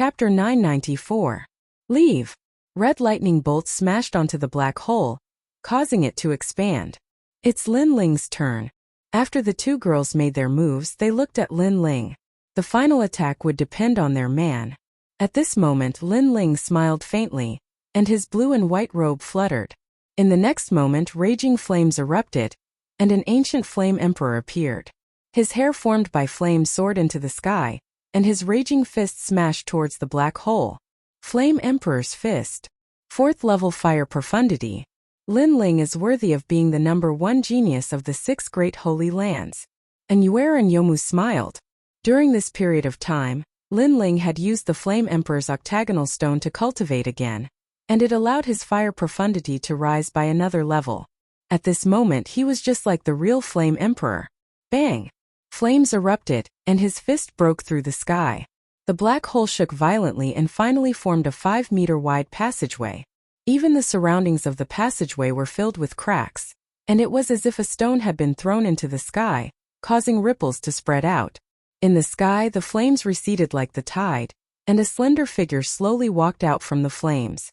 Chapter 994. Leave. Red lightning bolts smashed onto the black hole, causing it to expand. It's Lin Ling's turn. After the two girls made their moves, they looked at Lin Ling. The final attack would depend on their man. At this moment, Lin Ling smiled faintly, and his blue and white robe fluttered. In the next moment, raging flames erupted, and an ancient flame emperor appeared. His hair formed by flames soared into the sky, and his raging fist smashed towards the black hole. Flame Emperor's Fist. 4th level fire profundity. Lin Ling is worthy of being the #1 genius of the 6 great holy lands. And Yuer and Yomu smiled. During this period of time, Lin Ling had used the Flame Emperor's octagonal stone to cultivate again, and it allowed his fire profundity to rise by another level. At this moment he was just like the real Flame Emperor. Bang! Flames erupted, and his fist broke through the sky. The black hole shook violently and finally formed a 5-meter-wide passageway. Even the surroundings of the passageway were filled with cracks, and it was as if a stone had been thrown into the sky, causing ripples to spread out. In the sky, the flames receded like the tide, and a slender figure slowly walked out from the flames.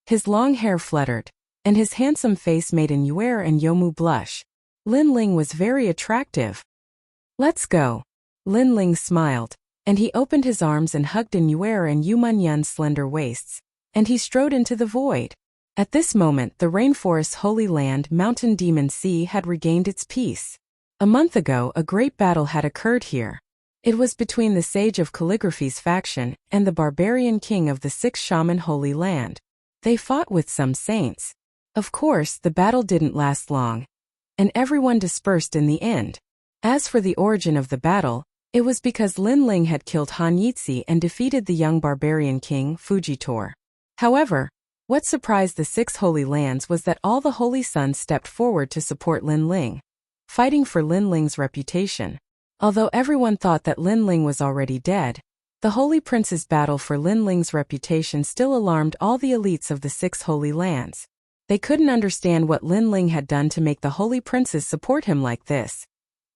His long hair fluttered, and his handsome face made Yuer and Yomu blush. Lin Ling was very attractive. "Let's go." Lin Ling smiled, and he opened his arms and hugged Yuer and Yumunyan's slender waists, and he strode into the void. At this moment, the rainforest's holy land, Mountain Demon Sea, had regained its peace. A month ago, a great battle had occurred here. It was between the Sage of Calligraphy's faction and the barbarian king of the 6 Shaman Holy Land. They fought with some saints. Of course, the battle didn't last long, and everyone dispersed in the end. As for the origin of the battle, it was because Lin Ling had killed Han Yitzi and defeated the young barbarian king, Fujitor. However, what surprised the 6 Holy Lands was that all the Holy Sons stepped forward to support Lin Ling, fighting for Lin Ling's reputation. Although everyone thought that Lin Ling was already dead, the Holy Prince's battle for Lin Ling's reputation still alarmed all the elites of the 6 Holy Lands. They couldn't understand what Lin Ling had done to make the Holy Princes support him like this,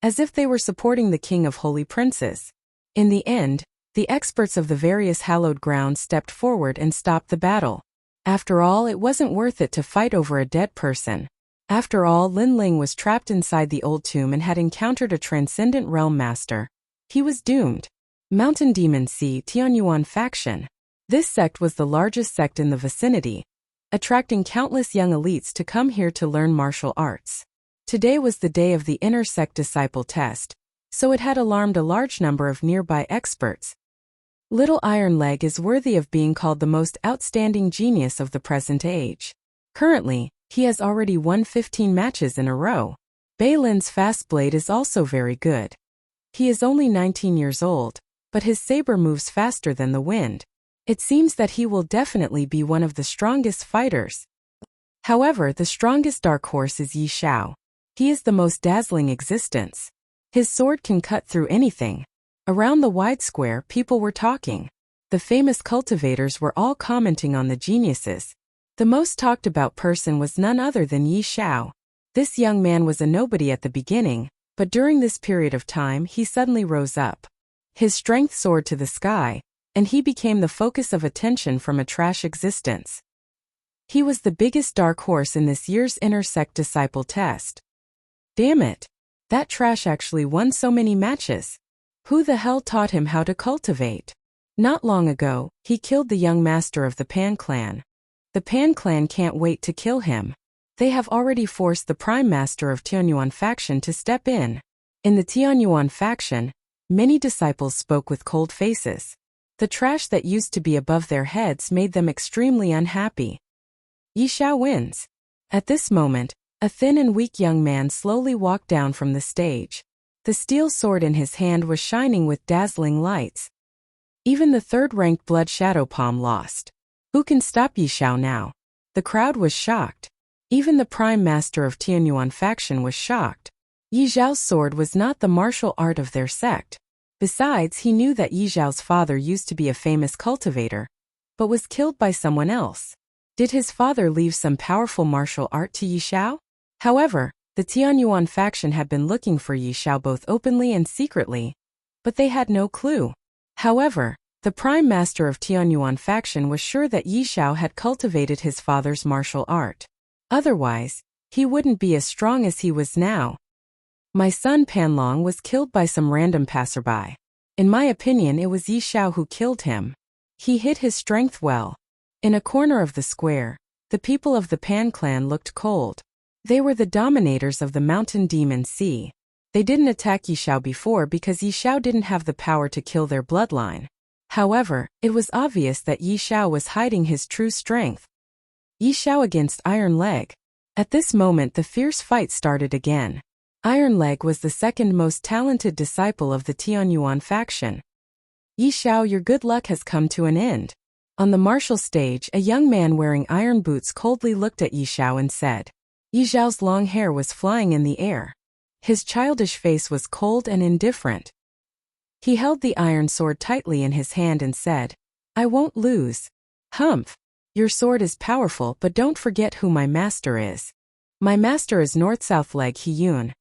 as if they were supporting the King of Holy Princes. In the end, the experts of the various hallowed grounds stepped forward and stopped the battle. After all, it wasn't worth it to fight over a dead person. After all, Lin Ling was trapped inside the old tomb and had encountered a transcendent realm master. He was doomed. Mountain Demon Sea Tianyuan faction. This sect was the largest sect in the vicinity, attracting countless young elites to come here to learn martial arts. Today was the day of the inner sect disciple test, so it had alarmed a large number of nearby experts. Little Iron Leg is worthy of being called the most outstanding genius of the present age. Currently, he has already won 15 matches in a row. Baylin's fast blade is also very good. He is only 19 years old, but his saber moves faster than the wind. It seems that he will definitely be one of the strongest fighters. However, the strongest dark horse is Yi Xiao. He is the most dazzling existence. His sword can cut through anything. Around the wide square, people were talking. The famous cultivators were all commenting on the geniuses. The most talked about person was none other than Yi Xiao. This young man was a nobody at the beginning, but during this period of time he suddenly rose up. His strength soared to the sky, and he became the focus of attention from a trash existence. He was the biggest dark horse in this year's inner sect disciple test. Damn it! That trash actually won so many matches. Who the hell taught him how to cultivate? Not long ago, he killed the young master of the Pan clan. The Pan clan can't wait to kill him. They have already forced the prime master of Tianyuan faction to step in. In the Tianyuan faction, many disciples spoke with cold faces. The trash that used to be above their heads made them extremely unhappy. Yi Xiao wins. At this moment, a thin and weak young man slowly walked down from the stage. The steel sword in his hand was shining with dazzling lights. Even the third-ranked Blood Shadow Palm lost. Who can stop Yi Xiao now? The crowd was shocked. Even the prime master of Tianyuan faction was shocked. Yi Xiao's sword was not the martial art of their sect. Besides, he knew that Yi Xiao's father used to be a famous cultivator, but was killed by someone else. Did his father leave some powerful martial art to Yi Xiao? However, the Tianyuan faction had been looking for Yi Xiao both openly and secretly, but they had no clue. However, The prime master of Tianyuan faction was sure that Yi Xiao had cultivated his father's martial art. Otherwise, he wouldn't be as strong as he was now. My son Panlong was killed by some random passerby. In my opinion, it was Yi Xiao who killed him. He hid his strength well. In a corner of the square, the people of the Pan clan looked cold. They were the dominators of the mountain demon sea. They didn't attack Yi Xiao before because Yi Xiao didn't have the power to kill their bloodline. However, it was obvious that Yi Xiao was hiding his true strength. Yi Xiao against Iron Leg. At this moment the fierce fight started again. Iron Leg was the second most talented disciple of the Tianyuan faction. Yi Xiao, your good luck has come to an end. On the martial stage, a young man wearing iron boots coldly looked at Yi Xiao and said. Yi Xiao's long hair was flying in the air. His childish face was cold and indifferent. He held the iron sword tightly in his hand and said, I won't lose. Humph. Your sword is powerful, but don't forget who my master is. My master is North-South Leg Hiyun,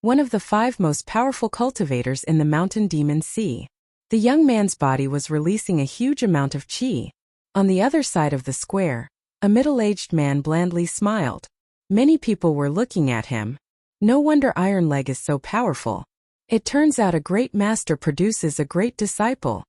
one of the 5 most powerful cultivators in the mountain demon sea. The young man's body was releasing a huge amount of qi. On the other side of the square, a middle-aged man blandly smiled. Many people were looking at him. No wonder Iron Leg is so powerful. It turns out a great master produces a great disciple.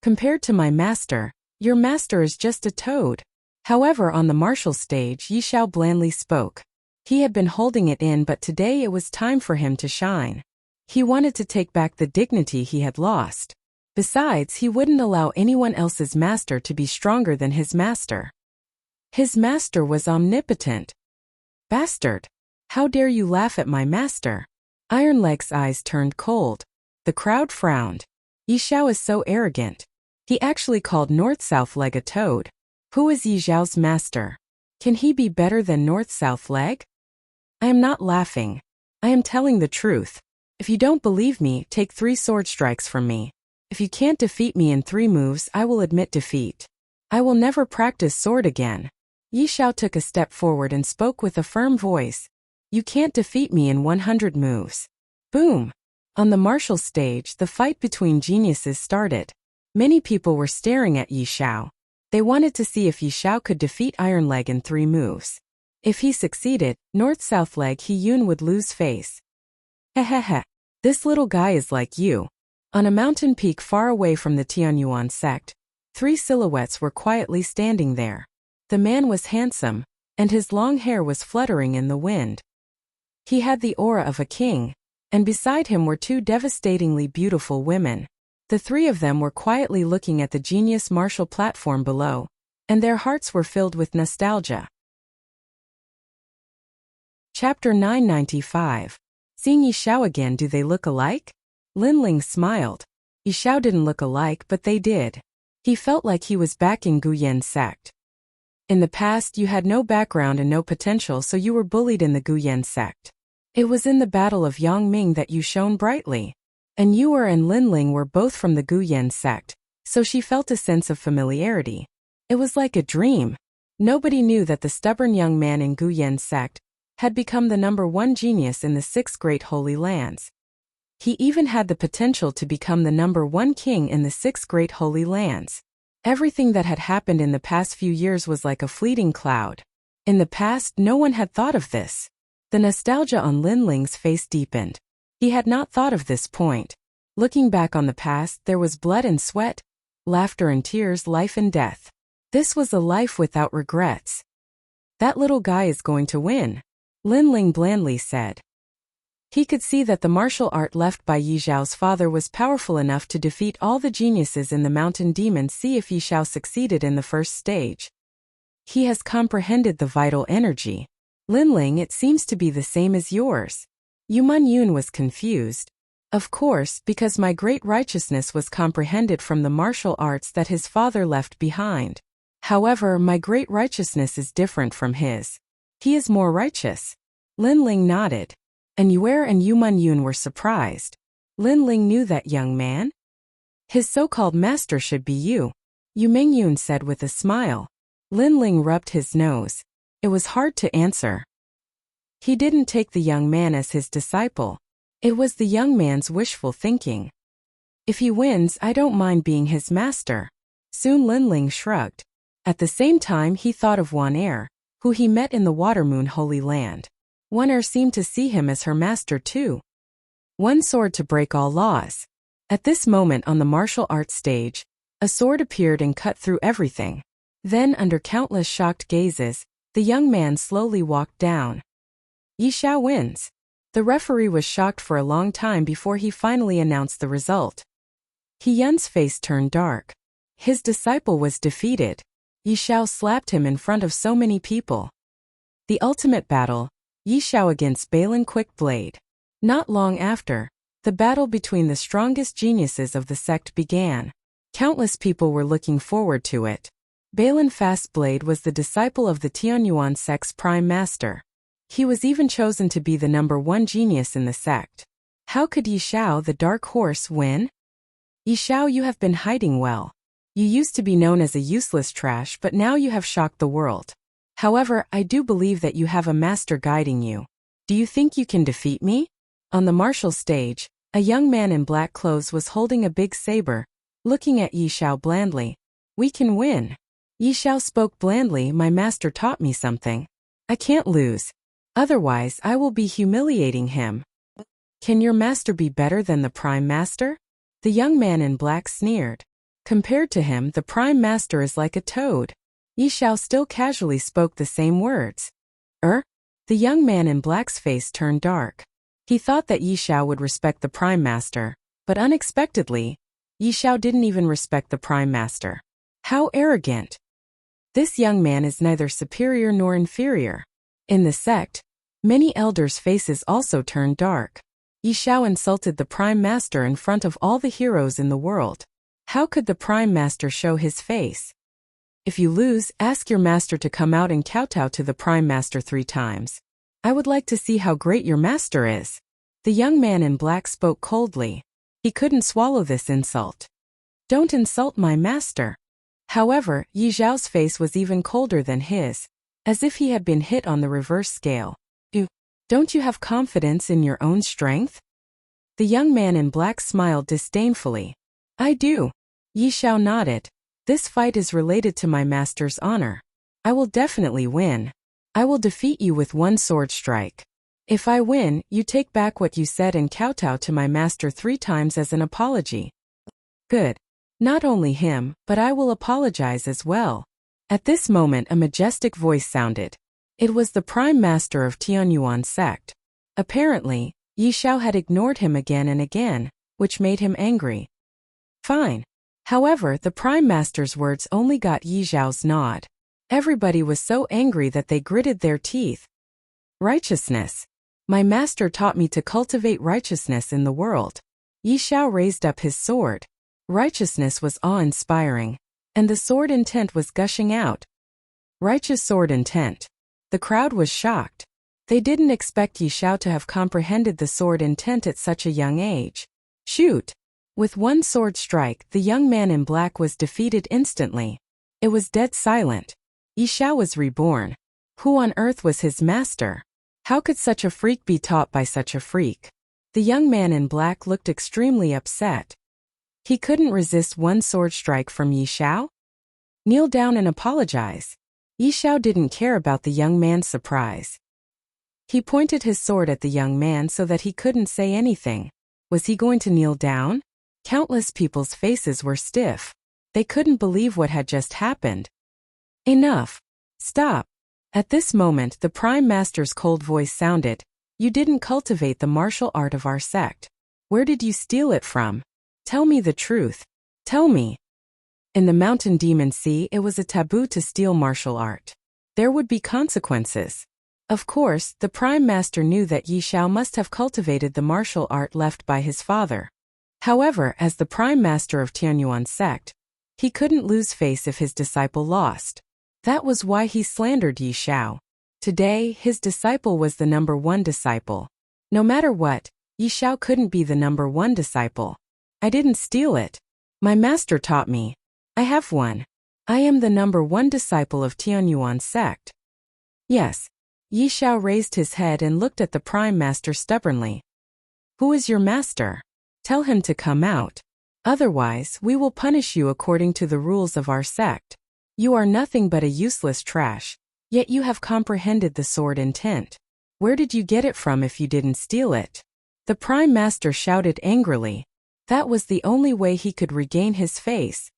Compared to my master, your master is just a toad. However, on the martial stage, Yi Xiao blandly spoke. He had been holding it in, but today it was time for him to shine. He wanted to take back the dignity he had lost. Besides, he wouldn't allow anyone else's master to be stronger than his master. His master was omnipotent. Bastard! How dare you laugh at my master? Iron Leg's eyes turned cold. The crowd frowned. Yi Xiao is so arrogant. He actually called North-South Leg a toad. Who is Yi Xiao's master? Can he be better than North-South Leg? I am not laughing. I am telling the truth. If you don't believe me, take 3 sword strikes from me. If you can't defeat me in 3 moves, I will admit defeat. I will never practice sword again. Yi Xiao took a step forward and spoke with a firm voice. You can't defeat me in 100 moves. Boom! On the martial stage, the fight between geniuses started. Many people were staring at Yi Xiao. They wanted to see if Yi Xiao could defeat Iron Leg in 3 moves. If he succeeded, North-South Leg Hiyun would lose face. Hehehe. This little guy is like you. On a mountain peak far away from the Tianyuan sect, 3 silhouettes were quietly standing there. The man was handsome, and his long hair was fluttering in the wind. He had the aura of a king, and beside him were 2 devastatingly beautiful women. The 3 of them were quietly looking at the genius martial platform below, and their hearts were filled with nostalgia. Chapter 995. Seeing Yi Xiao again, do they look alike? Lin Ling smiled. Yi Xiao didn't look alike, but they did. He felt like he was back in Gu Yan's sect. In the past, you had no background and no potential, so you were bullied in the Gu Yan sect. It was in the Battle of Yangming that you shone brightly. And you and Lin Ling were both from the Gu Yan sect, so she felt a sense of familiarity. It was like a dream. Nobody knew that the stubborn young man in Gu Yan's sect had become the #1 genius in the 6 Great Holy Lands. He even had the potential to become the #1 king in the 6 Great Holy Lands. Everything that had happened in the past few years was like a fleeting cloud. In the past, no one had thought of this. The nostalgia on Lin Ling's face deepened. He had not thought of this point. Looking back on the past, there was blood and sweat, laughter and tears, life and death. This was a life without regrets. That little guy is going to win, Lin Ling blandly said. He could see that the martial art left by Yi Xiao's father was powerful enough to defeat all the geniuses in the mountain demon sea if Yi Xiao succeeded in the first stage. He has comprehended the vital energy. Lin Ling, it seems to be the same as yours. Yuman Yun was confused. Of course, because my great righteousness was comprehended from the martial arts that his father left behind. However, my great righteousness is different from his. He is more righteous. Lin Ling nodded. And Yuer and Yuman Yun were surprised. Lin Ling knew that young man? His so-called master should be you, Yu Mingyun said with a smile. Lin Ling rubbed his nose. It was hard to answer. He didn't take the young man as his disciple. It was the young man's wishful thinking. If he wins, I don't mind being his master. Soon Linling shrugged. At the same time he thought of Wan Er, who he met in the Watermoon Holy Land. Wan Er seemed to see him as her master too. One sword to break all laws. At this moment on the martial arts stage, a sword appeared and cut through everything. Then, under countless shocked gazes, the young man slowly walked down. Yi Xiao wins. The referee was shocked for a long time before he finally announced the result. He Yun's face turned dark. His disciple was defeated. Yi Xiao slapped him in front of so many people. The ultimate battle, Yi Xiao against Balin Quickblade. Not long after, the battle between the strongest geniuses of the sect began. Countless people were looking forward to it. Balin Fastblade was the disciple of the Tianyuan sect's prime master. He was even chosen to be the #1 genius in the sect. How could Yi Xiao, the dark horse, win? Yi Xiao, you have been hiding well. You used to be known as a useless trash, but now you have shocked the world. However, I do believe that you have a master guiding you. Do you think you can defeat me? On the martial stage, a young man in black clothes was holding a big saber, looking at Yi Xiao blandly. We can win. Yi Xiao spoke blandly. My master taught me something. I can't lose. Otherwise, I will be humiliating him. Can your master be better than the prime master? The young man in black sneered. Compared to him, the prime master is like a toad. Yi Xiao still casually spoke the same words. The young man in black's face turned dark. He thought that Yi Xiao would respect the prime master, but unexpectedly, Yi Xiao didn't even respect the prime master. How arrogant! This young man is neither superior nor inferior. In the sect, many elders' faces also turned dark. Yi Xiao insulted the prime master in front of all the heroes in the world. How could the prime master show his face? If you lose, ask your master to come out and kowtow to the prime master 3 times. I would like to see how great your master is. The young man in black spoke coldly. He couldn't swallow this insult. Don't insult my master. However, Yi Xiao's face was even colder than his, as if he had been hit on the reverse scale. Don't you have confidence in your own strength? The young man in black smiled disdainfully. I do. Yi Xiao nodded. This fight is related to my master's honor. I will definitely win. I will defeat you with 1 sword strike. If I win, you take back what you said and kowtow to my master 3 times as an apology. Good. Not only him, but I will apologize as well. At this moment a majestic voice sounded. It was the prime master of Tianyuan sect. Apparently, Yi Xiao had ignored him again and again, which made him angry. Fine. However, the prime master's words only got Yi Xiao's nod. Everybody was so angry that they gritted their teeth. Righteousness. My master taught me to cultivate righteousness in the world. Yi Xiao raised up his sword. Righteousness was awe-inspiring, and the sword intent was gushing out. Righteous sword intent. The crowd was shocked. They didn't expect Yi Xiao to have comprehended the sword intent at such a young age. Shoot! With 1 sword strike, the young man in black was defeated instantly. It was dead silent. Yi Xiao was reborn. Who on earth was his master? How could such a freak be taught by such a freak? The young man in black looked extremely upset. He couldn't resist 1 sword strike from Yi Xiao? Kneel down and apologize. Yi Xiao didn't care about the young man's surprise. He pointed his sword at the young man so that he couldn't say anything. Was he going to kneel down? Countless people's faces were stiff. They couldn't believe what had just happened. Enough. Stop. At this moment the prime master's cold voice sounded. You didn't cultivate the martial art of our sect. Where did you steal it from? Tell me the truth. Tell me. In the Mountain Demon Sea it was a taboo to steal martial art. There would be consequences. Of course, the prime master knew that Yi Xiao must have cultivated the martial art left by his father. However, as the prime master of Tianyuan sect, he couldn't lose face if his disciple lost. That was why he slandered Yi Xiao. Today, his disciple was the #1 disciple. No matter what, Yi Xiao couldn't be the #1 disciple. I didn't steal it. My master taught me. I have one. I am the #1 disciple of Tianyuan sect. Yes. Yi Xiao raised his head and looked at the prime master stubbornly. Who is your master? Tell him to come out. Otherwise, we will punish you according to the rules of our sect. You are nothing but a useless trash, yet you have comprehended the sword intent. Where did you get it from if you didn't steal it? The Prime Master shouted angrily. That was the only way he could regain his face.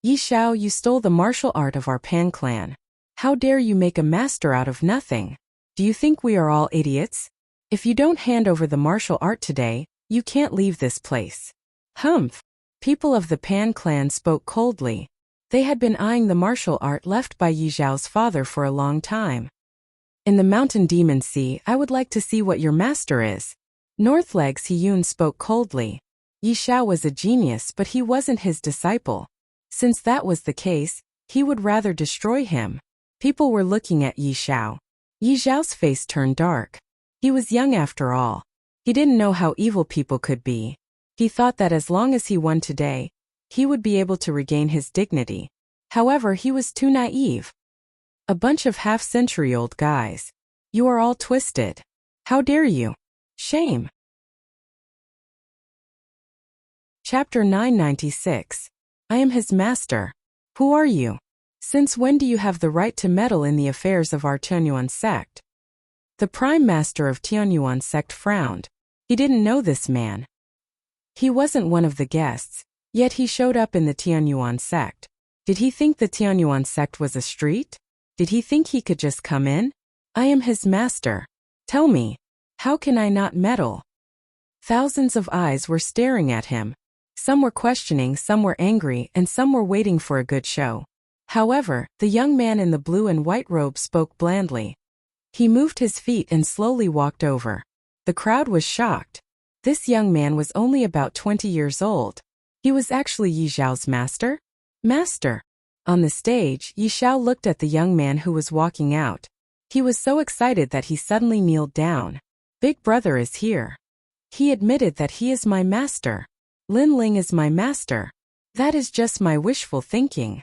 Yi Xiao, you stole the martial art of our Pan clan. How dare you make a master out of nothing? Do you think we are all idiots? If you don't hand over the martial art today, you can't leave this place. Humph! People of the Pan clan spoke coldly. They had been eyeing the martial art left by Yi Xiao's father for a long time. In the Mountain Demon Sea, I would like to see what your master is. Northlegs Hiyun spoke coldly. Yi Xiao was a genius, but he wasn't his disciple. Since that was the case, he would rather destroy him. People were looking at Yi Xiao. Yi Xiao's face turned dark. He was young after all. He didn't know how evil people could be. He thought that as long as he won today, he would be able to regain his dignity. However, he was too naive. A bunch of half-century-old guys. You are all twisted. How dare you? Shame. Chapter 996. I am his master. Who are you? Since when do you have the right to meddle in the affairs of our Tianyuan sect? The Prime Master of Tianyuan sect frowned. He didn't know this man. He wasn't one of the guests, yet he showed up in the Tianyuan sect. Did he think the Tianyuan sect was a street? Did he think he could just come in? I am his master. Tell me, how can I not meddle? Thousands of eyes were staring at him. Some were questioning, some were angry, and some were waiting for a good show. However, the young man in the blue and white robe spoke blandly. He moved his feet and slowly walked over. The crowd was shocked. This young man was only about 20 years old. He was actually Yi Xiao's master? Master! On the stage, Yi Xiao looked at the young man who was walking out. He was so excited that he suddenly kneeled down. Big brother is here. He admitted that he is my master. Lin Ling is my master. That is just my wishful thinking.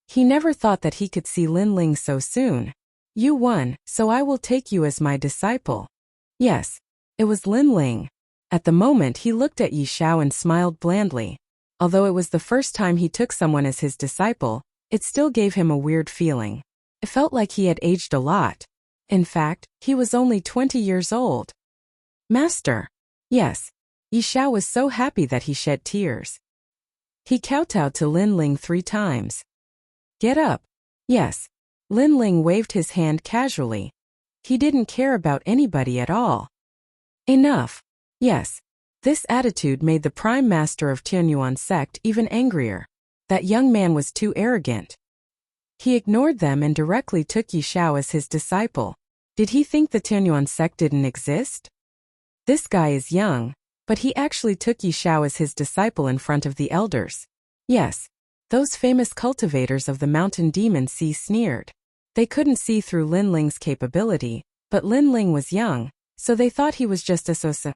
He never thought that he could see Lin Ling so soon. You won, so I will take you as my disciple. Yes, it was Lin Ling. At the moment he looked at Yi Xiao and smiled blandly. Although it was the first time he took someone as his disciple, it still gave him a weird feeling. It felt like he had aged a lot. In fact, he was only 20 years old. Master. Yes. Yi Xiao was so happy that he shed tears. He kowtowed to Lin Ling 3 times. Get up. Yes. Lin Ling waved his hand casually. He didn't care about anybody at all. Enough. Yes. This attitude made the Prime Master of Tianyuan sect even angrier. That young man was too arrogant. He ignored them and directly took Yi Xiao as his disciple. Did he think the Tianyuan sect didn't exist? This guy is young, but he actually took Yi Xiao as his disciple in front of the elders. Yes, those famous cultivators of the Mountain Demon Sea sneered. They couldn't see through Lin Ling's capability, but Lin Ling was young, so they thought he was just a sosa.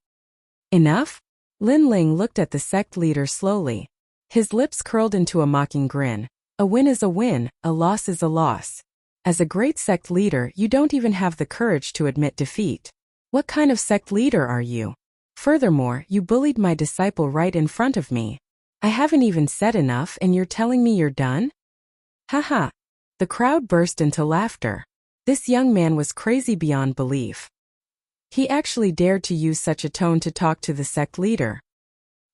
Enough? Lin Ling looked at the sect leader slowly. His lips curled into a mocking grin. A win is a win, a loss is a loss. As a great sect leader, you don't even have the courage to admit defeat. What kind of sect leader are you? Furthermore, you bullied my disciple right in front of me. I haven't even said enough and you're telling me you're done? Haha. The crowd burst into laughter. This young man was crazy beyond belief. He actually dared to use such a tone to talk to the sect leader.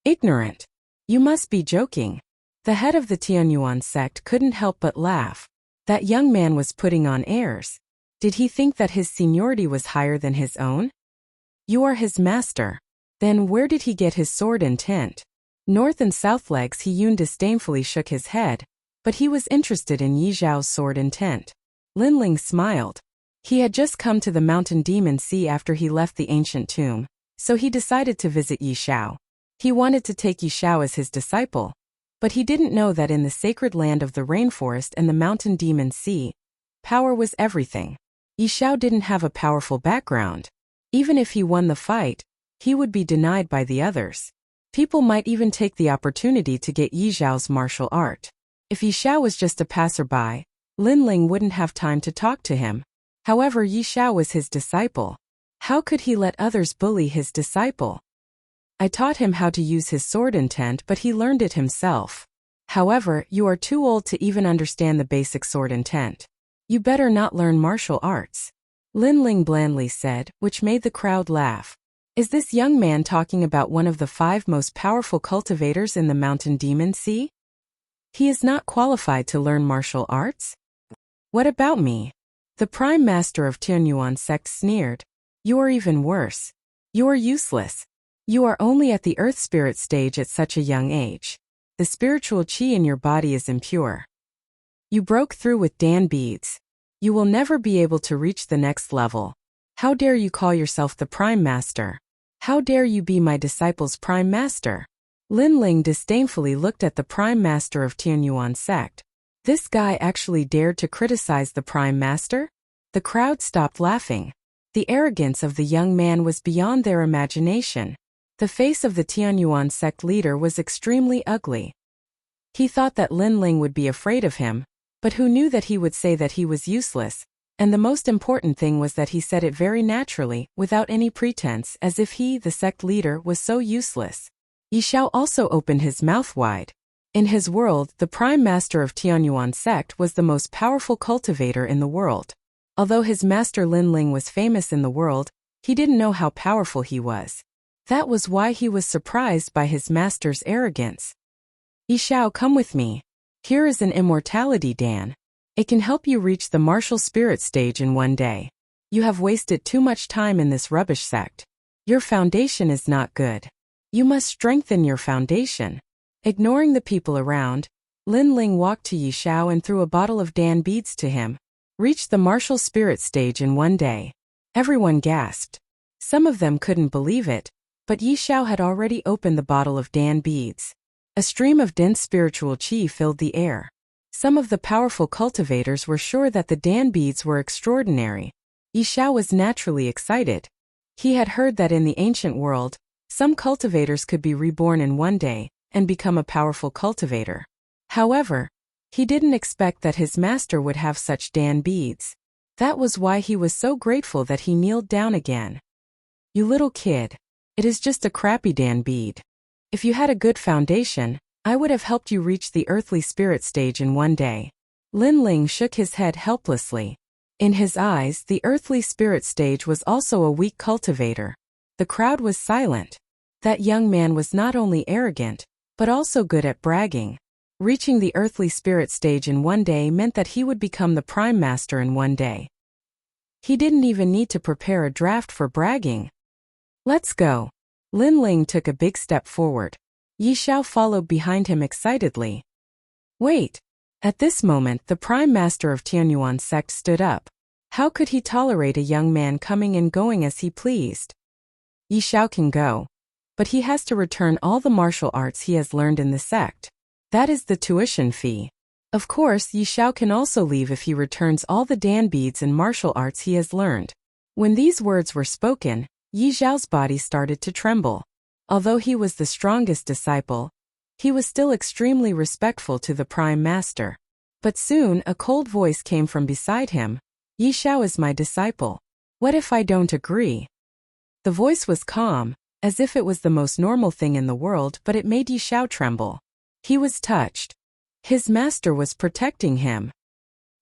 Ignorant. You must be joking. The head of the Tianyuan sect couldn't help but laugh. That young man was putting on airs. Did he think that his seniority was higher than his own? You are his master. Then where did he get his sword intent? North and South Legs Hiyun disdainfully shook his head, but he was interested in Yi Xiao's sword intent. Lin Ling smiled. He had just come to the Mountain Demon Sea after he left the ancient tomb, so he decided to visit Yi Xiao. He wanted to take Yi Xiao as his disciple, but he didn't know that in the sacred land of the rainforest and the Mountain Demon Sea, power was everything. Yi Xiao didn't have a powerful background. Even if he won the fight, he would be denied by the others. People might even take the opportunity to get Yi Xiao's martial art. If Yi Xiao was just a passerby, Lin Ling wouldn't have time to talk to him. However, Yi Xiao was his disciple. How could he let others bully his disciple? I taught him how to use his sword intent, but he learned it himself. However, you are too old to even understand the basic sword intent. You better not learn martial arts. Lin Ling blandly said, which made the crowd laugh. Is this young man talking about one of the 5 most powerful cultivators in the Mountain Demon Sea? He is not qualified to learn martial arts? What about me? The Prime Master of Tianyuan sect sneered. You are even worse. You are useless. You are only at the Earth Spirit stage at such a young age. The spiritual chi in your body is impure. You broke through with Dan beads. You will never be able to reach the next level. How dare you call yourself the Prime Master? How dare you be my disciple's Prime Master? Lin Ling disdainfully looked at the Prime Master of Tianyuan sect. This guy actually dared to criticize the Prime Master? The crowd stopped laughing. The arrogance of the young man was beyond their imagination. The face of the Tianyuan sect leader was extremely ugly. He thought that Lin Ling would be afraid of him, but who knew that he would say that he was useless? And the most important thing was that he said it very naturally, without any pretense, as if he, the sect leader, was so useless. Yi Xiao also opened his mouth wide. In his world, the Prime Master of Tianyuan sect was the most powerful cultivator in the world. Although his master Lin Ling was famous in the world, he didn't know how powerful he was. That was why he was surprised by his master's arrogance. Yi Xiao, come with me. Here is an immortality Dan. It can help you reach the martial spirit stage in one day. You have wasted too much time in this rubbish sect. Your foundation is not good. You must strengthen your foundation. Ignoring the people around, Lin Ling walked to Yi Xiao and threw a bottle of Dan beads to him. Reach the martial spirit stage in one day. Everyone gasped. Some of them couldn't believe it, but Yi Xiao had already opened the bottle of Dan beads. A stream of dense spiritual chi filled the air. Some of the powerful cultivators were sure that the Dan beads were extraordinary. Yi Xiao was naturally excited. He had heard that in the ancient world, some cultivators could be reborn in one day and become a powerful cultivator. However, he didn't expect that his master would have such Dan beads. That was why he was so grateful that he kneeled down again. You little kid. It is just a crappy Dan bead. If you had a good foundation, I would have helped you reach the earthly spirit stage in one day. Lin Ling shook his head helplessly. In his eyes, the earthly spirit stage was also a weak cultivator. The crowd was silent. That young man was not only arrogant, but also good at bragging. Reaching the earthly spirit stage in one day meant that he would become the Prime Master in one day. He didn't even need to prepare a draft for bragging. Let's go. Lin Ling took a big step forward. Yi Xiao followed behind him excitedly. Wait. At this moment, the Prime Master of Tianyuan sect stood up. How could he tolerate a young man coming and going as he pleased? Yi Xiao can go. But he has to return all the martial arts he has learned in the sect. That is the tuition fee. Of course, Yi Xiao can also leave if he returns all the Dan beads and martial arts he has learned. When these words were spoken, Yi Xiao's body started to tremble. Although he was the strongest disciple, he was still extremely respectful to the Prime Master. But soon a cold voice came from beside him. Yi Xiao is my disciple. What if I don't agree? The voice was calm, as if it was the most normal thing in the world, but it made Yi Xiao tremble. He was touched. His master was protecting him.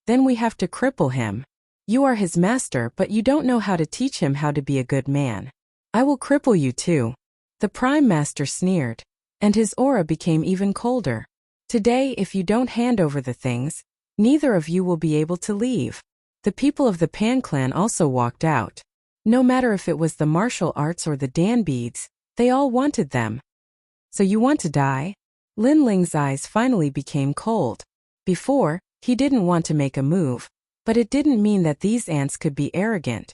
Then we have to cripple him. You are his master, but you don't know how to teach him how to be a good man. I will cripple you too. The Prime Master sneered, and his aura became even colder. Today, if you don't hand over the things, neither of you will be able to leave. The people of the Pan clan also walked out. No matter if it was the martial arts or the Dan beads, they all wanted them. So you want to die? Lin Ling's eyes finally became cold. Before, he didn't want to make a move, but it didn't mean that these ants could be arrogant.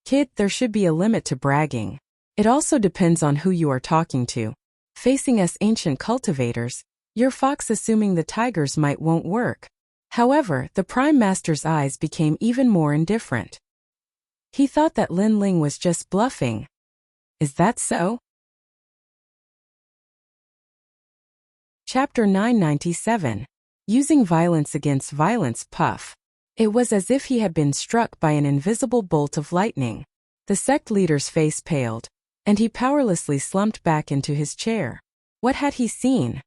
Kid, there should be a limit to bragging. It also depends on who you are talking to. Facing us ancient cultivators, your fox assuming the tigers won't work. However, the Prime Master's eyes became even more indifferent. He thought that Lin Ling was just bluffing. Is that so? Chapter 997. Using Violence Against Violence. Puff. It was as if he had been struck by an invisible bolt of lightning. The sect leader's face paled, and he powerlessly slumped back into his chair. What had he seen?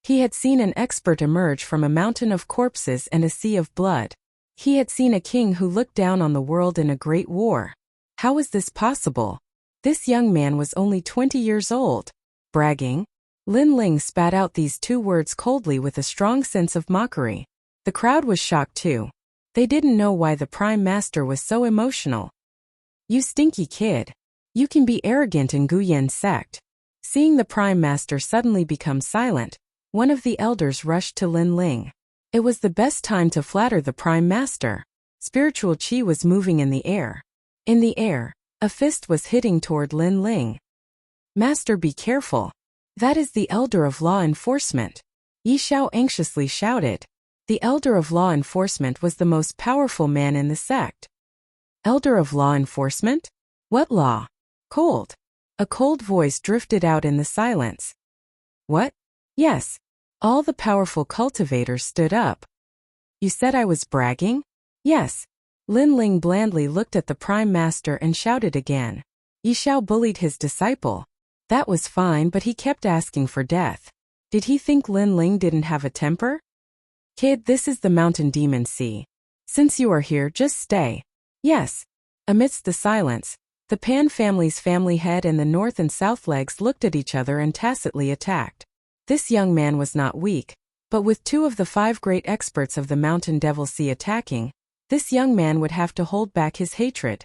He had seen an expert emerge from a mountain of corpses and a sea of blood. He had seen a king who looked down on the world in a great war. How was this possible? This young man was only 20 years old. Bragging? Lin Ling spat out these two words coldly with a strong sense of mockery. The crowd was shocked too. They didn't know why the Prime Master was so emotional. You stinky kid. You can be arrogant in Guyan's sect. Seeing the Prime Master suddenly become silent, one of the elders rushed to Lin Ling. It was the best time to flatter the Prime Master. Spiritual chi was moving in the air. In the air, a fist was hitting toward Lin Ling. Master, be careful. That is the Elder of Law Enforcement. Yi Xiao anxiously shouted. The Elder of Law Enforcement was the most powerful man in the sect. Elder of Law Enforcement? What law? Cold. A cold voice drifted out in the silence. What? Yes. All the powerful cultivators stood up. You said I was bragging? Yes. Lin Ling blandly looked at the Prime Master and shouted again. Yi Xiao bullied his disciple. That was fine, but he kept asking for death. Did he think Lin Ling didn't have a temper? Kid, this is the Mountain Demon Sea. Since you are here, just stay. Yes. Amidst the silence, the Pan family's family head and the North and South legs looked at each other and tacitly attacked. This young man was not weak, but with two of the 5 great experts of the Mountain Devil Sea attacking, this young man would have to hold back his hatred.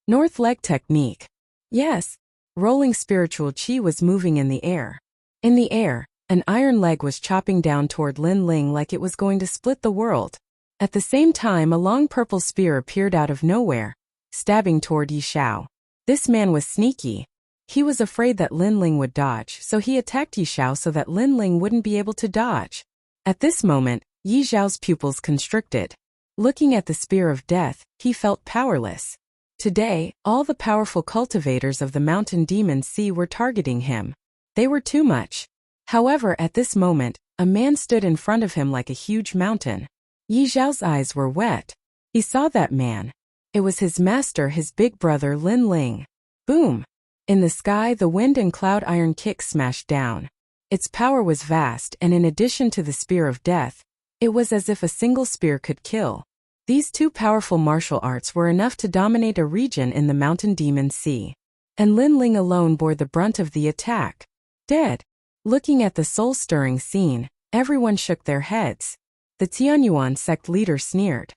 North leg technique. Yes. Rolling spiritual chi was moving in the air. In the air, an iron leg was chopping down toward Lin Ling like it was going to split the world. At the same time, a long purple spear appeared out of nowhere, stabbing toward Yi Xiao. This man was sneaky. He was afraid that Lin Ling would dodge, so he attacked Yi Xiao so that Lin Ling wouldn't be able to dodge. At this moment, Yi Xiao's pupils constricted. Looking at the spear of death, he felt powerless. Today, all the powerful cultivators of the Mountain Demon Sea were targeting him. They were too much. However, at this moment, a man stood in front of him like a huge mountain. Yi Xiao's eyes were wet. He saw that man. It was his master, his big brother Lin Ling. Boom! In the sky, the wind and cloud iron kick smashed down. Its power was vast, and in addition to the spear of death, it was as if a single spear could kill. These two powerful martial arts were enough to dominate a region in the Mountain Demon Sea. And Lin Ling alone bore the brunt of the attack. Dead. Looking at the soul-stirring scene, everyone shook their heads. The Tianyuan sect leader sneered.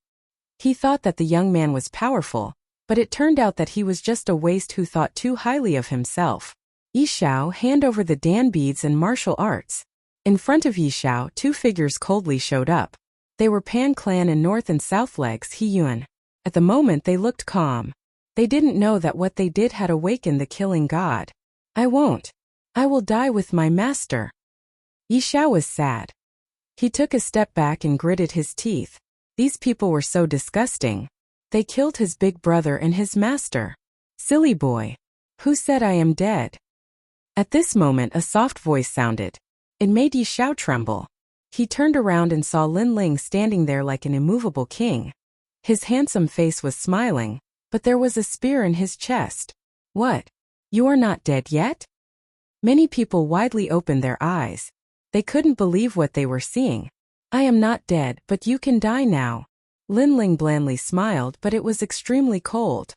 He thought that the young man was powerful, but it turned out that he was just a waste who thought too highly of himself. Yi Xiao, hand over the Dan beads and martial arts. In front of Yi Xiao, 2 figures coldly showed up. They were Pan Clan and North and South legs He Yuan. At the moment they looked calm. They didn't know that what they did had awakened the killing god. I won't. I will die with my master. Yi Xiao was sad. He took a step back and gritted his teeth. These people were so disgusting. They killed his big brother and his master. Silly boy. Who said I am dead? At this moment a soft voice sounded. It made Yi Xiao tremble. He turned around and saw Lin Ling standing there like an immovable king. His handsome face was smiling, but there was a spear in his chest. What? You are not dead yet? Many people widely opened their eyes. They couldn't believe what they were seeing. I am not dead, but you can die now. Lin Ling blandly smiled, but it was extremely cold.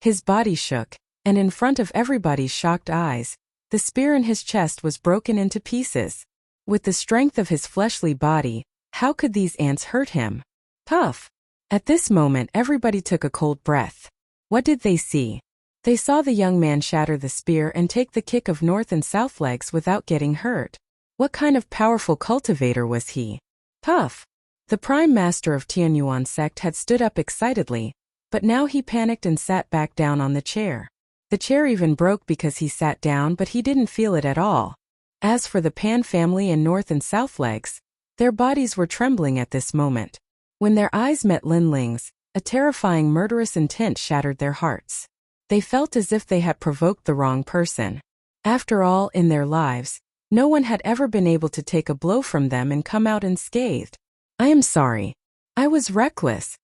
His body shook, and in front of everybody's shocked eyes, the spear in his chest was broken into pieces. With the strength of his fleshly body, how could these ants hurt him? Puff! At this moment everybody took a cold breath. What did they see? They saw the young man shatter the spear and take the kick of North and South legs without getting hurt. What kind of powerful cultivator was he? Puff! The Prime Master of Tianyuan sect had stood up excitedly, but now he panicked and sat back down on the chair. The chair even broke because he sat down, but he didn't feel it at all. As for the Pan family and North and South legs, their bodies were trembling at this moment. When their eyes met Lin Ling's, a terrifying murderous intent shattered their hearts. They felt as if they had provoked the wrong person. After all, in their lives, no one had ever been able to take a blow from them and come out unscathed. I am sorry. I was reckless.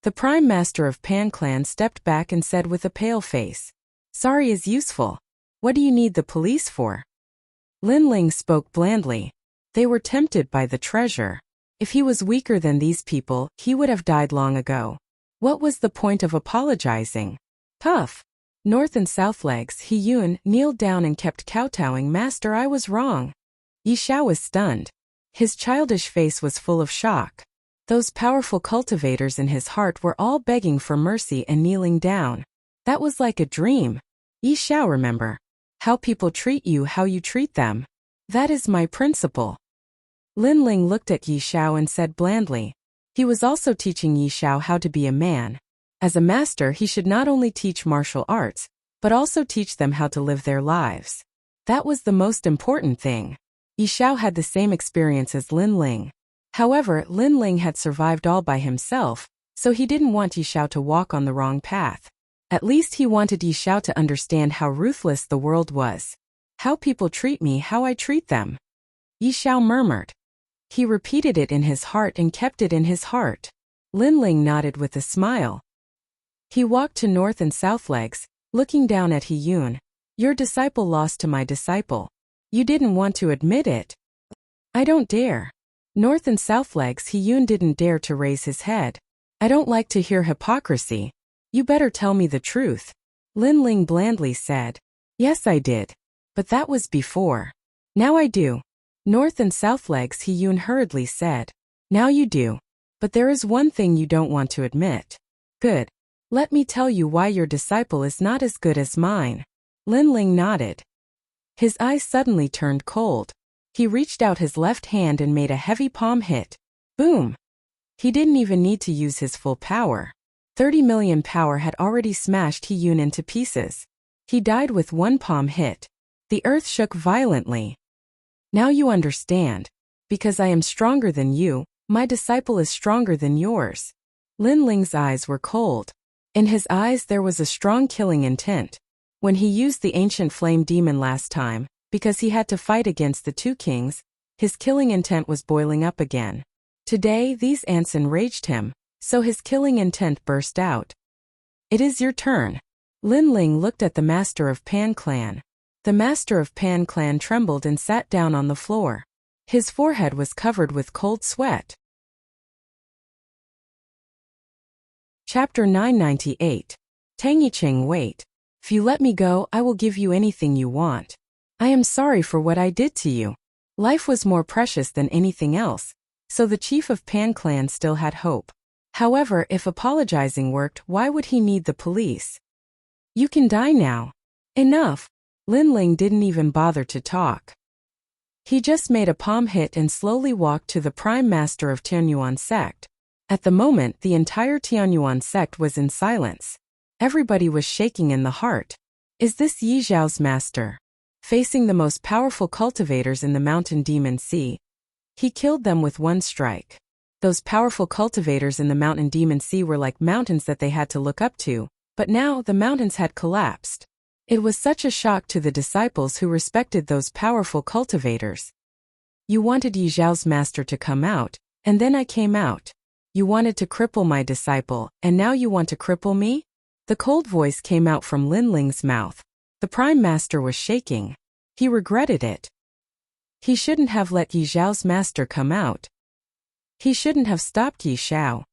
The Prime Master of Pan Clan stepped back and said with a pale face, Sorry is useful. What do you need the police for? Lin Ling spoke blandly. They were tempted by the treasure. If he was weaker than these people, he would have died long ago. What was the point of apologizing? Tough. North and South legs, He Yun kneeled down and kept kowtowing. Master, I was wrong. Yi Xiao was stunned. His childish face was full of shock. Those powerful cultivators in his heart were all begging for mercy and kneeling down. That was like a dream. Yi Xiao, remember. How people treat you, how you treat them. That is my principle. Lin Ling looked at Yi Xiao and said blandly. He was also teaching Yi Xiao how to be a man. As a master, he should not only teach martial arts, but also teach them how to live their lives. That was the most important thing. Yi Xiao had the same experience as Lin Ling. However, Lin Ling had survived all by himself, so he didn't want Yi Xiao to walk on the wrong path. At least he wanted Yi Xiao to understand how ruthless the world was. How people treat me, how I treat them. Yi Xiao murmured. He repeated it in his heart and kept it in his heart. Lin Ling nodded with a smile. He walked to North and South legs, looking down at He Yun. Your disciple lost to my disciple. You didn't want to admit it. I don't dare. North and South legs, He Yun didn't dare to raise his head. I don't like to hear hypocrisy. You better tell me the truth. Lin Ling blandly said. Yes, I did. But that was before. Now I do. North and South legs, He Yun hurriedly said. Now you do. But there is one thing you don't want to admit. Good. Let me tell you why your disciple is not as good as mine. Lin Ling nodded. His eyes suddenly turned cold. He reached out his left hand and made a heavy palm hit. Boom! He didn't even need to use his full power. 30 million power had already smashed He Yun into pieces. He died with one palm hit. The earth shook violently. Now you understand. Because I am stronger than you, my disciple is stronger than yours. Lin Ling's eyes were cold. In his eyes there was a strong killing intent. When he used the ancient flame demon last time, because he had to fight against the two kings, his killing intent was boiling up again. Today these ants enraged him, so his killing intent burst out. It is your turn. Lin Ling looked at the master of Pan Clan. The master of Pan Clan trembled and sat down on the floor. His forehead was covered with cold sweat. Chapter 998. Tang Yicheng, wait. If you let me go, I will give you anything you want. I am sorry for what I did to you. Life was more precious than anything else, so the chief of Pan Clan still had hope. However, if apologizing worked, why would he need the police? You can die now. Enough. Lin Ling didn't even bother to talk. He just made a palm hit and slowly walked to the prime master of Tianyuan sect. At the moment, the entire Tianyuan sect was in silence. Everybody was shaking in the heart. Is this Yi Zhao's master? Facing the most powerful cultivators in the Mountain Demon Sea, he killed them with one strike. Those powerful cultivators in the Mountain Demon Sea were like mountains that they had to look up to, but now the mountains had collapsed. It was such a shock to the disciples who respected those powerful cultivators. You wanted Yi Zhao's master to come out, and then I came out. You wanted to cripple my disciple, and now you want to cripple me? The cold voice came out from Lin Ling's mouth. The prime master was shaking. He regretted it. He shouldn't have let Yi Zhao's master come out. He shouldn't have stopped Yi Xiao.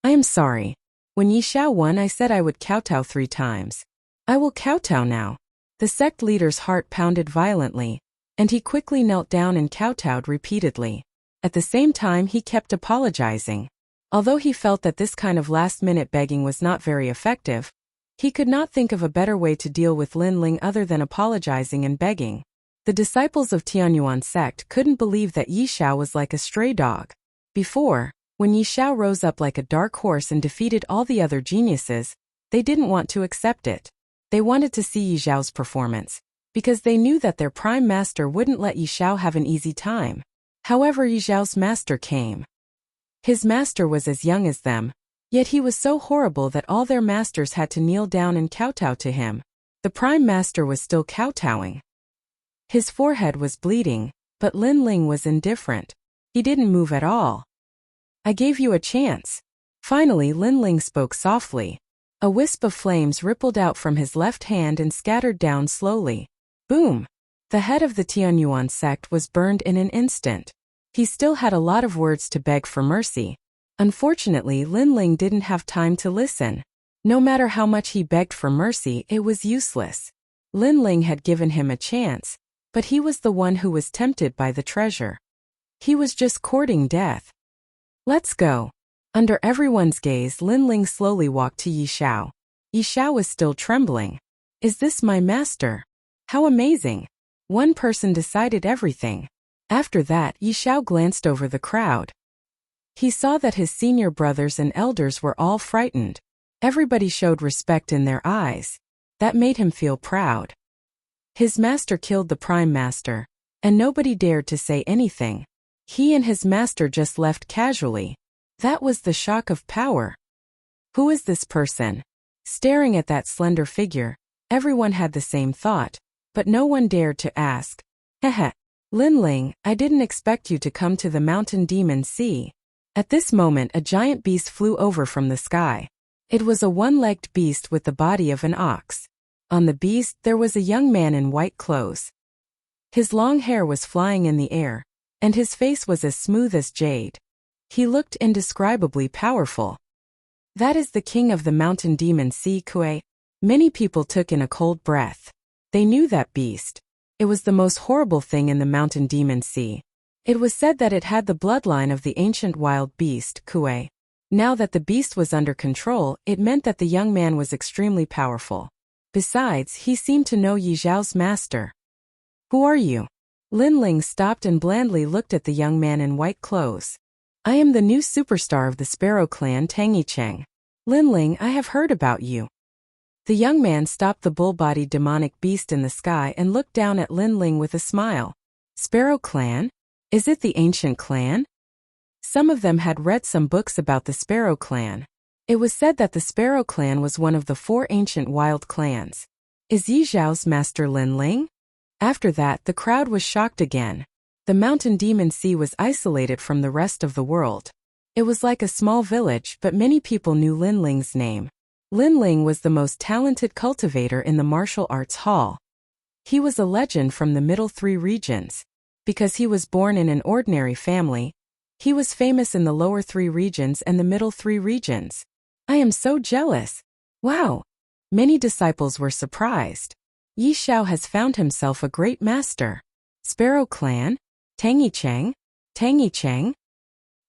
I am sorry. When Yi Xiao won, I said I would kowtow 3 times. I will kowtow now. The sect leader's heart pounded violently, and he quickly knelt down and kowtowed repeatedly. At the same time, he kept apologizing. Although he felt that this kind of last-minute begging was not very effective, he could not think of a better way to deal with Lin Ling other than apologizing and begging. The disciples of Tianyuan sect couldn't believe that Yi Xiao was like a stray dog. Before, when Yi Xiao rose up like a dark horse and defeated all the other geniuses, they didn't want to accept it. They wanted to see Yi Zhao's performance, because they knew that their prime master wouldn't let Yi Xiao have an easy time. However, Yi Zhao's master came. His master was as young as them, yet he was so horrible that all their masters had to kneel down and kowtow to him. The prime master was still kowtowing. His forehead was bleeding, but Lin Ling was indifferent. He didn't move at all. I gave you a chance. Finally, Lin Ling spoke softly. A wisp of flames rippled out from his left hand and scattered down slowly. Boom! The head of the Tianyuan sect was burned in an instant. He still had a lot of words to beg for mercy. Unfortunately, Linling didn't have time to listen. No matter how much he begged for mercy, it was useless. Linling had given him a chance, but he was the one who was tempted by the treasure. He was just courting death. Let's go. Under everyone's gaze, Linling slowly walked to Yi Xiao. Yi Xiao was still trembling. Is this my master? How amazing. One person decided everything. After that, Yi Xiao glanced over the crowd. He saw that his senior brothers and elders were all frightened. Everybody showed respect in their eyes. That made him feel proud. His master killed the prime master, and nobody dared to say anything. He and his master just left casually. That was the shock of power. Who is this person? Staring at that slender figure, everyone had the same thought, but no one dared to ask. Heh. Linling, I didn't expect you to come to the mountain demon sea. At this moment, a giant beast flew over from the sky. It was a one-legged beast with the body of an ox. On the beast, there was a young man in white clothes. His long hair was flying in the air, and his face was as smooth as jade. He looked indescribably powerful. That is the king of the mountain demon sea, Kue. Many people took in a cold breath. They knew that beast. It was the most horrible thing in the mountain demon sea. It was said that it had the bloodline of the ancient wild beast, Kue. Now that the beast was under control, it meant that the young man was extremely powerful. Besides, he seemed to know Yi Xiao's master. Who are you? Linling stopped and blandly looked at the young man in white clothes. I am the new superstar of the Sparrow clan, Tang Yicheng. Linling, I have heard about you. The young man stopped the bull-bodied demonic beast in the sky and looked down at Linling with a smile. Sparrow clan? Is it the ancient clan? Some of them had read some books about the Sparrow clan. It was said that the Sparrow clan was one of the 4 ancient wild clans. Is Yi Xiao's master Linling? After that, the crowd was shocked again. The mountain demon sea was isolated from the rest of the world. It was like a small village, but many people knew Linling's name. Linling was the most talented cultivator in the martial arts hall. He was a legend from the middle 3 regions. Because he was born in an ordinary family, he was famous in the lower 3 regions and the middle 3 regions. I am so jealous. Wow! Many disciples were surprised. Yi Xiao has found himself a great master. Sparrow clan? Tang Yicheng? Tang Yicheng?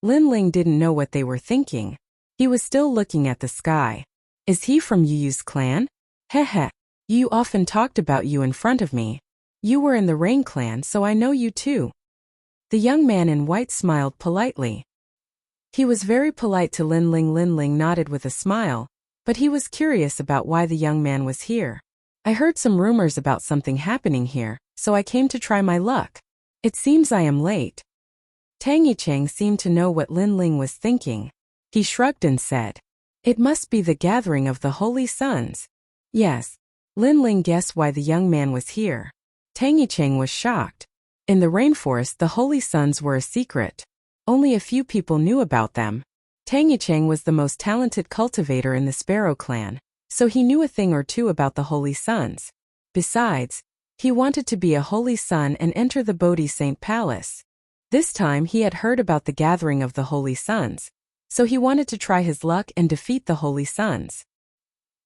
Linling didn't know what they were thinking. He was still looking at the sky. Is he from Yu's clan? Heh. Yu often talked about you in front of me. You were in the Rain clan, so I know you too. The young man in white smiled politely. He was very polite to Linling. Linling nodded with a smile, but he was curious about why the young man was here. I heard some rumors about something happening here, so I came to try my luck. It seems I am late. Tang Yicheng seemed to know what Linling was thinking. He shrugged and said, It must be the gathering of the Holy Sons. Yes. Linling guessed why the young man was here. Tang Yicheng was shocked. In the rainforest, the Holy Sons were a secret. Only a few people knew about them. Tang Yicheng was the most talented cultivator in the Sparrow clan, so he knew a thing or two about the Holy Sons. Besides, he wanted to be a Holy Son and enter the Bodhi Saint Palace. This time he had heard about the gathering of the Holy Sons, so he wanted to try his luck and defeat the Holy Sons.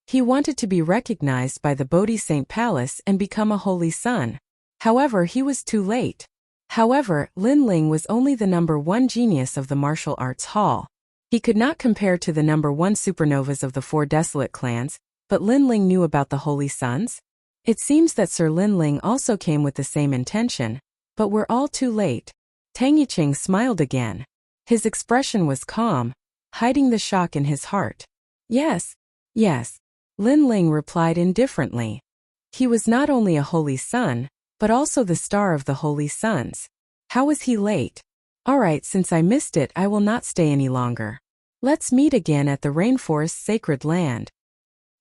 He wanted to be recognized by the Bodhi Saint Palace and become a Holy Son. However, he was too late. However, Linling was only the number 1 genius of the martial arts hall. He could not compare to the number 1 supernovas of the 4 desolate clans, but Linling knew about the Holy Sons. It seems that Sir Linling also came with the same intention, but we're all too late. Tang Yicheng smiled again. His expression was calm, hiding the shock in his heart. Yes. Linling replied indifferently. He was not only a Holy Son, but also the star of the Holy Sons. How was he late? Alright, since I missed it, I will not stay any longer. Let's meet again at the rainforest's sacred land.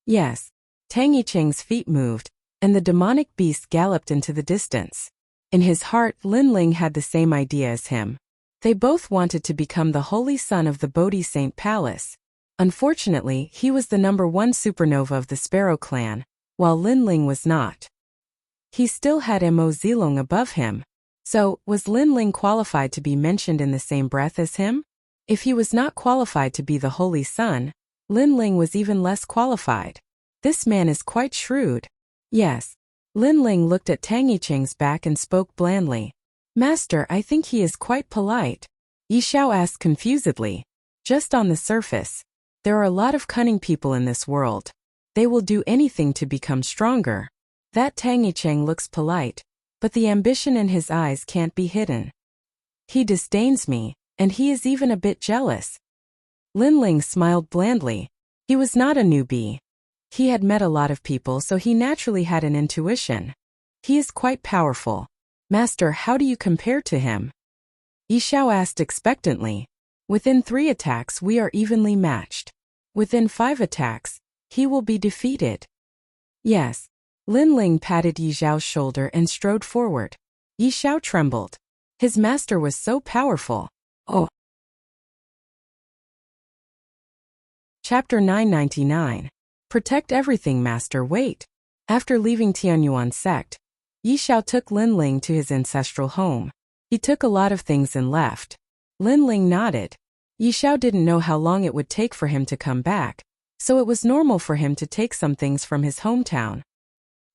Yes. Tang Yicheng's feet moved, and the demonic beast galloped into the distance. In his heart, Linling had the same idea as him. They both wanted to become the Holy Son of the Bodhi Saint Palace. Unfortunately, he was the #1 supernova of the Sparrow clan, while Lin Ling was not. He still had Mo Zilong above him. So, was Lin Ling qualified to be mentioned in the same breath as him? If he was not qualified to be the Holy Son, Lin Ling was even less qualified. This man is quite shrewd. Yes. Lin Ling looked at Tang Yicheng's back and spoke blandly. Master, I think he is quite polite. Yi Xiao asked confusedly. Just on the surface. There are a lot of cunning people in this world. They will do anything to become stronger. That Tang Yicheng looks polite, but the ambition in his eyes can't be hidden. He disdains me, and he is even a bit jealous. Lin Ling smiled blandly. He was not a newbie. He had met a lot of people, so he naturally had an intuition. He is quite powerful. Master, how do you compare to him? Yi Xiao asked expectantly. Within 3 attacks we are evenly matched. Within 5 attacks, he will be defeated. Yes. Lin Ling patted Yi Xiao's shoulder and strode forward. Yi Xiao trembled. His master was so powerful. Oh. Chapter 999. Protect everything, Master. Wait. After leaving Tianyuan sect, Yi Xiao took Lin Ling to his ancestral home. He took a lot of things and left. Lin Ling nodded. Yi Xiao didn't know how long it would take for him to come back, so it was normal for him to take some things from his hometown.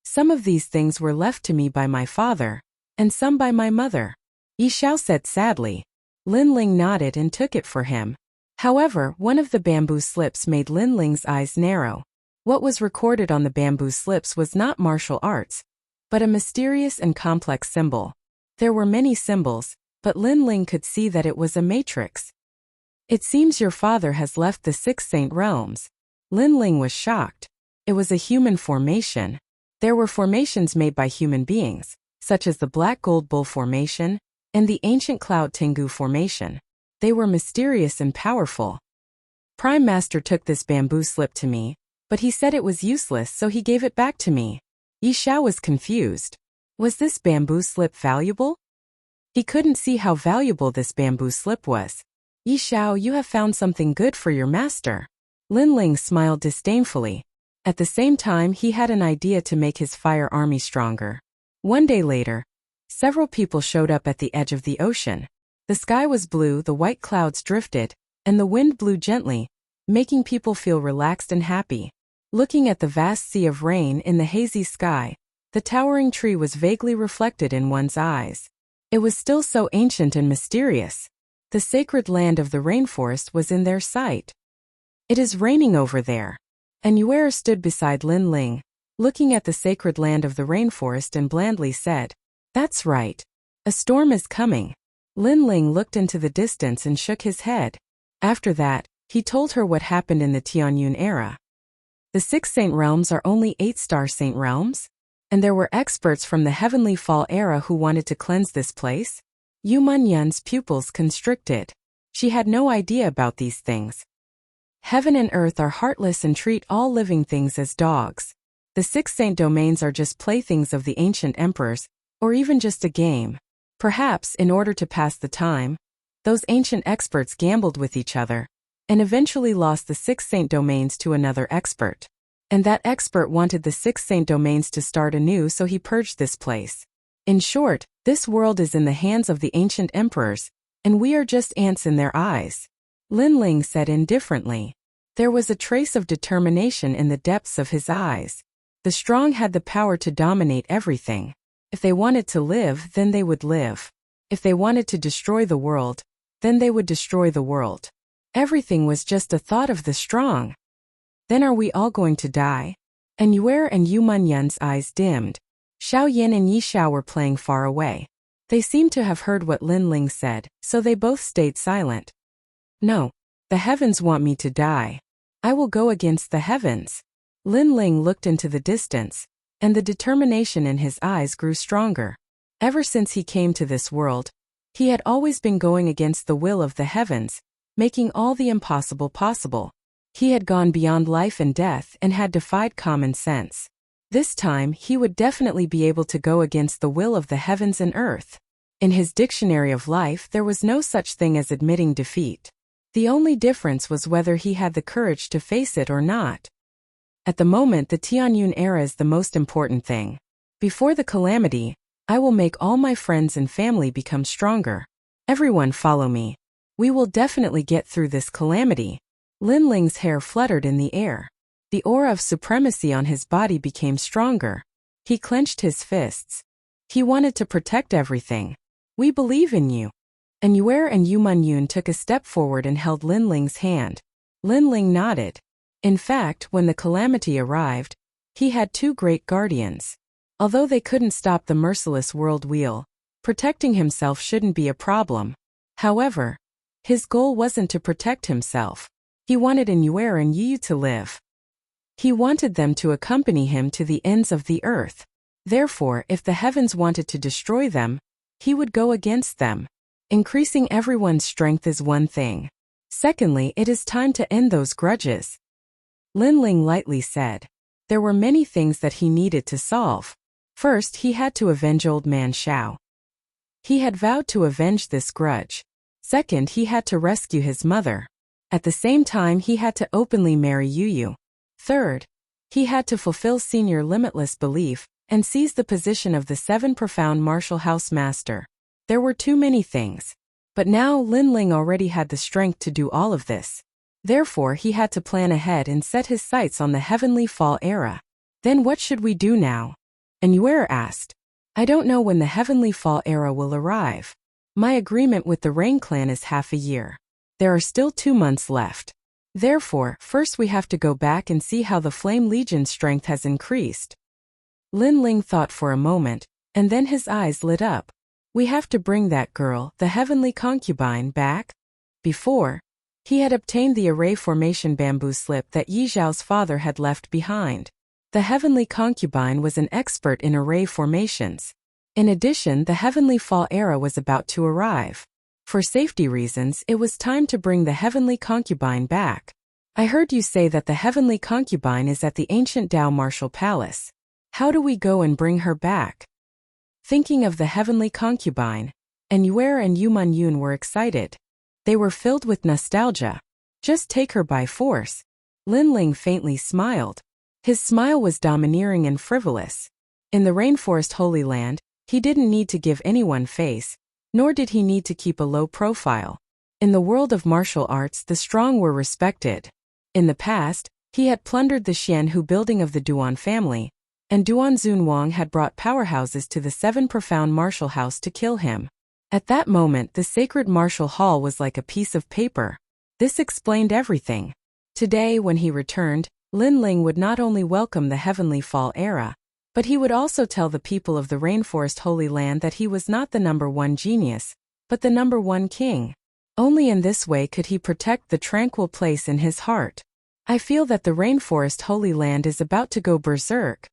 Some of these things were left to me by my father, and some by my mother. Yi Xiao said sadly. Lin Ling nodded and took it for him. However, one of the bamboo slips made Lin Ling's eyes narrow. What was recorded on the bamboo slips was not martial arts, but a mysterious and complex symbol. There were many symbols, but Lin Ling could see that it was a matrix. It seems your father has left the 6 Saint Realms. Lin Ling was shocked. It was a human formation. There were formations made by human beings, such as the Black Gold Bull formation and the ancient Cloud Tengu formation. They were mysterious and powerful. Prime Master took this bamboo slip to me, but he said it was useless, so he gave it back to me. Yi Xiao was confused. Was this bamboo slip valuable? He couldn't see how valuable this bamboo slip was. Yi Xiao, you have found something good for your master. Lin Ling smiled disdainfully. At the same time, he had an idea to make his fire army stronger. One day later, several people showed up at the edge of the ocean. The sky was blue, the white clouds drifted, and the wind blew gently, making people feel relaxed and happy. Looking at the vast sea of rain in the hazy sky, the towering tree was vaguely reflected in one's eyes. It was still so ancient and mysterious. The sacred land of the rainforest was in their sight. It is raining over there. And Yuer stood beside Lin Ling, looking at the sacred land of the rainforest and blandly said, That's right. A storm is coming. Lin Ling looked into the distance and shook his head. After that, he told her what happened in the Tianyun era. The 6 Saint Realms are only 8-star Saint Realms? And there were experts from the Heavenly Fall era who wanted to cleanse this place? Yu Munyan's pupils constricted. She had no idea about these things. Heaven and earth are heartless and treat all living things as dogs. The 6 Saint Domains are just playthings of the ancient emperors, or even just a game. Perhaps, in order to pass the time, those ancient experts gambled with each other, and eventually lost the 6 Saint Domains to another expert. And that expert wanted the 6 Saint Domains to start anew, so he purged this place. In short, this world is in the hands of the ancient emperors, and we are just ants in their eyes. Lin Ling said indifferently. There was a trace of determination in the depths of his eyes. The strong had the power to dominate everything. If they wanted to live, then they would live. If they wanted to destroy the world, then they would destroy the world. Everything was just a thought of the strong. Then are we all going to die? And Yuer and Yu Munyan's eyes dimmed. Xiao Yin and Yi Xiao were playing far away. They seemed to have heard what Lin Ling said, so they both stayed silent. No. The heavens want me to die. I will go against the heavens. Lin Ling looked into the distance, and the determination in his eyes grew stronger. Ever since he came to this world, he had always been going against the will of the heavens, making all the impossible possible. He had gone beyond life and death and had defied common sense. This time he would definitely be able to go against the will of the heavens and earth. In his dictionary of life there was no such thing as admitting defeat. The only difference was whether he had the courage to face it or not. At the moment, the Tianyun era is the most important thing. Before the calamity, I will make all my friends and family become stronger. Everyone follow me. We will definitely get through this calamity. Lin Ling's hair fluttered in the air. The aura of supremacy on his body became stronger. He clenched his fists. He wanted to protect everything. We believe in you. And Yue and Yu Manyun took a step forward and held Lin Ling's hand. Lin Ling nodded. In fact, when the calamity arrived, he had two great guardians. Although they couldn't stop the merciless world wheel, protecting himself shouldn't be a problem. However, his goal wasn't to protect himself. He wanted Yue and Yu to live. He wanted them to accompany him to the ends of the earth. Therefore, if the heavens wanted to destroy them, he would go against them. Increasing everyone's strength is one thing. Secondly, it is time to end those grudges. Lin Ling lightly said. There were many things that he needed to solve. First, he had to avenge old man Xiao. He had vowed to avenge this grudge. Second, he had to rescue his mother. At the same time, he had to openly marry Yu. Third, he had to fulfill senior limitless belief and seize the position of the 7 profound martial house master. There were too many things. But now Lin Ling already had the strength to do all of this. Therefore, he had to plan ahead and set his sights on the Heavenly Fall era. Then what should we do now? And Yue asked. I don't know when the Heavenly Fall era will arrive. My agreement with the Rain Clan is half a year. There are still 2 months left. Therefore, first we have to go back and see how the Flame Legion's strength has increased. Lin Ling thought for a moment, and then his eyes lit up. We have to bring that girl, the Heavenly Concubine, back? Before, he had obtained the array formation bamboo slip that Yi Zhao's father had left behind. The Heavenly Concubine was an expert in array formations. In addition, the Heavenly Fall era was about to arrive. For safety reasons, it was time to bring the Heavenly Concubine back. I heard you say that the Heavenly Concubine is at the ancient Dao Martial Palace. How do we go and bring her back? Thinking of the Heavenly Concubine, and Yue and Yu Manyun were excited. They were filled with nostalgia. Just take her by force. Lin Ling faintly smiled. His smile was domineering and frivolous. In the Rainforest Holy Land, he didn't need to give anyone face, nor did he need to keep a low profile. In the world of martial arts, the strong were respected. In the past, he had plundered the Xianhu building of the Duan family, and Duan Zunwang had brought powerhouses to the 7 profound martial house to kill him. At that moment, the sacred martial hall was like a piece of paper. This explained everything. Today, when he returned, Lin Ling would not only welcome the Heavenly Fall era, but he would also tell the people of the Rainforest Holy Land that he was not the number 1 genius, but the number 1 king. Only in this way could he protect the tranquil place in his heart. I feel that the Rainforest Holy Land is about to go berserk.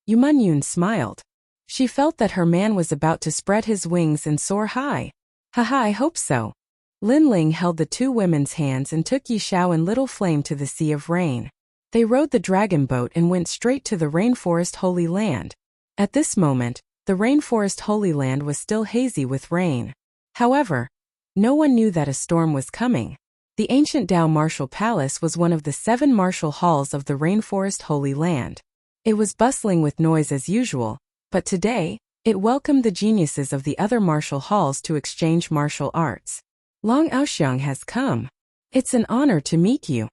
Yu Manyun smiled. She felt that her man was about to spread his wings and soar high. Haha, I hope so. Lin Ling held the 2 women's hands and took Yi Xiao and Little Flame to the Sea of Rain. They rode the dragon boat and went straight to the Rainforest Holy Land. At this moment, the Rainforest Holy Land was still hazy with rain. However, no one knew that a storm was coming. The ancient Dao Martial Palace was one of the 7 martial halls of the Rainforest Holy Land. It was bustling with noise as usual, but today, it welcomed the geniuses of the other martial halls to exchange martial arts. Long Aoxiang has come. It's an honor to meet you.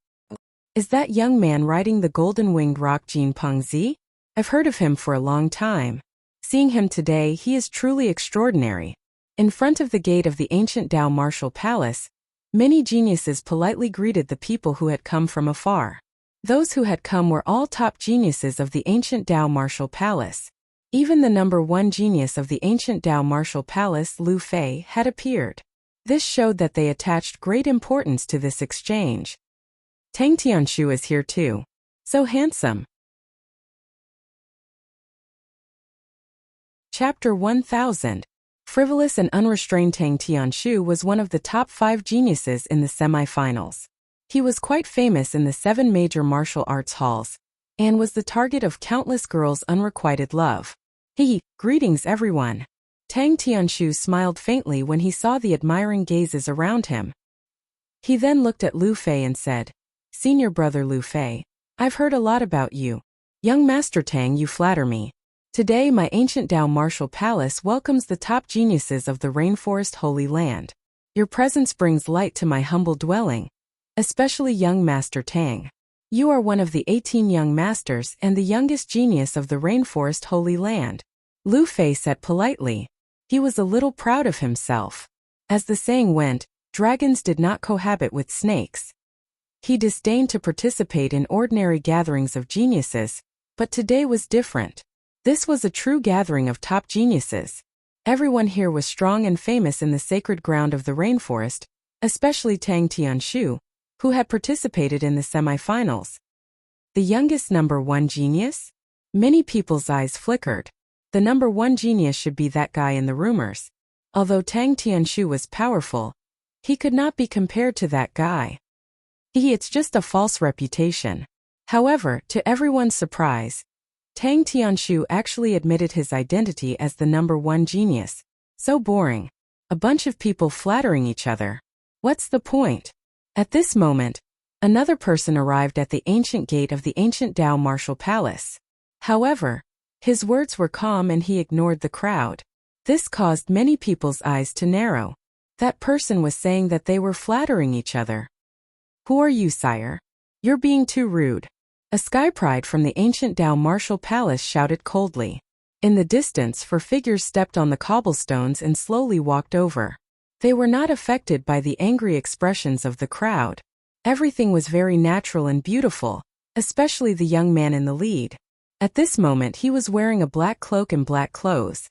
Is that young man riding the golden-winged roc Jin Pengzi? I've heard of him for a long time. Seeing him today, he is truly extraordinary. In front of the gate of the ancient Dao Martial Palace, many geniuses politely greeted the people who had come from afar. Those who had come were all top geniuses of the ancient Dao Martial Palace. Even the number 1 genius of the ancient Dao Martial Palace, Lu Fei, had appeared. This showed that they attached great importance to this exchange. Tang Tianshu is here too. So handsome. Chapter 1000. Frivolous and unrestrained. Tang Tianshu was one of the top 5 geniuses in the semi-finals. He was quite famous in the 7 major martial arts halls, and was the target of countless girls' unrequited love. Greetings everyone. Tang Tianshu smiled faintly when he saw the admiring gazes around him. He then looked at Lu Fei and said, "Senior brother Lu Fei, I've heard a lot about you. Young Master Tang, you flatter me. Today my ancient Dao martial palace welcomes the top geniuses of the rainforest Holy Land. Your presence brings light to my humble dwelling, especially young Master Tang. You are one of the 18 young masters and the youngest genius of the rainforest Holy Land." Lu Fei said politely. He was a little proud of himself. As the saying went, dragons did not cohabit with snakes. He disdained to participate in ordinary gatherings of geniuses, but today was different. This was a true gathering of top geniuses. Everyone here was strong and famous in the sacred ground of the rainforest, especially Tang Tianshu, who had participated in the semi-finals. The youngest number 1 genius? Many people's eyes flickered. The number 1 genius should be that guy in the rumors. Although Tang Tianshu was powerful, he could not be compared to that guy. It's just a false reputation. However, to everyone's surprise, Tang Tianshu actually admitted his identity as the number 1 genius. So boring. A bunch of people flattering each other. What's the point? At this moment, another person arrived at the ancient gate of the ancient Dao martial palace. However, his words were calm and he ignored the crowd. This caused many people's eyes to narrow. That person was saying that they were flattering each other. "Who are you, sire? You're being too rude." A sky pride from the ancient Dao martial palace shouted coldly. In the distance, 4 figures stepped on the cobblestones and slowly walked over. They were not affected by the angry expressions of the crowd. Everything was very natural and beautiful, especially the young man in the lead. At this moment he was wearing a black cloak and black clothes.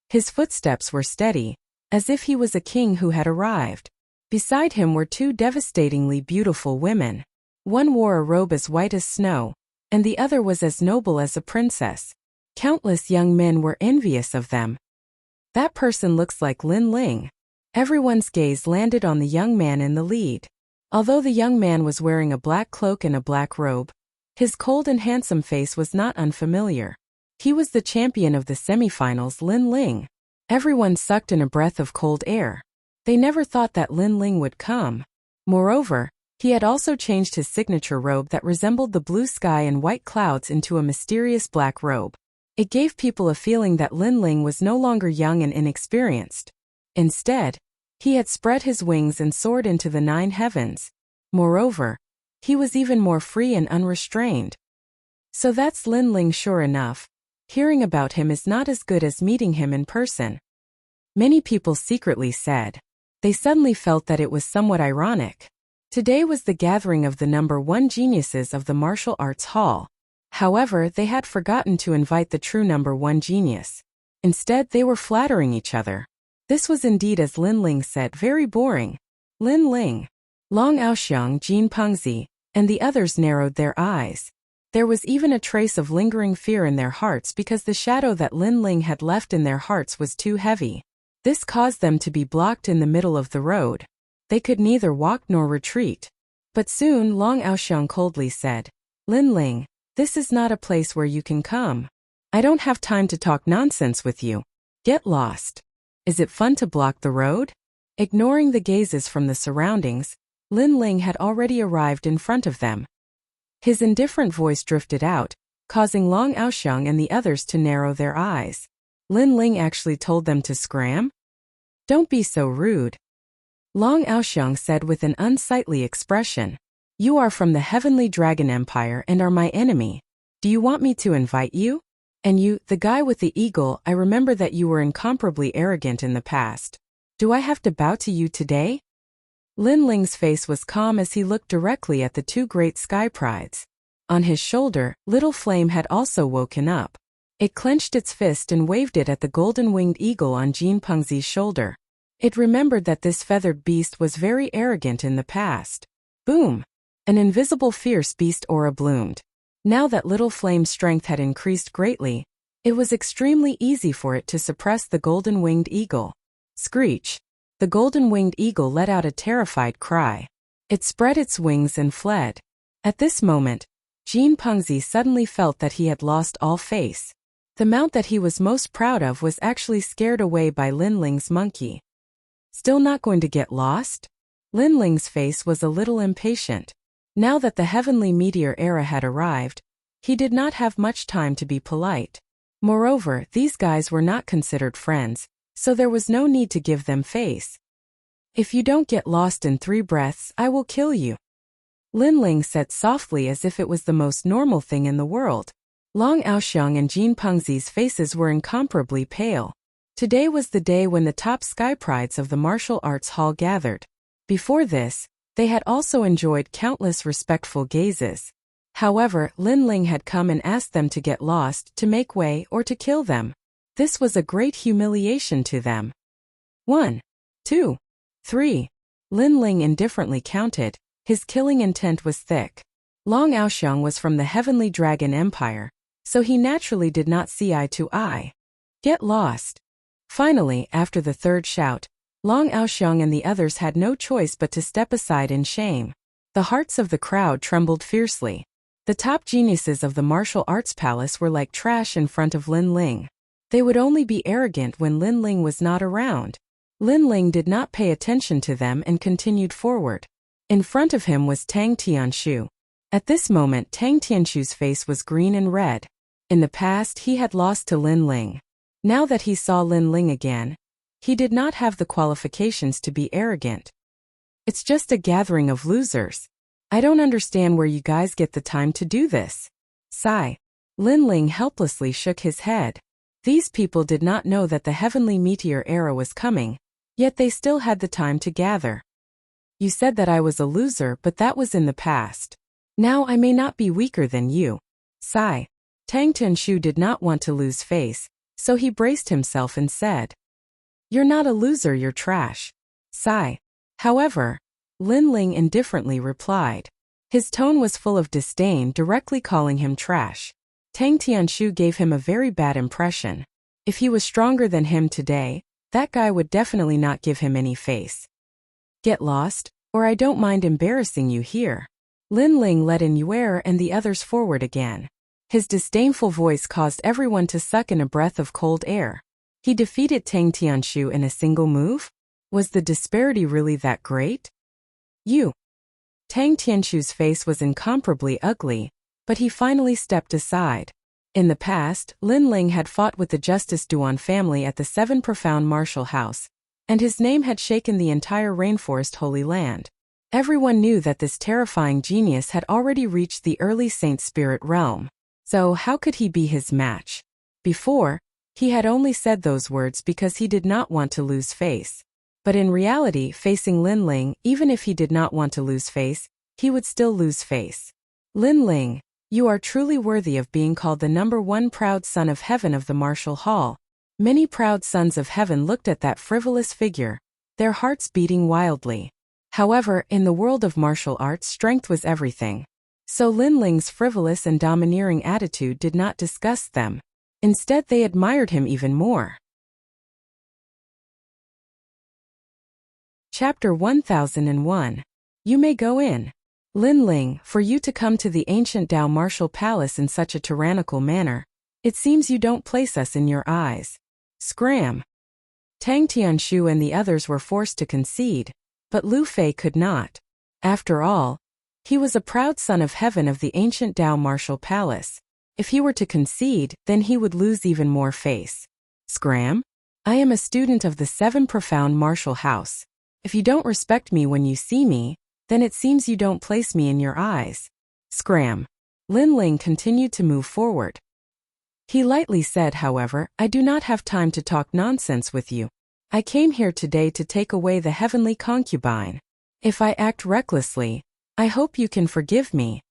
His footsteps were steady, as if he was a king who had arrived. Beside him were 2 devastatingly beautiful women. One wore a robe as white as snow, and the other was as noble as a princess. Countless young men were envious of them. "That person looks like Lin Ling." Everyone's gaze landed on the young man in the lead. Although the young man was wearing a black cloak and a black robe, his cold and handsome face was not unfamiliar. He was the champion of the semifinals, Lin Ling. Everyone sucked in a breath of cold air. They never thought that Lin Ling would come. Moreover, he had also changed his signature robe that resembled the blue sky and white clouds into a mysterious black robe. It gave people a feeling that Lin Ling was no longer young and inexperienced. Instead, he had spread his wings and soared into the 9 heavens. Moreover, he was even more free and unrestrained. So that's Lin Ling sure enough. Hearing about him is not as good as meeting him in person. Many people secretly said. They suddenly felt that it was somewhat ironic. Today was the gathering of the number 1 geniuses of the martial arts hall. However, they had forgotten to invite the true number 1 genius. Instead, they were flattering each other. This was indeed, as Lin Ling said, very boring. Lin Ling, Long Aoxiang, Jin Pengzi, and the others narrowed their eyes. There was even a trace of lingering fear in their hearts because the shadow that Lin Ling had left in their hearts was too heavy. This caused them to be blocked in the middle of the road. They could neither walk nor retreat. But soon Long Aoxiang coldly said, "Lin Ling, this is not a place where you can come. I don't have time to talk nonsense with you. Get lost. Is it fun to block the road?" Ignoring the gazes from the surroundings, Lin Ling had already arrived in front of them. His indifferent voice drifted out, causing Long Aoxiang and the others to narrow their eyes. Lin Ling actually told them to scram? "Don't be so rude," Long Aoxiang said with an unsightly expression. "You are from the Heavenly Dragon Empire and are my enemy. Do you want me to invite you? And you, the guy with the eagle, I remember that you were incomparably arrogant in the past. Do I have to bow to you today?" Lin Ling's face was calm as he looked directly at the 2 great sky prides. On his shoulder, Little Flame had also woken up. It clenched its fist and waved it at the golden-winged eagle on Jin Pengzi's shoulder. It remembered that this feathered beast was very arrogant in the past. Boom! An invisible fierce beast aura bloomed. Now that Little Flame's strength had increased greatly, it was extremely easy for it to suppress the golden-winged eagle. Screech! The golden-winged eagle let out a terrified cry. It spread its wings and fled. At this moment, Jin Pengzi suddenly felt that he had lost all face. The mount that he was most proud of was actually scared away by Lin Ling's monkey. "Still not going to get lost?" Lin Ling's face was a little impatient. Now that the heavenly meteor era had arrived, he did not have much time to be polite. Moreover, these guys were not considered friends, so there was no need to give them face. If you don't get lost in 3 breaths, I will kill you. Lin Ling said softly as if it was the most normal thing in the world. Long Aoxiang and Jin Pengzi's faces were incomparably pale. Today was the day when the top sky prides of the martial arts hall gathered. Before this, they had also enjoyed countless respectful gazes. However, Lin Ling had come and asked them to get lost, to make way, or to kill them. This was a great humiliation to them. 1, 2, 3. Lin Ling indifferently counted. His killing intent was thick. Long Aoxiang was from the Heavenly Dragon Empire, so he naturally did not see eye to eye. Get lost. Finally, after the 3rd shout, Long Aoxiang and the others had no choice but to step aside in shame. The hearts of the crowd trembled fiercely. The top geniuses of the martial arts palace were like trash in front of Lin Ling. They would only be arrogant when Lin Ling was not around. Lin Ling did not pay attention to them and continued forward. In front of him was Tang Tianshu. At this moment, Tang Tianshu's face was green and red. In the past, he had lost to Lin Ling. Now that he saw Lin Ling again, he did not have the qualifications to be arrogant. It's just a gathering of losers. I don't understand where you guys get the time to do this. Sigh. Lin Ling helplessly shook his head. These people did not know that the heavenly meteor era was coming, yet they still had the time to gather. You said that I was a loser, but that was in the past. Now I may not be weaker than you. Sigh. Tang Tianshu did not want to lose face, so he braced himself and said, "You're not a loser, you're trash." Sigh. However, Lin Ling indifferently replied. His tone was full of disdain, directly calling him trash. Tang Tianshu gave him a very bad impression. If he was stronger than him today, that guy would definitely not give him any face. Get lost, or I don't mind embarrassing you here. Lin Ling led in Yuer and the others forward again. His disdainful voice caused everyone to suck in a breath of cold air. He defeated Tang Tianshu in a single move? Was the disparity really that great? You. Tang Tianshu's face was incomparably ugly, but he finally stepped aside. In the past, Lin Ling had fought with the Justice Duan family at the 7 Profound Martial House, and his name had shaken the entire Rainforest Holy Land. Everyone knew that this terrifying genius had already reached the early Saint Spirit realm. So how could he be his match? Before, he had only said those words because he did not want to lose face. But in reality, facing Lin Ling, even if he did not want to lose face, he would still lose face. Lin Ling, you are truly worthy of being called the #1 proud son of heaven of the martial hall. Many proud sons of heaven looked at that frivolous figure, their hearts beating wildly. However, in the world of martial arts, strength was everything. So Lin Ling's frivolous and domineering attitude did not disgust them. Instead, they admired him even more. Chapter 1001. You may go in. Lin Ling, for you to come to the ancient Dao martial palace in such a tyrannical manner, it seems you don't place us in your eyes. Scram. Tang Tianshu and the others were forced to concede, but Lu Fei could not. After all, he was a proud son of heaven of the ancient Dao martial palace. If he were to concede, then he would lose even more face. Scram? I am a student of the 7 Profound Martial House. If you don't respect me when you see me, then it seems you don't place me in your eyes. Scram. Lin Ling continued to move forward. He lightly said, however, I do not have time to talk nonsense with you. I came here today to take away the heavenly concubine. If I act recklessly, I hope you can forgive me.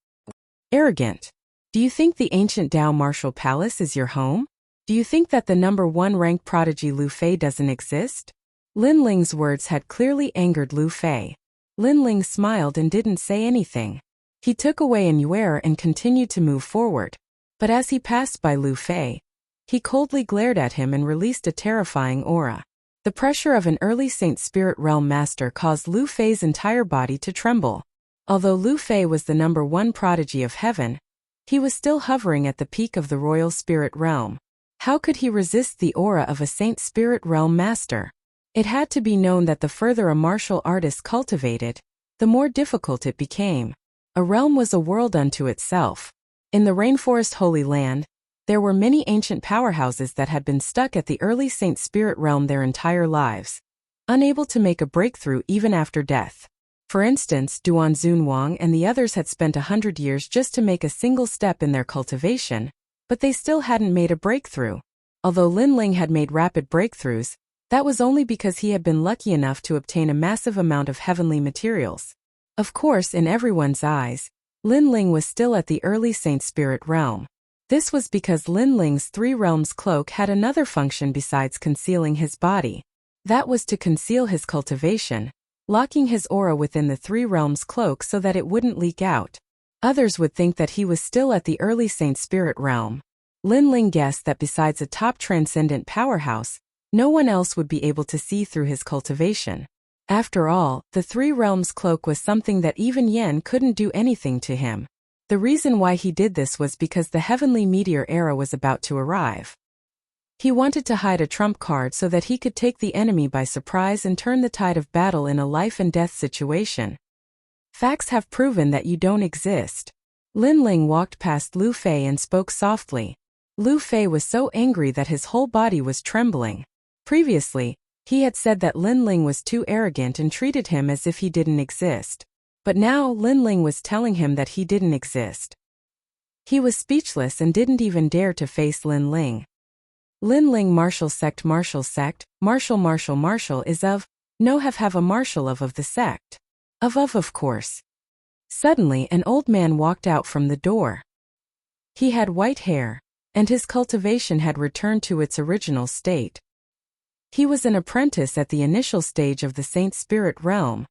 Arrogant. Do you think the ancient Dao martial palace is your home? Do you think that the #1 ranked prodigy Lu Fei doesn't exist? Lin Ling's words had clearly angered Lu Fei. Lin Ling smiled and didn't say anything. He took away an Yuer and continued to move forward. But as he passed by Lu Fei, he coldly glared at him and released a terrifying aura. The pressure of an early Saint Spirit Realm master caused Lu Fei's entire body to tremble. Although Lu Fei was the #1 prodigy of heaven, he was still hovering at the peak of the Royal Spirit Realm. How could he resist the aura of a Saint Spirit Realm master? It had to be known that the further a martial artist cultivated, the more difficult it became. A realm was a world unto itself. In the rainforest Holy Land, there were many ancient powerhouses that had been stuck at the early Saint Spirit realm their entire lives, unable to make a breakthrough even after death. For instance, Duan Zunwang and the others had spent 100 years just to make a single step in their cultivation, but they still hadn't made a breakthrough. Although Lin Ling had made rapid breakthroughs, that was only because he had been lucky enough to obtain a massive amount of heavenly materials. Of course, in everyone's eyes, Lin Ling was still at the early Saint Spirit realm. This was because Lin Ling's three realms cloak had another function besides concealing his body. That was to conceal his cultivation, locking his aura within the three realms cloak so that it wouldn't leak out. Others would think that he was still at the early Saint Spirit realm. Lin Ling guessed that besides a top transcendent powerhouse, no one else would be able to see through his cultivation. After all, the three realms cloak was something that even Yen couldn't do anything to him. The reason why he did this was because the heavenly meteor era was about to arrive. He wanted to hide a trump card so that he could take the enemy by surprise and turn the tide of battle in a life and death situation. Facts have proven that you don't exist. Lin Ling walked past Lu Fei and spoke softly. Lu Fei was so angry that his whole body was trembling. Previously, he had said that Lin Ling was too arrogant and treated him as if he didn't exist. But now Lin Ling was telling him that he didn't exist. He was speechless and didn't even dare to face Lin Ling. Lin Ling martial sect martial is of, no have a martial of the sect. Of course. Suddenly an old man walked out from the door. He had white hair, and his cultivation had returned to its original state. He was an apprentice at the initial stage of the Saint Spirit realm.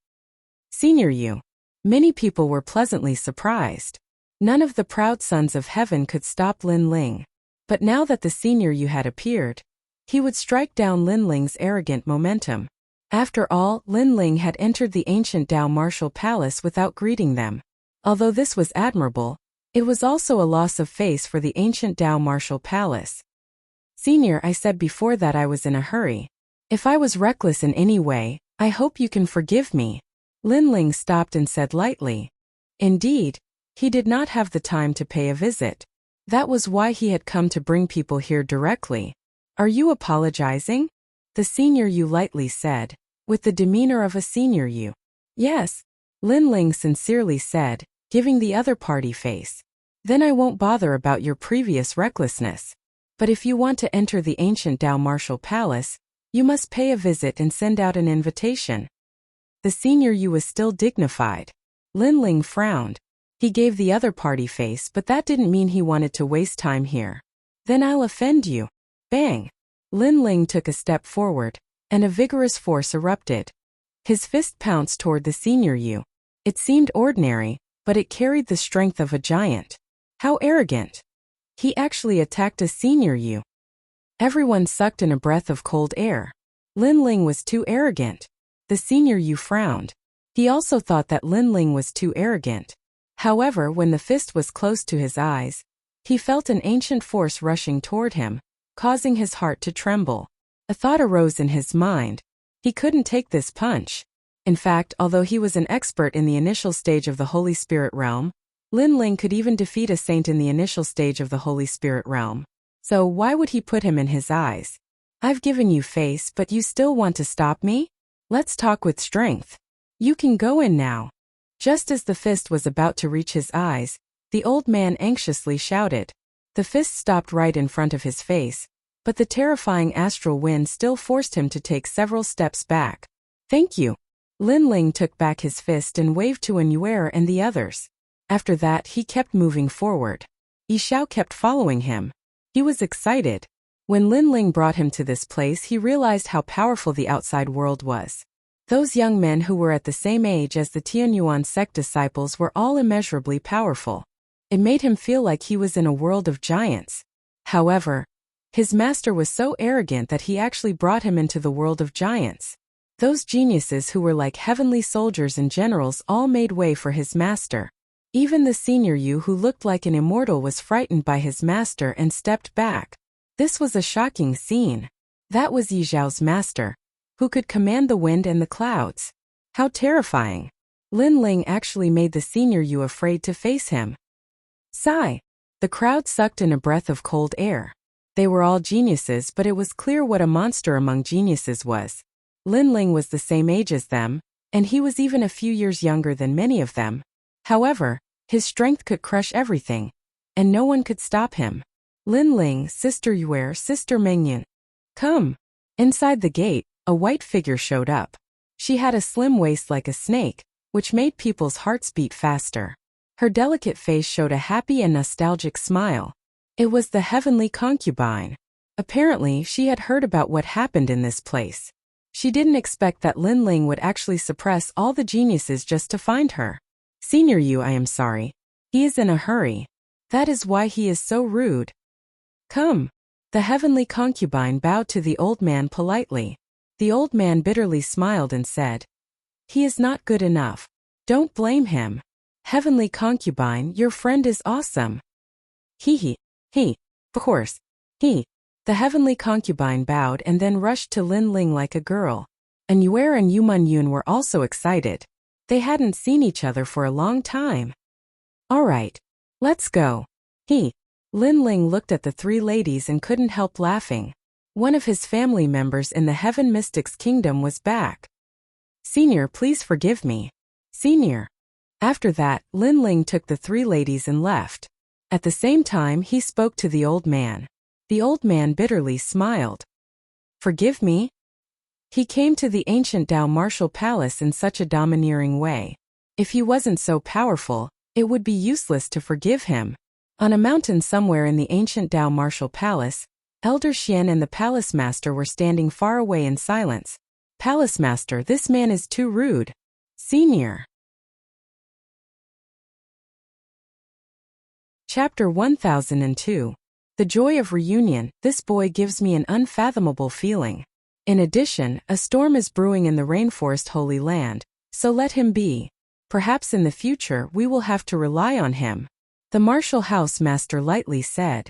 Senior Yu. Many people were pleasantly surprised. None of the proud sons of heaven could stop Lin Ling. But now that the Senior Yu had appeared, he would strike down Lin Ling's arrogant momentum. After all, Lin Ling had entered the ancient Dao martial palace without greeting them. Although this was admirable, it was also a loss of face for the ancient Dao martial palace. Senior, I said before that I was in a hurry. If I was reckless in any way, I hope you can forgive me. Lin Ling stopped and said lightly. Indeed, he did not have the time to pay a visit. That was why he had come to bring people here directly. Are you apologizing? The Senior Yu lightly said, with the demeanor of a Senior Yu. Yes, Lin Ling sincerely said, giving the other party face. Then I won't bother about your previous recklessness. But if you want to enter the ancient Dao martial palace, you must pay a visit and send out an invitation. The Senior Yu was still dignified. Lin Ling frowned. He gave the other party face, but that didn't mean he wanted to waste time here. Then I'll offend you. Bang! Lin Ling took a step forward, and a vigorous force erupted. His fist pounced toward the Senior Yu. It seemed ordinary, but it carried the strength of a giant. How arrogant! He actually attacked a Senior Yu. Everyone sucked in a breath of cold air. Lin Ling was too arrogant. The Senior Yu frowned. He also thought that Lin Ling was too arrogant. However, when the fist was close to his eyes, he felt an ancient force rushing toward him, causing his heart to tremble. A thought arose in his mind. He couldn't take this punch. In fact, although he was an expert in the initial stage of the Holy Spirit realm, Lin Ling could even defeat a saint in the initial stage of the Holy Spirit realm. So why would he put him in his eyes? I've given you face, but you still want to stop me? Let's talk with strength. You can go in now. Just as the fist was about to reach his eyes, the old man anxiously shouted. The fist stopped right in front of his face, but the terrifying astral wind still forced him to take several steps back. Thank you. Lin Ling took back his fist and waved to Annuer and the others. After that, he kept moving forward. Yi Xiao kept following him. He was excited. When Lin Ling brought him to this place, he realized how powerful the outside world was. Those young men who were at the same age as the Tianyuan sect disciples were all immeasurably powerful. It made him feel like he was in a world of giants. However, his master was so arrogant that he actually brought him into the world of giants. Those geniuses who were like heavenly soldiers and generals all made way for his master. Even the Senior Yu, who looked like an immortal, was frightened by his master and stepped back. This was a shocking scene. That was Yi Zhao's master. who could command the wind and the clouds. How terrifying. Lin Ling actually made the senior Yu afraid to face him. Sigh. The crowd sucked in a breath of cold air. They were all geniuses, but it was clear what a monster among geniuses was. Lin Ling was the same age as them, and he was even a few years younger than many of them. However, his strength could crush everything, and no one could stop him. Lin Ling, Sister Yue, Sister Mengyun. Come. Inside the gate, a white figure showed up. She had a slim waist like a snake, which made people's hearts beat faster. Her delicate face showed a happy and nostalgic smile. It was the heavenly concubine. Apparently, she had heard about what happened in this place. She didn't expect that Lin Ling would actually suppress all the geniuses just to find her. Senior Yu, I am sorry. He is in a hurry. That is why he is so rude. Come. The heavenly concubine bowed to the old man politely. The old man bitterly smiled and said, "He is not good enough. Don't blame him. Heavenly concubine, your friend is awesome." He. Of course. He. The heavenly concubine bowed and then rushed to Lin Ling like a girl. And Yue and Yuman Yun were also excited. They hadn't seen each other for a long time. All right. Let's go. Lin Ling looked at the three ladies and couldn't help laughing. One of his family members in the Heaven Mystics Kingdom was back. Senior, please forgive me. Senior. After that, Lin Ling took the three ladies and left. At the same time, he spoke to the old man. The old man bitterly smiled. Forgive me? He came to the ancient Dao martial palace in such a domineering way. If he wasn't so powerful, it would be useless to forgive him. On a mountain somewhere in the ancient Dao martial palace, Elder Xian and the palace master were standing far away in silence. Palace master, this man is too rude. Senior. Chapter 1002. The joy of reunion. This boy gives me an unfathomable feeling. In addition, a storm is brewing in the rainforest Holy Land, so let him be. Perhaps in the future we will have to rely on him. The martial house master lightly said.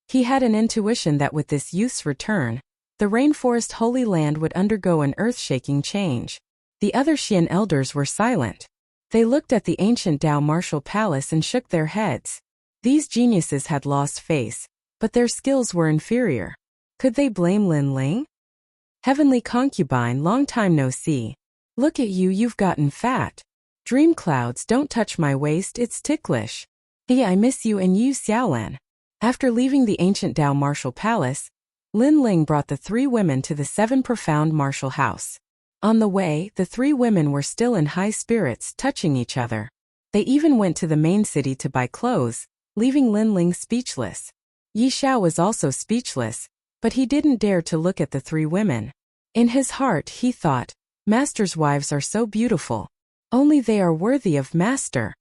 He had an intuition that with this youth's return, the rainforest Holy Land would undergo an earth-shaking change. The other Xian elders were silent. They looked at the ancient Dao martial palace and shook their heads. These geniuses had lost face, but their skills were inferior. Could they blame Lin Ling? Heavenly concubine, long time no see. Look at you, you've gotten fat. Dream clouds, don't touch my waist, it's ticklish. Hey, I miss you and you Xiaolan. After leaving the ancient Dao martial palace, Lin Ling brought the three women to the Seven Profound martial house. On the way, the three women were still in high spirits, touching each other. They even went to the main city to buy clothes, leaving Lin Ling speechless. Yi Xiao was also speechless, but he didn't dare to look at the three women. In his heart, he thought, Master's wives are so beautiful. Only they are worthy of Master.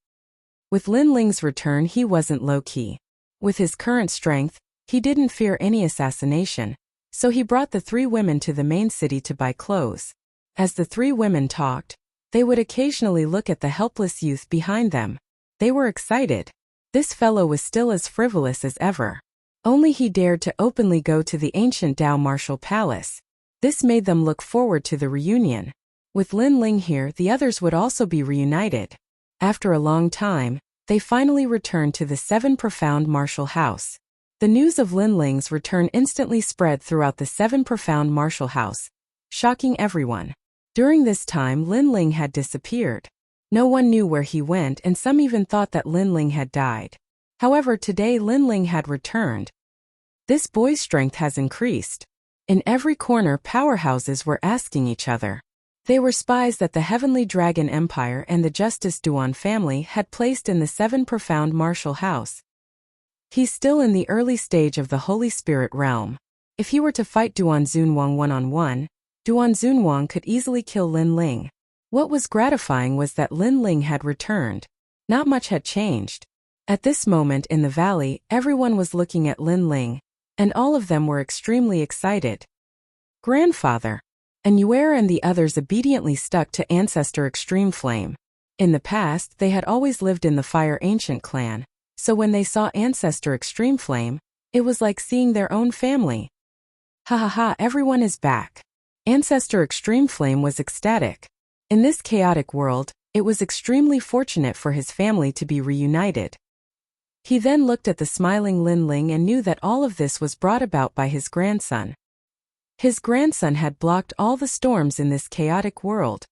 With Lin Ling's return, he wasn't low-key. With his current strength, he didn't fear any assassination, so he brought the three women to the main city to buy clothes. As the three women talked, they would occasionally look at the helpless youth behind them. They were excited. This fellow was still as frivolous as ever. Only he dared to openly go to the ancient Dao martial palace. This made them look forward to the reunion. With Lin Ling here, the others would also be reunited. After a long time, they finally returned to the Seven Profound martial house. The news of Lin Ling's return instantly spread throughout the Seven Profound martial house, shocking everyone. During this time, Lin Ling had disappeared. No one knew where he went, and some even thought that Lin Ling had died. However, today Lin Ling had returned. This boy's strength has increased. In every corner, powerhouses were asking each other. They were spies that the Heavenly Dragon Empire and the Justice Duan family had placed in the Seven Profound martial house. He's still in the early stage of the Holy Spirit realm. If he were to fight Duan Zunwang one-on-one, Duan Zunwang could easily kill Lin Ling. What was gratifying was that Lin Ling had returned. Not much had changed. At this moment in the valley, everyone was looking at Lin Ling, and all of them were extremely excited. Grandfather. And Yue and the others obediently stuck to Ancestor Extreme Flame. In the past, they had always lived in the Fire Ancient clan, so when they saw Ancestor Extreme Flame, it was like seeing their own family. Ha ha ha, everyone is back. Ancestor Extreme Flame was ecstatic. In this chaotic world, it was extremely fortunate for his family to be reunited. He then looked at the smiling Lin Ling and knew that all of this was brought about by his grandson. His grandson had blocked all the storms in this chaotic world.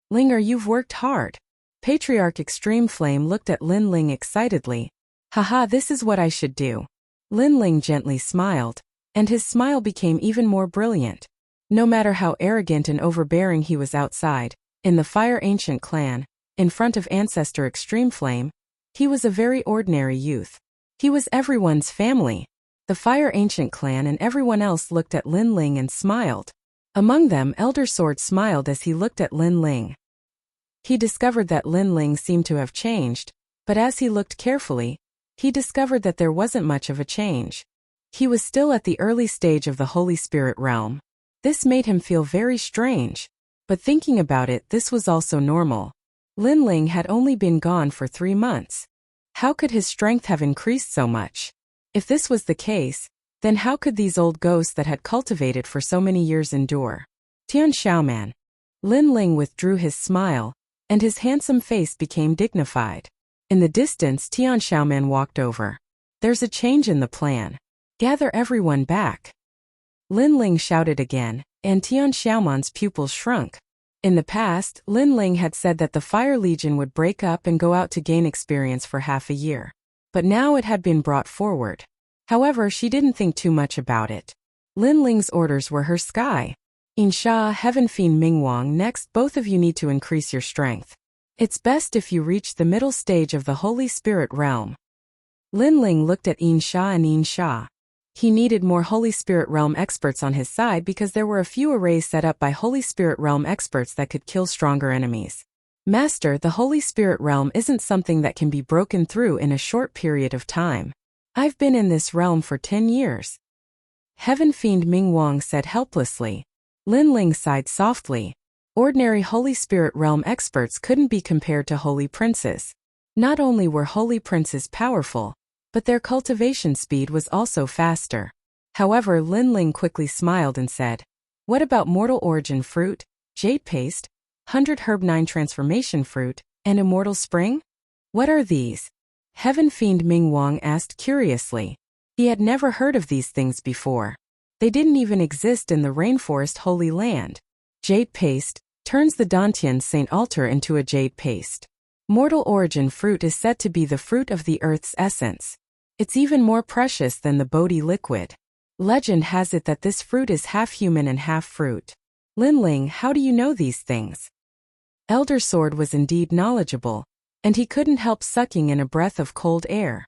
Linger, you've worked hard. Patriarch Extreme Flame looked at Lin Ling excitedly. Haha, this is what I should do. Lin Ling gently smiled, and his smile became even more brilliant. No matter how arrogant and overbearing he was outside, in the Fire Ancient clan, in front of Ancestor Extreme Flame, he was a very ordinary youth. He was everyone's family. The Fire Ancient clan and everyone else looked at Lin Ling and smiled. Among them, Elder Sword smiled as he looked at Lin Ling. He discovered that Lin Ling seemed to have changed, but as he looked carefully, he discovered that there wasn't much of a change. He was still at the early stage of the Holy Spirit realm. This made him feel very strange. But thinking about it, this was also normal. Lin Ling had only been gone for 3 months. How could his strength have increased so much? If this was the case, then how could these old ghosts that had cultivated for so many years endure? Tian Xiaoman. Lin Ling withdrew his smile, and his handsome face became dignified. In the distance, Tian Xiaoman walked over. There's a change in the plan. Gather everyone back. Lin Ling shouted again, and Tian Xiaoman's pupils shrunk. In the past, Lin Ling had said that the Fire Legion would break up and go out to gain experience for half a year. But now it had been brought forward. However, she didn't think too much about it. Lin Ling's orders were her sky. Insha, Heaven Fiend Mingwang, next both of you need to increase your strength. It's best if you reach the middle stage of the Holy Spirit realm. Lin Ling looked at Insha and Insha. He needed more Holy Spirit realm experts on his side because there were a few arrays set up by Holy Spirit realm experts that could kill stronger enemies. Master, the Holy Spirit realm isn't something that can be broken through in a short period of time. I've been in this realm for 10 years. Heaven Fiend Mingwang said helplessly. Lin Ling sighed softly. Ordinary Holy Spirit realm experts couldn't be compared to Holy Princes. Not only were Holy Princes powerful, but their cultivation speed was also faster. However, Lin Ling quickly smiled and said, what about Mortal Origin Fruit, Jade Paste, 100 Herb 9 Transformation Fruit, and Immortal Spring? What are these? Heaven Fiend Mingwang asked curiously. He had never heard of these things before. They didn't even exist in the Rainforest Holy Land. Jade Paste turns the Dantian Saint Altar into a jade paste. Mortal Origin Fruit is said to be the fruit of the earth's essence. It's even more precious than the Bodhi liquid. Legend has it that this fruit is half human and half fruit. Lin Ling, how do you know these things? Elder Sword was indeed knowledgeable, and he couldn't help sucking in a breath of cold air.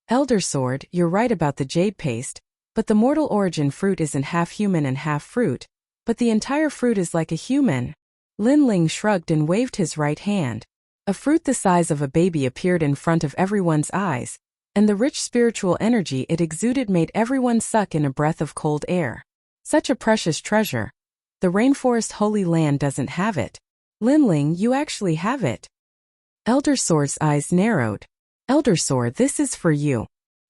Elder Sword, you're right about the jade paste, but the Mortal Origin Fruit isn't half human and half fruit, but the entire fruit is like a human. Lin Ling shrugged and waved his right hand. A fruit the size of a baby appeared in front of everyone's eyes, and the rich spiritual energy it exuded made everyone suck in a breath of cold air. Such a precious treasure. The Rainforest Holy Land doesn't have it. Lin Ling, you actually have it. Elder Sword's eyes narrowed. Elder Sword, this is for you.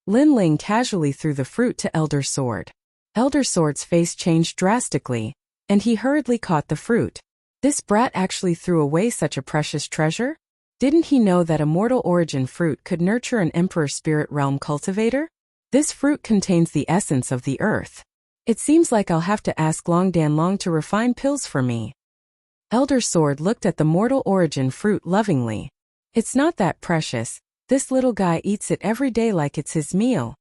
Lin Ling casually threw the fruit to Elder Sword. Elder Sword's face changed drastically, and he hurriedly caught the fruit. This brat actually threw away such a precious treasure? Didn't he know that a Mortal Origin Fruit could nurture an Emperor Spirit Realm cultivator? This fruit contains the essence of the earth. It seems like I'll have to ask Long Dan Long to refine pills for me. Elder Sword looked at the Mortal Origin Fruit lovingly. It's not that precious. This little guy eats it every day like it's his meal.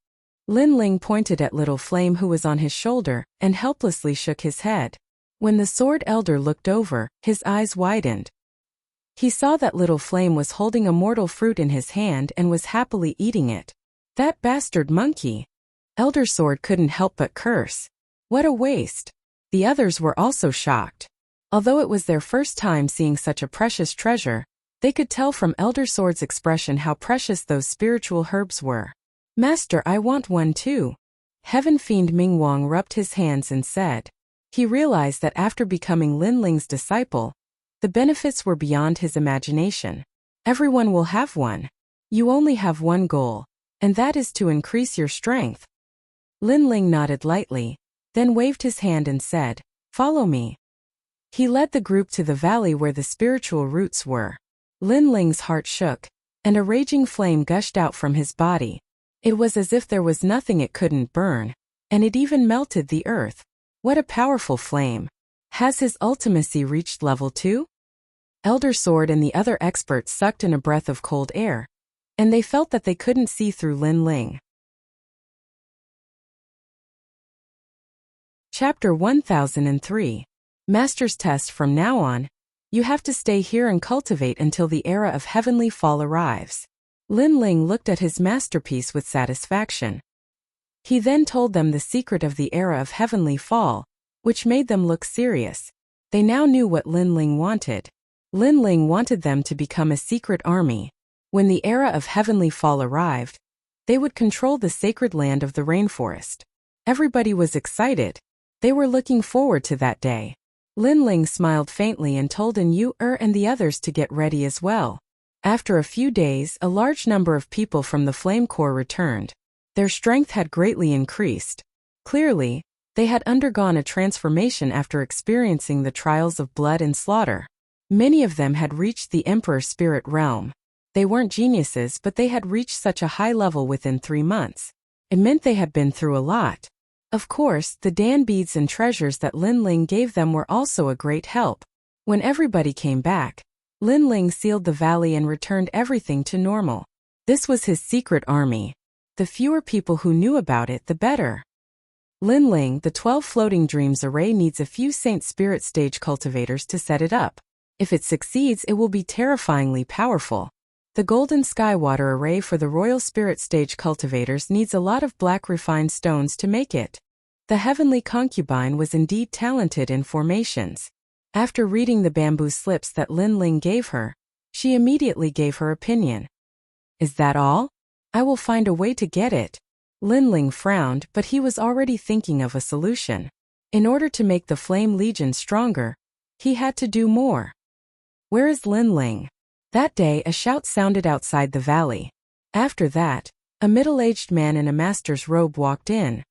Lin Ling pointed at Little Flame who was on his shoulder and helplessly shook his head. When the Sword Elder looked over, his eyes widened. He saw that Little Flame was holding a mortal fruit in his hand and was happily eating it. That bastard monkey! Elder Sword couldn't help but curse. What a waste! The others were also shocked. Although it was their first time seeing such a precious treasure, they could tell from Elder Sword's expression how precious those spiritual herbs were. Master, I want one too. Heaven Fiend Mingwang rubbed his hands and said. He realized that after becoming Lin Ling's disciple, the benefits were beyond his imagination. Everyone will have one. You only have one goal, and that is to increase your strength. Lin Ling nodded lightly, then waved his hand and said, follow me. He led the group to the valley where the spiritual roots were. Lin Ling's heart shook, and a raging flame gushed out from his body. It was as if there was nothing it couldn't burn, and it even melted the earth. What a powerful flame! Has his ultimacy reached level 2? Elder Sword and the other experts sucked in a breath of cold air, and they felt that they couldn't see through Lin Ling. Chapter 1003. Master's Test. From now on, you have to stay here and cultivate until the era of heavenly fall arrives. Lin Ling looked at his masterpiece with satisfaction. He then told them the secret of the era of heavenly fall, which made them look serious. They now knew what Lin Ling wanted. Lin Ling wanted them to become a secret army. When the era of heavenly fall arrived, they would control the sacred land of the rainforest. Everybody was excited. They were looking forward to that day. Lin Ling smiled faintly and told An Yu and the others to get ready as well. After a few days, a large number of people from the Flame Corps returned. Their strength had greatly increased. Clearly, they had undergone a transformation after experiencing the trials of blood and slaughter. Many of them had reached the Emperor's spirit realm. They weren't geniuses, but they had reached such a high level within 3 months. It meant they had been through a lot. Of course, the Dan beads and treasures that Lin Ling gave them were also a great help. When everybody came back, Lin Ling sealed the valley and returned everything to normal. This was his secret army. The fewer people who knew about it, the better. Lin Ling, the 12 Floating Dreams Array needs a few Saint Spirit stage cultivators to set it up. If it succeeds, it will be terrifyingly powerful. The Golden Skywater Array for the Royal Spirit stage cultivators needs a lot of black refined stones to make it. The Heavenly Concubine was indeed talented in formations. After reading the bamboo slips that Lin Ling gave her, she immediately gave her opinion. Is that all? I will find a way to get it. Lin Ling frowned, but he was already thinking of a solution. In order to make the Flame Legion stronger, he had to do more. Where is Lin Ling? That day a shout sounded outside the valley. After that, a middle-aged man in a master's robe walked in.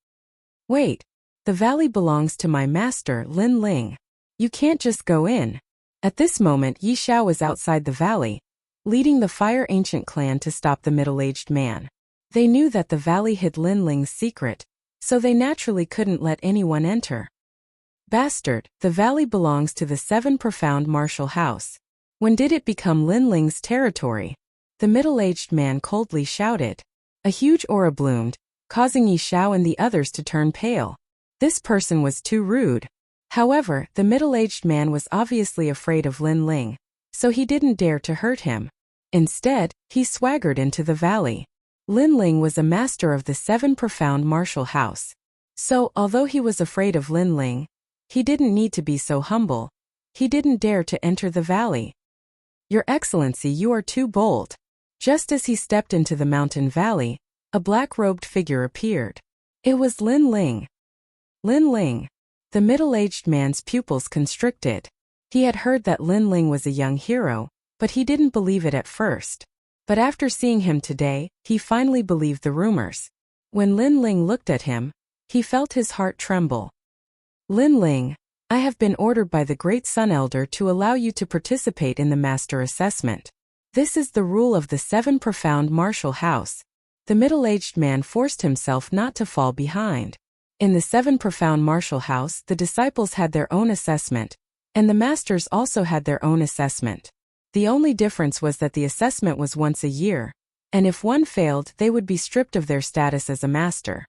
Wait, the valley belongs to my master, Lin Ling. You can't just go in. At this moment Yi Xiao was outside the valley, leading the Fire Ancient clan to stop the middle-aged man. They knew that the valley hid Lin Ling's secret, so they naturally couldn't let anyone enter. Bastard, the valley belongs to the 7 Profound Martial House. When did it become Lin Ling's territory? The middle-aged man coldly shouted. A huge aura bloomed, causing Yi Xiao and the others to turn pale. This person was too rude. However, the middle-aged man was obviously afraid of Lin Ling, so he didn't dare to hurt him. Instead, he swaggered into the valley. Lin Ling was a master of the 7 Profound Martial House. So, although he was afraid of Lin Ling, he didn't need to be so humble. He didn't dare to enter the valley. Your Excellency, you are too bold. Just as he stepped into the mountain valley, a black-robed figure appeared. It was Lin Ling. Lin Ling. The middle-aged man's pupils constricted. He had heard that Lin Ling was a young hero, but he didn't believe it at first. But after seeing him today, he finally believed the rumors. When Lin Ling looked at him, he felt his heart tremble. Lin Ling, I have been ordered by the Great Sun Elder to allow you to participate in the Master Assessment. This is the rule of the 7 Profound Martial House. The middle-aged man forced himself not to fall behind. In the 7 Profound Martial House, the disciples had their own assessment, and the masters also had their own assessment. The only difference was that the assessment was once a year, and if one failed, they would be stripped of their status as a master.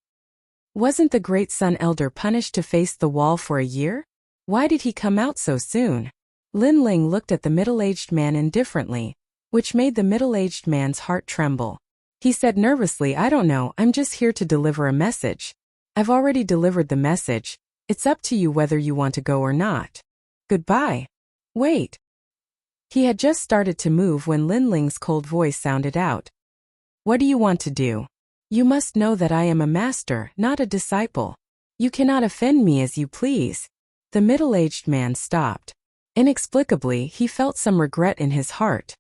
Wasn't the Great Sun Elder punished to face the wall for a year? Why did he come out so soon? Lin Ling looked at the middle-aged man indifferently, which made the middle-aged man's heart tremble. He said nervously, I don't know, I'm just here to deliver a message. I've already delivered the message. It's up to you whether you want to go or not. Goodbye. Wait. He had just started to move when Lin Ling's cold voice sounded out. What do you want to do? You must know that I am a master, not a disciple. You cannot offend me as you please. The middle-aged man stopped. Inexplicably, he felt some regret in his heart.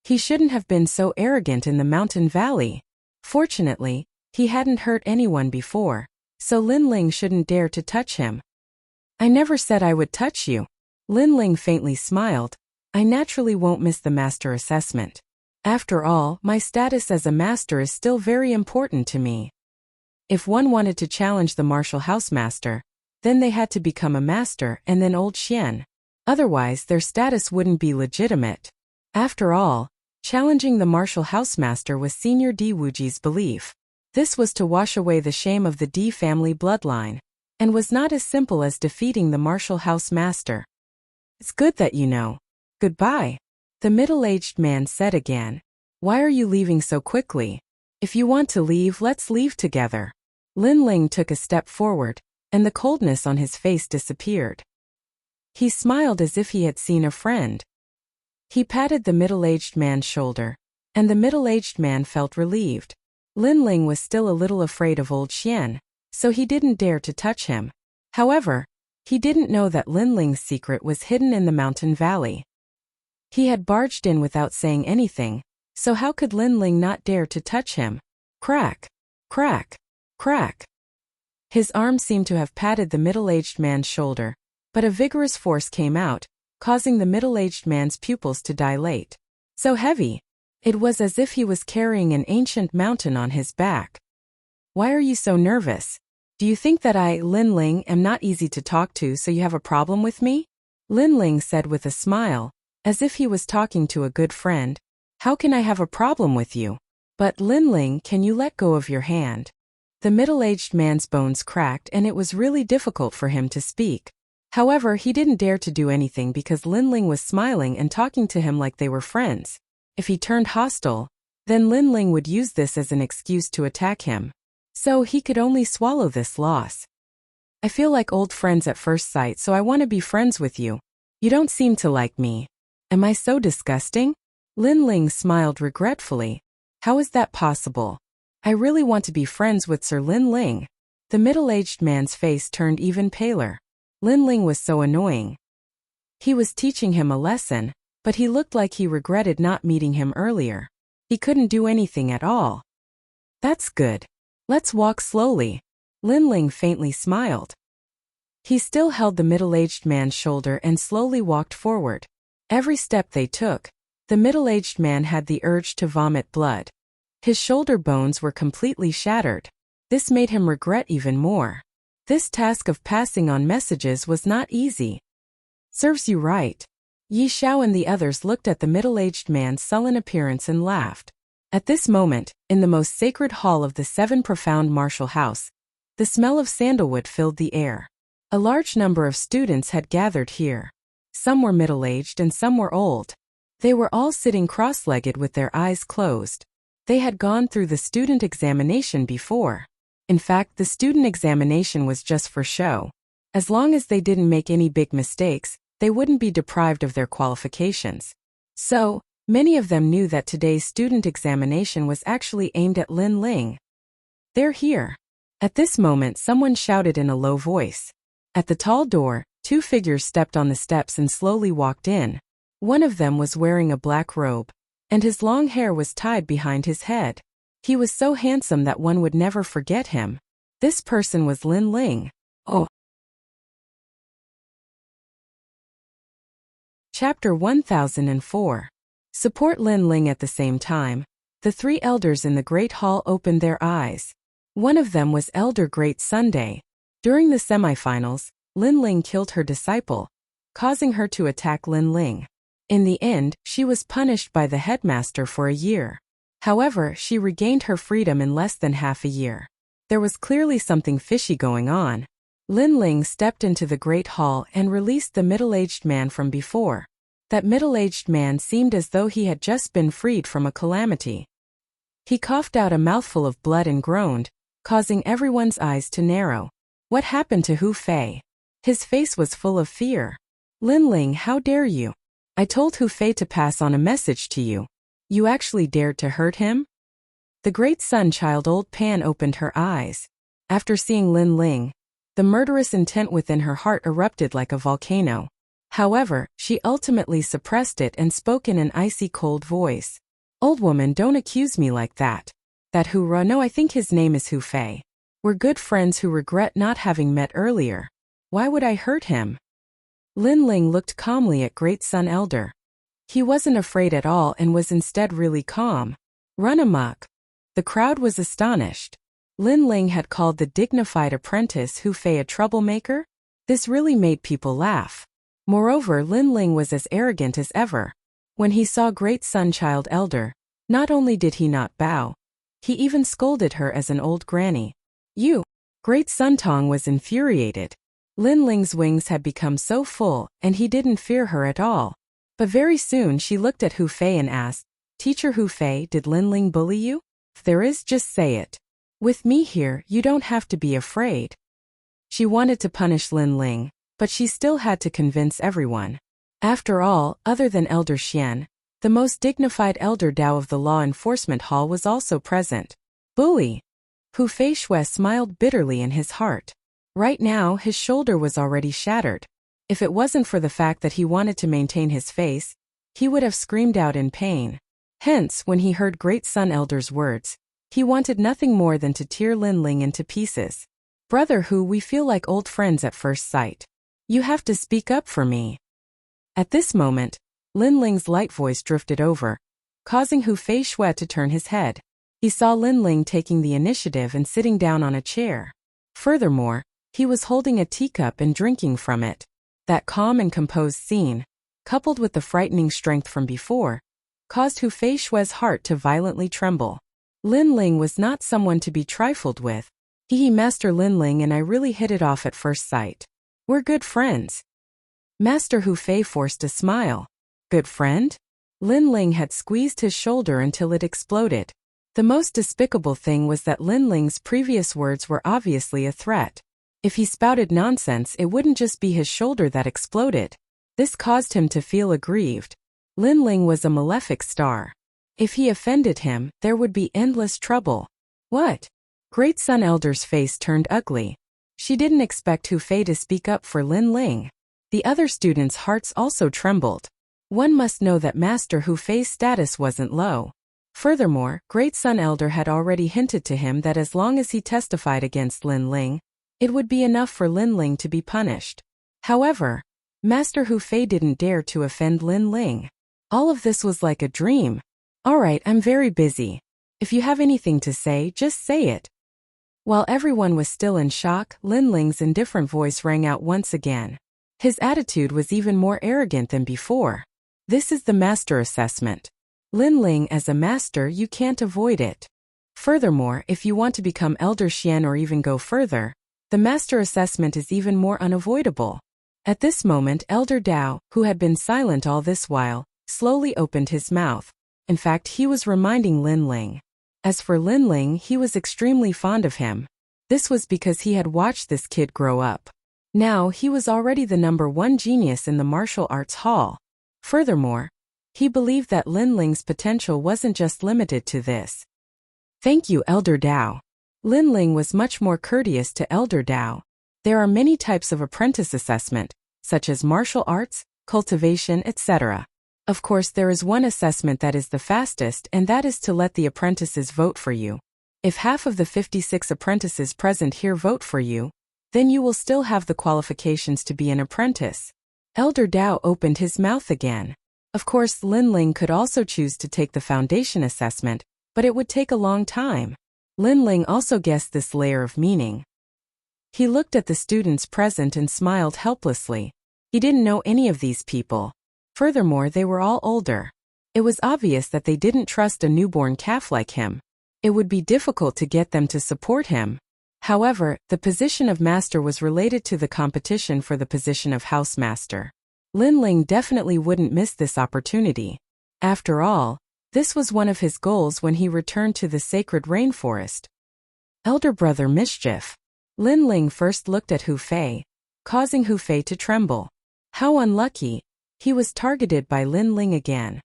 He shouldn't have been so arrogant in the mountain valley. Fortunately, he hadn't hurt anyone before, so Lin Ling shouldn't dare to touch him. I never said I would touch you. Lin Ling faintly smiled. I naturally won't miss the master assessment. After all, my status as a master is still very important to me. If one wanted to challenge the martial house master, then they had to become a master and then old Xian. Otherwise, their status wouldn't be legitimate. After all, challenging the martial house master was Senior Di Wuji's belief. This was to wash away the shame of the Di family bloodline, and was not as simple as defeating the martial house master. It's good that you know. Goodbye, the middle-aged man said again. Why are you leaving so quickly? If you want to leave, let's leave together. Lin Ling took a step forward, and the coldness on his face disappeared. He smiled as if he had seen a friend. He patted the middle-aged man's shoulder, and the middle-aged man felt relieved. Lin Ling was still a little afraid of old Xian, so he didn't dare to touch him. However, he didn't know that Lin Ling's secret was hidden in the mountain valley. He had barged in without saying anything, so how could Lin Ling not dare to touch him? Crack! Crack! Crack! His arm seemed to have patted the middle-aged man's shoulder, but a vigorous force came out, causing the middle-aged man's pupils to dilate. So heavy! It was as if he was carrying an ancient mountain on his back. Why are you so nervous? Do you think that I, Lin Ling, am not easy to talk to, so you have a problem with me? Lin Ling said with a smile, as if he was talking to a good friend. How can I have a problem with you? But Lin Ling, can you let go of your hand? The middle-aged man's bones cracked and it was really difficult for him to speak. However, he didn't dare to do anything because Lin Ling was smiling and talking to him like they were friends. If he turned hostile, then Lin Ling would use this as an excuse to attack him. So he could only swallow this loss. I feel like old friends at first sight, so I want to be friends with you. You don't seem to like me. Am I so disgusting? Lin Ling smiled regretfully. How is that possible? I really want to be friends with Sir Lin Ling. The middle-aged man's face turned even paler. Lin Ling was so annoying. He was teaching him a lesson, but he looked like he regretted not meeting him earlier. He couldn't do anything at all. That's good. Let's walk slowly. Lin Ling faintly smiled. He still held the middle-aged man's shoulder and slowly walked forward. Every step they took, the middle-aged man had the urge to vomit blood. His shoulder bones were completely shattered. This made him regret even more. This task of passing on messages was not easy. Serves you right. Yi Xiao and the others looked at the middle-aged man's sullen appearance and laughed. At this moment, in the most sacred hall of the Seven Profound Martial House, the smell of sandalwood filled the air. A large number of students had gathered here. Some were middle-aged and some were old. They were all sitting cross-legged with their eyes closed. They had gone through the student examination before. In fact, the student examination was just for show. As long as they didn't make any big mistakes, they wouldn't be deprived of their qualifications. So, many of them knew that today's student examination was actually aimed at Lin Ling. They're here. At this moment, someone shouted in a low voice. At the tall door, two figures stepped on the steps and slowly walked in. One of them was wearing a black robe, and his long hair was tied behind his head. He was so handsome that one would never forget him. This person was Lin Ling. Oh. Chapter 1004. Support Lin Ling. At the same time, the three elders in the Great Hall opened their eyes. One of them was Elder Great Sunday. During the semifinals, Lin Ling killed her disciple, causing her to attack Lin Ling. In the end, she was punished by the headmaster for a year. However, she regained her freedom in less than half a year. There was clearly something fishy going on. Lin Ling stepped into the Great Hall and released the middle-aged man from before. That middle-aged man seemed as though he had just been freed from a calamity. He coughed out a mouthful of blood and groaned, causing everyone's eyes to narrow. What happened to Hu Fei? His face was full of fear. Lin Ling, how dare you? I told Hu Fei to pass on a message to you. You actually dared to hurt him? The great sun-child Old Pan opened her eyes. After seeing Lin Ling, the murderous intent within her heart erupted like a volcano. However, she ultimately suppressed it and spoke in an icy cold voice. Old woman, don't accuse me like that. That Hura, no, I think his name is Hu Fei. We're good friends who regret not having met earlier. Why would I hurt him? Lin Ling looked calmly at Great Sun Elder. He wasn't afraid at all and was instead really calm. Run amok. The crowd was astonished. Lin Ling had called the dignified apprentice Hu Fei a troublemaker? This really made people laugh. Moreover, Lin Ling was as arrogant as ever. When he saw Great Sun Child Elder, not only did he not bow, he even scolded her as an old granny. You! Great Sun Tong was infuriated. Lin Ling's wings had become so full, and he didn't fear her at all. But very soon she looked at Hu Fei and asked, Teacher Hu Fei, did Lin Ling bully you? If there is, just say it. With me here, you don't have to be afraid. She wanted to punish Lin Ling, but she still had to convince everyone. After all, other than Elder Xian, the most dignified Elder Dao of the Law Enforcement Hall was also present. Bully! Hu Fei Shui smiled bitterly in his heart. Right now, his shoulder was already shattered. If it wasn't for the fact that he wanted to maintain his face, he would have screamed out in pain. Hence, when he heard Great Sun Elder's words, he wanted nothing more than to tear Lin Ling into pieces. Brother Hu, we feel like old friends at first sight. You have to speak up for me. At this moment, Lin Ling's light voice drifted over, causing Hu Fei Shui to turn his head. He saw Lin Ling taking the initiative and sitting down on a chair. Furthermore, he was holding a teacup and drinking from it. That calm and composed scene, coupled with the frightening strength from before, caused Hu Fei Shui's heart to violently tremble. Lin Ling was not someone to be trifled with. Master Lin Ling and I really hit it off at first sight. We're good friends. Master Hu Fei forced a smile. Good friend? Lin Ling had squeezed his shoulder until it exploded. The most despicable thing was that Lin Ling's previous words were obviously a threat. If he spouted nonsense, it wouldn't just be his shoulder that exploded. This caused him to feel aggrieved. Lin Ling was a malefic star. If he offended him, there would be endless trouble. What? Great Sun Elder's face turned ugly. She didn't expect Hu Fei to speak up for Lin Ling. The other students' hearts also trembled. One must know that Master Hu Fei's status wasn't low. Furthermore, Great Sun Elder had already hinted to him that as long as he testified against Lin Ling, it would be enough for Lin Ling to be punished. However, Master Hu Fei didn't dare to offend Lin Ling. All of this was like a dream. Alright, I'm very busy. If you have anything to say, just say it. While everyone was still in shock, Lin Ling's indifferent voice rang out once again. His attitude was even more arrogant than before. This is the master assessment. Lin Ling, as a master, you can't avoid it. Furthermore, if you want to become Elder Xian or even go further, the master assessment is even more unavoidable. At this moment, Elder Dao, who had been silent all this while, slowly opened his mouth. In fact, he was reminding Lin Ling. As for Lin Ling, he was extremely fond of him. This was because he had watched this kid grow up. Now, he was already the #1 genius in the martial arts hall. Furthermore, he believed that Lin Ling's potential wasn't just limited to this. Thank you, Elder Dao. Lin Ling was much more courteous to Elder Dao. There are many types of apprentice assessment, such as martial arts, cultivation, etc. Of course, there is one assessment that is the fastest, and that is to let the apprentices vote for you. If half of the 56 apprentices present here vote for you, then you will still have the qualifications to be an apprentice. Elder Dao opened his mouth again. Of course, Lin Ling could also choose to take the foundation assessment, but it would take a long time. Lin Ling also guessed this layer of meaning. He looked at the students present and smiled helplessly. He didn't know any of these people. Furthermore, they were all older. It was obvious that they didn't trust a newborn calf like him. It would be difficult to get them to support him. However, the position of master was related to the competition for the position of housemaster. Lin Ling definitely wouldn't miss this opportunity. After all, this was one of his goals when he returned to the sacred rainforest. Elder brother mischief. Lin Ling first looked at Hu Fei, causing Hu Fei to tremble. How unlucky. He was targeted by Lin Ling again.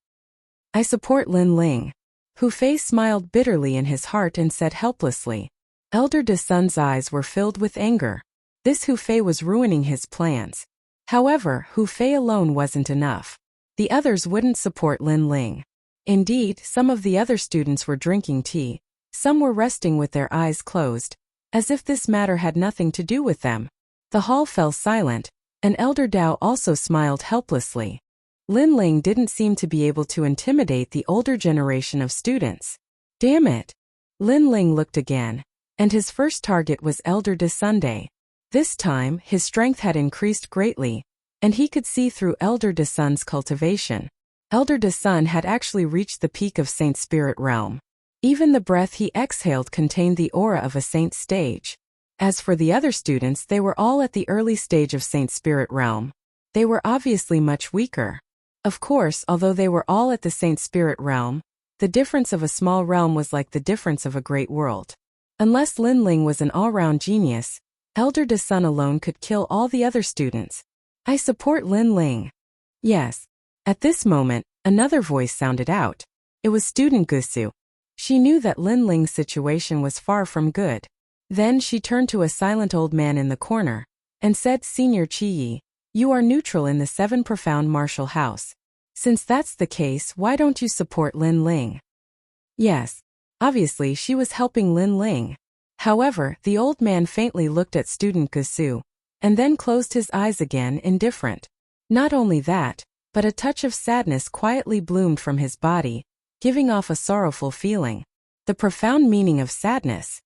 I support Lin Ling. Hu Fei smiled bitterly in his heart and said helplessly. Elder De Sun's eyes were filled with anger. This Hu Fei was ruining his plans. However, Hu Fei alone wasn't enough. The others wouldn't support Lin Ling. Indeed, some of the other students were drinking tea. Some were resting with their eyes closed, as if this matter had nothing to do with them. The hall fell silent, An elder Dao also smiled helplessly. Lin Ling didn't seem to be able to intimidate the older generation of students. Damn it! Lin Ling looked again, and his first target was Elder De Sunday. This time, his strength had increased greatly, and he could see through Elder De Sun's cultivation. Elder De Sun had actually reached the peak of Saint Spirit realm. Even the breath he exhaled contained the aura of a saint stage. As for the other students, they were all at the early stage of Saint Spirit realm. They were obviously much weaker. Of course, although they were all at the Saint Spirit realm, the difference of a small realm was like the difference of a great world. Unless Lin Ling was an all-round genius, Elder De Sun alone could kill all the other students. I support Lin Ling. Yes. At this moment, another voice sounded out. It was Student Gusu. She knew that Lin Ling's situation was far from good. Then she turned to a silent old man in the corner, and said, Senior Chi-Yi, you are neutral in the 7 profound martial house. Since that's the case, why don't you support Lin Ling? Yes. Obviously she was helping Lin Ling. However, the old man faintly looked at Student Gusu, and then closed his eyes again, indifferent. Not only that, but a touch of sadness quietly bloomed from his body, giving off a sorrowful feeling. The profound meaning of sadness.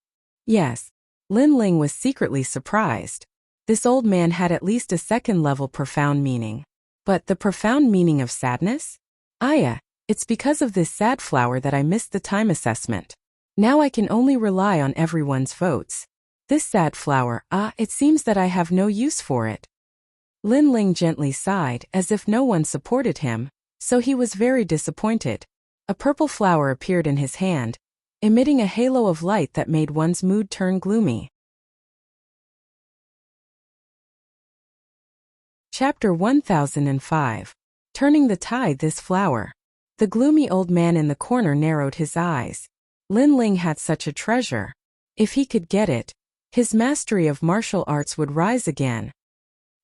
Yes. Lin Ling was secretly surprised. This old man had at least a second-level profound meaning. But the profound meaning of sadness? It's because of this sad flower that I missed the time assessment. Now I can only rely on everyone's votes. This sad flower, it seems that I have no use for it. Lin Ling gently sighed, as if no one supported him, so he was very disappointed. A purple flower appeared in his hand, emitting a halo of light that made one's mood turn gloomy. Chapter 1005. Turning the tide. This flower. The gloomy old man in the corner narrowed his eyes. Lin Ling had such a treasure. If he could get it, his mastery of martial arts would rise again.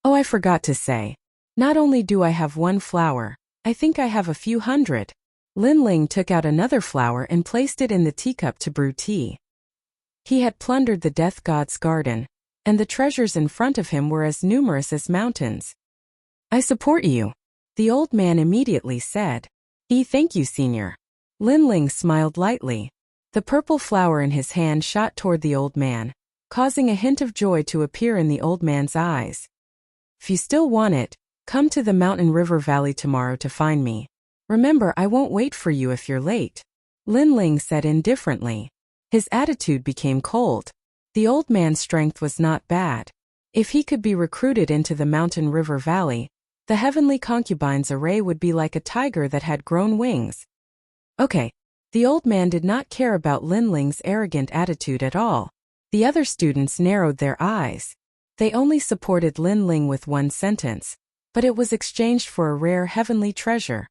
Oh, I forgot to say. Not only do I have 1 flower, I think I have a few hundred. Lin Ling took out another flower and placed it in the teacup to brew tea. He had plundered the death god's garden, and the treasures in front of him were as numerous as mountains. I support you, the old man immediately said. Thank you, senior. Lin Ling smiled lightly. The purple flower in his hand shot toward the old man, causing a hint of joy to appear in the old man's eyes. If you still want it, come to the Mountain River Valley tomorrow to find me. Remember, I won't wait for you if you're late. Lin Ling said indifferently. His attitude became cold. The old man's strength was not bad. If he could be recruited into the Mountain River Valley, the heavenly concubine's array would be like a tiger that had grown wings. Okay. The old man did not care about Lin Ling's arrogant attitude at all. The other students narrowed their eyes. They only supported Lin Ling with 1 sentence, but it was exchanged for a rare heavenly treasure.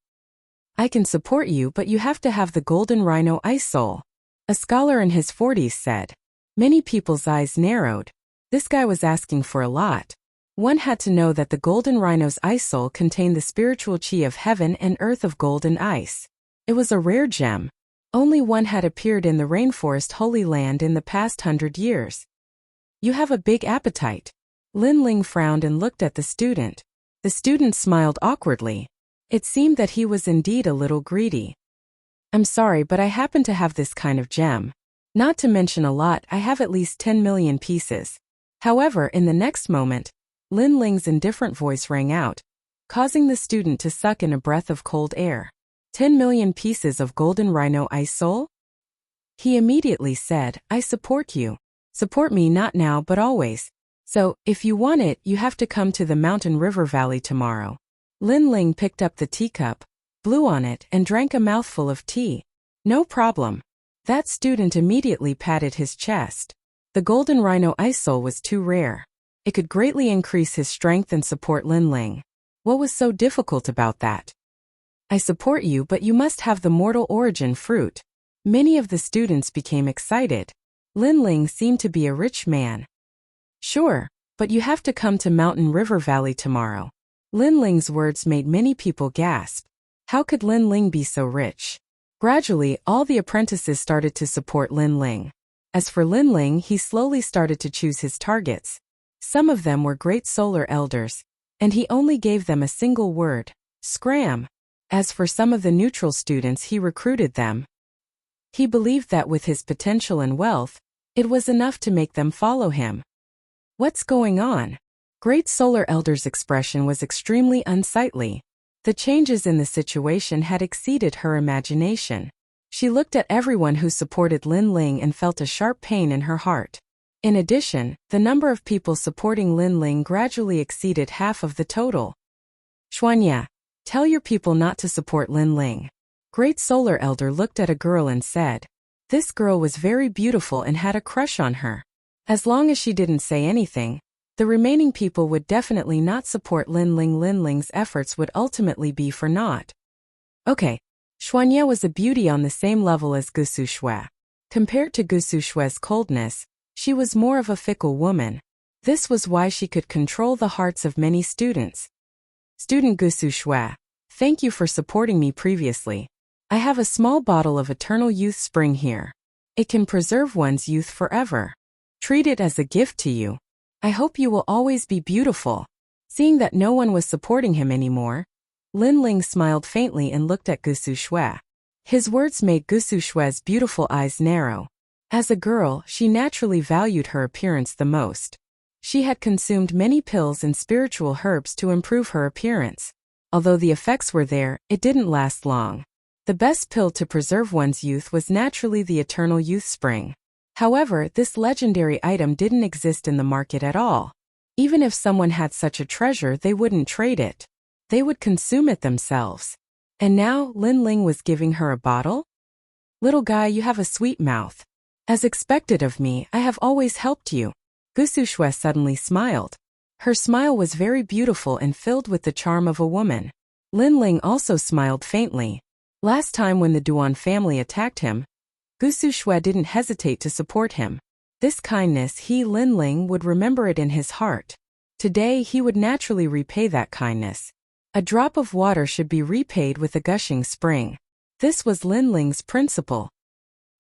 I can support you, but you have to have the golden rhino ice soul. A scholar in his 40s said. Many people's eyes narrowed. This guy was asking for a lot. One had to know that the golden rhino's ice soul contained the spiritual chi of heaven and earth of gold and ice. It was a rare gem. Only one had appeared in the rainforest Holy Land in the past 100 years. You have a big appetite. Lin Ling frowned and looked at the student. The student smiled awkwardly. It seemed that he was indeed a little greedy. I'm sorry, but I happen to have this kind of gem. Not to mention a lot, I have at least 10 million pieces. However, in the next moment, Lin Ling's indifferent voice rang out, causing the student to suck in a breath of cold air. 10 million pieces of golden rhino ice soul? He immediately said, I support you. Support me not now but always. So, if you want it, you have to come to the Mountain River Valley tomorrow. Lin Ling picked up the teacup, blew on it, and drank a mouthful of tea. No problem. That student immediately patted his chest. The golden rhino ice soul was too rare. It could greatly increase his strength and support Lin Ling. What was so difficult about that? I support you, but you must have the mortal origin fruit. Many of the students became excited. Lin Ling seemed to be a rich man. Sure, but you have to come to Mountain River Valley tomorrow. Lin Ling's words made many people gasp. How could Lin Ling be so rich? Gradually, all the apprentices started to support Lin Ling. As for Lin Ling, he slowly started to choose his targets. Some of them were great solar elders, and he only gave them a single word: scram. As for some of the neutral students he recruited them. He believed that with his potential and wealth, it was enough to make them follow him. What's going on? Great Solar Elder's expression was extremely unsightly. The changes in the situation had exceeded her imagination. She looked at everyone who supported Lin Ling and felt a sharp pain in her heart. In addition, the number of people supporting Lin Ling gradually exceeded half of the total. Xuanya, tell your people not to support Lin Ling. Great Solar Elder looked at a girl and said. This girl was very beautiful and had a crush on her. As long as she didn't say anything, the remaining people would definitely not support Lin Ling. Lin Ling's efforts would ultimately be for naught. Okay, Xuanya was a beauty on the same level as Gusu Shui. Compared to Gusu Shui's coldness, she was more of a fickle woman. This was why she could control the hearts of many students. Student Gusu Shui, thank you for supporting me previously. I have a small bottle of Eternal Youth Spring here. It can preserve one's youth forever. Treat it as a gift to you. I hope you will always be beautiful. Seeing that no one was supporting him anymore, Lin Ling smiled faintly and looked at Gusu Shui. His words made Gusu Shui's beautiful eyes narrow. As a girl, she naturally valued her appearance the most. She had consumed many pills and spiritual herbs to improve her appearance. Although the effects were there, it didn't last long. The best pill to preserve one's youth was naturally the Eternal Youth Spring. However, this legendary item didn't exist in the market at all. Even if someone had such a treasure, they wouldn't trade it. They would consume it themselves. And now, Lin Ling was giving her a bottle? Little guy, you have a sweet mouth. As expected of me, I have always helped you. Gusu Shui suddenly smiled. Her smile was very beautiful and filled with the charm of a woman. Lin Ling also smiled faintly. Last time when the Duan family attacked him, Gusu Shui didn't hesitate to support him. This kindness Lin Ling would remember it in his heart. Today he would naturally repay that kindness. A drop of water should be repaid with a gushing spring. This was Lin Ling's principle.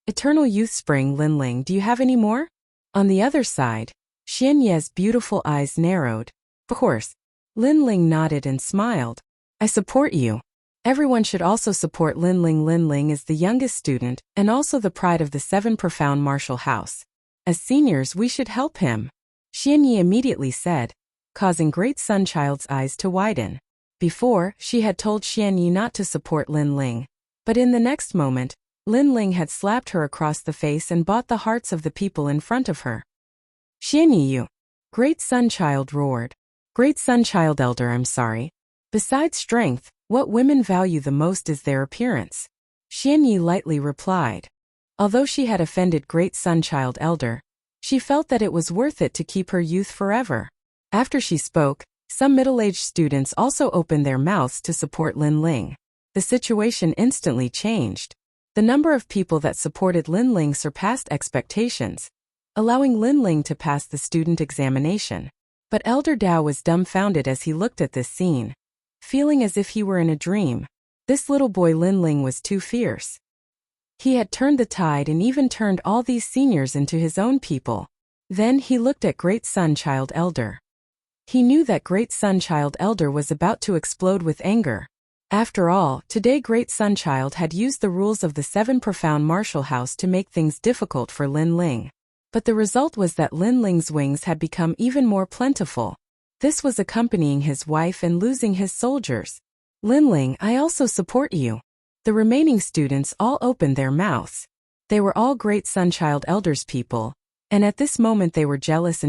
Eternal Youth Spring. Lin Ling, do you have any more? On the other side, Xian Ye's beautiful eyes narrowed. Of course. Lin Ling nodded and smiled. I support you. Everyone should also support Lin Ling. Lin Ling is the youngest student and also the pride of the 7 Profound Martial House. As seniors, we should help him. Xian Ye immediately said, causing Great Sunchild's eyes to widen. Before, she had told Xian Ye not to support Lin Ling. But in the next moment, Lin Ling had slapped her across the face and bought the hearts of the people in front of her. Xian Ye, you! Great Sunchild roared. Great Sunchild Elder, I'm sorry. Besides strength, what women value the most is their appearance. Xian Ye lightly replied. Although she had offended Great Sunchild Elder, she felt that it was worth it to keep her youth forever. After she spoke, some middle-aged students also opened their mouths to support Lin Ling. The situation instantly changed. The number of people that supported Lin Ling surpassed expectations, allowing Lin Ling to pass the student examination. But Elder Dao was dumbfounded as he looked at this scene, feeling as if he were in a dream. This little boy Lin Ling was too fierce. He had turned the tide and even turned all these seniors into his own people. Then he looked at Great Sunchild Elder. He knew that Great Sunchild Elder was about to explode with anger. After all, today Great Sunchild had used the rules of the 7 Profound Martial House to make things difficult for Lin Ling. But the result was that Lin Ling's wings had become even more plentiful. This was accompanying his wife and losing his soldiers. Lin Ling, I also support you. The remaining students all opened their mouths. They were all Great Sunchild Elder's people, and at this moment they were jealous.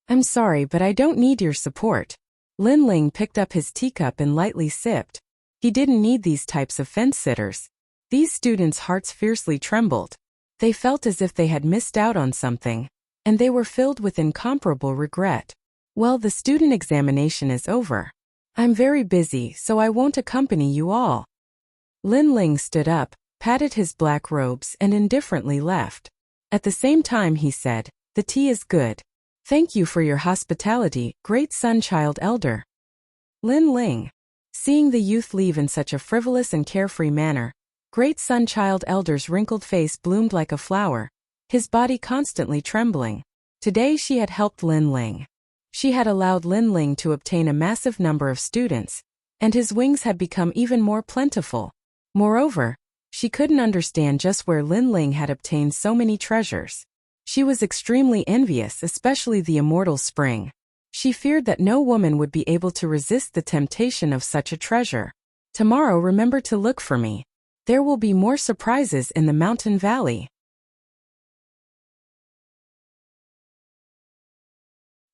I'm sorry, but I don't need your support. Lin Ling picked up his teacup and lightly sipped. He didn't need these types of fence-sitters. These students' hearts fiercely trembled. They felt as if they had missed out on something, and they were filled with incomparable regret. Well, the student examination is over. I'm very busy, so I won't accompany you all. Lin Ling stood up, patted his black robes and indifferently left. At the same time he said, the tea is good. Thank you for your hospitality, Great Sunchild Elder. Lin Ling. Seeing the youth leave in such a frivolous and carefree manner, Great Sunchild Elder's wrinkled face bloomed like a flower, his body constantly trembling. Today she had helped Lin Ling. She had allowed Lin Ling to obtain a massive number of students, and his wings had become even more plentiful. Moreover, she couldn't understand just where Lin Ling had obtained so many treasures. She was extremely envious, especially the immortal spring. She feared that no woman would be able to resist the temptation of such a treasure. Tomorrow remember to look for me. There will be more surprises in the mountain valley.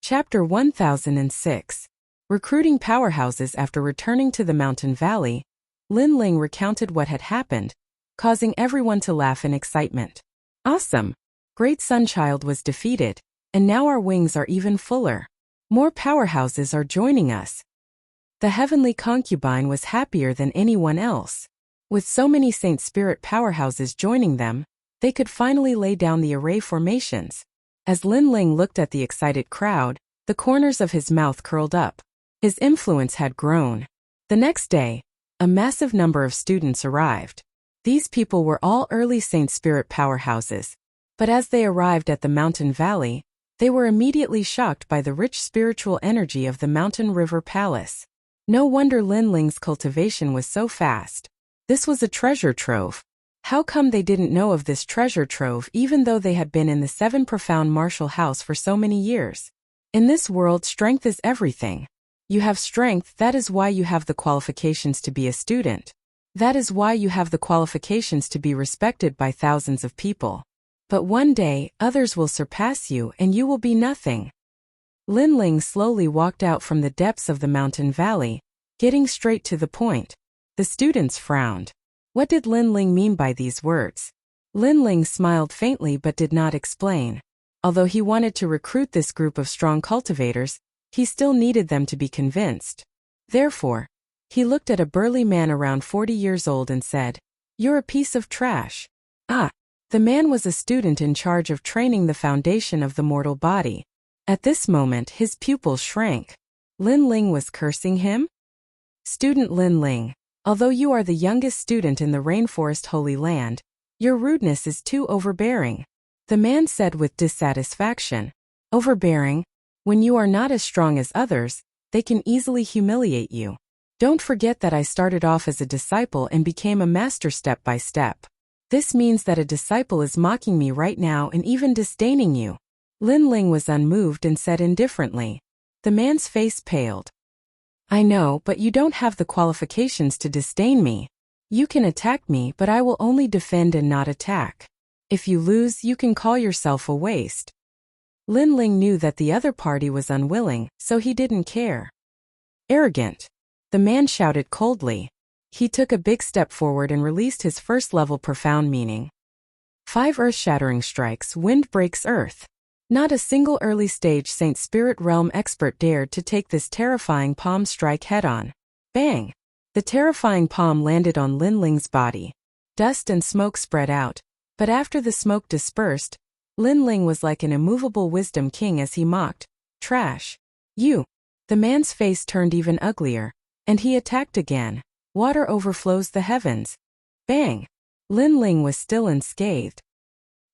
Chapter 1006. Recruiting powerhouses. After returning to the mountain valley, Lin Ling recounted what had happened, causing everyone to laugh in excitement. Awesome! Great Sunchild was defeated, and now our wings are even fuller. More powerhouses are joining us. The heavenly concubine was happier than anyone else. With so many Saint Spirit powerhouses joining them, they could finally lay down the array formations. As Lin Ling looked at the excited crowd, the corners of his mouth curled up. His influence had grown. The next day, a massive number of students arrived. These people were all early Saint Spirit powerhouses, but as they arrived at the mountain valley, they were immediately shocked by the rich spiritual energy of the mountain river palace. No wonder Lin Ling's cultivation was so fast. This was a treasure trove. How come they didn't know of this treasure trove even though they had been in the 7 profound martial house for so many years? In this world, strength is everything. You have strength, that is why you have the qualifications to be a student. That is why you have the qualifications to be respected by thousands of people. But one day, others will surpass you and you will be nothing. Lin Ling slowly walked out from the depths of the mountain valley, getting straight to the point. The students frowned. What did Lin Ling mean by these words? Lin Ling smiled faintly but did not explain. Although he wanted to recruit this group of strong cultivators, he still needed them to be convinced. Therefore, he looked at a burly man around 40 years old and said, "You're a piece of trash." Ah! The man was a student in charge of training the foundation of the mortal body. At this moment his pupils shrank. Lin Ling was cursing him? Student Lin Ling, although you are the youngest student in the Rainforest Holy Land, your rudeness is too overbearing. The man said with dissatisfaction. Overbearing? When you are not as strong as others, they can easily humiliate you. Don't forget that I started off as a disciple and became a master step by step. This means that a disciple is mocking me right now and even disdaining you. Lin Ling was unmoved and said indifferently. The man's face paled. I know, but you don't have the qualifications to disdain me. You can attack me, but I will only defend and not attack. If you lose, you can call yourself a waste. Lin Ling knew that the other party was unwilling, so he didn't care. Arrogant. The man shouted coldly. He took a big step forward and released his first-level profound meaning. 5 earth-shattering strikes, wind breaks earth. Not a single early-stage Saint Spirit Realm expert dared to take this terrifying palm strike head-on. Bang! The terrifying palm landed on Lin Ling's body. Dust and smoke spread out, but after the smoke dispersed, Lin Ling was like an immovable wisdom king as he mocked, "Trash. You." The man's face turned even uglier, and he attacked again. Water overflows the heavens. Bang! Lin Ling was still unscathed.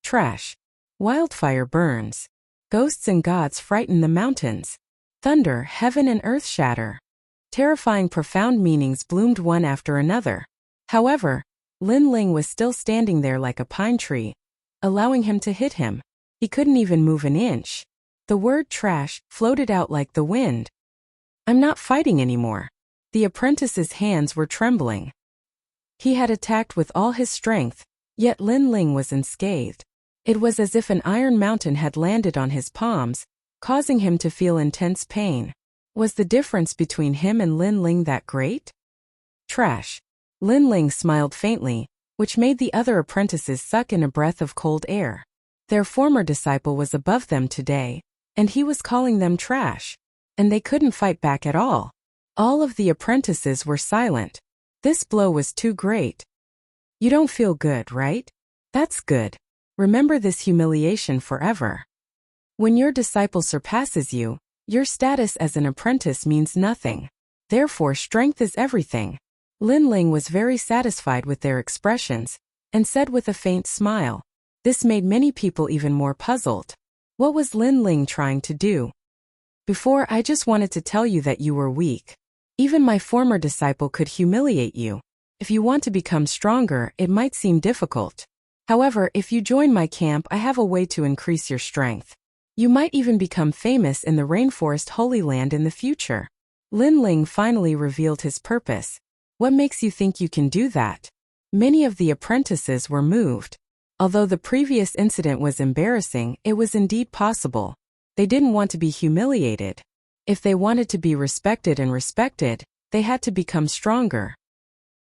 Trash. Wildfire burns. Ghosts and gods frighten the mountains. Thunder, heaven and earth shatter. Terrifying profound meanings bloomed one after another. However, Lin Ling was still standing there like a pine tree, allowing him to hit him. He couldn't even move an inch. The word trash floated out like the wind. I'm not fighting anymore. The apprentice's hands were trembling. He had attacked with all his strength, yet Lin Ling was unscathed. It was as if an iron mountain had landed on his palms, causing him to feel intense pain. Was the difference between him and Lin Ling that great? Trash. Lin Ling smiled faintly, which made the other apprentices suck in a breath of cold air. Their former disciple was above them today, and he was calling them trash. And they couldn't fight back at all. All of the apprentices were silent. This blow was too great. You don't feel good, right? That's good. Remember this humiliation forever. When your disciple surpasses you, your status as an apprentice means nothing. Therefore, strength is everything. Lin Ling was very satisfied with their expressions, and said with a faint smile. This made many people even more puzzled. What was Lin Ling trying to do? Before, I just wanted to tell you that you were weak. Even my former disciple could humiliate you. If you want to become stronger, it might seem difficult. However, if you join my camp, I have a way to increase your strength. You might even become famous in the Rainforest Holy Land in the future. Lin Ling finally revealed his purpose. What makes you think you can do that? Many of the apprentices were moved. Although the previous incident was embarrassing, it was indeed possible. They didn't want to be humiliated. If they wanted to be respected and respected, they had to become stronger.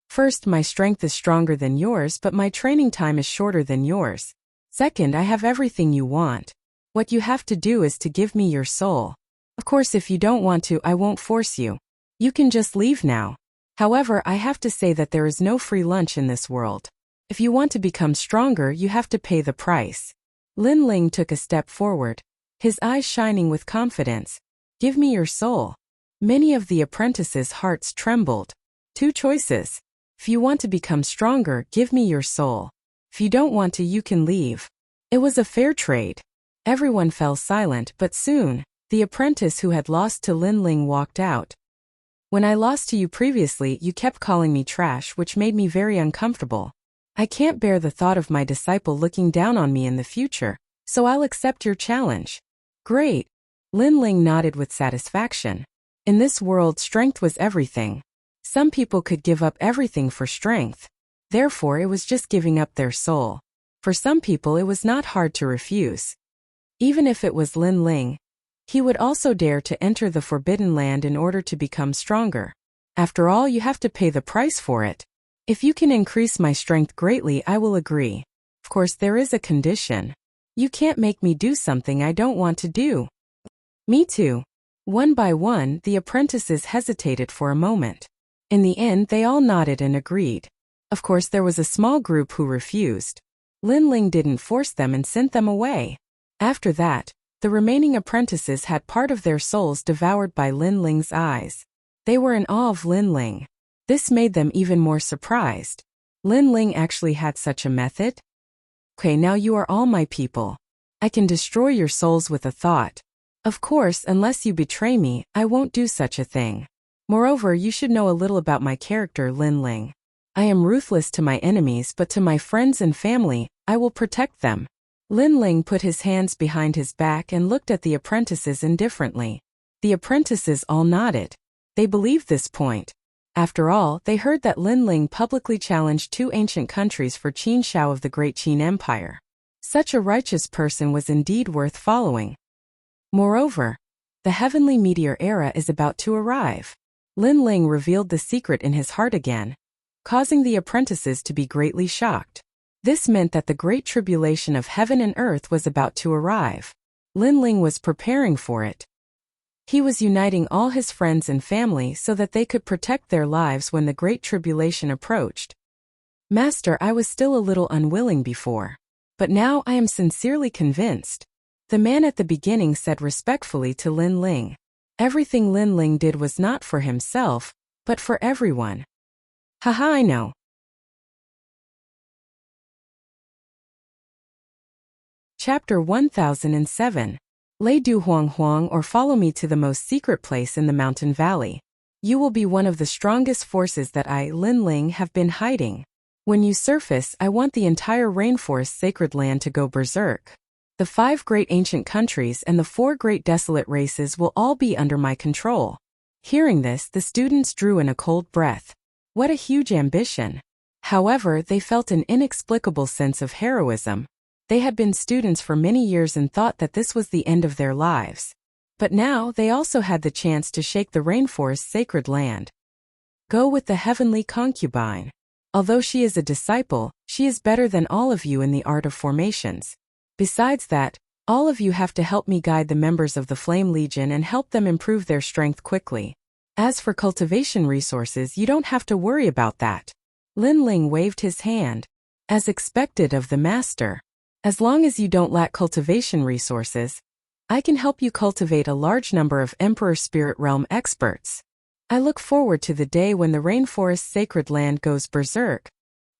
First, my strength is stronger than yours, but my training time is shorter than yours. Second, I have everything you want. What you have to do is to give me your soul. Of course, if you don't want to, I won't force you. You can just leave now. However, I have to say that there is no free lunch in this world. If you want to become stronger, you have to pay the price. Lin Ling took a step forward, his eyes shining with confidence. Give me your soul. Many of the apprentices' hearts trembled. Two choices. If you want to become stronger, give me your soul. If you don't want to, you can leave. It was a fair trade. Everyone fell silent, but soon, the apprentice who had lost to Lin Ling walked out. When I lost to you previously, you kept calling me trash, which made me very uncomfortable. I can't bear the thought of my disciple looking down on me in the future, so I'll accept your challenge. Great. Lin Ling nodded with satisfaction. In this world, strength was everything. Some people could give up everything for strength. Therefore, it was just giving up their soul. For some people, it was not hard to refuse. Even if it was Lin Ling, he would also dare to enter the Forbidden Land in order to become stronger. After all, you have to pay the price for it. If you can increase my strength greatly, I will agree. Of course, there is a condition. You can't make me do something I don't want to do. Me too. One by one, the apprentices hesitated for a moment. In the end, they all nodded and agreed. Of course, there was a small group who refused. Lin Ling didn't force them and sent them away. After that, the remaining apprentices had part of their souls devoured by Lin Ling's eyes. They were in awe of Lin Ling. This made them even more surprised. Lin Ling actually had such a method? Okay, now you are all my people. I can destroy your souls with a thought. Of course, unless you betray me, I won't do such a thing. Moreover, you should know a little about my character, Lin Ling. I am ruthless to my enemies, but to my friends and family, I will protect them. Lin Ling put his hands behind his back and looked at the apprentices indifferently. The apprentices all nodded. They believed this point. After all, they heard that Lin Ling publicly challenged two ancient countries for Qin Shao of the Great Qin Empire. Such a righteous person was indeed worth following. Moreover, the heavenly meteor era is about to arrive. Lin Ling revealed the secret in his heart again, causing the apprentices to be greatly shocked. This meant that the great tribulation of heaven and earth was about to arrive. Lin Ling was preparing for it. He was uniting all his friends and family so that they could protect their lives when the great tribulation approached. Master, I was still a little unwilling before, but now I am sincerely convinced. The man at the beginning said respectfully to Lin Ling. Everything Lin Ling did was not for himself, but for everyone. Haha, I know. Chapter 1007. Lei Du Huang Huang, or follow me to the most secret place in the mountain valley. You will be one of the strongest forces that I, Lin Ling, have been hiding. When you surface, I want the entire rainforest sacred land to go berserk. The 5 great ancient countries and the 4 great desolate races will all be under my control. Hearing this, the students drew in a cold breath. What a huge ambition! However, they felt an inexplicable sense of heroism. They had been students for many years and thought that this was the end of their lives. But now, they also had the chance to shake the rainforest's sacred land. Go with the heavenly concubine. Although she is a disciple, she is better than all of you in the art of formations. Besides that, all of you have to help me guide the members of the Flame Legion and help them improve their strength quickly. As for cultivation resources, you don't have to worry about that. Lin Ling waved his hand. As expected of the master. As long as you don't lack cultivation resources, I can help you cultivate a large number of Emperor Spirit Realm experts. I look forward to the day when the rainforest's sacred land goes berserk.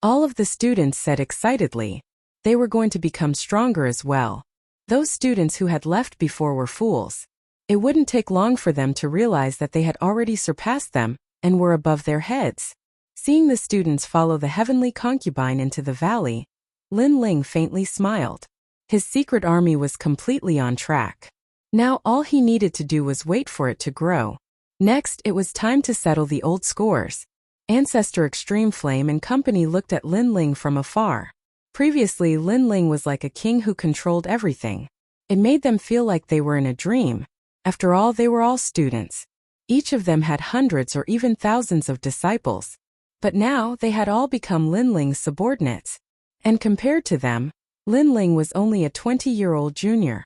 All of the students said excitedly. They were going to become stronger as well. Those students who had left before were fools. It wouldn't take long for them to realize that they had already surpassed them and were above their heads. Seeing the students follow the heavenly concubine into the valley, Lin Ling faintly smiled. His secret army was completely on track. Now all he needed to do was wait for it to grow. Next, it was time to settle the old scores. Ancestor Extreme Flame and company looked at Lin Ling from afar. Previously, Lin Ling was like a king who controlled everything. It made them feel like they were in a dream. After all, they were all students. Each of them had hundreds or even thousands of disciples. But now, they had all become Lin Ling's subordinates. And compared to them, Lin Ling was only a 20-year-old junior.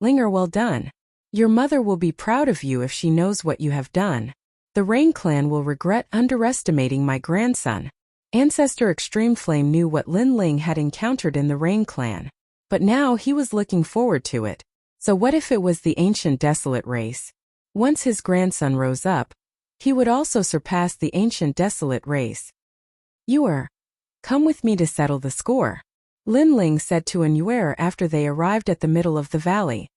Linger, well done. Your mother will be proud of you if she knows what you have done. The Rain Clan will regret underestimating my grandson. Ancestor Extreme Flame knew what Lin Ling had encountered in the Rain Clan. But now he was looking forward to it. So what if it was the ancient desolate race? Once his grandson rose up, he would also surpass the ancient desolate race. Come with me to settle the score, Lin Ling said to Anuer after they arrived at the middle of the valley.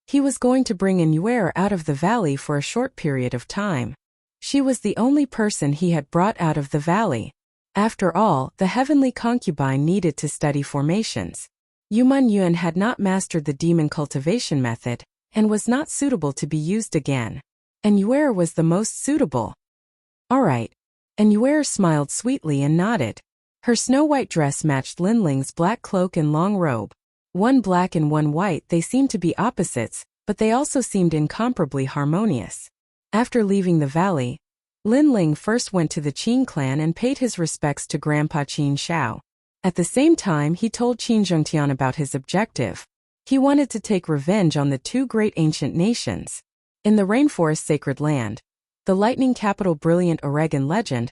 He was going to bring Anuer out of the valley for a short period of time. She was the only person he had brought out of the valley. After all, the heavenly concubine needed to study formations. Yuman Yuan had not mastered the demon cultivation method, and was not suitable to be used again. Anuer was the most suitable. All right. Anuer smiled sweetly and nodded. Her snow-white dress matched Lin Ling's black cloak and long robe. One black and one white, they seemed to be opposites, but they also seemed incomparably harmonious. After leaving the valley, Lin Ling first went to the Qin clan and paid his respects to Grandpa Qin Shao. At the same time, he told Qin Zhongtian about his objective. He wanted to take revenge on the two great ancient nations. In the rainforest sacred land, the lightning capital Brilliant Oregon legend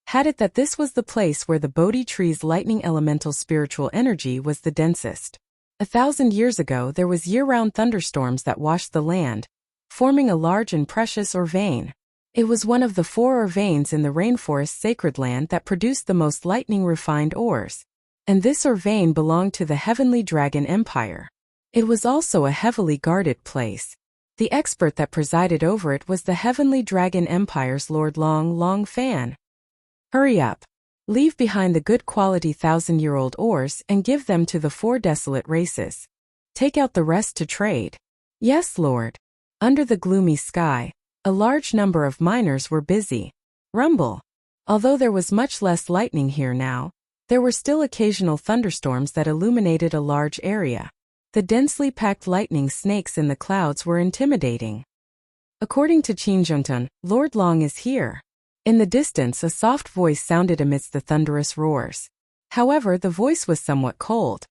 had it that this was the place where the Bodhi tree's lightning elemental spiritual energy was the densest. 1,000 years ago, there was year-round thunderstorms that washed the land, forming a large and precious ore vein. It was one of the 4 ore veins in the rainforest sacred land that produced the most lightning-refined ores. And this ore vein belonged to the Heavenly Dragon Empire. It was also a heavily guarded place. The expert that presided over it was the Heavenly Dragon Empire's Lord Long Fan. Hurry up. Leave behind the good quality 1,000-year-old ores and give them to the 4 desolate races. Take out the rest to trade. Yes, Lord. Under the gloomy sky, a large number of miners were busy. Rumble. Although there was much less lightning here now, there were still occasional thunderstorms that illuminated a large area. The densely packed lightning snakes in the clouds were intimidating. According to Qin Zhongtian, Lord Long is here. In the distance, a soft voice sounded amidst the thunderous roars. However, the voice was somewhat cold.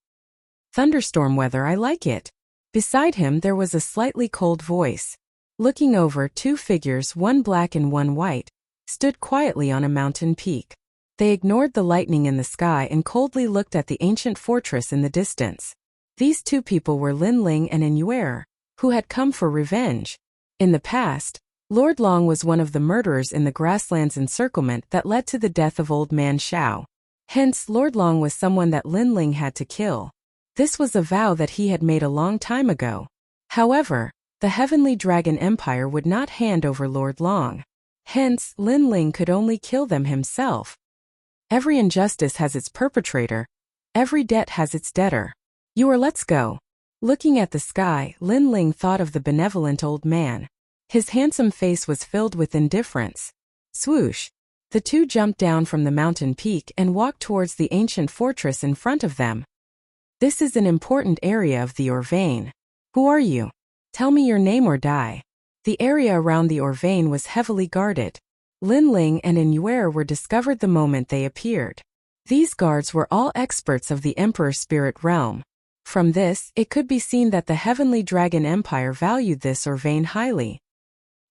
Thunderstorm weather, I like it. Beside him, there was a slightly cold voice. Looking over, 2 figures, one black and one white, stood quietly on a mountain peak. They ignored the lightning in the sky and coldly looked at the ancient fortress in the distance. These 2 people were Lin Ling and Anuer, who had come for revenge. In the past, Lord Long was one of the murderers in the grasslands encirclement that led to the death of Old Man Shao. Hence, Lord Long was someone that Lin Ling had to kill. This was a vow that he had made a long time ago. However, the Heavenly Dragon Empire would not hand over Lord Long. Hence, Lin Ling could only kill them himself. Every injustice has its perpetrator. Every debt has its debtor. Let's go. Looking at the sky, Lin Ling thought of the benevolent old man. His handsome face was filled with indifference. Swoosh! The 2 jumped down from the mountain peak and walked towards the ancient fortress in front of them. This is an important area of the ore vein. Who are you? Tell me your name or die. The area around the ore vein was heavily guarded. Lin Ling and Anuer were discovered the moment they appeared. These guards were all experts of the Emperor Spirit Realm. From this, it could be seen that the Heavenly Dragon Empire valued this ore vein highly.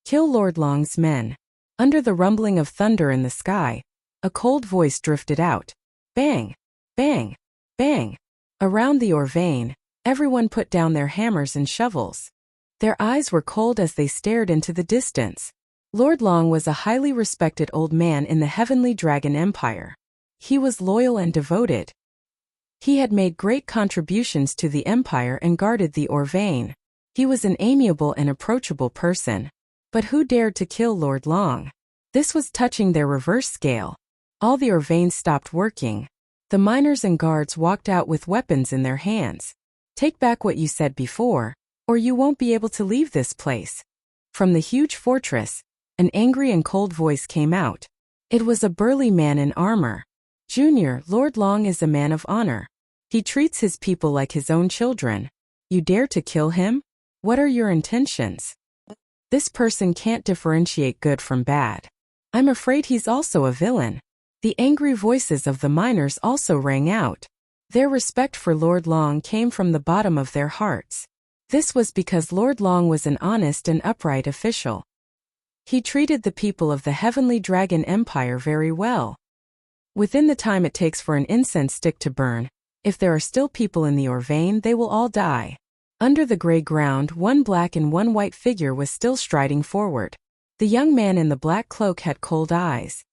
Kill Lord Long's men. Under the rumbling of thunder in the sky, a cold voice drifted out. Bang! Bang! Bang! Around the ore vein, everyone put down their hammers and shovels. Their eyes were cold as they stared into the distance. Lord Long was a highly respected old man in the Heavenly Dragon Empire. He was loyal and devoted. He had made great contributions to the empire and guarded the ore vein. He was an amiable and approachable person. But who dared to kill Lord Long? This was touching their reverse scale. All the Orvanes stopped working. The miners and guards walked out with weapons in their hands. Take back what you said before, or you won't be able to leave this place. From the huge fortress, an angry and cold voice came out. It was a burly man in armor. Junior, Lord Long is a man of honor. He treats his people like his own children. You dare to kill him? What are your intentions? This person can't differentiate good from bad. I'm afraid he's also a villain. The angry voices of the miners also rang out. Their respect for Lord Long came from the bottom of their hearts. This was because Lord Long was an honest and upright official. He treated the people of the Heavenly Dragon Empire very well. Within the time it takes for an incense stick to burn, if there are still people in the Orvane, they will all die. Under the gray ground, one black and one white figure was still striding forward. The young man in the black cloak had cold eyes.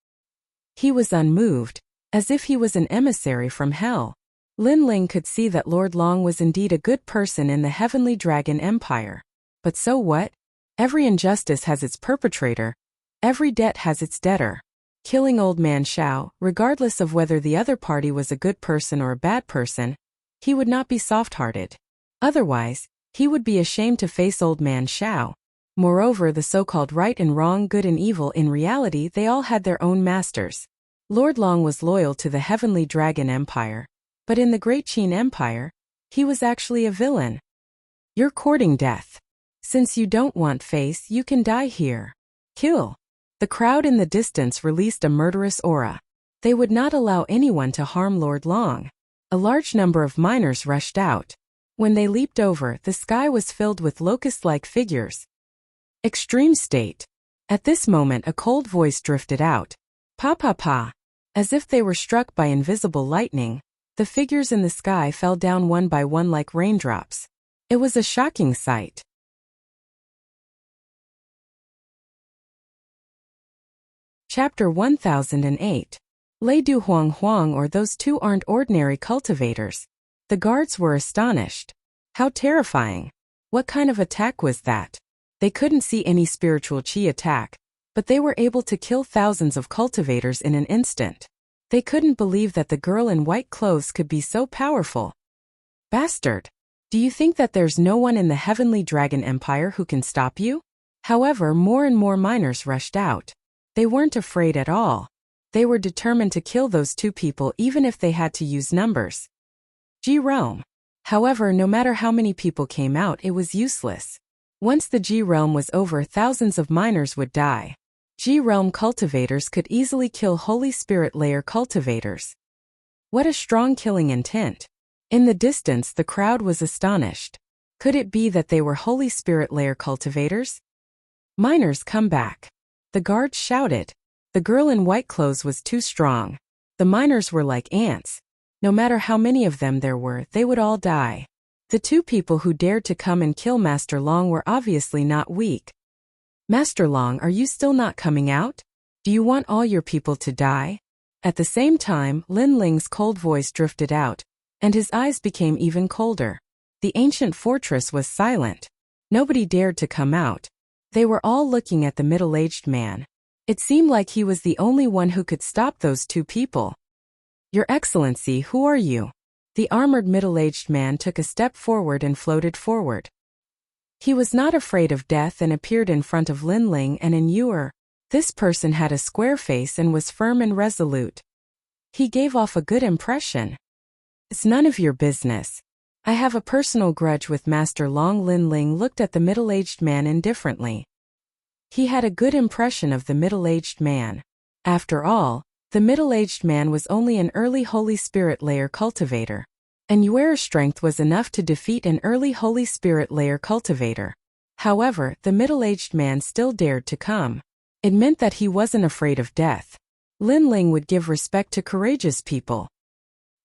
He was unmoved, as if he was an emissary from hell. Lin Ling could see that Lord Long was indeed a good person in the Heavenly Dragon Empire. But so what? Every injustice has its perpetrator. Every debt has its debtor. Killing Old Man Shao, regardless of whether the other party was a good person or a bad person, he would not be soft-hearted. Otherwise, he would be ashamed to face Old Man Shao. Moreover, the so-called right and wrong, good and evil, in reality they all had their own masters. Lord Long was loyal to the Heavenly Dragon Empire, but in the Great Qin Empire, he was actually a villain. You're courting death. Since you don't want face, you can die here. Kill. The crowd in the distance released a murderous aura. They would not allow anyone to harm Lord Long. A large number of miners rushed out. When they leaped over, the sky was filled with locust-like figures. Extreme state. At this moment a cold voice drifted out. Pa pa pa. As if they were struck by invisible lightning, the figures in the sky fell down one by one like raindrops. It was a shocking sight. Chapter 1008. Lei Du Huang Huang, or those two aren't ordinary cultivators. The guards were astonished. How terrifying. What kind of attack was that? They couldn't see any spiritual qi attack, but they were able to kill thousands of cultivators in an instant. They couldn't believe that the girl in white clothes could be so powerful. Bastard! Do you think that there's no one in the Heavenly Dragon Empire who can stop you? However, more and more miners rushed out. They weren't afraid at all. They were determined to kill those two people even if they had to use numbers. G Realm. However, no matter how many people came out, it was useless. Once the G Realm was over, thousands of miners would die. G Realm cultivators could easily kill Holy Spirit layer cultivators. What a strong killing intent. In the distance, the crowd was astonished. Could it be that they were Holy Spirit layer cultivators? Miners, come back. The guards shouted. The girl in white clothes was too strong. The miners were like ants. No matter how many of them there were, they would all die. The two people who dared to come and kill Master Long were obviously not weak. Master Long, are you still not coming out? Do you want all your people to die? At the same time, Lin Ling's cold voice drifted out, and his eyes became even colder. The ancient fortress was silent. Nobody dared to come out. They were all looking at the middle-aged man. It seemed like he was the only one who could stop those two people. Your Excellency, who are you? The armored middle-aged man took a step forward and floated forward. He was not afraid of death and appeared in front of Lin Ling and an Yuer. This person had a square face and was firm and resolute. He gave off a good impression. It's none of your business. I have a personal grudge with Master Long. Lin Ling looked at the middle-aged man indifferently. He had a good impression of the middle-aged man. After all, the middle-aged man was only an early Holy Spirit layer cultivator. And Yuer's strength was enough to defeat an early Holy Spirit layer cultivator. However, the middle-aged man still dared to come. It meant that he wasn't afraid of death. Lin Ling would give respect to courageous people.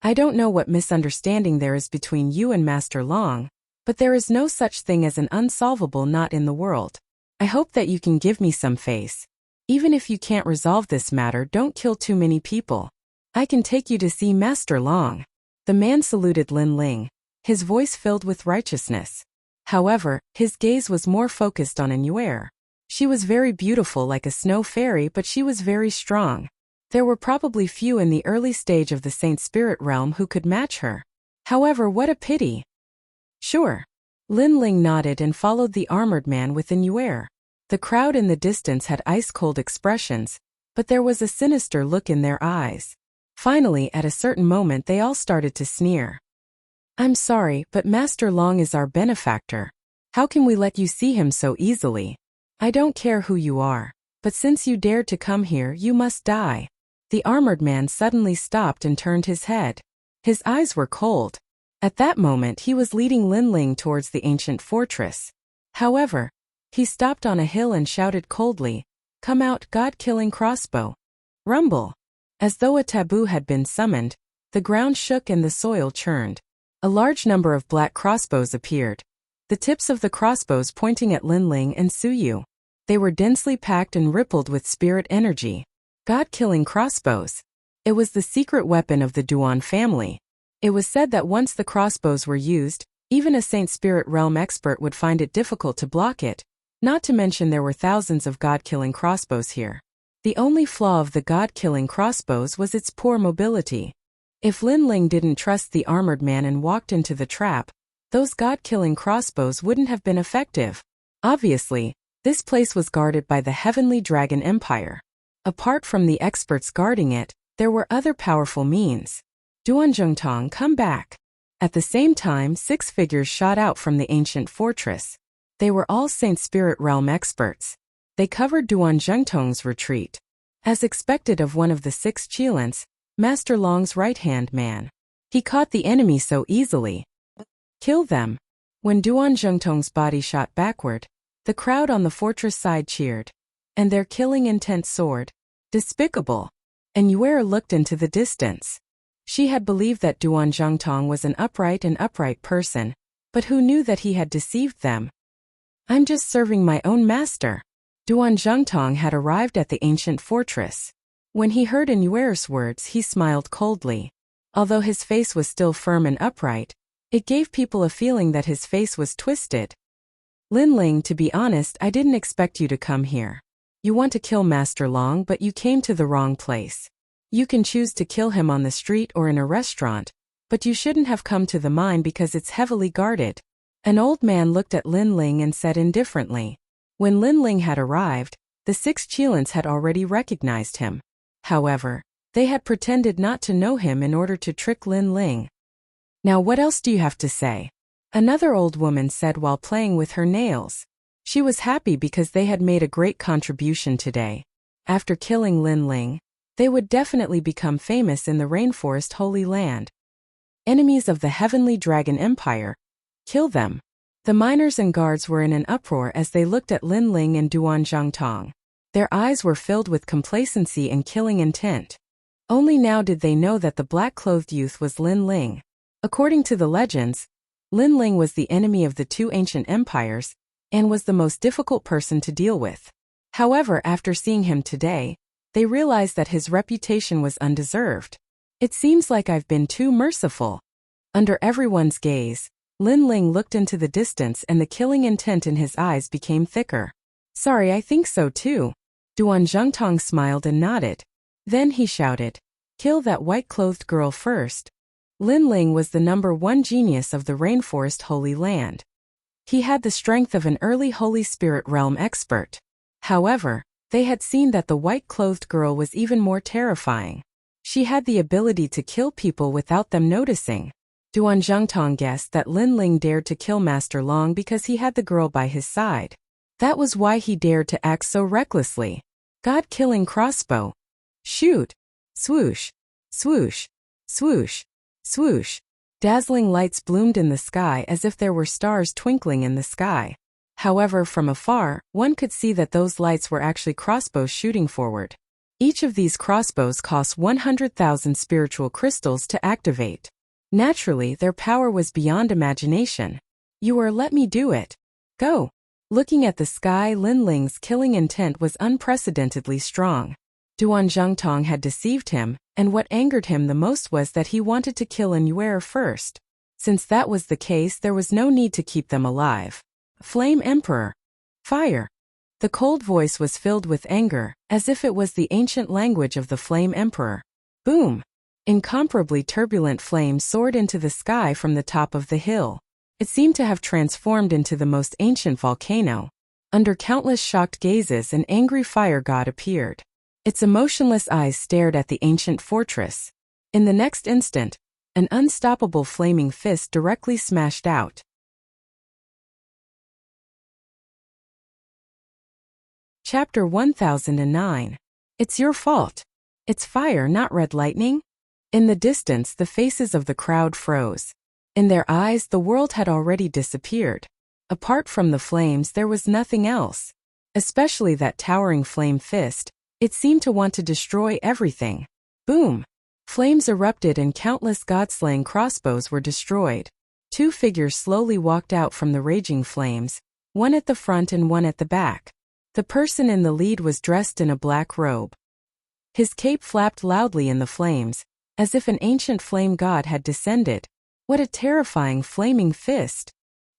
I don't know what misunderstanding there is between you and Master Long, but there is no such thing as an unsolvable knot in the world. I hope that you can give me some face. Even if you can't resolve this matter, don't kill too many people. I can take you to see Master Long. The man saluted Lin Ling, his voice filled with righteousness. However, his gaze was more focused on Anuere. She was very beautiful like a snow fairy, but she was very strong. There were probably few in the early stage of the Saint Spirit realm who could match her. However, what a pity. Sure. Lin Ling nodded and followed the armored man with Anuere. The crowd in the distance had ice-cold expressions, but there was a sinister look in their eyes. Finally, at a certain moment they all started to sneer. I'm sorry, but Master Long is our benefactor. How can we let you see him so easily? I don't care who you are, but since you dared to come here, you must die. The armored man suddenly stopped and turned his head. His eyes were cold. At that moment he was leading Lin Ling towards the ancient fortress. However, he stopped on a hill and shouted coldly, "Come out, God-killing crossbow." Rumble. As though a taboo had been summoned, the ground shook and the soil churned. A large number of black crossbows appeared, the tips of the crossbows pointing at Lin Ling and Suyu. They were densely packed and rippled with spirit energy. God-killing crossbows. It was the secret weapon of the Duan family. It was said that once the crossbows were used, even a Saint Spirit realm expert would find it difficult to block it, not to mention there were thousands of God-killing crossbows here. The only flaw of the God-killing crossbows was its poor mobility. If Lin Ling didn't trust the armored man and walked into the trap, those God-killing crossbows wouldn't have been effective. Obviously, this place was guarded by the Heavenly Dragon Empire. Apart from the experts guarding it, there were other powerful means. Duanzhongtong, come back. At the same time, 6 figures shot out from the ancient fortress. They were all Saint Spirit realm experts. They covered Duanzhongtong's retreat. As expected of one of the 6 Qilins, Master Long's right-hand man. He caught the enemy so easily. Kill them. When Duanzhongtong's body shot backward, the crowd on the fortress side cheered. And their killing intent soared. Despicable. Anuere looked into the distance. She had believed that Duanzhongtong was an upright person, but who knew that he had deceived them? I'm just serving my own master. Duanzhongtong had arrived at the ancient fortress. When he heard Anuere's words, he smiled coldly. Although his face was still firm and upright, it gave people a feeling that his face was twisted. Lin Ling, to be honest, I didn't expect you to come here. You want to kill Master Long, but you came to the wrong place. You can choose to kill him on the street or in a restaurant, but you shouldn't have come to the mine because it's heavily guarded. An old man looked at Lin Ling and said indifferently. When Lin Ling had arrived, the 6 Qilins had already recognized him. However, they had pretended not to know him in order to trick Lin Ling. Now what else do you have to say? Another old woman said while playing with her nails. She was happy because they had made a great contribution today. After killing Lin Ling, they would definitely become famous in the Rainforest Holy Land. Enemies of the Heavenly Dragon Empire. Kill them. The miners and guards were in an uproar as they looked at Lin Ling and Duanzhongtong. Their eyes were filled with complacency and killing intent. Only now did they know that the black-clothed youth was Lin Ling. According to the legends, Lin Ling was the enemy of the 2 ancient empires, and was the most difficult person to deal with. However, after seeing him today, they realized that his reputation was undeserved. It seems like I've been too merciful. Under everyone's gaze, Lin Ling looked into the distance and the killing intent in his eyes became thicker. Sorry, I think so too. Duanzhongtong smiled and nodded. Then he shouted, kill that white-clothed girl first. Lin Ling was the #1 genius of the Rainforest Holy Land. He had the strength of an early Holy Spirit realm expert. However, they had seen that the white-clothed girl was even more terrifying. She had the ability to kill people without them noticing. Duanzhongtong guessed that Lin Ling dared to kill Master Long because he had the girl by his side. That was why he dared to act so recklessly. God-killing crossbow. Shoot! Swoosh! Swoosh! Swoosh! Swoosh! Dazzling lights bloomed in the sky as if there were stars twinkling in the sky. However, from afar, one could see that those lights were actually crossbows shooting forward. Each of these crossbows cost 100,000 spiritual crystals to activate. Naturally, their power was beyond imagination. Let me do it. Go! Looking at the sky, Lin Ling's killing intent was unprecedentedly strong. Duanzhongtong had deceived him, and what angered him the most was that he wanted to kill Anuere first. Since that was the case, there was no need to keep them alive. Flame Emperor. Fire. The cold voice was filled with anger, as if it was the ancient language of the Flame Emperor. Boom! Incomparably turbulent flames soared into the sky from the top of the hill. It seemed to have transformed into the most ancient volcano. Under countless shocked gazes, an angry fire god appeared. Its emotionless eyes stared at the ancient fortress. In the next instant, an unstoppable flaming fist directly smashed out. Chapter 1009. It's your fault. It's fire, not red lightning. In the distance, the faces of the crowd froze. In their eyes, the world had already disappeared. Apart from the flames, there was nothing else. Especially that towering flame fist. It seemed to want to destroy everything. Boom! Flames erupted and countless god-slaying crossbows were destroyed. Two figures slowly walked out from the raging flames, one at the front and one at the back. The person in the lead was dressed in a black robe. His cape flapped loudly in the flames, as if an ancient flame god had descended. What a terrifying flaming fist!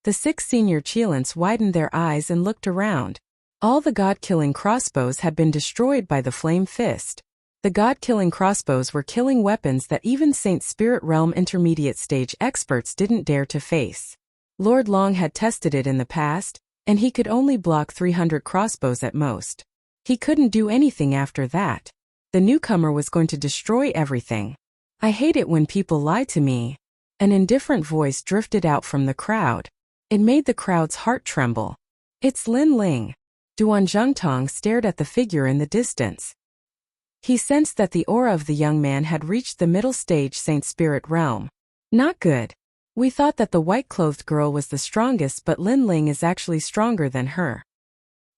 The 6 senior Cheelants widened their eyes and looked around. All the god-killing crossbows had been destroyed by the flame fist. The god-killing crossbows were killing weapons that even Saint Spirit Realm intermediate stage experts didn't dare to face. Lord Long had tested it in the past, and he could only block 300 crossbows at most. He couldn't do anything after that. The newcomer was going to destroy everything. I hate it when people lie to me. An indifferent voice drifted out from the crowd. It made the crowd's heart tremble. It's Lin Ling. Duan Zhengtong stared at the figure in the distance. He sensed that the aura of the young man had reached the middle stage Saint Spirit Realm. Not good. We thought that the white-clothed girl was the strongest, but Lin Ling is actually stronger than her.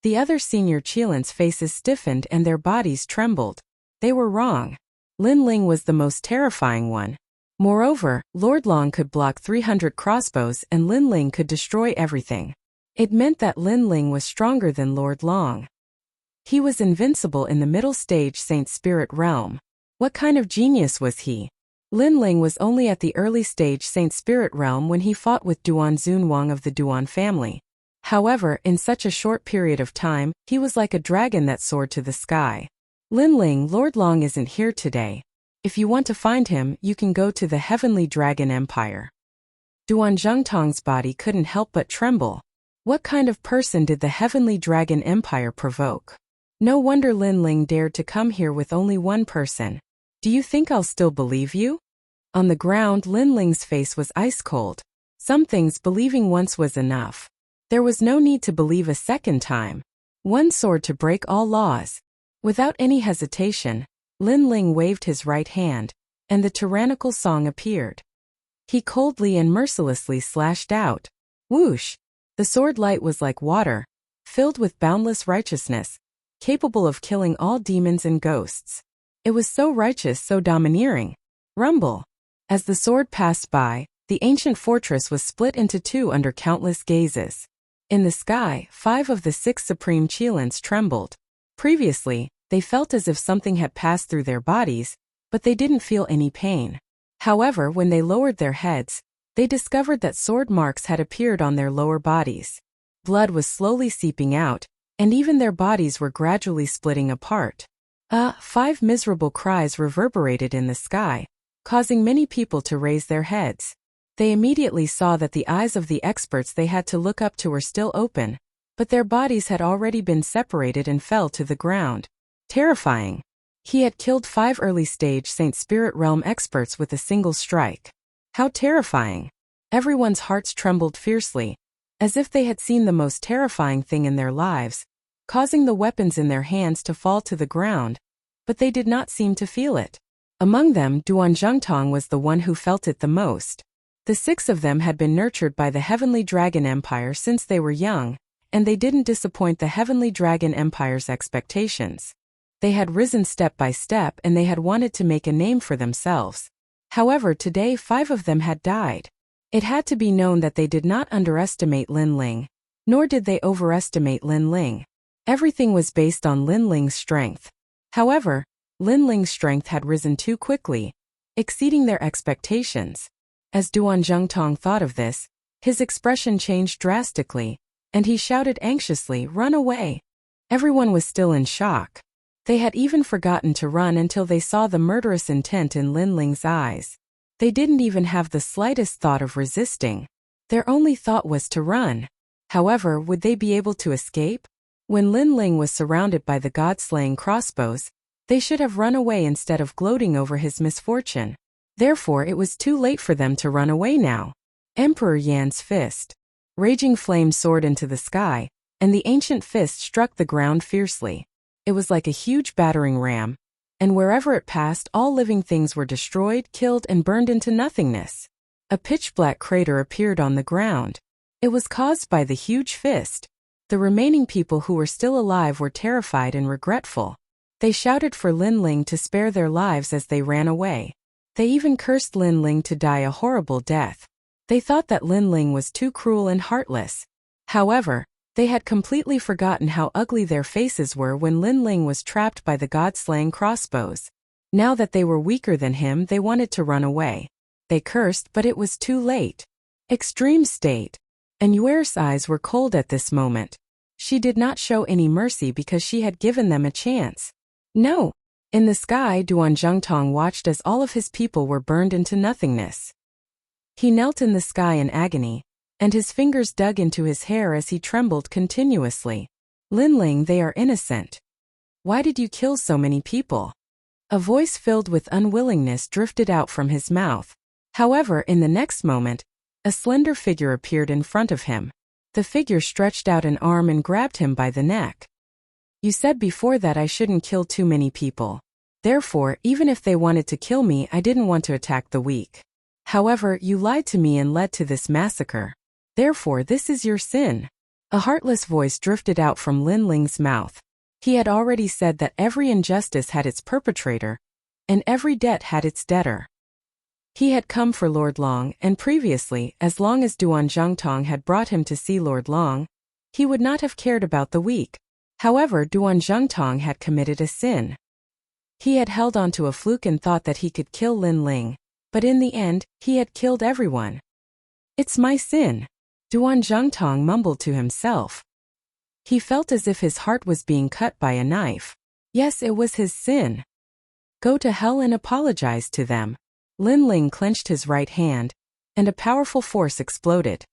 The other senior Cheelants' faces stiffened and their bodies trembled. They were wrong. Lin Ling was the most terrifying one. Moreover, Lord Long could block 300 crossbows and Lin Ling could destroy everything. It meant that Lin Ling was stronger than Lord Long. He was invincible in the middle stage Saint Spirit Realm. What kind of genius was he? Lin Ling was only at the early stage Saint Spirit Realm when he fought with Duan Zunwang of the Duan family. However, in such a short period of time, he was like a dragon that soared to the sky. Lin Ling, Lord Long isn't here today. If you want to find him, you can go to the Heavenly Dragon Empire. Duan Zhengtong's body couldn't help but tremble. What kind of person did the Heavenly Dragon Empire provoke? No wonder Lin Ling dared to come here with only one person. Do you think I'll still believe you? On the ground, Lin Ling's face was ice cold. Some things believing once was enough. There was no need to believe a second time. One sword to break all laws. Without any hesitation, Lin Ling waved his right hand, and the tyrannical song appeared. He coldly and mercilessly slashed out. Whoosh! The sword light was like water, filled with boundless righteousness, capable of killing all demons and ghosts. It was so righteous, so domineering. Rumble! As the sword passed by, the ancient fortress was split into 2 under countless gazes. In the sky, 5 of the 6 supreme Cheelants trembled. Previously, they felt as if something had passed through their bodies, but they didn't feel any pain. However, when they lowered their heads, they discovered that sword marks had appeared on their lower bodies. Blood was slowly seeping out, and even their bodies were gradually splitting apart. 5 miserable cries reverberated in the sky, causing many people to raise their heads. They immediately saw that the eyes of the experts they had to look up to were still open, but their bodies had already been separated and fell to the ground. Terrifying. He had killed 5 early-stage Saint Spirit Realm experts with a single strike. How terrifying. Everyone's hearts trembled fiercely, as if they had seen the most terrifying thing in their lives, causing the weapons in their hands to fall to the ground, but they did not seem to feel it. Among them, Duan Zhengtong was the one who felt it the most. The 6 of them had been nurtured by the Heavenly Dragon Empire since they were young, and they didn't disappoint the Heavenly Dragon Empire's expectations. They had risen step by step and they had wanted to make a name for themselves. However, today 5 of them had died. It had to be known that they did not underestimate Lin Ling, nor did they overestimate Lin Ling. Everything was based on Lin Ling's strength. However, Lin Ling's strength had risen too quickly, exceeding their expectations. As Duan Zhengtong thought of this, his expression changed drastically, and he shouted anxiously, "Run away!" Everyone was still in shock. They had even forgotten to run until they saw the murderous intent in Lin Ling's eyes. They didn't even have the slightest thought of resisting. Their only thought was to run. However, would they be able to escape? When Lin Ling was surrounded by the god-slaying crossbows, they should have run away instead of gloating over his misfortune. Therefore, it was too late for them to run away now. Emperor Yan's fist. Raging flames soared into the sky, and the ancient fist struck the ground fiercely. It was like a huge battering ram, and wherever it passed, all living things were destroyed, killed, and burned into nothingness. A pitch-black crater appeared on the ground. It was caused by the huge fist. The remaining people who were still alive were terrified and regretful. They shouted for Lin Ling to spare their lives as they ran away. They even cursed Lin Ling to die a horrible death. They thought that Lin Ling was too cruel and heartless. However, they had completely forgotten how ugly their faces were when Lin Ling was trapped by the god-slaying crossbows. Now that they were weaker than him, they wanted to run away. They cursed, but it was too late. Extreme state. And Yuer's eyes were cold at this moment. She did not show any mercy because she had given them a chance. No. In the sky, Duan Zhengtong watched as all of his people were burned into nothingness. He knelt in the sky in agony, and his fingers dug into his hair as he trembled continuously. Lin Ling, they are innocent. Why did you kill so many people? A voice filled with unwillingness drifted out from his mouth. However, in the next moment, a slender figure appeared in front of him. The figure stretched out an arm and grabbed him by the neck. You said before that I shouldn't kill too many people. Therefore, even if they wanted to kill me, I didn't want to attack the weak. However, you lied to me and led to this massacre. Therefore, this is your sin. A heartless voice drifted out from Lin Ling's mouth. He had already said that every injustice had its perpetrator, and every debt had its debtor. He had come for Lord Long, and previously, as long as Duan Zhengtong had brought him to see Lord Long, he would not have cared about the weak. However, Duan Zhengtong had committed a sin. He had held on to a fluke and thought that he could kill Lin Ling, but in the end, he had killed everyone. It's my sin, Duan Zhengtong mumbled to himself. He felt as if his heart was being cut by a knife. Yes, it was his sin. Go to hell and apologize to them. Lin Ling clenched his right hand, and a powerful force exploded.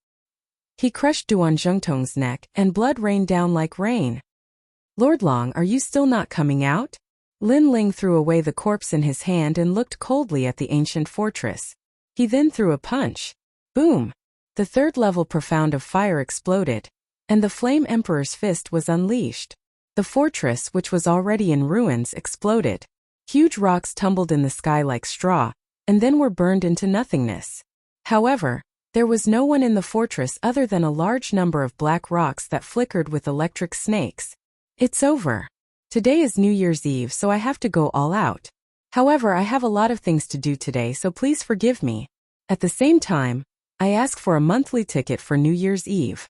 He crushed Duan Zhengtong's neck, and blood rained down like rain. Lord Long, are you still not coming out? Lin Ling threw away the corpse in his hand and looked coldly at the ancient fortress. He then threw a punch. Boom! The third level profound of fire exploded, and the Flame Emperor's fist was unleashed. The fortress, which was already in ruins, exploded. Huge rocks tumbled in the sky like straw, and then were burned into nothingness. However, there was no one in the fortress other than a large number of black rocks that flickered with electric snakes. It's over. Today is New Year's Eve, so I have to go all out. However, I have a lot of things to do today, so please forgive me. At the same time, I ask for a monthly ticket for New Year's Eve.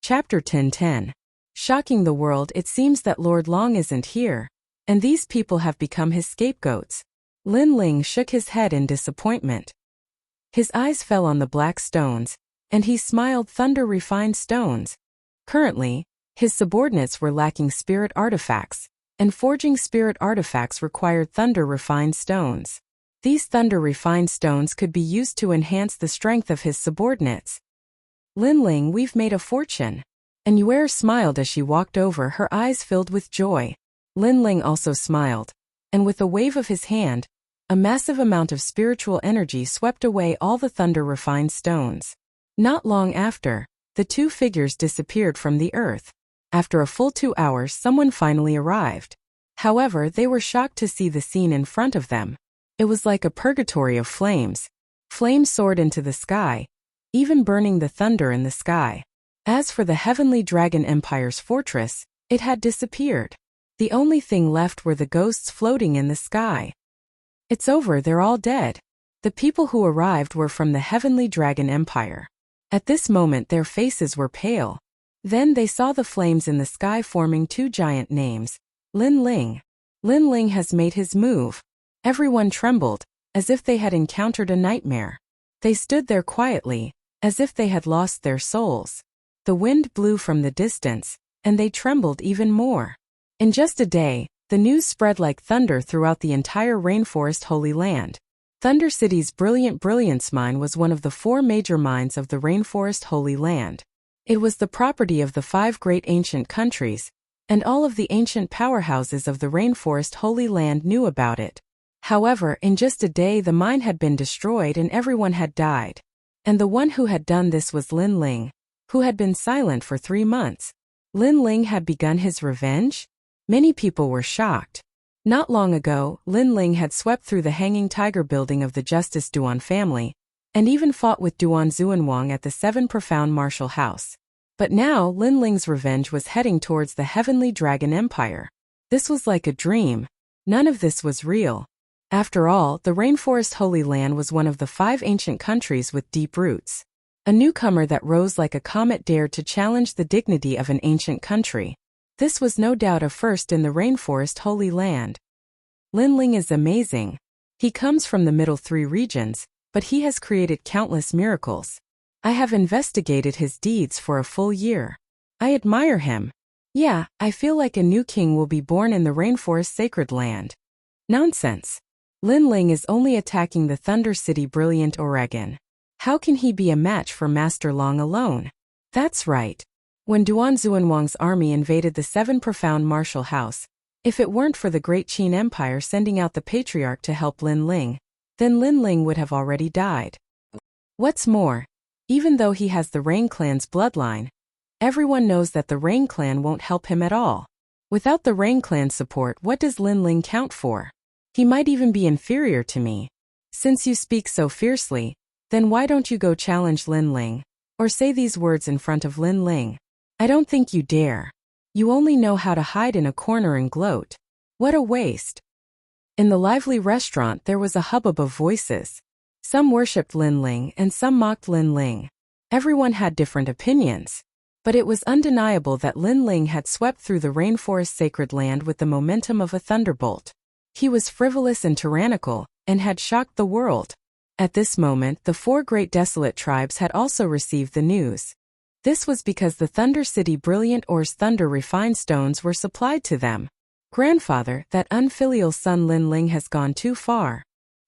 Chapter 10:10. Shocking the world, it seems that Lord Long isn't here, and these people have become his scapegoats. Lin Ling shook his head in disappointment. His eyes fell on the black stones, and he smiled. Thunder-refined stones. Currently, his subordinates were lacking spirit artifacts, and forging spirit artifacts required thunder-refined stones. These thunder-refined stones could be used to enhance the strength of his subordinates. Lin Ling, we've made a fortune. And Yuer smiled as she walked over, her eyes filled with joy. Lin Ling also smiled, and with a wave of his hand, a massive amount of spiritual energy swept away all the thunder-refined stones. Not long after, the two figures disappeared from the earth. After a full 2 hours, someone finally arrived. However, they were shocked to see the scene in front of them. It was like a purgatory of flames. Flames soared into the sky, even burning the thunder in the sky. As for the Heavenly Dragon Empire's fortress, it had disappeared. The only thing left were the ghosts floating in the sky. It's over, they're all dead. The people who arrived were from the Heavenly Dragon Empire. At this moment their faces were pale. Then they saw the flames in the sky forming two giant names, Lin Ling. Lin Ling has made his move. Everyone trembled, as if they had encountered a nightmare. They stood there quietly, as if they had lost their souls. The wind blew from the distance, and they trembled even more. In just a day, the news spread like thunder throughout the entire Rainforest Holy Land. Thunder City's Brilliance Mine was one of the 4 major mines of the Rainforest Holy Land. It was the property of the 5 great ancient countries, and all of the ancient powerhouses of the Rainforest Holy Land knew about it. However, in just a day the mine had been destroyed and everyone had died. And the one who had done this was Lin Ling, who had been silent for 3 months. Lin Ling had begun his revenge? Many people were shocked. Not long ago, Lin Ling had swept through the Hanging Tiger building of the Justice Duan family, and even fought with Duan Xuanwang at the 7 Profound Martial House. But now Lin Ling's revenge was heading towards the Heavenly Dragon Empire. This was like a dream. None of this was real. After all, the Rainforest Holy Land was one of the 5 ancient countries with deep roots. A newcomer that rose like a comet dared to challenge the dignity of an ancient country. This was no doubt a first in the Rainforest Holy Land. Lin Ling is amazing. He comes from the middle 3 regions, but he has created countless miracles. I have investigated his deeds for a full year. I admire him. Yeah, I feel like a new king will be born in the Rainforest Sacred Land. Nonsense. Lin Ling is only attacking the Thunder City Brilliant Oregon. How can he be a match for Master Long alone? That's right. When Duan Xuanwang's army invaded the 7 Profound Martial House, if it weren't for the Great Qin Empire sending out the Patriarch to help Lin Ling, then Lin Ling would have already died. What's more, even though he has the Rain Clan's bloodline, everyone knows that the Rain Clan won't help him at all. Without the Rain Clan's support, what does Lin Ling count for? He might even be inferior to me. Since you speak so fiercely, then why don't you go challenge Lin Ling, or say these words in front of Lin Ling? I don't think you dare. You only know how to hide in a corner and gloat. What a waste. In the lively restaurant there was a hubbub of voices. Some worshipped Lin Ling and some mocked Lin Ling. Everyone had different opinions. But it was undeniable that Lin Ling had swept through the Rainforest Sacred Land with the momentum of a thunderbolt. He was frivolous and tyrannical, and had shocked the world. At this moment the 4 great desolate tribes had also received the news. This was because the Thunder City Brilliant Ore's thunder refined stones were supplied to them. Grandfather, that unfilial son Lin Ling has gone too far.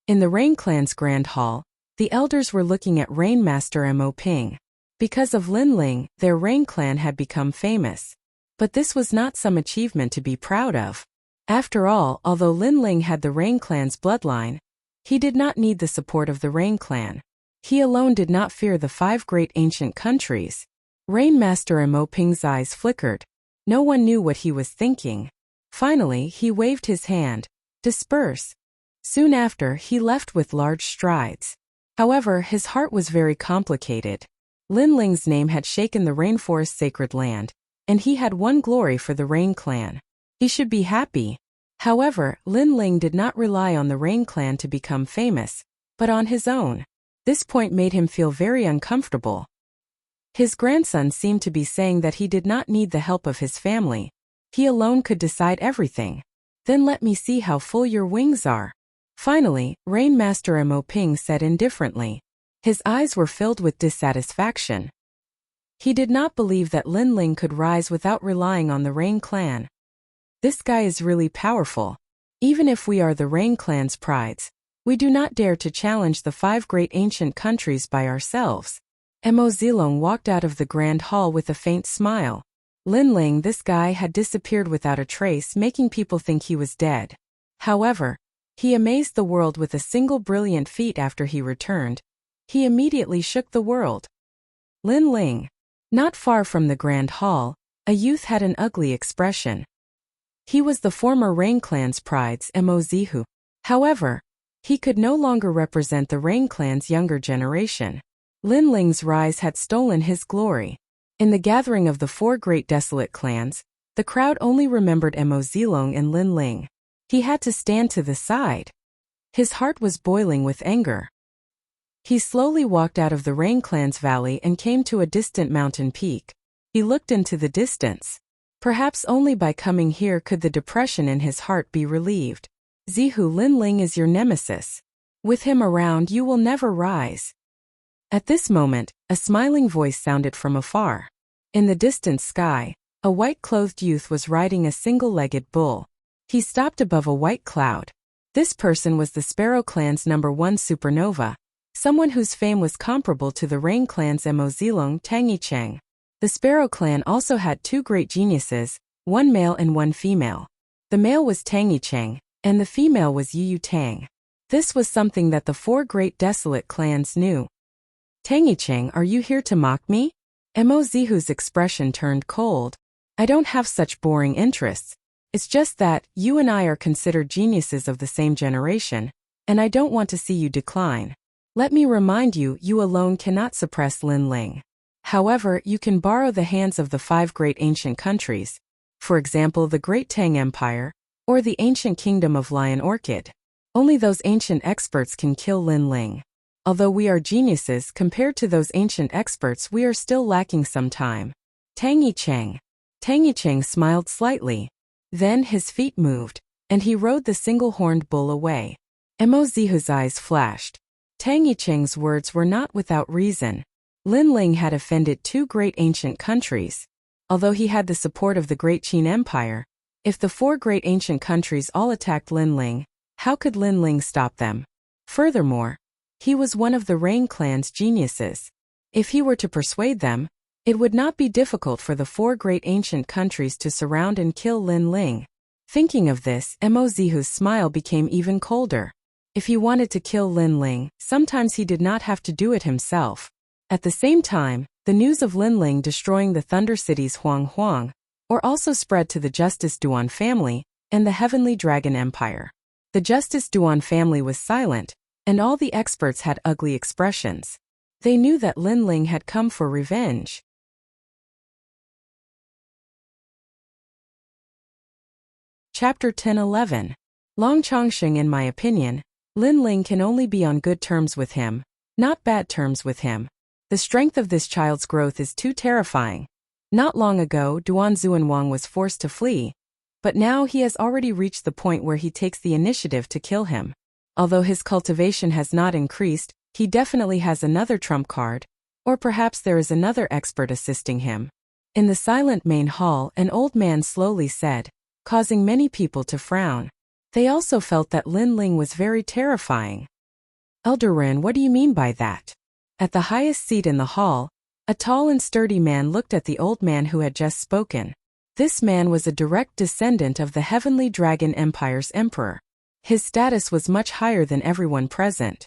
In the Rain Clan's Grand Hall, the elders were looking at Rain Master Mo Ping. Because of Lin Ling, their Rain Clan had become famous. But this was not some achievement to be proud of. After all, although Lin Ling had the Rain Clan's bloodline, he did not need the support of the Rain Clan. He alone did not fear the 5 great ancient countries. Rain Master Mo Ping's eyes flickered. No one knew what he was thinking. Finally, he waved his hand. Disperse. Soon after, he left with large strides. However, his heart was very complicated. Lin Ling's name had shaken the Rainforest Sacred Land, and he had won glory for the Rain Clan. He should be happy. However, Lin Ling did not rely on the Rain Clan to become famous, but on his own. This point made him feel very uncomfortable. His grandson seemed to be saying that he did not need the help of his family. He alone could decide everything. Then let me see how full your wings are. Finally, Rain Master Mo Ping said indifferently. His eyes were filled with dissatisfaction. He did not believe that Lin Ling could rise without relying on the Rain Clan. This guy is really powerful. Even if we are the Rain Clan's prides, we do not dare to challenge the 5 great ancient countries by ourselves. Mo Zilong walked out of the Grand Hall with a faint smile. Lin Ling, this guy, had disappeared without a trace, making people think he was dead. However, he amazed the world with a single brilliant feat after he returned. He immediately shook the world. Lin Ling. Not far from the Grand Hall, a youth had an ugly expression. He was the former Rain Clan's pride's Mo Zihu. However, he could no longer represent the Rain Clan's younger generation. Lin Ling's rise had stolen his glory. In the gathering of the 4 great desolate clans, the crowd only remembered Mo Zilong and Lin Ling. He had to stand to the side. His heart was boiling with anger. He slowly walked out of the Rain Clan's valley and came to a distant mountain peak. He looked into the distance. Perhaps only by coming here could the depression in his heart be relieved. Zihu Linling is your nemesis. With him around you will never rise. At this moment, a smiling voice sounded from afar. In the distant sky, a white-clothed youth was riding a single-legged bull. He stopped above a white cloud. This person was the Sparrow Clan's #1 supernova, someone whose fame was comparable to the Rain Clan's Mozilong Tangicheng. The Sparrow Clan also had two great geniuses, one male and one female. The male was Tangicheng, and the female was Yu Tang. This was something that the four great desolate clans knew. Tangicheng, are you here to mock me? Mo Zihu's expression turned cold. I don't have such boring interests. It's just that you and I are considered geniuses of the same generation, and I don't want to see you decline. Let me remind you, you alone cannot suppress Linling. However, you can borrow the hands of the 5 great ancient countries, for example the Great Tang Empire, or the ancient kingdom of Lion Orchid. Only those ancient experts can kill Linling. Although we are geniuses compared to those ancient experts, we are still lacking some time. Tangicheng. Tangicheng smiled slightly. Then his feet moved, and he rode the single-horned bull away. Mo Zihu's eyes flashed. Tangicheng's words were not without reason. Linling had offended 2 great ancient countries. Although he had the support of the Great Qin Empire, if the 4 great ancient countries all attacked Linling, how could Linling stop them? Furthermore, he was one of the Rain Clan's geniuses. If he were to persuade them, it would not be difficult for the 4 great ancient countries to surround and kill Linling. Thinking of this, Mo Zihu's smile became even colder. If he wanted to kill Linling, sometimes he did not have to do it himself. At the same time, the news of Linling destroying the Thunder City's Huang, or also spread to the Justice Duan family and the Heavenly Dragon Empire. The Justice Duan family was silent, and all the experts had ugly expressions. They knew that Linling had come for revenge. Chapter 10-11. Long Chongsheng. In my opinion, Linling can only be on good terms with him, not bad terms with him. The strength of this child's growth is too terrifying. Not long ago, Duan Zuanwang was forced to flee, but now he has already reached the point where he takes the initiative to kill him. Although his cultivation has not increased, he definitely has another trump card, or perhaps there is another expert assisting him. In the silent main hall, an old man slowly said, causing many people to frown. They also felt that Linling was very terrifying. Elder Ren, what do you mean by that? At the highest seat in the hall, a tall and sturdy man looked at the old man who had just spoken. This man was a direct descendant of the Heavenly Dragon Empire's emperor. His status was much higher than everyone present.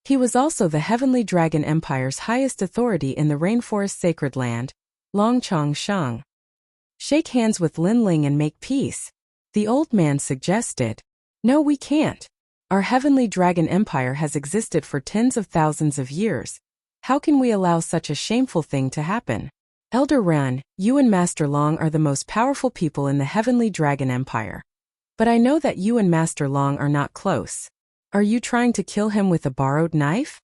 He was also the Heavenly Dragon Empire's highest authority in the Rainforest Sacred Land, Longchong Shang. Shake hands with Linling and make peace, the old man suggested. No, we can't. Our Heavenly Dragon Empire has existed for tens of thousands of years. How can we allow such a shameful thing to happen? Elder Ran, you and Master Long are the most powerful people in the Heavenly Dragon Empire. But I know that you and Master Long are not close. Are you trying to kill him with a borrowed knife?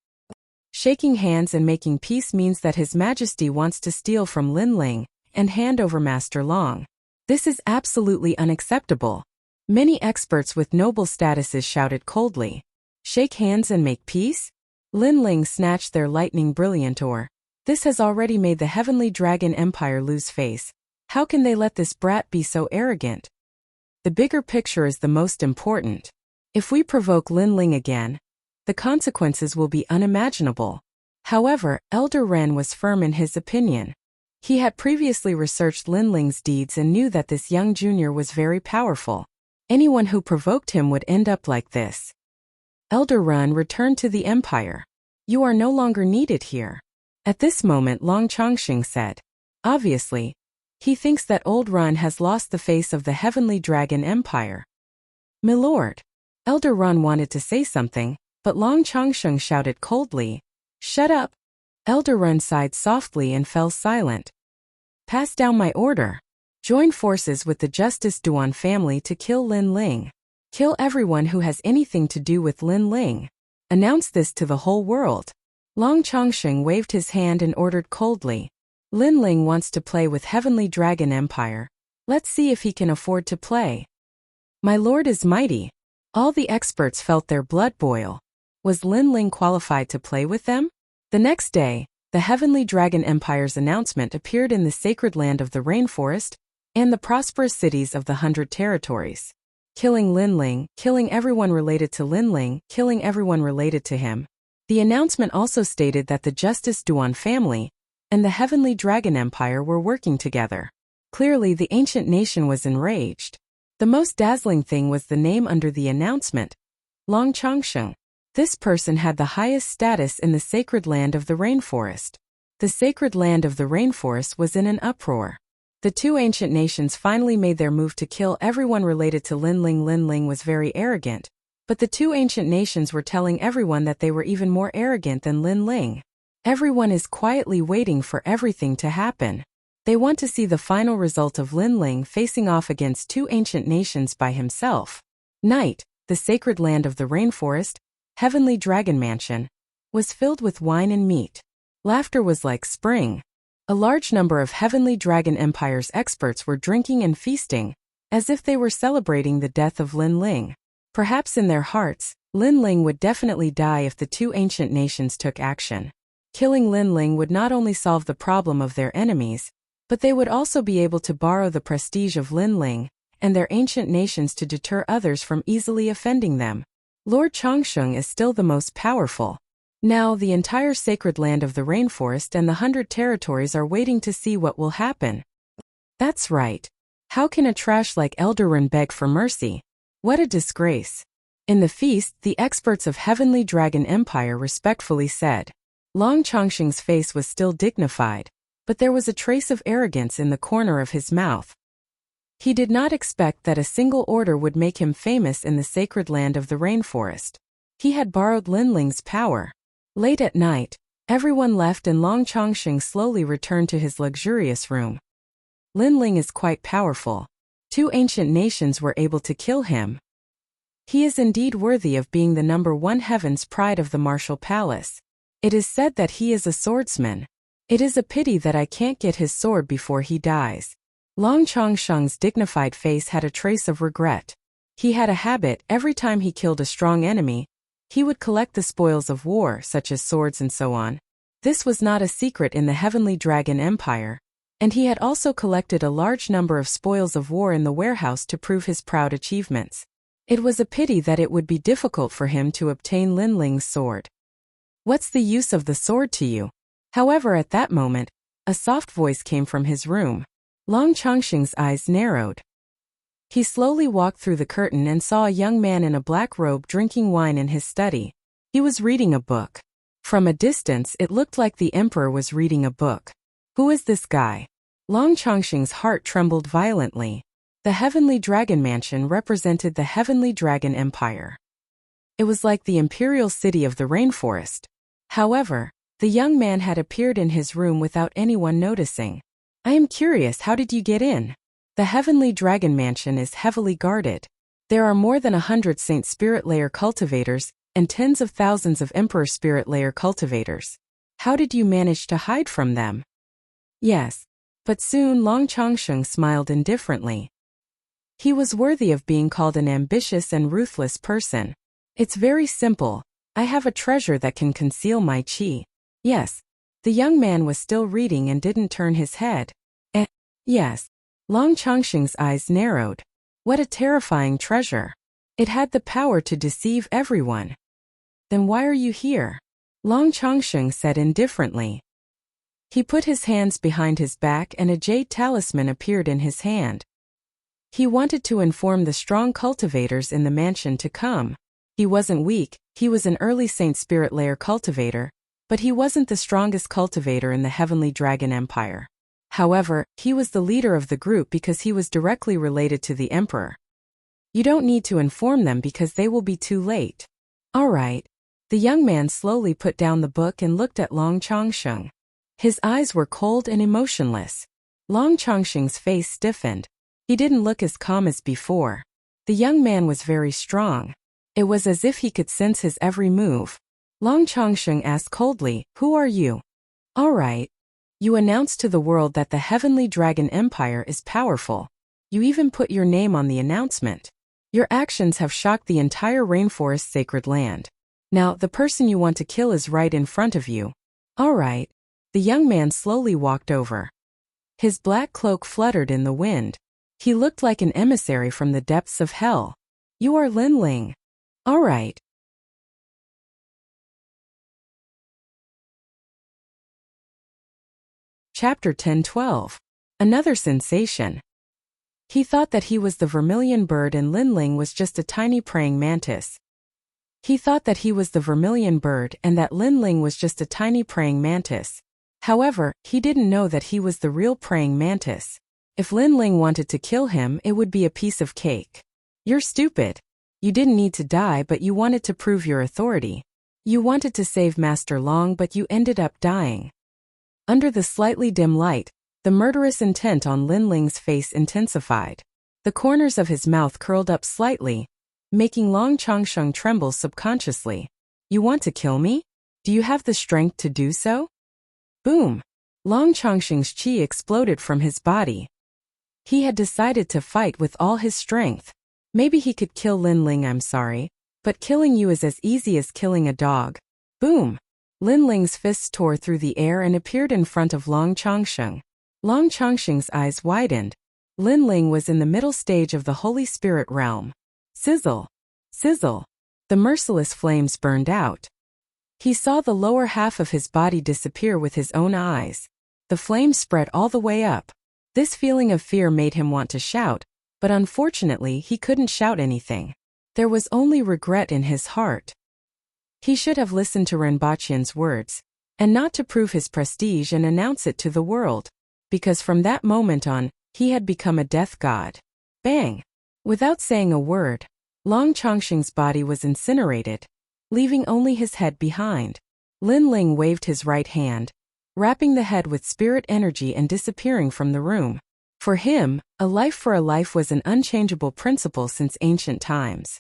Shaking hands and making peace means that His Majesty wants to steal from Linling and hand over Master Long. This is absolutely unacceptable. Many experts with noble statuses shouted coldly. Shake hands and make peace? Linling snatched their lightning brilliantor. This has already made the Heavenly Dragon Empire lose face. How can they let this brat be so arrogant? The bigger picture is the most important. If we provoke Linling again, the consequences will be unimaginable. However, Elder Ren was firm in his opinion. He had previously researched Linling's deeds and knew that this young junior was very powerful. Anyone who provoked him would end up like this. Elder Ren returned to the Empire. You are no longer needed here. At this moment Long Chongqing said. Obviously, he thinks that Old Run has lost the face of the Heavenly Dragon Empire. Milord. Elder Run wanted to say something, but Long Chongsheng shouted coldly, Shut up! Elder Run sighed softly and fell silent. Pass down my order. Join forces with the Justice Duan family to kill Linling. Kill everyone who has anything to do with Linling. Announce this to the whole world. Long Chongsheng waved his hand and ordered coldly. Linling wants to play with Heavenly Dragon Empire, Let's see if he can afford to play. My lord is mighty. All the experts felt their blood boil. Was Lin Ling qualified to play with them? The next day, the Heavenly Dragon Empire's announcement appeared in the sacred land of the rainforest and the prosperous cities of the 100 territories. Killing Lin Ling, killing everyone related to Lin Ling, killing everyone related to him. The announcement also stated that the Justice Duan family and the Heavenly Dragon Empire were working together. Clearly, the ancient nation was enraged. The most dazzling thing was the name under the announcement, Long Changsheng. This person had the highest status in the sacred land of the rainforest. The sacred land of the rainforest was in an uproar. The two ancient nations finally made their move to kill everyone related to Lin Ling. Lin Ling was very arrogant, but the two ancient nations were telling everyone that they were even more arrogant than Lin Ling. Everyone is quietly waiting for everything to happen. They want to see the final result of Lin Ling facing off against two ancient nations by himself. Night, the sacred land of the rainforest, Heavenly Dragon Mansion, was filled with wine and meat. Laughter was like spring. A large number of Heavenly Dragon Empire's experts were drinking and feasting, as if they were celebrating the death of Lin Ling. Perhaps in their hearts, Lin Ling would definitely die if the two ancient nations took action. Killing Lin Ling would not only solve the problem of their enemies, but they would also be able to borrow the prestige of Lin Ling and their ancient nations to deter others from easily offending them. Lord Changsheng is still the most powerful. Now the entire sacred land of the rainforest and the 100 territories are waiting to see what will happen. That's right. How can a trash like Eldarin beg for mercy? What a disgrace. In the feast, the experts of Heavenly Dragon Empire respectfully said. Long Changsheng's face was still dignified, but there was a trace of arrogance in the corner of his mouth. He did not expect that a single order would make him famous in the sacred land of the rainforest. He had borrowed Lin Ling's power. Late at night, everyone left and Long Changsheng slowly returned to his luxurious room. Lin Ling is quite powerful. Two ancient nations were able to kill him. He is indeed worthy of being the #1 heaven's pride of the martial palace. It is said that he is a swordsman. It is a pity that I can't get his sword before he dies. Long Changsheng's dignified face had a trace of regret. He had a habit, every time he killed a strong enemy, he would collect the spoils of war, such as swords and so on. This was not a secret in the Heavenly Dragon Empire, and he had also collected a large number of spoils of war in the warehouse to prove his proud achievements. It was a pity that it would be difficult for him to obtain Lin Ling's sword. What's the use of the sword to you? However, at that moment, a soft voice came from his room. Long Changsheng's eyes narrowed. He slowly walked through the curtain and saw a young man in a black robe drinking wine in his study. He was reading a book. From a distance, it looked like the emperor was reading a book. Who is this guy? Long Changsheng's heart trembled violently. The Heavenly Dragon Mansion represented the Heavenly Dragon Empire. It was like the imperial city of the rainforest. However, the young man had appeared in his room without anyone noticing. I am curious, how did you get in? The Heavenly Dragon Mansion is heavily guarded. There are more than 100 Saint Spirit Layer cultivators and tens of thousands of Emperor Spirit Layer cultivators. How did you manage to hide from them? Yes. But soon Long Changsheng smiled indifferently. He was worthy of being called an ambitious and ruthless person. It's very simple. I have a treasure that can conceal my qi. Yes. The young man was still reading and didn't turn his head. Yes. Long Changsheng's eyes narrowed. What a terrifying treasure. It had the power to deceive everyone. Then why are you here? Long Changsheng said indifferently. He put his hands behind his back and a jade talisman appeared in his hand. He wanted to inform the strong cultivators in the mansion to come. He wasn't weak, he was an early Saint Spirit Layer cultivator, but he wasn't the strongest cultivator in the Heavenly Dragon Empire. However, he was the leader of the group because he was directly related to the Emperor. You don't need to inform them because they will be too late. All right. The young man slowly put down the book and looked at Long Changsheng. His eyes were cold and emotionless. Long Changsheng's face stiffened. He didn't look as calm as before. The young man was very strong. It was as if he could sense his every move. Long Changsheng asked coldly, "Who are you?" "All right. You announced to the world that the Heavenly Dragon Empire is powerful. You even put your name on the announcement. Your actions have shocked the entire rainforest's sacred land. Now, the person you want to kill is right in front of you. All right. The young man slowly walked over. His black cloak fluttered in the wind. He looked like an emissary from the depths of hell. You are Lin Ling. All right. Chapter 10-12. Another sensation. He thought that he was the vermilion bird and Lin Ling was just a tiny praying mantis. He thought that he was the vermilion bird and that Lin Ling was just a tiny praying mantis. However, he didn't know that he was the real praying mantis. If Lin Ling wanted to kill him, it would be a piece of cake. You're stupid. You didn't need to die, but you wanted to prove your authority. You wanted to save Master Long, but you ended up dying. Under the slightly dim light, the murderous intent on Lin Ling's face intensified. The corners of his mouth curled up slightly, making Long Changsheng tremble subconsciously. You want to kill me? Do you have the strength to do so? Boom! Long Changsheng's chi exploded from his body. He had decided to fight with all his strength. Maybe he could kill Lin Ling, I'm sorry, but killing you is as easy as killing a dog. Boom! Lin Ling's fists tore through the air and appeared in front of Long Changsheng. Long Changsheng's eyes widened. Lin Ling was in the middle stage of the Holy Spirit realm. Sizzle! Sizzle! The merciless flames burned out. He saw the lower half of his body disappear with his own eyes. The flames spread all the way up. This feeling of fear made him want to shout, but unfortunately he couldn't shout anything. There was only regret in his heart. He should have listened to Rinpoche's words, and not to prove his prestige and announce it to the world, because from that moment on, he had become a death god. Bang! Without saying a word, Long Changsheng's body was incinerated, leaving only his head behind. Lin Ling waved his right hand, wrapping the head with spirit energy and disappearing from the room. For him, a life for a life was an unchangeable principle since ancient times.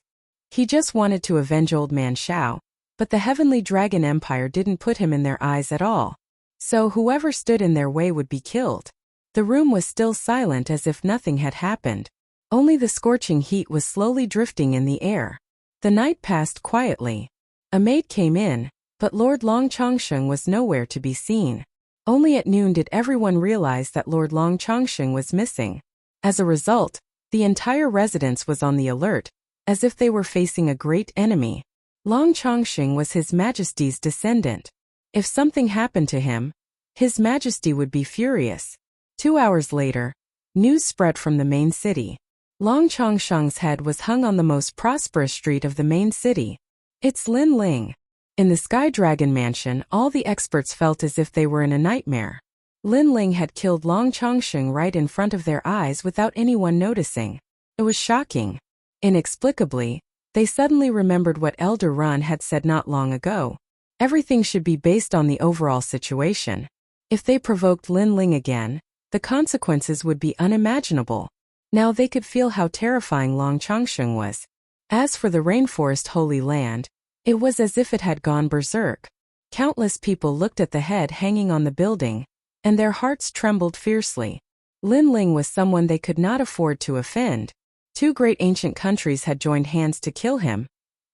He just wanted to avenge Old Man Shao, but the Heavenly Dragon Empire didn't put him in their eyes at all. So whoever stood in their way would be killed. The room was still silent as if nothing had happened. Only the scorching heat was slowly drifting in the air. The night passed quietly. A maid came in, but Lord Long Changsheng was nowhere to be seen. Only at noon did everyone realize that Lord Long Changsheng was missing. As a result, the entire residence was on the alert, as if they were facing a great enemy. Long Changsheng was His Majesty's descendant. If something happened to him, His Majesty would be furious. 2 hours later, news spread from the main city. Long Changsheng's head was hung on the most prosperous street of the main city. It's Lin Ling. In the Sky Dragon Mansion, all the experts felt as if they were in a nightmare. Lin Ling had killed Long Changsheng right in front of their eyes without anyone noticing. It was shocking. Inexplicably, they suddenly remembered what Elder Run had said not long ago. Everything should be based on the overall situation. If they provoked Lin Ling again, the consequences would be unimaginable. Now they could feel how terrifying Long Changsheng was. As for the Rainforest Holy Land, it was as if it had gone berserk. Countless people looked at the head hanging on the building, and their hearts trembled fiercely. Lin Ling was someone they could not afford to offend. 2 great ancient countries had joined hands to kill him,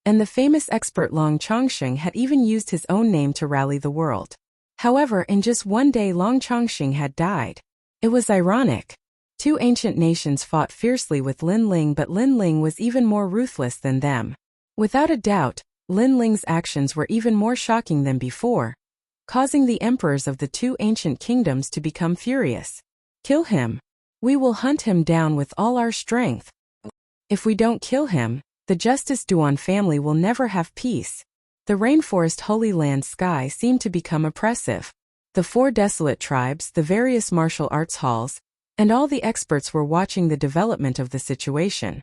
and the famous expert Long Changsheng had even used his own name to rally the world. However, in just one day Long Changsheng had died. It was ironic. 2 ancient nations fought fiercely with Lin Ling, but Lin Ling was even more ruthless than them. Without a doubt, Lin Ling's actions were even more shocking than before, causing the emperors of the 2 ancient kingdoms to become furious. Kill him. We will hunt him down with all our strength. If we don't kill him, the Justice Duan family will never have peace. The Rainforest Holy Land sky seemed to become oppressive. The 4 desolate tribes, the various martial arts halls, and all the experts were watching the development of the situation.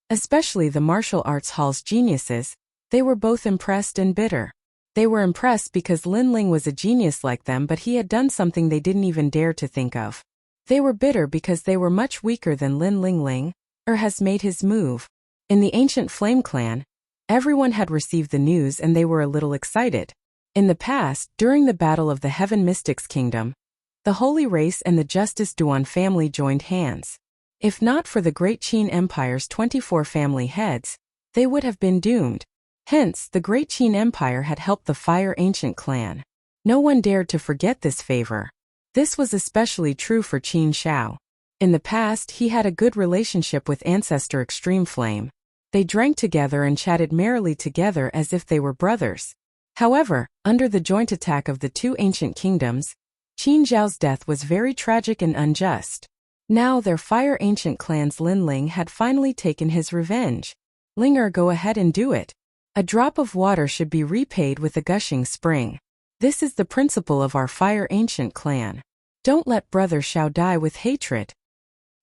Especially the martial arts hall's geniuses, they were both impressed and bitter. They were impressed because Lin Ling was a genius like them, but he had done something they didn't even dare to think of. They were bitter because they were much weaker than Lin Ling, or has made his move. In the ancient Flame Clan, everyone had received the news and they were a little excited. In the past, during the Battle of the Heaven Mystics Kingdom, the Holy Race and the Justice Duan family joined hands. If not for the Great Qin Empire's 24 family heads, they would have been doomed. Hence, the Great Qin Empire had helped the Fire Ancient clan. No one dared to forget this favor. This was especially true for Qin Shao. In the past, he had a good relationship with ancestor Extreme Flame. They drank together and chatted merrily together as if they were brothers. However, under the joint attack of the two ancient kingdoms, Qin Zhao's death was very tragic and unjust. Now their Fire Ancient clan's Lin Ling had finally taken his revenge. Linger, go ahead and do it. A drop of water should be repaid with a gushing spring. This is the principle of our Fire Ancient clan. Don't let Brother Shao die with hatred.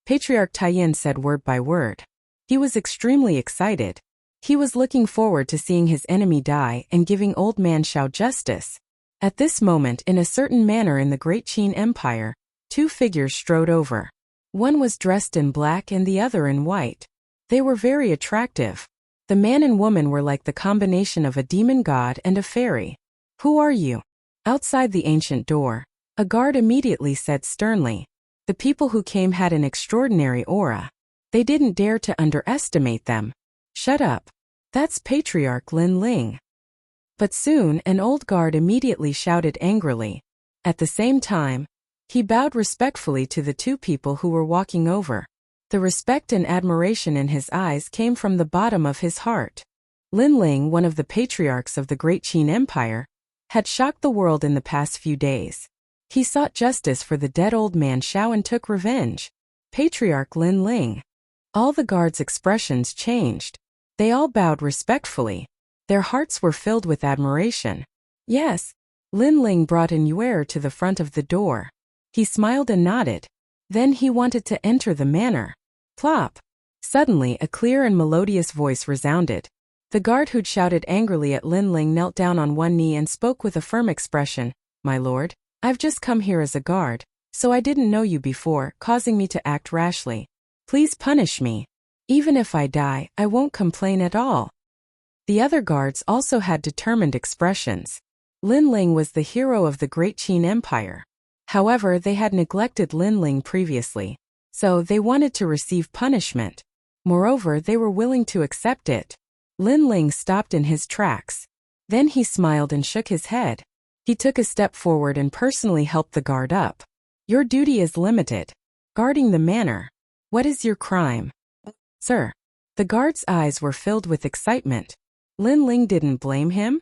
Patriarch Taiyin said word by word. He was extremely excited. He was looking forward to seeing his enemy die and giving Old Man Shao justice. At this moment, in a certain manner in the Great Qin Empire, two figures strode over. One was dressed in black and the other in white. They were very attractive. The man and woman were like the combination of a demon god and a fairy. Who are you? Outside the ancient door, a guard immediately said sternly. The people who came had an extraordinary aura. They didn't dare to underestimate them. Shut up. That's Patriarch Lin Ling. But soon an old guard immediately shouted angrily. At the same time, he bowed respectfully to the two people who were walking over. The respect and admiration in his eyes came from the bottom of his heart. Lin Ling, one of the patriarchs of the Great Qin Empire, had shocked the world in the past few days. He sought justice for the dead old man Shao and took revenge. Patriarch Lin Ling. All the guards' expressions changed. They all bowed respectfully. Their hearts were filled with admiration. Yes. Lin Ling brought an Yuer to the front of the door. He smiled and nodded. Then he wanted to enter the manor. Plop! Suddenly a clear and melodious voice resounded. The guard who'd shouted angrily at Lin Ling knelt down on one knee and spoke with a firm expression. My lord, I've just come here as a guard, so I didn't know you before, causing me to act rashly. Please punish me. Even if I die, I won't complain at all. The other guards also had determined expressions. Lin Ling was the hero of the Great Qin Empire. However, they had neglected Lin Ling previously, so they wanted to receive punishment. Moreover, they were willing to accept it. Lin Ling stopped in his tracks. Then he smiled and shook his head. He took a step forward and personally helped the guard up. Your duty is limited. Guarding the manor. What is your crime? Sir. The guard's eyes were filled with excitement. Lin Ling didn't blame him?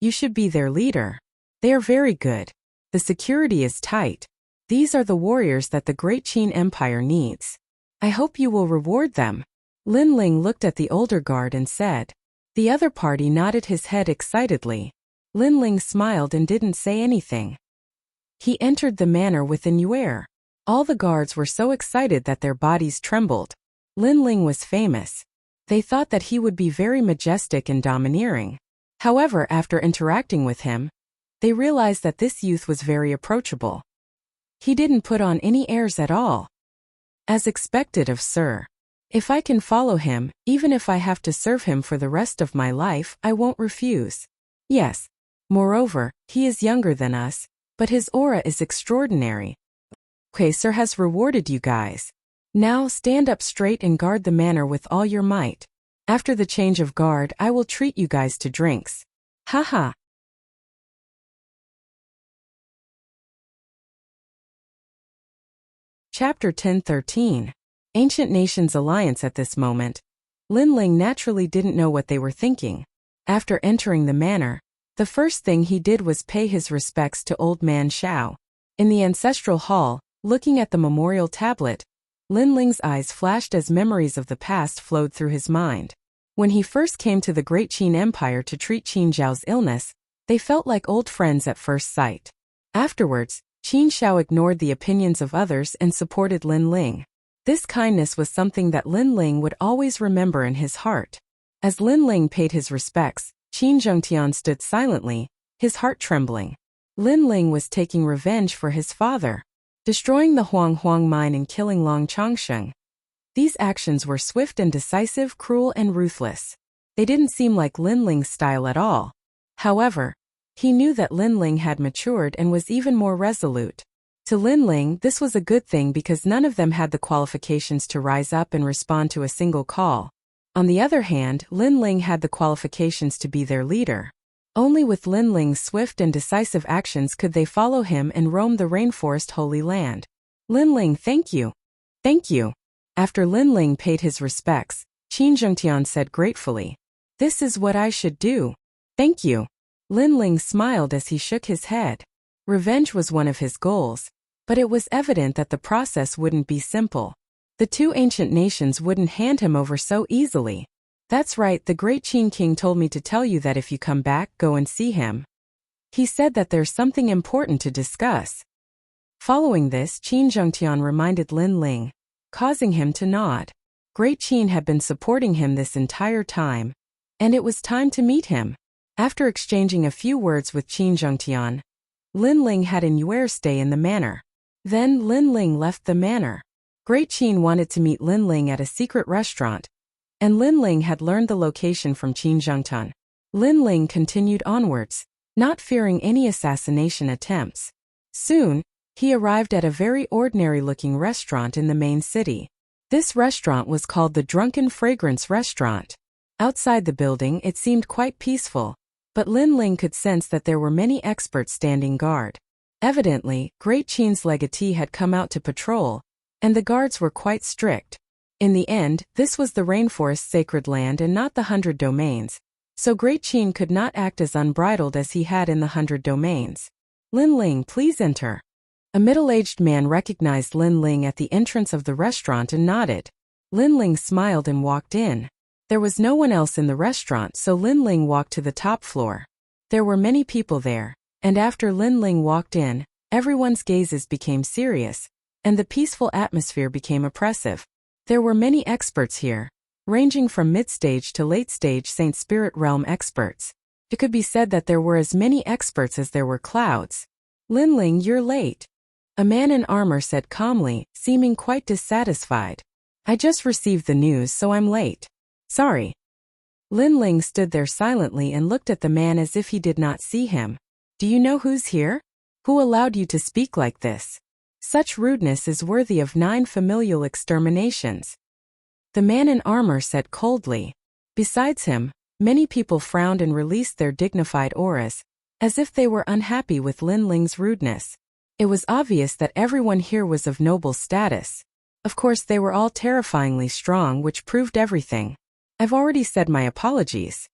You should be their leader. They are very good. The security is tight. These are the warriors that the Great Qin Empire needs. I hope you will reward them. Lin Ling looked at the older guard and said. The other party nodded his head excitedly. Lin Ling smiled and didn't say anything. He entered the manor with an Yuer. All the guards were so excited that their bodies trembled. Lin Ling was famous. They thought that he would be very majestic and domineering. However, after interacting with him, they realized that this youth was very approachable. He didn't put on any airs at all. As expected of Sir. If I can follow him, even if I have to serve him for the rest of my life, I won't refuse. Yes. Moreover, he is younger than us, but his aura is extraordinary. Okay, Sir has rewarded you guys. Now stand up straight and guard the manor with all your might. After the change of guard, I will treat you guys to drinks. Haha. Chapter 10-13. Ancient Nations Alliance. At this moment, Lin Ling naturally didn't know what they were thinking. After entering the manor, the first thing he did was pay his respects to Old Man Shao. In the ancestral hall, looking at the memorial tablet, Lin Ling's eyes flashed as memories of the past flowed through his mind. When he first came to the Great Qin Empire to treat Qin Zhao's illness, they felt like old friends at first sight. Afterwards, Qin Shao ignored the opinions of others and supported Lin Ling. This kindness was something that Lin Ling would always remember in his heart. As Lin Ling paid his respects, Qin Zhengtian stood silently, his heart trembling. Lin Ling was taking revenge for his father, destroying the Huang mine and killing Long Chongsheng. These actions were swift and decisive, cruel and ruthless. They didn't seem like Lin Ling's style at all. However, he knew that Lin Ling had matured and was even more resolute. To Lin Ling, this was a good thing because none of them had the qualifications to rise up and respond to a single call. On the other hand, Lin Ling had the qualifications to be their leader. Only with Lin Ling's swift and decisive actions could they follow him and roam the rainforest Holy Land. Lin Ling, thank you. Thank you. After Lin Ling paid his respects, Qin Zhengtian said gratefully, "This is what I should do. Thank you." Lin Ling smiled as he shook his head. Revenge was one of his goals, but it was evident that the process wouldn't be simple. The two ancient nations wouldn't hand him over so easily. "That's right, the great Qin King told me to tell you that if you come back, go and see him. He said that there's something important to discuss." Following this, Qin Zhengtian reminded Lin Ling, causing him to nod. Great Qin had been supporting him this entire time, and it was time to meet him. After exchanging a few words with Qin Zhengtian, Lin Ling had an Yuer stay in the manor. Then Lin Ling left the manor. Great Qin wanted to meet Lin Ling at a secret restaurant, and Lin Ling had learned the location from Qin Zhengtian. Lin Ling continued onwards, not fearing any assassination attempts. Soon, he arrived at a very ordinary-looking restaurant in the main city. This restaurant was called the Drunken Fragrance Restaurant. Outside the building, it seemed quite peaceful, but Lin Ling could sense that there were many experts standing guard. Evidently, Great Qin's legatee had come out to patrol, and the guards were quite strict. In the end, this was the rainforest's sacred land and not the 100 Domains, so Great Qin could not act as unbridled as he had in the 100 Domains. "Lin Ling, please enter." A middle-aged man recognized Lin Ling at the entrance of the restaurant and nodded. Lin Ling smiled and walked in. There was no one else in the restaurant, so Lin Ling walked to the top floor. There were many people there, and after Lin Ling walked in, everyone's gazes became serious, and the peaceful atmosphere became oppressive. There were many experts here, ranging from mid-stage to late-stage Saint Spirit Realm experts. It could be said that there were as many experts as there were clouds. "Lin Ling, you're late," a man in armor said calmly, seeming quite dissatisfied. "I just received the news, so I'm late. Sorry." Lin Ling stood there silently and looked at the man as if he did not see him. "Do you know who's here? Who allowed you to speak like this? Such rudeness is worthy of 9 familial exterminations." The man in armor said coldly. Besides him, many people frowned and released their dignified auras, as if they were unhappy with Lin Ling's rudeness. It was obvious that everyone here was of noble status. Of course, they were all terrifyingly strong, which proved everything. "I've already said my apologies.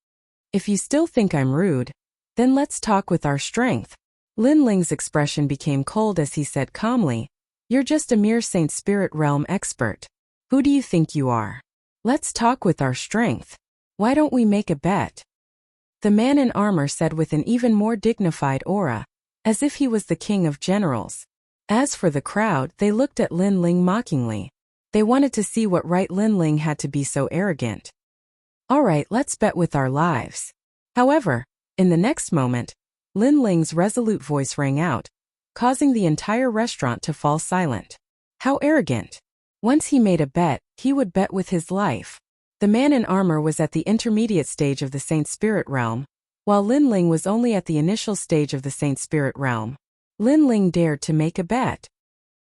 If you still think I'm rude, then let's talk with our strength." Lin Ling's expression became cold as he said calmly, "You're just a mere Saint Spirit Realm expert. Who do you think you are? Let's talk with our strength. Why don't we make a bet?" The man in armor said with an even more dignified aura, as if he was the king of generals. As for the crowd, they looked at Lin Ling mockingly. They wanted to see what right Lin Ling had to be so arrogant. "All right, let's bet with our lives." However, in the next moment, Lin Ling's resolute voice rang out, causing the entire restaurant to fall silent. How arrogant! Once he made a bet, he would bet with his life. The man in armor was at the intermediate stage of the Saint Spirit Realm, while Lin Ling was only at the initial stage of the Saint Spirit Realm. Lin Ling dared to make a bet.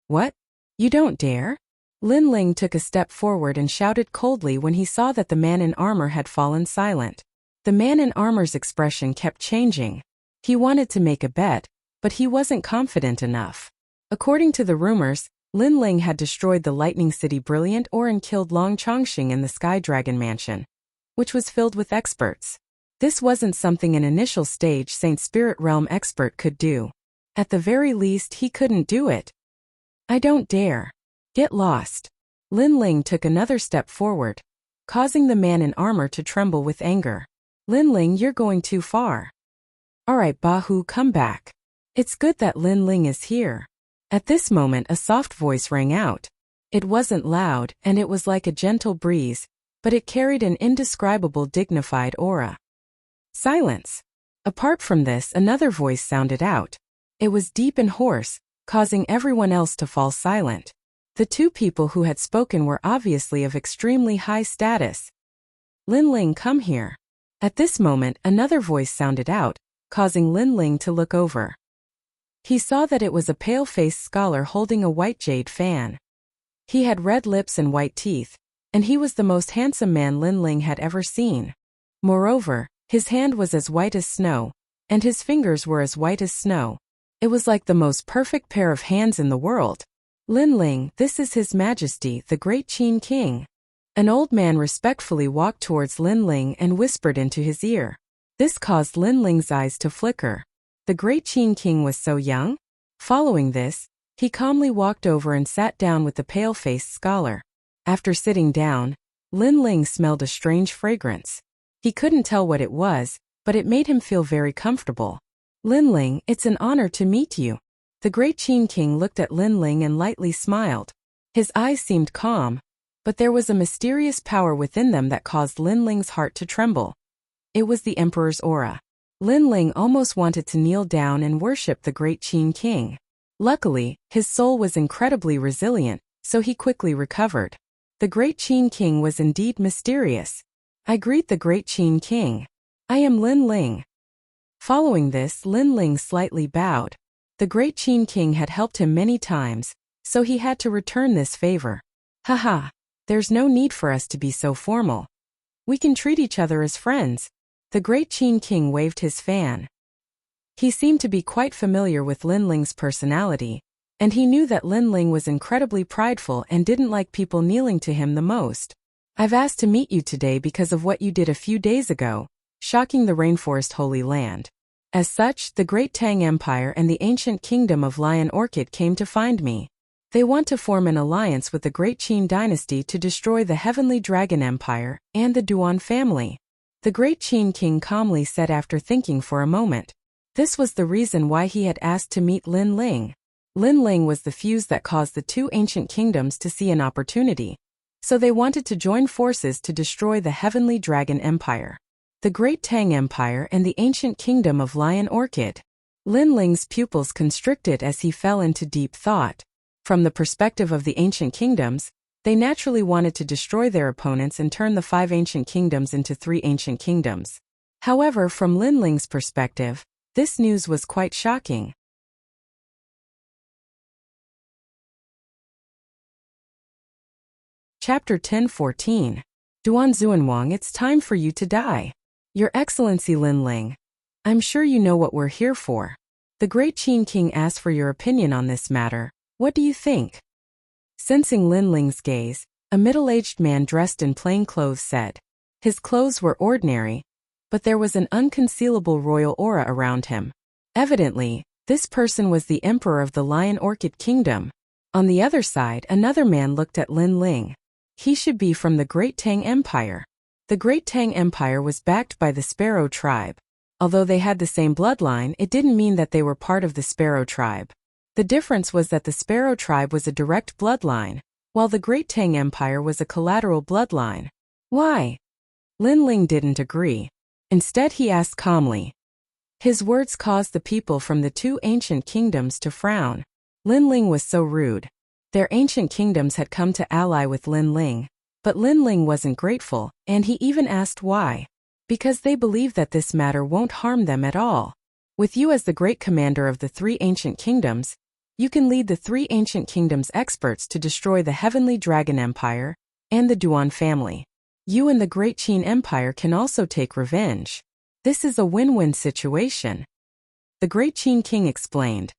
"What? You don't dare?" Lin Ling took a step forward and shouted coldly when he saw that the man in armor had fallen silent. The man in armor's expression kept changing. He wanted to make a bet, but he wasn't confident enough. According to the rumors, Lin Ling had destroyed the Lightning City Brilliant Ore and killed Long Chongqing in the Sky Dragon Mansion, which was filled with experts. This wasn't something an initial stage Saint Spirit Realm expert could do. At the very least, he couldn't do it. "I don't dare. Get lost." Lin Ling took another step forward, causing the man in armor to tremble with anger. "Lin Ling, you're going too far. All right, Bahu, come back." It's good that Lin Ling is here. At this moment, a soft voice rang out. It wasn't loud, and it was like a gentle breeze, but it carried an indescribable dignified aura. Silence. Apart from this, another voice sounded out. It was deep and hoarse, causing everyone else to fall silent. The two people who had spoken were obviously of extremely high status. "Lin Ling, come here." At this moment, another voice sounded out, causing Lin Ling to look over. He saw that it was a pale-faced scholar holding a white jade fan. He had red lips and white teeth, and he was the most handsome man Lin Ling had ever seen. Moreover, his hand was as white as snow, and his fingers were as white as snow. It was like the most perfect pair of hands in the world. Lin Ling, this is His Majesty, the Great Qin King. An old man respectfully walked towards Lin Ling and whispered into his ear. This caused Lin Ling's eyes to flicker. The Great Qin King was so young? Following this, he calmly walked over and sat down with the pale-faced scholar. After sitting down, Lin Ling smelled a strange fragrance. He couldn't tell what it was, but it made him feel very comfortable. Lin Ling, it's an honor to meet you. The Great Qin King looked at Lin Ling and lightly smiled. His eyes seemed calm, but there was a mysterious power within them that caused Lin Ling's heart to tremble. It was the Emperor's aura. Lin Ling almost wanted to kneel down and worship the Great Qin King. Luckily, his soul was incredibly resilient, so he quickly recovered. The Great Qin King was indeed mysterious. I greet the Great Qin King. I am Lin Ling. Following this, Lin Ling slightly bowed. The Great Qin King had helped him many times, so he had to return this favor. Haha, there's no need for us to be so formal. We can treat each other as friends. The Great Qin King waved his fan. He seemed to be quite familiar with Lin Ling's personality, and he knew that Lin Ling was incredibly prideful and didn't like people kneeling to him the most. I've asked to meet you today because of what you did a few days ago, shocking the Rainforest Holy Land. As such, the Great Tang Empire and the ancient kingdom of Lion Orchid came to find me. They want to form an alliance with the Great Qin dynasty to destroy the Heavenly Dragon Empire and the Duan family. The Great Qin King calmly said after thinking for a moment. This was the reason why he had asked to meet Lin Ling. Lin Ling was the fuse that caused the two ancient kingdoms to see an opportunity. So they wanted to join forces to destroy the Heavenly Dragon Empire, the Great Tang Empire and the ancient kingdom of Lion Orchid. Lin Ling's pupils constricted as he fell into deep thought. From the perspective of the ancient kingdoms, they naturally wanted to destroy their opponents and turn the 5 ancient kingdoms into 3 ancient kingdoms. However, from Lin Ling's perspective, this news was quite shocking. Chapter 10:14. Duan Xuanwang, it's time for you to die. Your Excellency Lin Ling, I'm sure you know what we're here for. The Great Qin King asked for your opinion on this matter. What do you think? Sensing Lin Ling's gaze, a middle-aged man dressed in plain clothes said. His clothes were ordinary, but there was an unconcealable royal aura around him. Evidently, this person was the Emperor of the Lion Orchid Kingdom. On the other side, another man looked at Lin Ling. He should be from the Great Tang Empire. The Great Tang Empire was backed by the Sparrow tribe. Although they had the same bloodline, it didn't mean that they were part of the Sparrow tribe. The difference was that the Sparrow tribe was a direct bloodline, while the Great Tang Empire was a collateral bloodline. Why? Lin Ling didn't agree. Instead, he asked calmly. His words caused the people from the 2 ancient kingdoms to frown. Lin Ling was so rude. Their ancient kingdoms had come to ally with Lin Ling, but Lin Ling wasn't grateful, and he even asked why. Because they believe that this matter won't harm them at all. With you as the great commander of the 3 ancient kingdoms, you can lead the 3 ancient kingdoms' experts to destroy the Heavenly Dragon Empire and the Duan family. You and the Great Qin Empire can also take revenge. This is a win-win situation. The Great Qin King explained.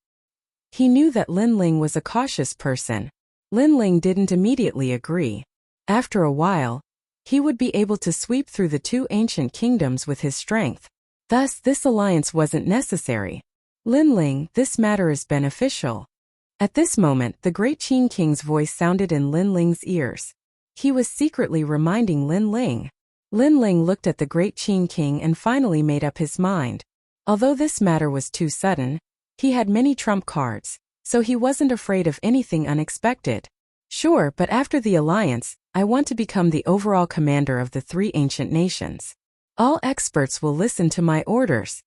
He knew that Lin Ling was a cautious person. Lin Ling didn't immediately agree. After a while, he would be able to sweep through the 2 ancient kingdoms with his strength. Thus, this alliance wasn't necessary. Lin Ling, this matter is beneficial. At this moment, the Great Qin King's voice sounded in Lin Ling's ears. He was secretly reminding Lin Ling. Lin Ling looked at the Great Qin King and finally made up his mind. Although this matter was too sudden, he had many trump cards, so he wasn't afraid of anything unexpected. Sure, but after the alliance, I want to become the overall commander of the 3 ancient nations. All experts will listen to my orders.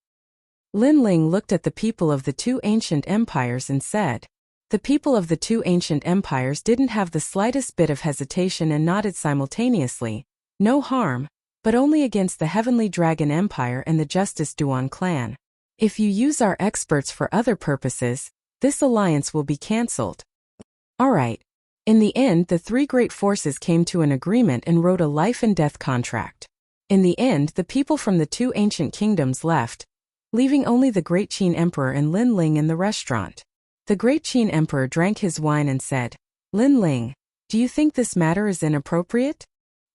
Lin Ling looked at the people of the 2 ancient empires and said. The people of the 2 ancient empires didn't have the slightest bit of hesitation and nodded simultaneously. No harm, but only against the Heavenly Dragon Empire and the Justice Duan clan. If you use our experts for other purposes, this alliance will be cancelled. Alright. In the end, the three great forces came to an agreement and wrote a life and death contract. In the end, the people from the two ancient kingdoms left, leaving only the Great Qin Emperor and Lin Ling in the restaurant. The Great Qin Emperor drank his wine and said, "Lin Ling, do you think this matter is inappropriate?"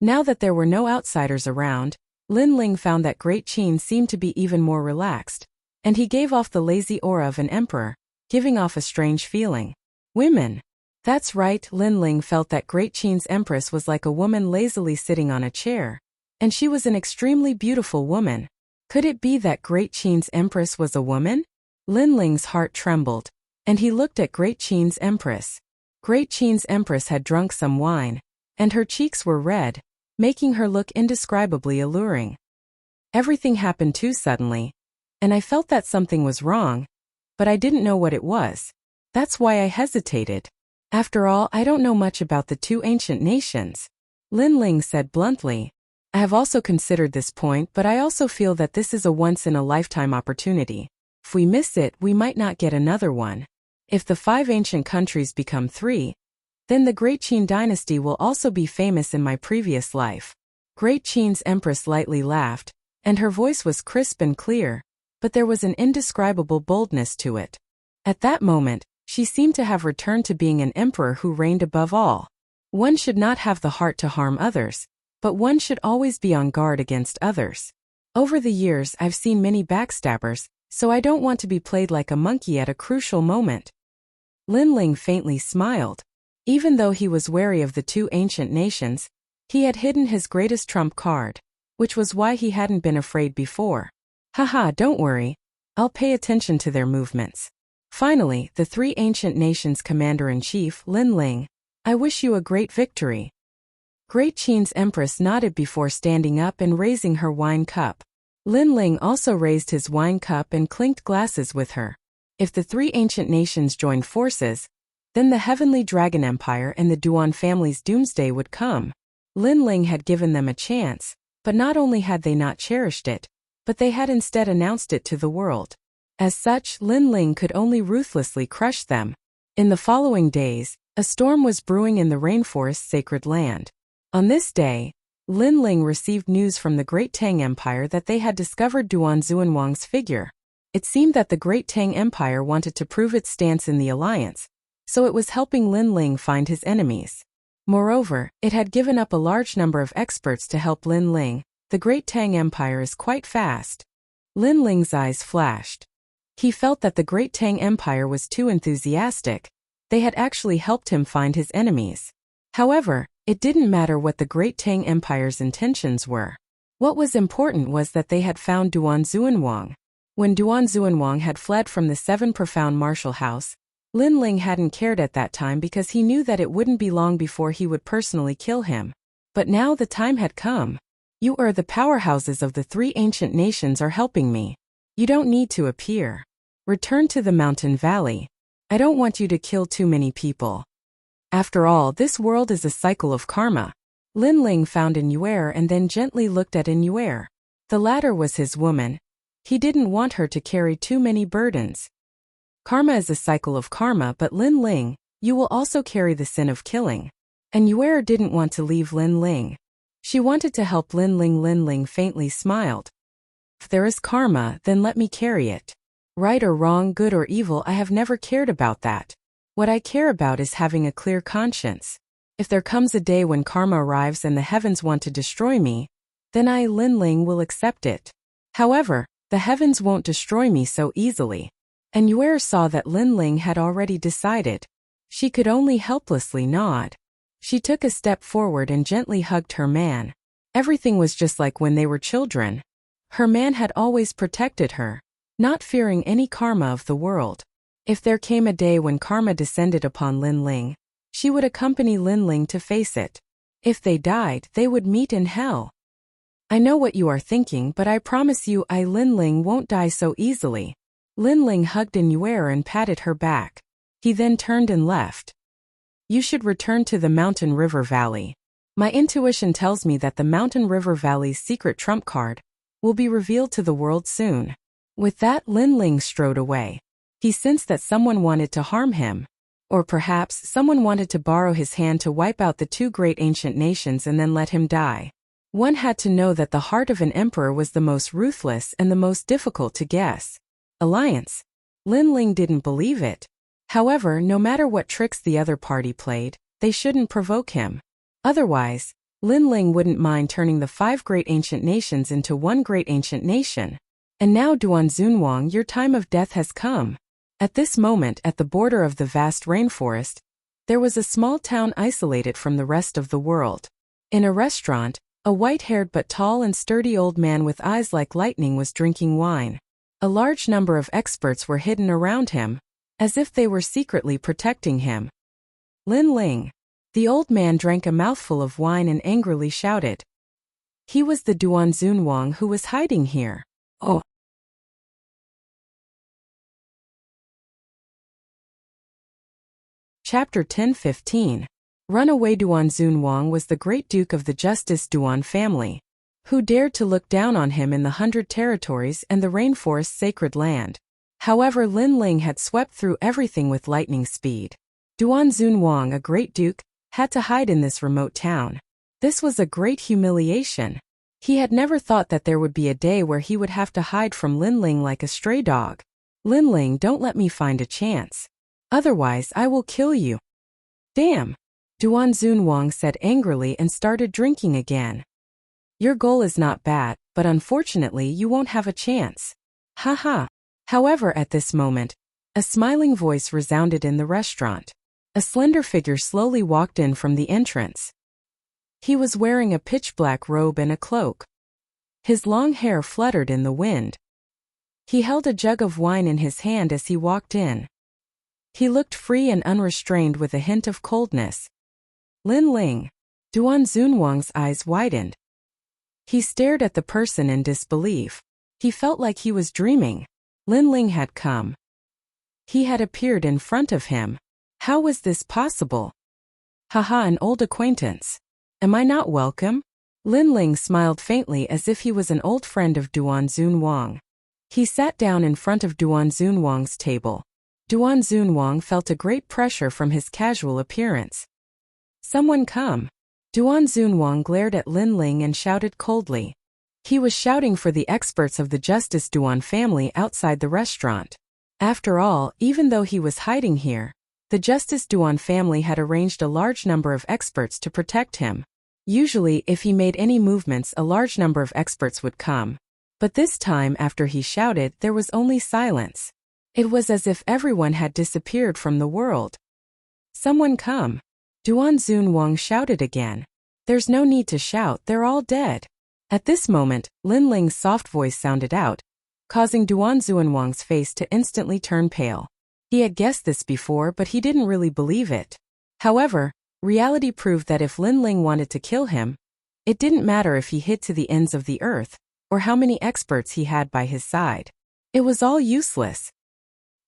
Now that there were no outsiders around, Lin Ling found that Great Qin seemed to be even more relaxed, and he gave off the lazy aura of an emperor, giving off a strange feeling. Women. That's right, Lin Ling felt that Great Qin's empress was like a woman lazily sitting on a chair, and she was an extremely beautiful woman. Could it be that Great Qin's empress was a woman? Lin Ling's heart trembled, and he looked at Great Qin's empress. Great Qin's empress had drunk some wine, and her cheeks were red, making her look indescribably alluring. Everything happened too suddenly, and I felt that something was wrong, but I didn't know what it was. That's why I hesitated. After all, I don't know much about the two ancient nations. Lin Ling said bluntly. I have also considered this point, but I also feel that this is a once-in-a-lifetime opportunity. If we miss it, we might not get another one. If the 5 ancient countries become 3, then the Great Qin dynasty will also be famous in my previous life. Great Qin's empress lightly laughed, and her voice was crisp and clear, but there was an indescribable boldness to it. At that moment, she seemed to have returned to being an emperor who reigned above all. One should not have the heart to harm others, but one should always be on guard against others. Over the years, I've seen many backstabbers, so I don't want to be played like a monkey at a crucial moment. Lin Ling faintly smiled. Even though he was wary of the two ancient nations, he had hidden his greatest trump card, which was why he hadn't been afraid before. Haha, don't worry. I'll pay attention to their movements. Finally, the 3 ancient nations commander-in-chief, Lin Ling, I wish you a great victory. Great Qin's empress nodded before standing up and raising her wine cup. Lin Ling also raised his wine cup and clinked glasses with her. If the 3 ancient nations joined forces, then the Heavenly Dragon Empire and the Duan family's doomsday would come. Lin Ling had given them a chance, but not only had they not cherished it, but they had instead announced it to the world. As such, Lin Ling could only ruthlessly crush them. In the following days, a storm was brewing in the rainforest's sacred land. On this day, Lin Ling received news from the Great Tang Empire that they had discovered Duan Xuanwang's figure. It seemed that the Great Tang Empire wanted to prove its stance in the alliance, so it was helping Lin Ling find his enemies. Moreover, it had given up a large number of experts to help Lin Ling. The Great Tang Empire is quite fast. Lin Ling's eyes flashed. He felt that the Great Tang Empire was too enthusiastic. They had actually helped him find his enemies. However, it didn't matter what the Great Tang Empire's intentions were. What was important was that they had found Duan Xuanwang. When Duan Xuanwang had fled from the 7 Profound Martial House, Lin Ling hadn't cared at that time because he knew that it wouldn't be long before he would personally kill him. But now the time had come. You are the powerhouses of the 3 ancient nations are helping me. You don't need to appear. Return to the mountain valley. I don't want you to kill too many people. After all, this world is a cycle of karma. Lin Ling found Inuer and then gently looked at Inuer. The latter was his woman. He didn't want her to carry too many burdens. Karma is a cycle of karma, but Lin Ling, you will also carry the sin of killing. Inuer didn't want to leave Lin Ling. She wanted to help Lin Ling. Lin Ling faintly smiled. If there is karma, then let me carry it. Right or wrong, good or evil, I have never cared about that. What I care about is having a clear conscience. If there comes a day when karma arrives and the heavens want to destroy me, then I, Lin Ling, will accept it. However, the heavens won't destroy me so easily. And Yuer saw that Lin Ling had already decided. She could only helplessly nod. She took a step forward and gently hugged her man. Everything was just like when they were children. Her man had always protected her, not fearing any karma of the world. If there came a day when karma descended upon Lin Ling, she would accompany Lin Ling to face it. If they died, they would meet in hell. I know what you are thinking, but I promise you I, Lin Ling, won't die so easily. Lin Ling hugged Inuer and patted her back. He then turned and left. You should return to the Mountain River Valley. My intuition tells me that the Mountain River Valley's secret trump card will be revealed to the world soon. With that, Lin Ling strode away. He sensed that someone wanted to harm him. Or perhaps someone wanted to borrow his hand to wipe out the two great ancient nations and then let him die. One had to know that the heart of an emperor was the most ruthless and the most difficult to guess. Alliance. Lin Ling didn't believe it. However, no matter what tricks the other party played, they shouldn't provoke him. Otherwise, Lin Ling wouldn't mind turning the 5 great ancient nations into one great ancient nation. And now, Duan Zunwang, your time of death has come. At this moment, at the border of the vast rainforest, there was a small town isolated from the rest of the world. In a restaurant, a white-haired but tall and sturdy old man with eyes like lightning was drinking wine. A large number of experts were hidden around him, as if they were secretly protecting him. Lin Ling. The old man drank a mouthful of wine and angrily shouted. He was the Duan Zunwang who was hiding here. Oh! Chapter 10-15. Runaway Duan Zunwang was the great duke of the Justice Duan family, who dared to look down on him in the 100 territories and the rainforest's sacred land. However, Lin Ling had swept through everything with lightning speed. Duan Zunwang, a great duke, had to hide in this remote town. This was a great humiliation. He had never thought that there would be a day where he would have to hide from Lin Ling like a stray dog. Lin Ling, don't let me find a chance. Otherwise, I will kill you. Damn! Duan Zunwang said angrily and started drinking again. Your goal is not bad, but unfortunately you won't have a chance. Haha. However, at this moment, a smiling voice resounded in the restaurant. A slender figure slowly walked in from the entrance. He was wearing a pitch-black robe and a cloak. His long hair fluttered in the wind. He held a jug of wine in his hand as he walked in. He looked free and unrestrained with a hint of coldness. Lin Ling. Duan Zunwang's eyes widened. He stared at the person in disbelief. He felt like he was dreaming. Lin Ling had come. He had appeared in front of him. How was this possible? Haha, an old acquaintance. Am I not welcome? Lin Ling smiled faintly as if he was an old friend of Duan Zunwang. He sat down in front of Duan Zunwang's table. Duan Zunwang felt a great pressure from his casual appearance. Someone come. Duan Zunwang glared at Lin Ling and shouted coldly. He was shouting for the experts of the Justice Duan family outside the restaurant. After all, even though he was hiding here, the Justice Duan family had arranged a large number of experts to protect him. Usually, if he made any movements, a large number of experts would come. But this time, after he shouted, there was only silence. It was as if everyone had disappeared from the world. Someone come. Duan Zunwang shouted again. There's no need to shout, they're all dead. At this moment, Lin Ling's soft voice sounded out, causing Duan Zunwang's face to instantly turn pale. He had guessed this before, but he didn't really believe it. However, reality proved that if Lin Ling wanted to kill him, it didn't matter if he hid to the ends of the earth, or how many experts he had by his side. It was all useless.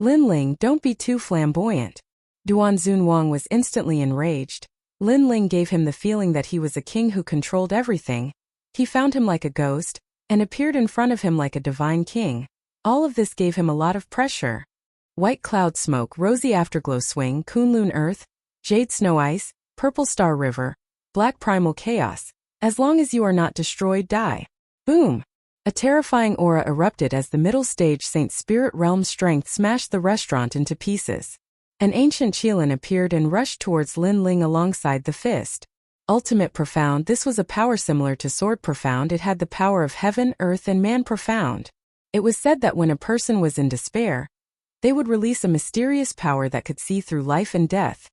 Lin Ling, don't be too flamboyant. Duan Zunwang was instantly enraged. Lin Ling gave him the feeling that he was a king who controlled everything. He found him like a ghost, and appeared in front of him like a divine king. All of this gave him a lot of pressure. White cloud smoke, rosy afterglow swing, Kunlun earth, jade snow ice, purple star river, black primal chaos. As long as you are not destroyed, die. Boom! A terrifying aura erupted as the middle stage Saint Spirit Realm strength smashed the restaurant into pieces. An ancient Qilin appeared and rushed towards Lin Ling alongside the fist. Ultimate Profound. This was a power similar to Sword Profound. It had the power of heaven, earth, and man profound. It was said that when a person was in despair, they would release a mysterious power that could see through life and death,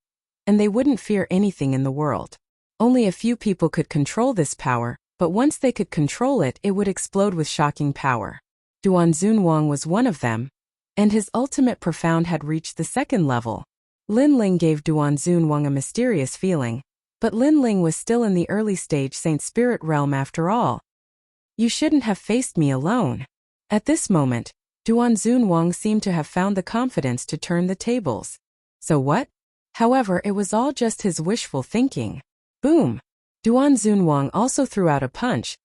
and they wouldn't fear anything in the world. Only a few people could control this power, but once they could control it, it would explode with shocking power. Duan Zunwang was one of them, and his ultimate profound had reached the second level. Lin Ling gave Duan Zunwang a mysterious feeling, but Lin Ling was still in the early stage Saint Spirit Realm after all. You shouldn't have faced me alone. At this moment, Duan Zunwang seemed to have found the confidence to turn the tables. So what? However, it was all just his wishful thinking. Boom! Duan Zunwang also threw out a punch,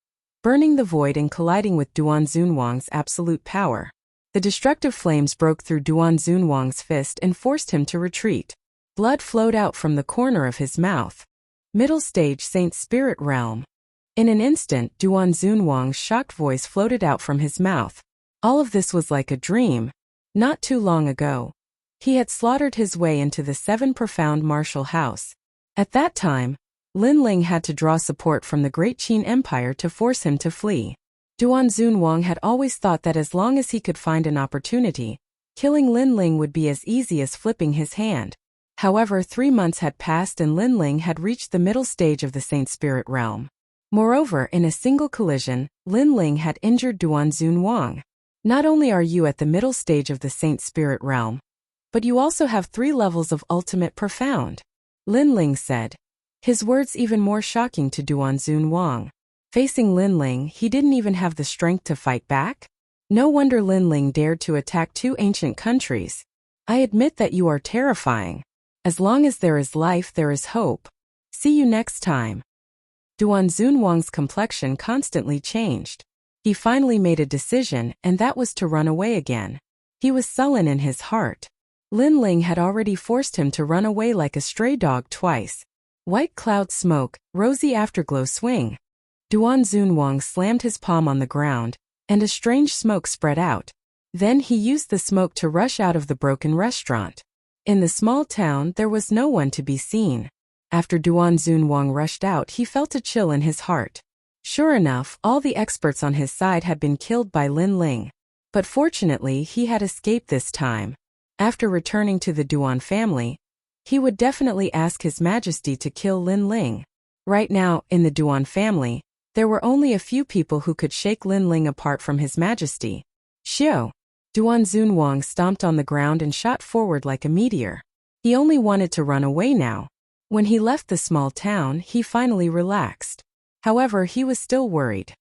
burning the void and colliding with Duan Zunwang's absolute power. The destructive flames broke through Duan Zunwang's fist and forced him to retreat. Blood flowed out from the corner of his mouth. Middle stage Saint Spirit Realm. In an instant, Duan Zunwang's shocked voice floated out from his mouth. All of this was like a dream. Not too long ago, he had slaughtered his way into the 7 profound martial house. At that time, Lin Ling had to draw support from the Great Qin Empire to force him to flee. Duan Zunwang had always thought that as long as he could find an opportunity, killing Lin Ling would be as easy as flipping his hand. However, 3 months had passed and Lin Ling had reached the middle stage of the Saint Spirit Realm. Moreover, in a single collision, Lin Ling had injured Duan Zunwang. Not only are you at the middle stage of the Saint Spirit Realm, but you also have 3 levels of ultimate profound, Lin Ling said. His words even more shocking to Duan Zunwang. Facing Lin Ling, he didn't even have the strength to fight back? No wonder Lin Ling dared to attack 2 ancient countries. I admit that you are terrifying. As long as there is life, there is hope. See you next time. Duan Zunwang's complexion constantly changed. He finally made a decision, and that was to run away again. He was sullen in his heart. Lin Ling had already forced him to run away like a stray dog twice. White cloud smoke, rosy afterglow swing. Duan Zunwang slammed his palm on the ground, and a strange smoke spread out. Then he used the smoke to rush out of the broken restaurant. In the small town, there was no one to be seen. After Duan Zunwang rushed out, he felt a chill in his heart. Sure enough, all the experts on his side had been killed by Lin Ling. But fortunately, he had escaped this time. After returning to the Duan family, he would definitely ask His Majesty to kill Lin Ling. Right now, in the Duan family, there were only a few people who could shake Lin Ling apart from His Majesty. Xiao. Duan Zunwang stomped on the ground and shot forward like a meteor. He only wanted to run away now. When he left the small town, he finally relaxed. However, he was still worried.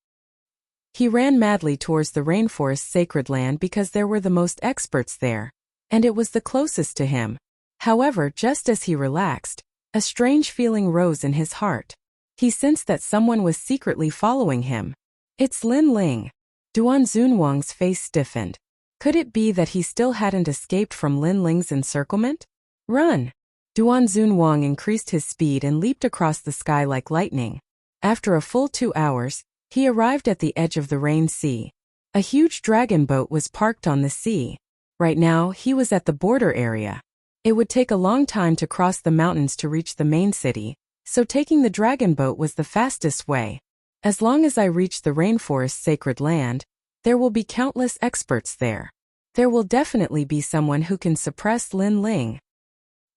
He ran madly towards the rainforest's sacred land because there were the most experts there, and it was the closest to him. However, just as he relaxed, a strange feeling rose in his heart. He sensed that someone was secretly following him. It's Lin Ling. Duan Zunwang's face stiffened. Could it be that he still hadn't escaped from Lin Ling's encirclement? Run! Duan Zunwang increased his speed and leaped across the sky like lightning. After a full 2 hours, he arrived at the edge of the Rain Sea. A huge dragon boat was parked on the sea. Right now, he was at the border area. It would take a long time to cross the mountains to reach the main city, so taking the dragon boat was the fastest way. As long as I reach the rainforest's sacred land, there will be countless experts there. There will definitely be someone who can suppress Lin Ling.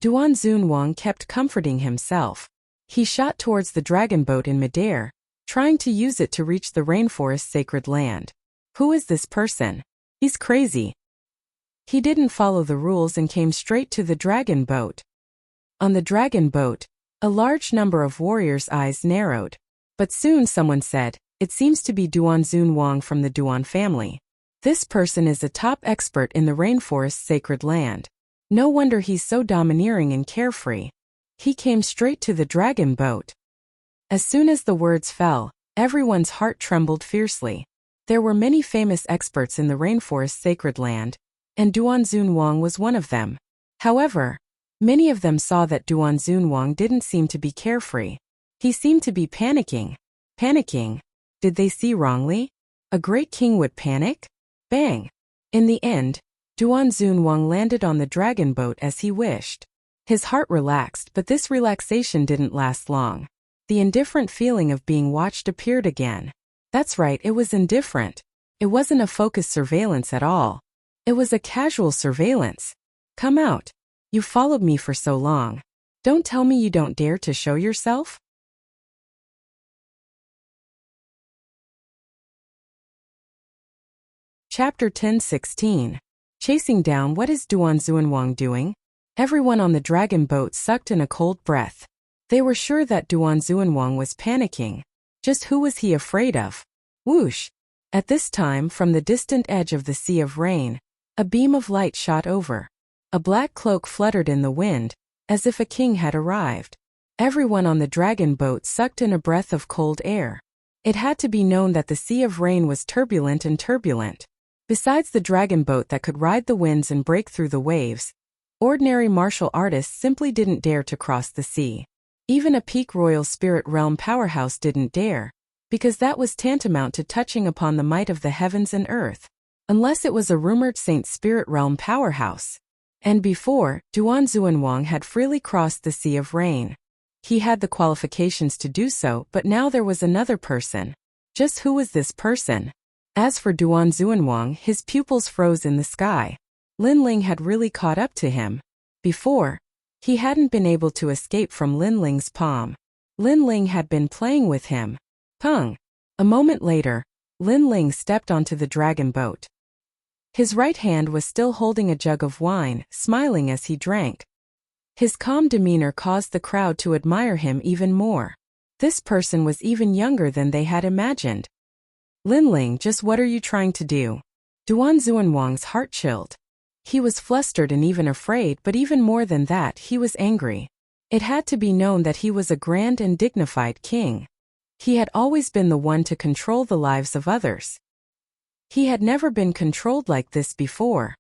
Duan Zunwang kept comforting himself. He shot towards the dragon boat in midair, trying to use it to reach the rainforest's sacred land. Who is this person? He's crazy. He didn't follow the rules and came straight to the dragon boat. On the dragon boat, a large number of warriors' eyes narrowed. But soon someone said, "It seems to be Duan Zunwang from the Duan family. This person is a top expert in the rainforest's sacred land. No wonder he's so domineering and carefree." He came straight to the dragon boat. As soon as the words fell, everyone's heart trembled fiercely. There were many famous experts in the rainforest's sacred land, and Duan Zunwang was one of them. However, many of them saw that Duan Zunwang didn't seem to be carefree. He seemed to be panicking. Panicking? Did they see wrongly? A great king would panic? Bang! In the end, Duan Zunwang landed on the dragon boat as he wished. His heart relaxed, but this relaxation didn't last long. The indifferent feeling of being watched appeared again. That's right, it was indifferent. It wasn't a focused surveillance at all. It was a casual surveillance. Come out. You followed me for so long. Don't tell me you don't dare to show yourself? Chapter 10:16. Chasing down. What is Duan Zunwang doing? Everyone on the dragon boat sucked in a cold breath. They were sure that Duan Zunwang was panicking. Just who was he afraid of? Whoosh! At this time, from the distant edge of the Sea of Rain, a beam of light shot over. A black cloak fluttered in the wind, as if a king had arrived. Everyone on the dragon boat sucked in a breath of cold air. It had to be known that the Sea of Rain was turbulent and turbulent. Besides the dragon boat that could ride the winds and break through the waves, ordinary martial artists simply didn't dare to cross the sea. Even a peak royal spirit realm powerhouse didn't dare, because that was tantamount to touching upon the might of the heavens and earth. Unless it was a rumored saint spirit realm powerhouse. And before, Duan Xuanwang had freely crossed the Sea of Rain. He had the qualifications to do so, but now there was another person. Just who was this person? As for Duan Xuanwang, his pupils froze in the sky. Lin Ling had really caught up to him. Before, he hadn't been able to escape from Lin Ling's palm. Lin Ling had been playing with him. Pung! A moment later, Lin Ling stepped onto the dragon boat. His right hand was still holding a jug of wine, smiling as he drank. His calm demeanor caused the crowd to admire him even more. This person was even younger than they had imagined. Lin Ling, just what are you trying to do? Duan Xuanwang's heart chilled. He was flustered and even afraid, but even more than that, he was angry. It had to be known that he was a grand and dignified king. He had always been the one to control the lives of others. He had never been controlled like this before.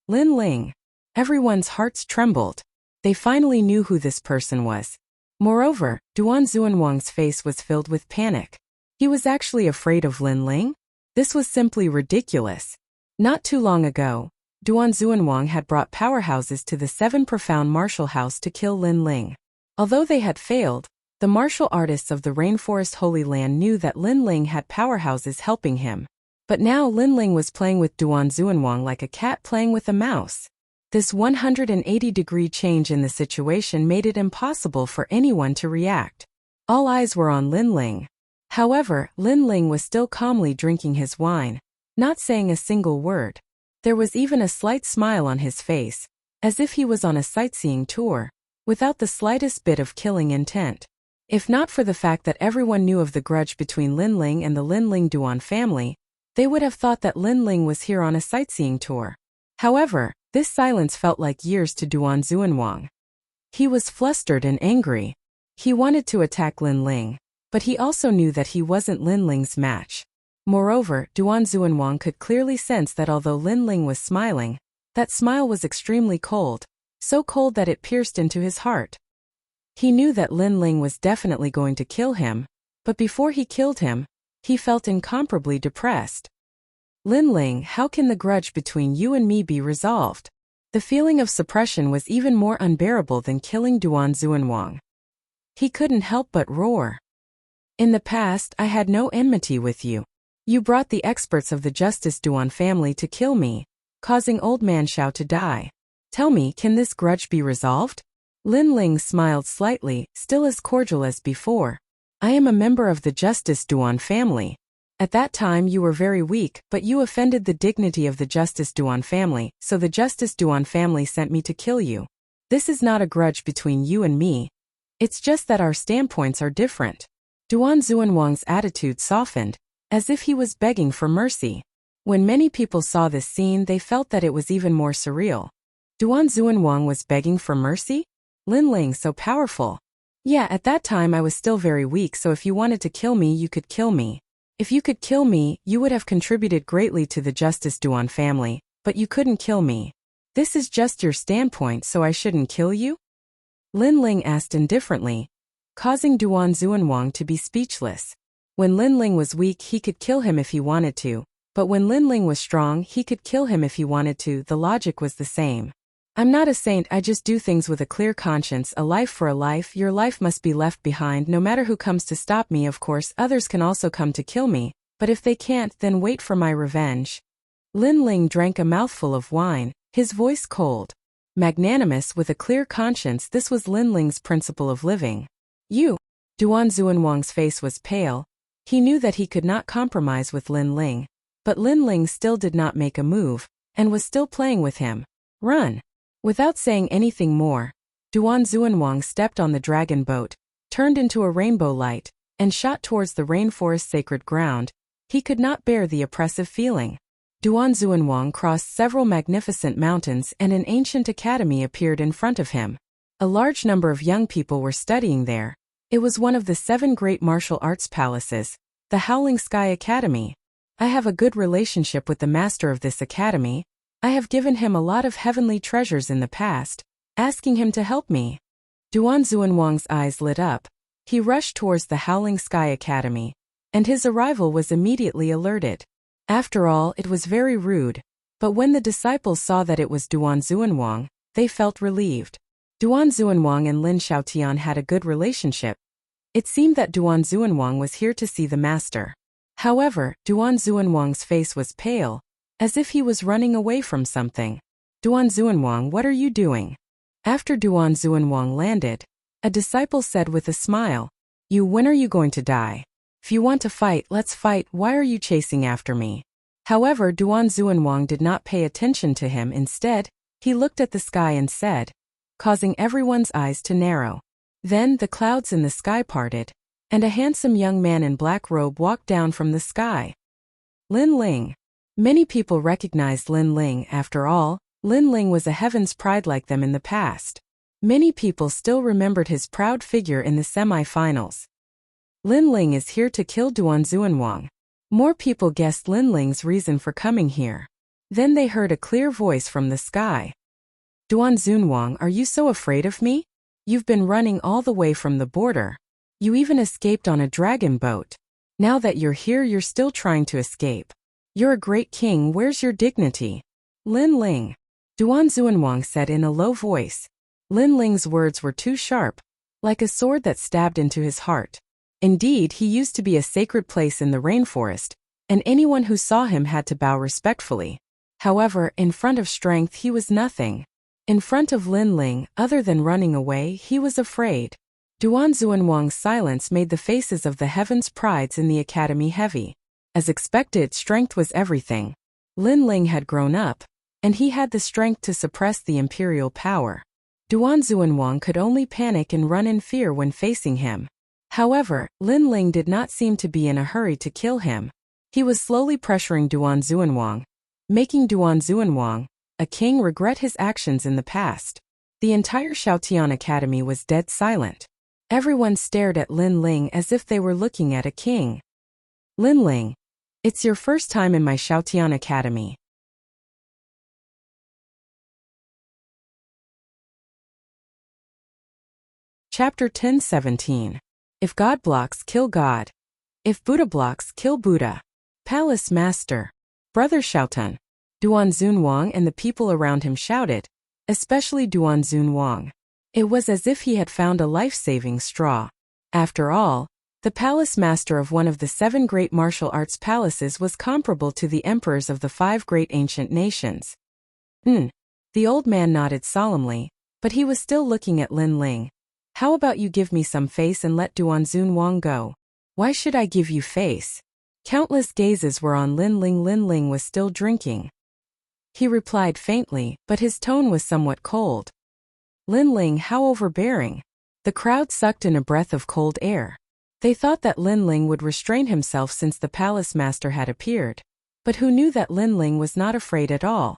Lin Ling. Everyone's hearts trembled. They finally knew who this person was. Moreover, Duan Xuanwang's face was filled with panic. He was actually afraid of Lin Ling? This was simply ridiculous. Not too long ago, Duan Xuanwang had brought powerhouses to the Seven Profound Martial House to kill Lin Ling. Although they had failed, the martial artists of the Rainforest Holy Land knew that Lin Ling had powerhouses helping him. But now Lin Ling was playing with Duan Xuanwang like a cat playing with a mouse. This 180-degree change in the situation made it impossible for anyone to react. All eyes were on Lin Ling. However, Lin Ling was still calmly drinking his wine, not saying a single word. There was even a slight smile on his face, as if he was on a sightseeing tour, without the slightest bit of killing intent. If not for the fact that everyone knew of the grudge between Lin Ling and the Lin Ling Duan family, they would have thought that Lin Ling was here on a sightseeing tour. However, this silence felt like years to Duan Xuanwang. He was flustered and angry. He wanted to attack Lin Ling, but he also knew that he wasn't Lin Ling's match. Moreover, Duan Xuanwang could clearly sense that although Lin Ling was smiling, that smile was extremely cold, so cold that it pierced into his heart. He knew that Lin Ling was definitely going to kill him, but before he killed him, he felt incomparably depressed. Lin Ling, how can the grudge between you and me be resolved? The feeling of suppression was even more unbearable than killing Duan Xuanwang. He couldn't help but roar. In the past, I had no enmity with you. You brought the experts of the Justice Duan family to kill me, causing Old Man Shao to die. Tell me, can this grudge be resolved? Lin Ling smiled slightly, still as cordial as before. I am a member of the Justice Duan family. At that time you were very weak, but you offended the dignity of the Justice Duan family, so the Justice Duan family sent me to kill you. This is not a grudge between you and me. It's just that our standpoints are different. Duan Xuanwang's attitude softened, as if he was begging for mercy. When many people saw this scene, they felt that it was even more surreal. Duan Xuanwang was begging for mercy? Lin Ling so powerful. Yeah, at that time I was still very weak, so if you wanted to kill me, you could kill me. If you could kill me, you would have contributed greatly to the Justice Duan family, but you couldn't kill me. This is just your standpoint, so I shouldn't kill you? Lin Ling asked indifferently, causing Duan Xuanwang to be speechless. When Lin Ling was weak, he could kill him if he wanted to, but when Lin Ling was strong, he could kill him if he wanted to. The logic was the same. I'm not a saint, I just do things with a clear conscience. A life for a life, your life must be left behind no matter who comes to stop me. Of course, others can also come to kill me, but if they can't, then wait for my revenge. Lin Ling drank a mouthful of wine, his voice cold. Magnanimous with a clear conscience, this was Lin Ling's principle of living. You. Duan Xuanwang's face was pale. He knew that he could not compromise with Lin Ling, but Lin Ling still did not make a move, and was still playing with him. Run. Without saying anything more, Duan Xuanwang stepped on the dragon boat, turned into a rainbow light, and shot towards the rainforest's sacred ground. He could not bear the oppressive feeling. Duan Xuanwang crossed several magnificent mountains and an ancient academy appeared in front of him. A large number of young people were studying there. It was one of the 7 great martial arts palaces, the Howling Sky Academy. I have a good relationship with the master of this academy. I have given him a lot of heavenly treasures in the past, asking him to help me. Duan Xuanwang's eyes lit up. He rushed towards the Howling Sky Academy, and his arrival was immediately alerted. After all, it was very rude, but when the disciples saw that it was Duan Xuanwang, they felt relieved. Duan Xuanwang and Lin Xiaotian had a good relationship. It seemed that Duan Xuanwang was here to see the master. However, Duan Xuanwang's face was pale, as if he was running away from something. Duan Xuanwang, what are you doing? After Duan Xuanwang landed, a disciple said with a smile, when are you going to die? If you want to fight, let's fight. Why are you chasing after me? However, Duan Xuanwang did not pay attention to him. Instead, he looked at the sky and said, causing everyone's eyes to narrow. Then the clouds in the sky parted, and a handsome young man in black robe walked down from the sky. Lin Ling. Many people recognized Lin Ling. After all, Lin Ling was a heaven's pride like them in the past. Many people still remembered his proud figure in the semi-finals. Lin Ling is here to kill Duan Xuanwang. More people guessed Lin Ling's reason for coming here. Then they heard a clear voice from the sky. Duan Xuanwang, are you so afraid of me? You've been running all the way from the border. You even escaped on a dragon boat. Now that you're here, you're still trying to escape. You're a great king. Where's your dignity? Lin Ling. Duan Xuanwang said in a low voice. Lin Ling's words were too sharp, like a sword that stabbed into his heart. Indeed, he used to be a sacred place in the rainforest, and anyone who saw him had to bow respectfully. However, in front of strength he was nothing. In front of Lin Ling, other than running away, he was afraid. Duan Xuanwang's silence made the faces of the heavens' prides in the academy heavy. As expected, strength was everything. Lin Ling had grown up, and he had the strength to suppress the imperial power. Duan Xuanwang could only panic and run in fear when facing him. However, Lin Ling did not seem to be in a hurry to kill him. He was slowly pressuring Duan Xuanwang, making Duan Xuanwang, a king, regret his actions in the past. The entire Xiaotian Academy was dead silent. Everyone stared at Lin Ling as if they were looking at a king. Lin Ling, it's your first time in my Xiaotian Academy. Chapter 10:17. If God blocks, kill God. If Buddha blocks, kill Buddha. Palace Master. Brother Xiaotan. Duan Xuanwang and the people around him shouted, especially Duan Xuanwang. It was as if he had found a life-saving straw. After all, the palace master of one of the 7 great martial arts palaces was comparable to the emperors of the 5 great ancient nations. The old man nodded solemnly, but he was still looking at Lin Ling. How about you give me some face and let Duan Xuanwang go? Why should I give you face? Countless gazes were on Lin Ling. Lin Ling was still drinking. He replied faintly, but his tone was somewhat cold. Lin Ling, how overbearing. The crowd sucked in a breath of cold air. They thought that Lin Ling would restrain himself since the palace master had appeared. But who knew that Lin Ling was not afraid at all?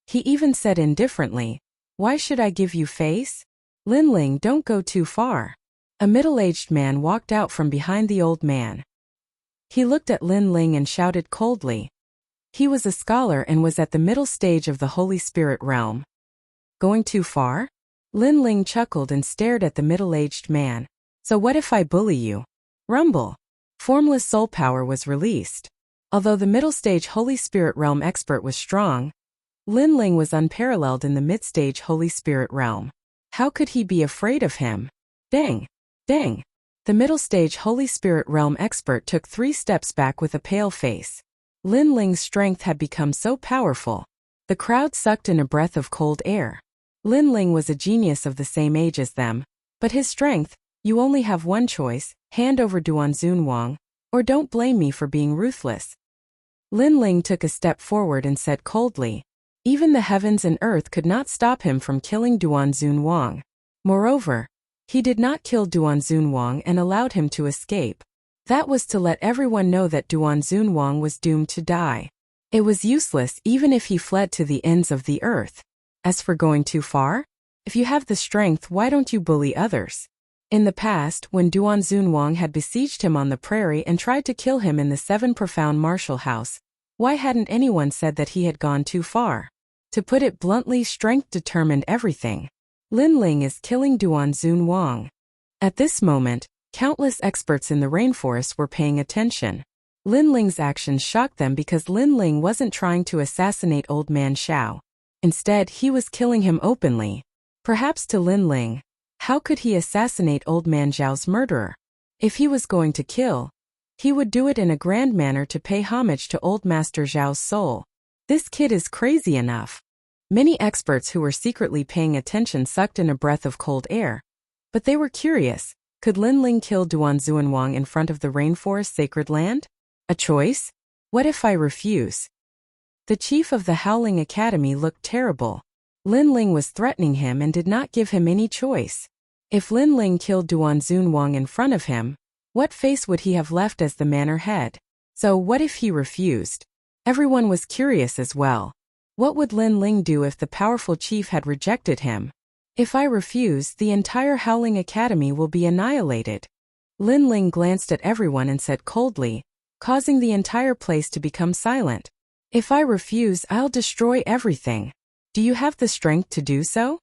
He even said indifferently, why should I give you face? Lin Ling, don't go too far. A middle-aged man walked out from behind the old man. He looked at Lin Ling and shouted coldly. He was a scholar and was at the middle stage of the Holy Spirit realm. Going too far? Lin Ling chuckled and stared at the middle-aged man. So what if I bully you? Rumble. Formless soul power was released. Although the middle-stage Holy Spirit realm expert was strong, Lin Ling was unparalleled in the mid-stage Holy Spirit realm. How could he be afraid of him? Dang! Dang! The middle-stage Holy Spirit realm expert took 3 steps back with a pale face. Lin Ling's strength had become so powerful. The crowd sucked in a breath of cold air. Lin Ling was a genius of the same age as them, but his strength, you only have one choice, hand over Duan Xuanwang, or don't blame me for being ruthless. Lin Ling took a step forward and said coldly, even the heavens and earth could not stop him from killing Duan Xuanwang. Moreover, he did not kill Duan Xuanwang and allowed him to escape. That was to let everyone know that Duan Xuanwang was doomed to die. It was useless even if he fled to the ends of the earth. As for going too far? If you have the strength, why don't you bully others? In the past, when Duan Zunwang had besieged him on the prairie and tried to kill him in the 7 Profound Martial House, why hadn't anyone said that he had gone too far? To put it bluntly, strength determined everything. Lin Ling is killing Duan Zunwang. At this moment, countless experts in the rainforest were paying attention. Lin Ling's actions shocked them because Lin Ling wasn't trying to assassinate Old Man Xiao. Instead, he was killing him openly. Perhaps to Lin Ling, how could he assassinate Old Man Zhao's murderer? If he was going to kill, he would do it in a grand manner to pay homage to Old Master Zhao's soul. This kid is crazy enough. Many experts who were secretly paying attention sucked in a breath of cold air. But they were curious. Could Lin Ling kill Duan Zunwang in front of the rainforest sacred land? A choice? What if I refuse? The chief of the Howling Academy looked terrible. Lin Ling was threatening him and did not give him any choice. If Lin Ling killed Duan Zunwang in front of him, what face would he have left as the manor head? So what if he refused? Everyone was curious as well. What would Lin Ling do if the powerful chief had rejected him? If I refuse, the entire Howling Academy will be annihilated. Lin Ling glanced at everyone and said coldly, causing the entire place to become silent. If I refuse, I'll destroy everything. Do you have the strength to do so?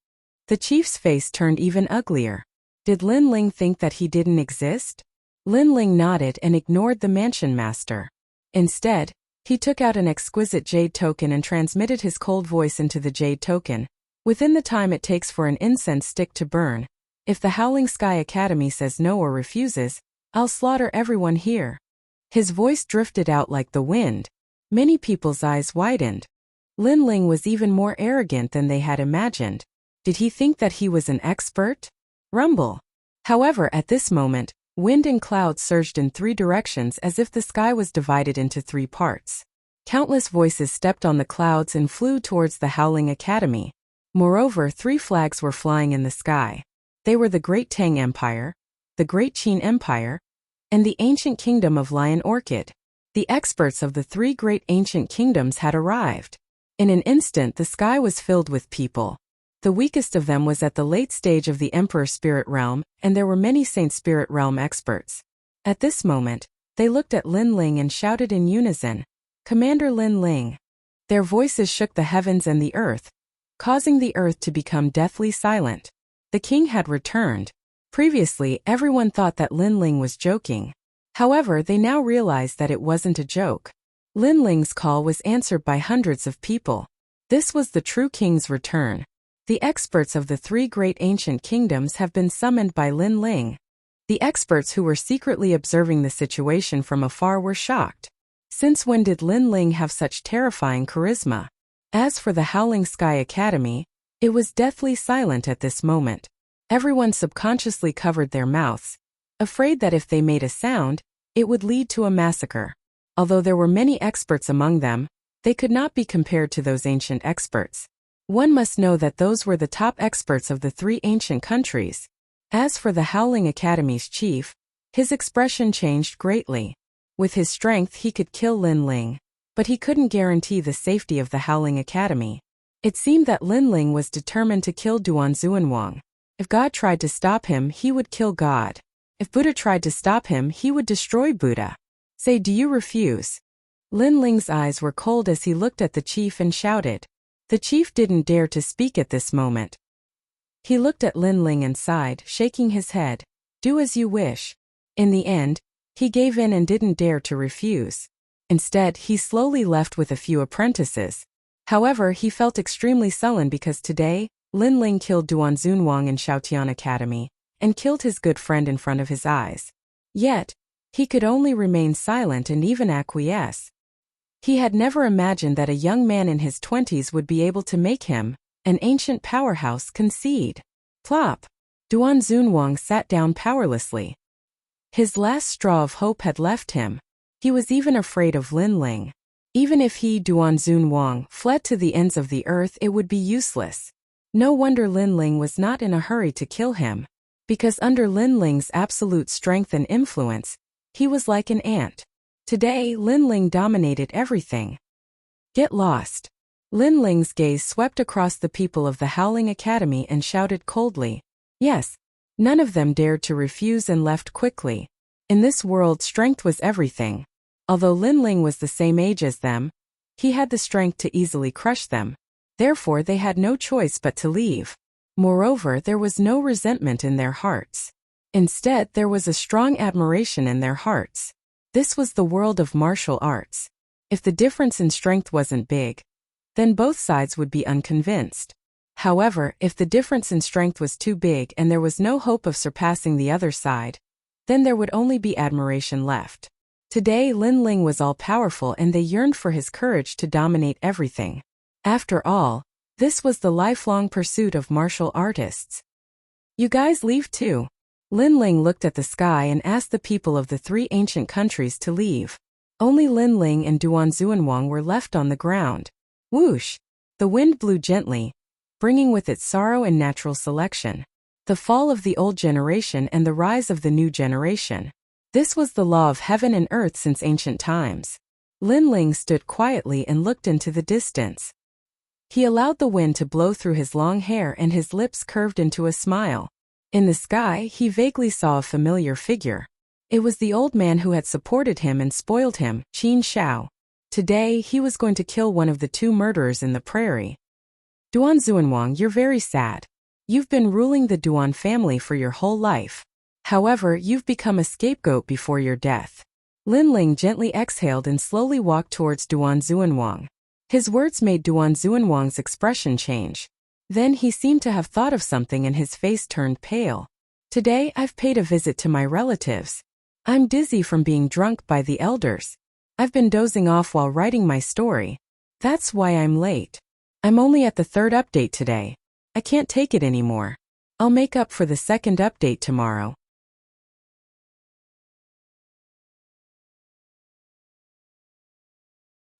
The chief's face turned even uglier. Did Lin Ling think that he didn't exist? Lin Ling nodded and ignored the mansion master. Instead, he took out an exquisite jade token and transmitted his cold voice into the jade token. Within the time it takes for an incense stick to burn, if the Howling Sky Academy says no or refuses, I'll slaughter everyone here. His voice drifted out like the wind. Many people's eyes widened. Lin Ling was even more arrogant than they had imagined. Did he think that he was an expert? Rumble. However, at this moment, wind and clouds surged in 3 directions as if the sky was divided into 3 parts. Countless voices stepped on the clouds and flew towards the Howling Academy. Moreover, 3 flags were flying in the sky. They were the Great Tang Empire, the Great Qin Empire, and the ancient kingdom of Lion Orchid. The experts of the 3 great ancient kingdoms had arrived. In an instant, the sky was filled with people. The weakest of them was at the late stage of the Emperor Spirit Realm, and there were many Saint Spirit Realm experts. At this moment, they looked at Lin Ling and shouted in unison, "Commander Lin Ling." Their voices shook the heavens and the earth, causing the earth to become deathly silent. The king had returned. Previously, everyone thought that Lin Ling was joking. However, they now realized that it wasn't a joke. Lin Ling's call was answered by hundreds of people. This was the true king's return. The experts of the 3 great ancient kingdoms have been summoned by Lin Ling. The experts who were secretly observing the situation from afar were shocked. Since when did Lin Ling have such terrifying charisma? As for the Howling Sky Academy, it was deathly silent at this moment. Everyone subconsciously covered their mouths, afraid that if they made a sound, it would lead to a massacre. Although there were many experts among them, they could not be compared to those ancient experts. One must know that those were the top experts of the 3 ancient countries. As for the Howling Academy's chief, his expression changed greatly. With his strength he could kill Lin Ling, but he couldn't guarantee the safety of the Howling Academy. It seemed that Lin Ling was determined to kill Duan Zunwang. If God tried to stop him, he would kill God. If Buddha tried to stop him, he would destroy Buddha. Say, do you refuse? Lin Ling's eyes were cold as he looked at the chief and shouted. The chief didn't dare to speak at this moment. He looked at Lin Ling and sighed, shaking his head. Do as you wish. In the end, he gave in and didn't dare to refuse. Instead, he slowly left with a few apprentices. However, he felt extremely sullen because today, Lin Ling killed Duan Zunwang in Shaotian Academy, and killed his good friend in front of his eyes. Yet, he could only remain silent and even acquiesce. He had never imagined that a young man in his 20s would be able to make him, an ancient powerhouse, concede. Plop! Duan Zunwang sat down powerlessly. His last straw of hope had left him. He was even afraid of Lin Ling. Even if he, Duan Zunwang, fled to the ends of the earth, it would be useless. No wonder Lin Ling was not in a hurry to kill him. Because under Lin Ling's absolute strength and influence, he was like an ant. Today, Lin Ling dominated everything. Get lost. Lin Ling's gaze swept across the people of the Howling Academy and shouted coldly, Yes, None of them dared to refuse and left quickly. In this world, strength was everything. Although Lin Ling was the same age as them, he had the strength to easily crush them. Therefore, they had no choice but to leave. Moreover, there was no resentment in their hearts. Instead, there was a strong admiration in their hearts. This was the world of martial arts. If the difference in strength wasn't big, then both sides would be unconvinced. However, if the difference in strength was too big and there was no hope of surpassing the other side, then there would only be admiration left. Today, Lin Ling was all-powerful and they yearned for his courage to dominate everything. After all, this was the lifelong pursuit of martial artists. You guys leave too? Lin Ling looked at the sky and asked the people of the 3 ancient countries to leave. Only Lin Ling and Duan Xuanwang were left on the ground. Whoosh! The wind blew gently, bringing with it sorrow and natural selection. The fall of the old generation and the rise of the new generation. This was the law of heaven and earth since ancient times. Lin Ling stood quietly and looked into the distance. He allowed the wind to blow through his long hair and his lips curved into a smile. In the sky, he vaguely saw a familiar figure. It was the old man who had supported him and spoiled him, Qin Shao. Today, he was going to kill one of the 2 murderers in the prairie. Duan Xuanwang, you're very sad. You've been ruling the Duan family for your whole life. However, you've become a scapegoat before your death. Lin Ling gently exhaled and slowly walked towards Duan Xuanwang. His words made Duan Xuanwang's expression change. Then he seemed to have thought of something and his face turned pale. Today, I've paid a visit to my relatives. I'm dizzy from being drunk by the elders. I've been dozing off while writing my story. That's why I'm late. I'm only at the 3rd update today. I can't take it anymore. I'll make up for the 2nd update tomorrow.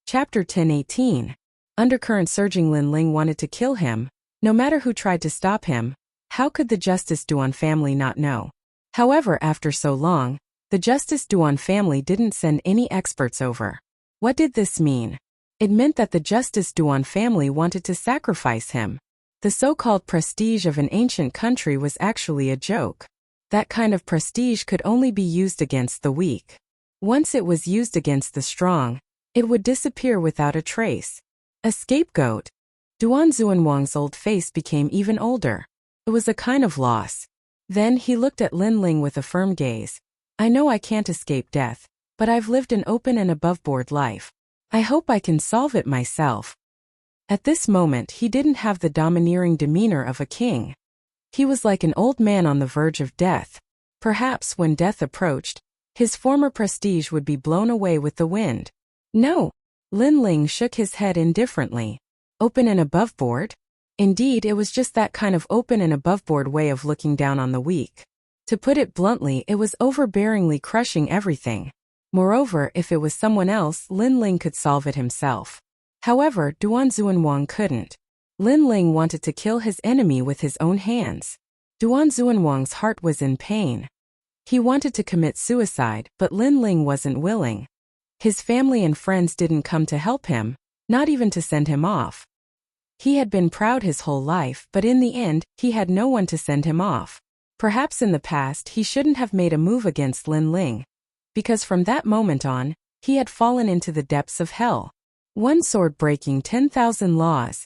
Chapter 10:18. Undercurrent surging. Lin Ling wanted to kill him, no matter who tried to stop him. How could the Justice Duan family not know? However, after so long, the Justice Duan family didn't send any experts over. What did this mean? It meant that the Justice Duan family wanted to sacrifice him. The so-called prestige of an ancient country was actually a joke. That kind of prestige could only be used against the weak. Once it was used against the strong, it would disappear without a trace. A scapegoat. Duan Xuanwang's old face became even older. It was a kind of loss. Then he looked at Lin Ling with a firm gaze. I know I can't escape death, but I've lived an open and above-board life. I hope I can solve it myself. At this moment, he didn't have the domineering demeanor of a king. He was like an old man on the verge of death. Perhaps when death approached, his former prestige would be blown away with the wind. No. Lin Ling shook his head indifferently. Open and above-board? Indeed, it was just that kind of open and above-board way of looking down on the weak. To put it bluntly, it was overbearingly crushing everything. Moreover, if it was someone else, Lin Ling could solve it himself. However, Duan Xuanwang couldn't. Lin Ling wanted to kill his enemy with his own hands. Duan Xuanwang's heart was in pain. He wanted to commit suicide, but Lin Ling wasn't willing. His family and friends didn't come to help him, not even to send him off. He had been proud his whole life, but in the end, he had no one to send him off. Perhaps in the past he shouldn't have made a move against Lin Ling. Because from that moment on, he had fallen into the depths of hell. One sword breaking 10,000 laws.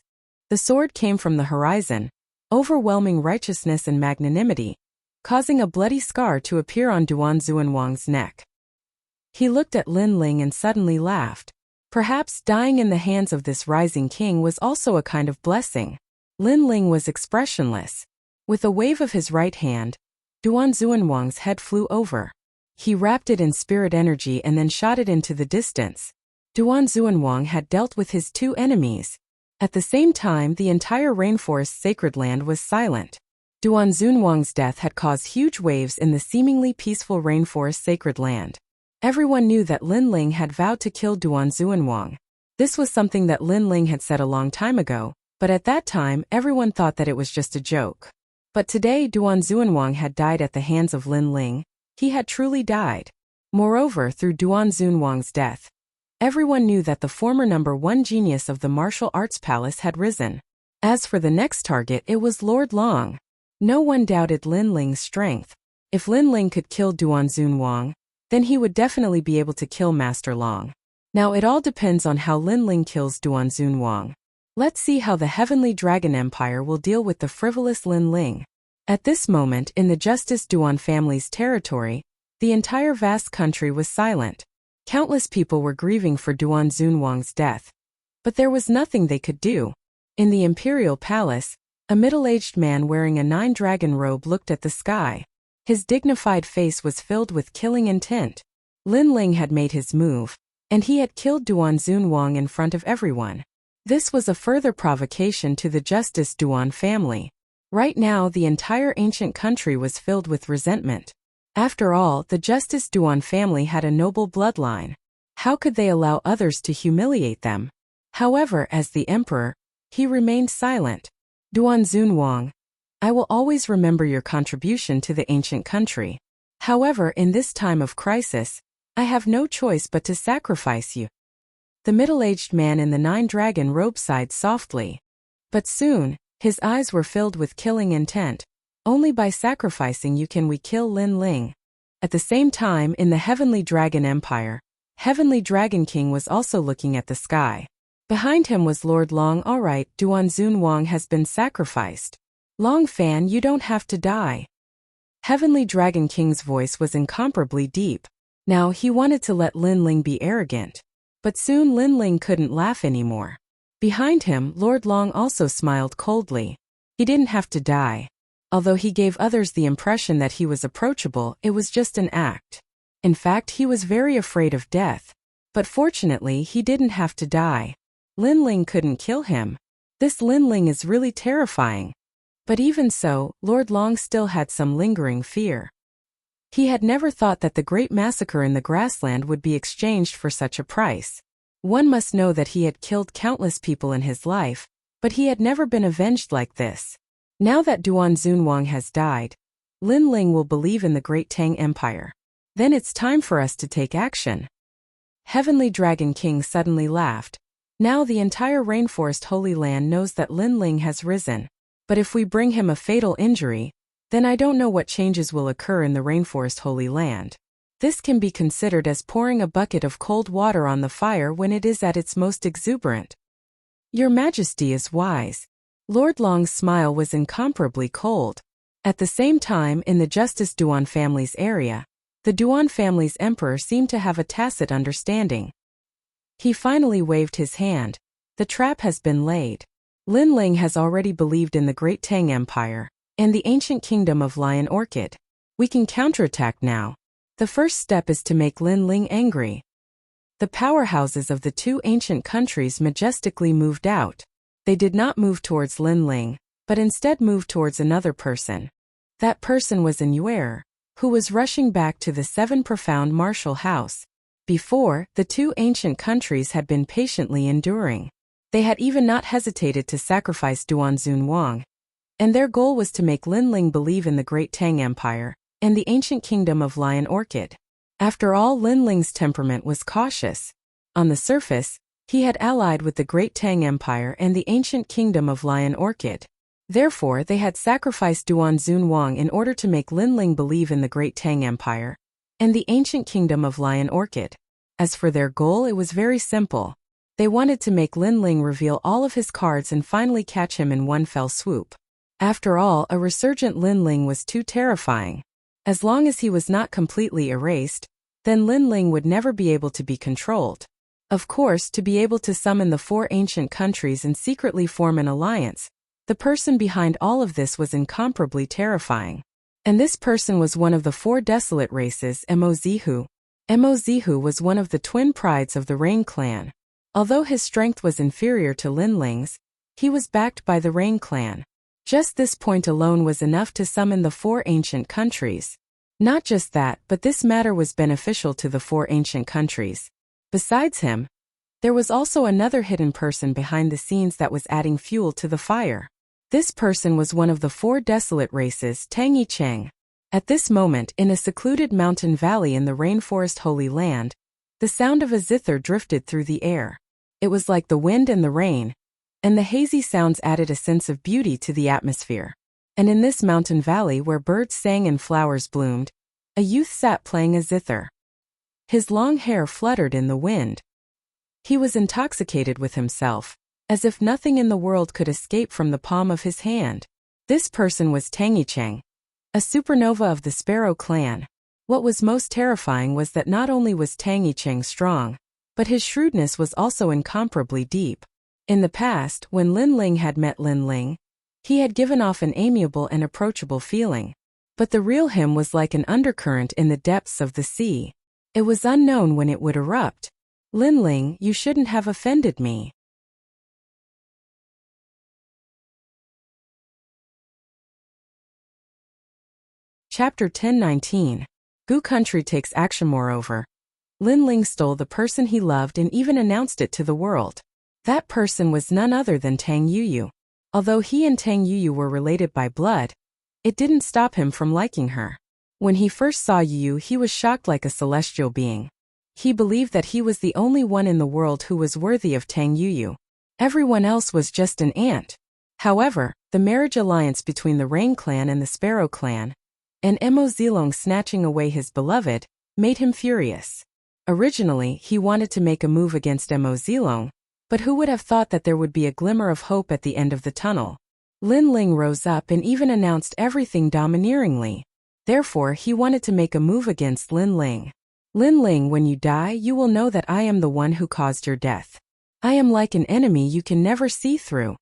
The sword came from the horizon, overwhelming righteousness and magnanimity, causing a bloody scar to appear on Duan Xuanwang's neck. He looked at Lin Ling and suddenly laughed. Perhaps dying in the hands of this rising king was also a kind of blessing. Lin Ling was expressionless. With a wave of his right hand, Duan Xuanwang's head flew over. He wrapped it in spirit energy and then shot it into the distance. Duan Xuanwang had dealt with his 2 enemies. At the same time, the entire rainforest sacred land was silent. Duan Xuanwang's death had caused huge waves in the seemingly peaceful rainforest sacred land. Everyone knew that Lin Ling had vowed to kill Duan Xuanwang. This was something that Lin Ling had said a long time ago, but at that time, everyone thought that it was just a joke. But today, Duan Xuanwang had died at the hands of Lin Ling. He had truly died. Moreover, through Duan Xuanwang's death, everyone knew that the former #1 genius of the martial arts palace had risen. As for the next target, it was Lord Long. No one doubted Lin Ling's strength. If Lin Ling could kill Duanzun Wang, then he would definitely be able to kill Master Long. Now it all depends on how Lin Ling kills Duanzun Wang. Let's see how the Heavenly Dragon Empire will deal with the frivolous Lin Ling. At this moment in the Justice Duan family's territory, the entire vast country was silent. Countless people were grieving for Duanzun Wang's death. But there was nothing they could do. In the imperial palace, a middle-aged man wearing a 9-dragon robe looked at the sky. His dignified face was filled with killing intent. Lin Ling had made his move, and he had killed Duanzun Wang in front of everyone. This was a further provocation to the Justice Duan family. Right now the entire ancient country was filled with resentment. After all, the Justice Duan family had a noble bloodline. How could they allow others to humiliate them? However, as the emperor, he remained silent. Duanzun Wang, I will always remember your contribution to the ancient country. However, in this time of crisis, I have no choice but to sacrifice you. The middle-aged man in the 9-dragon robe sighed softly. But soon, his eyes were filled with killing intent. Only by sacrificing you can we kill Lin Ling. At the same time, in the Heavenly Dragon Empire, Heavenly Dragon King was also looking at the sky. Behind him was Lord Long. Alright, Duanzun Wang has been sacrificed. Long Fan, you don't have to die. Heavenly Dragon King's voice was incomparably deep. Now he wanted to let Lin Ling be arrogant. But soon Lin Ling couldn't laugh anymore. Behind him, Lord Long also smiled coldly. He didn't have to die. Although he gave others the impression that he was approachable, it was just an act. In fact, he was very afraid of death. But fortunately, he didn't have to die. Lin Ling couldn't kill him. This Lin Ling is really terrifying. But even so, Lord Long still had some lingering fear. He had never thought that the great massacre in the grassland would be exchanged for such a price. One must know that he had killed countless people in his life, but he had never been avenged like this. Now that Duanzun Wang has died, Lin Ling will believe in the great Tang Empire. Then it's time for us to take action. Heavenly Dragon King suddenly laughed. Now the entire Rainforest Holy Land knows that Lin Ling has risen. But if we bring him a fatal injury, then I don't know what changes will occur in the Rainforest Holy Land. This can be considered as pouring a bucket of cold water on the fire when it is at its most exuberant. Your Majesty is wise. Lord Long's smile was incomparably cold. At the same time, in the Justice Duan family's area, the Duan family's emperor seemed to have a tacit understanding. He finally waved his hand. The trap has been laid. Lin Ling has already believed in the great Tang Empire and the ancient kingdom of Lion Orchid. We can counterattack now. The first step is to make Lin Ling angry. The powerhouses of the two ancient countries majestically moved out. They did not move towards Lin Ling, but instead moved towards another person. That person was An Yuer, who was rushing back to the 7 profound martial house. Before, the two ancient countries had been patiently enduring. They had even not hesitated to sacrifice Duanzun Wang. And their goal was to make Lin Ling believe in the great Tang Empire and the ancient kingdom of Lion Orchid. After all, Lin Ling's temperament was cautious. On the surface, he had allied with the great Tang Empire and the ancient kingdom of Lion Orchid. Therefore, they had sacrificed Duanzun Wang in order to make Lin Ling believe in the great Tang Empire and the ancient kingdom of Lion Orchid. As for their goal, it was very simple. They wanted to make Lin Ling reveal all of his cards and finally catch him in one fell swoop. After all, a resurgent Lin Ling was too terrifying. As long as he was not completely erased, then Lin Ling would never be able to be controlled. Of course, to be able to summon the 4 ancient countries and secretly form an alliance, the person behind all of this was incomparably terrifying. And this person was one of the 4 desolate races, Mozihu. Mozihu was one of the twin prides of the Rain clan. Although his strength was inferior to Lin Ling's, he was backed by the Rain clan. Just this point alone was enough to summon the 4 ancient countries. Not just that, but this matter was beneficial to the 4 ancient countries. Besides him, there was also another hidden person behind the scenes that was adding fuel to the fire. This person was one of the 4 desolate races, Tang Yicheng. At this moment, in a secluded mountain valley in the Rainforest Holy Land, the sound of a zither drifted through the air. It was like the wind and the rain, and the hazy sounds added a sense of beauty to the atmosphere. And in this mountain valley where birds sang and flowers bloomed, a youth sat playing a zither. His long hair fluttered in the wind. He was intoxicated with himself, as if nothing in the world could escape from the palm of his hand. This person was Tangicheng, a supernova of the Sparrow clan. What was most terrifying was that not only was Tangicheng strong, but his shrewdness was also incomparably deep. In the past, when Linling had met Linling, he had given off an amiable and approachable feeling. But the real him was like an undercurrent in the depths of the sea. It was unknown when it would erupt. Linling, you shouldn't have offended me. Chapter 10:19. Gu Country takes action. Moreover, Linling stole the person he loved and even announced it to the world. That person was none other than Tang Yuyu. Although he and Tang Yuyu were related by blood, it didn't stop him from liking her. When he first saw Yuyu, he was shocked like a celestial being. He believed that he was the only one in the world who was worthy of Tang Yuyu. Everyone else was just an ant. However, the marriage alliance between the Rain clan and the Sparrow clan, and Emo Zilong snatching away his beloved, made him furious. Originally, he wanted to make a move against Emo Zilong, but who would have thought that there would be a glimmer of hope at the end of the tunnel? Linling rose up and even announced everything domineeringly. Therefore, he wanted to make a move against Linling. Linling, when you die, you will know that I am the one who caused your death. I am like an enemy you can never see through.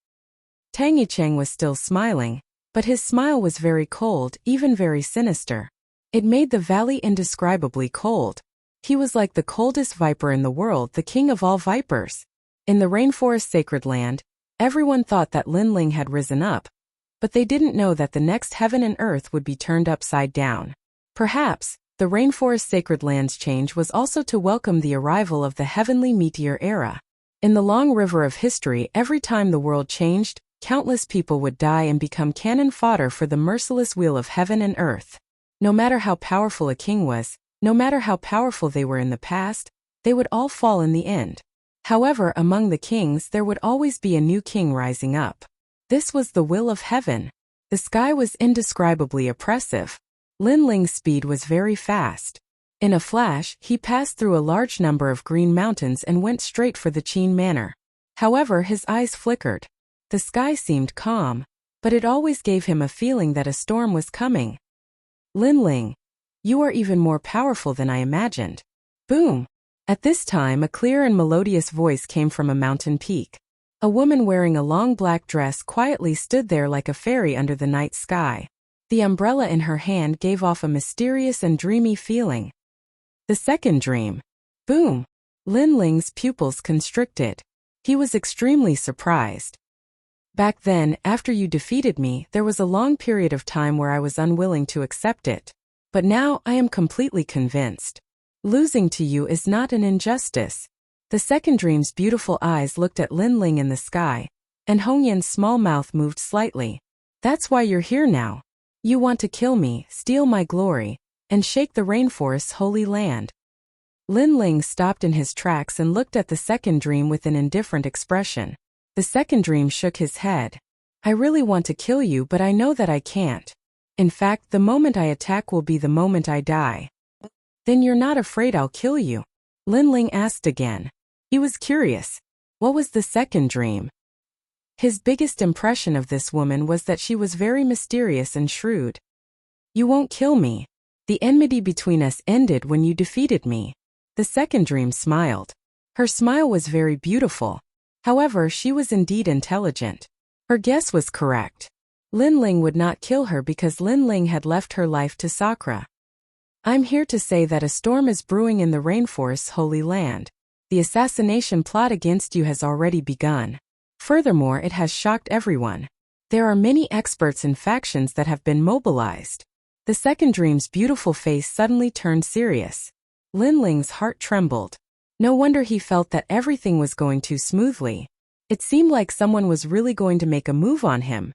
Tangicheng was still smiling, but his smile was very cold, even very sinister. It made the valley indescribably cold. He was like the coldest viper in the world, the king of all vipers. In the rainforest sacred land, everyone thought that Linling had risen up, but they didn't know that the next heaven and earth would be turned upside down. Perhaps, the rainforest sacred land's change was also to welcome the arrival of the heavenly meteor era. In the long river of history, every time the world changed, countless people would die and become cannon fodder for the merciless wheel of heaven and earth. No matter how powerful a king was, no matter how powerful they were in the past, they would all fall in the end. However, among the kings there would always be a new king rising up. This was the will of heaven. The sky was indescribably oppressive. Linling's speed was very fast. In a flash, he passed through a large number of green mountains and went straight for the Qin Manor. However, his eyes flickered. The sky seemed calm, but it always gave him a feeling that a storm was coming. Linling, you are even more powerful than I imagined. Boom! At this time, a clear and melodious voice came from a mountain peak. A woman wearing a long black dress quietly stood there like a fairy under the night sky. The umbrella in her hand gave off a mysterious and dreamy feeling. The second dream. Boom! Linling's pupils constricted. He was extremely surprised. Back then, after you defeated me, there was a long period of time where I was unwilling to accept it. But now I am completely convinced. Losing to you is not an injustice. The second dream's beautiful eyes looked at Linling in the sky, and Hongyan's small mouth moved slightly. That's why you're here now. You want to kill me, steal my glory, and shake the rainforest's holy land. Linling stopped in his tracks and looked at the second dream with an indifferent expression. The second dream shook his head. I really want to kill you, but I know that I can't. In fact, the moment I attack will be the moment I die. Then you're not afraid I'll kill you? Linling asked again. He was curious. What was the second dream? His biggest impression of this woman was that she was very mysterious and shrewd. You won't kill me. The enmity between us ended when you defeated me. The second dream smiled. Her smile was very beautiful. However, she was indeed intelligent. Her guess was correct. Linling would not kill her because Linling had left her life to Sakura. I'm here to say that a storm is brewing in the rainforest's holy land. The assassination plot against you has already begun. Furthermore, it has shocked everyone. There are many experts and factions that have been mobilized. The second dream's beautiful face suddenly turned serious. Linling's heart trembled. No wonder he felt that everything was going too smoothly. It seemed like someone was really going to make a move on him.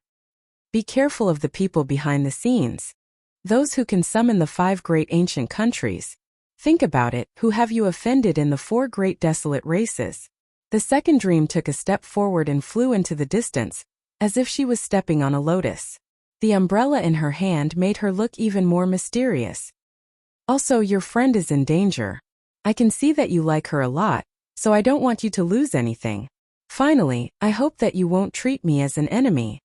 Be careful of the people behind the scenes. Those who can summon the 5 great ancient countries. Think about it, who have you offended in the 4 great desolate races? The second dream took a step forward and flew into the distance, as if she was stepping on a lotus. The umbrella in her hand made her look even more mysterious. Also, your friend is in danger. I can see that you like her a lot, so I don't want you to lose anything. Finally, I hope that you won't treat me as an enemy.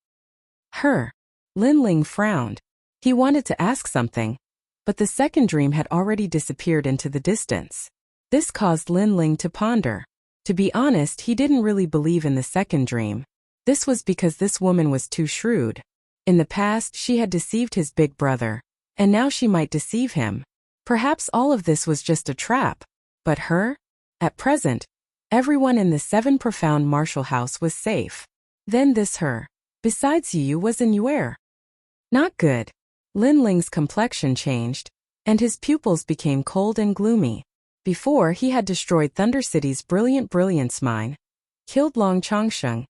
Her. Lin Ling frowned. He wanted to ask something, but the second dream had already disappeared into the distance. This caused Lin Ling to ponder. To be honest, he didn't really believe in the second dream. This was because this woman was too shrewd. In the past, she had deceived his big brother, and now she might deceive him. Perhaps all of this was just a trap. But her? At present, everyone in the 7 profound martial house was safe. Then this her. Besides Yu was in Yuer. Not good. Lin Ling's complexion changed, and his pupils became cold and gloomy. Before, he had destroyed Thunder City's brilliant brilliance mine, killed Long Chongsheng,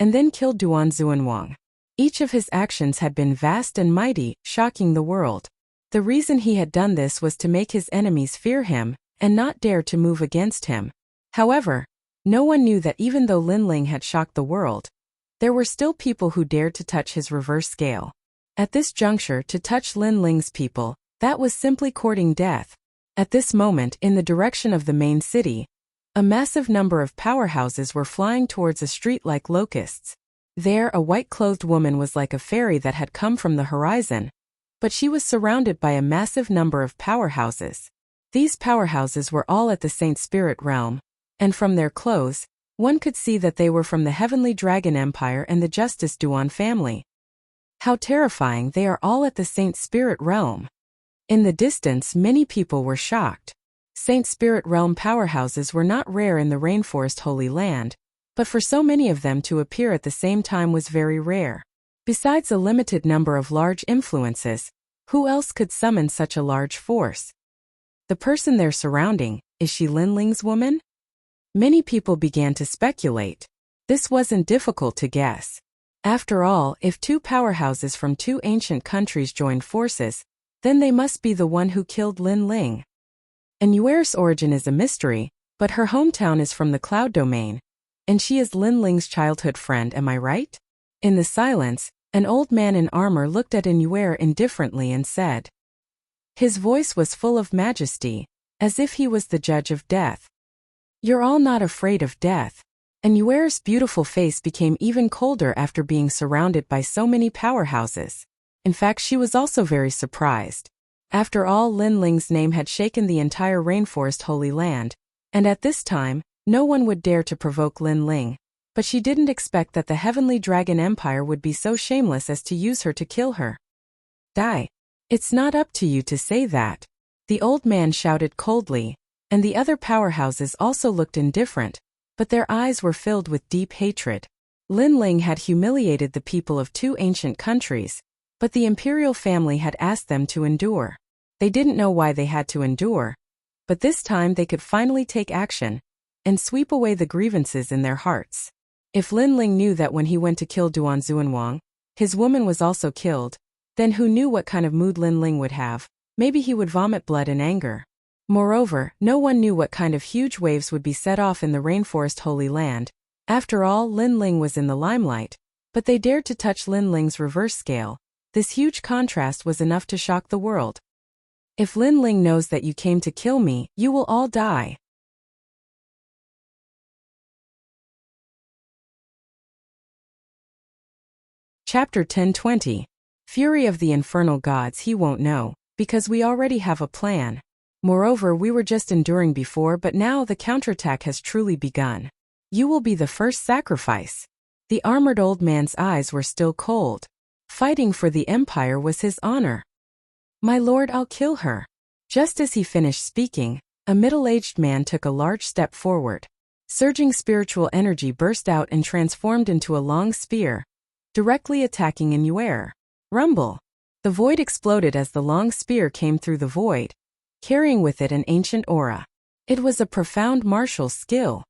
and then killed Duan Zuanwang. Each of his actions had been vast and mighty, shocking the world. The reason he had done this was to make his enemies fear him and not dare to move against him. However, no one knew that even though Lin Ling had shocked the world, there were still people who dared to touch his reverse scale. At this juncture, to touch Lin Ling's people, that was simply courting death. At this moment, in the direction of the main city, a massive number of powerhouses were flying towards a street like locusts. There, a white-clothed woman was like a fairy that had come from the horizon, but she was surrounded by a massive number of powerhouses. These powerhouses were all at the Saint Spirit realm, and from their clothes, one could see that they were from the Heavenly Dragon Empire and the Justice Duan family. How terrifying, they are all at the Saint Spirit realm. In the distance, many people were shocked. Saint Spirit realm powerhouses were not rare in the Rainforest Holy Land, but for so many of them to appear at the same time was very rare. Besides a limited number of large influences, who else could summon such a large force? The person they're surrounding, is she Lin Ling's woman? Many people began to speculate. This wasn't difficult to guess. After all, if 2 powerhouses from 2 ancient countries joined forces, then they must be the one who killed Lin Ling. And Yuer's origin is a mystery, but her hometown is from the Cloud Domain, and she is Lin Ling's childhood friend, am I right? In the silence, an old man in armor looked at Yuer indifferently and said. His voice was full of majesty, as if he was the judge of death. You're all not afraid of death. And Yuer's beautiful face became even colder after being surrounded by so many powerhouses. In fact, she was also very surprised. After all, Lin Ling's name had shaken the entire Rainforest Holy Land, and at this time, no one would dare to provoke Lin Ling, but she didn't expect that the Heavenly Dragon Empire would be so shameless as to use her to kill her. Die. It's not up to you to say that. The old man shouted coldly, and the other powerhouses also looked indifferent, but their eyes were filled with deep hatred. Lin Ling had humiliated the people of 2 ancient countries, but the imperial family had asked them to endure. They didn't know why they had to endure, but this time they could finally take action and sweep away the grievances in their hearts. If Lin Ling knew that when he went to kill Duan Zuanwang, his woman was also killed, then who knew what kind of mood Lin Ling would have? Maybe he would vomit blood in anger. Moreover, no one knew what kind of huge waves would be set off in the Rainforest Holy Land. After all, Lin Ling was in the limelight, but they dared to touch Lin Ling's reverse scale. This huge contrast was enough to shock the world. If Lin Ling knows that you came to kill me, you will all die. Chapter 10:20. Fury of the Infernal Gods. He won't know, because we already have a plan. Moreover, we were just enduring before, but now the counterattack has truly begun. You will be the first sacrifice. The armored old man's eyes were still cold. Fighting for the empire was his honor. My lord, I'll kill her. Just as he finished speaking, a middle-aged man took a large step forward. Surging spiritual energy burst out and transformed into a long spear, directly attacking Yuer. Rumble. The void exploded as the long spear came through the void, carrying with it an ancient aura. It was a profound martial skill.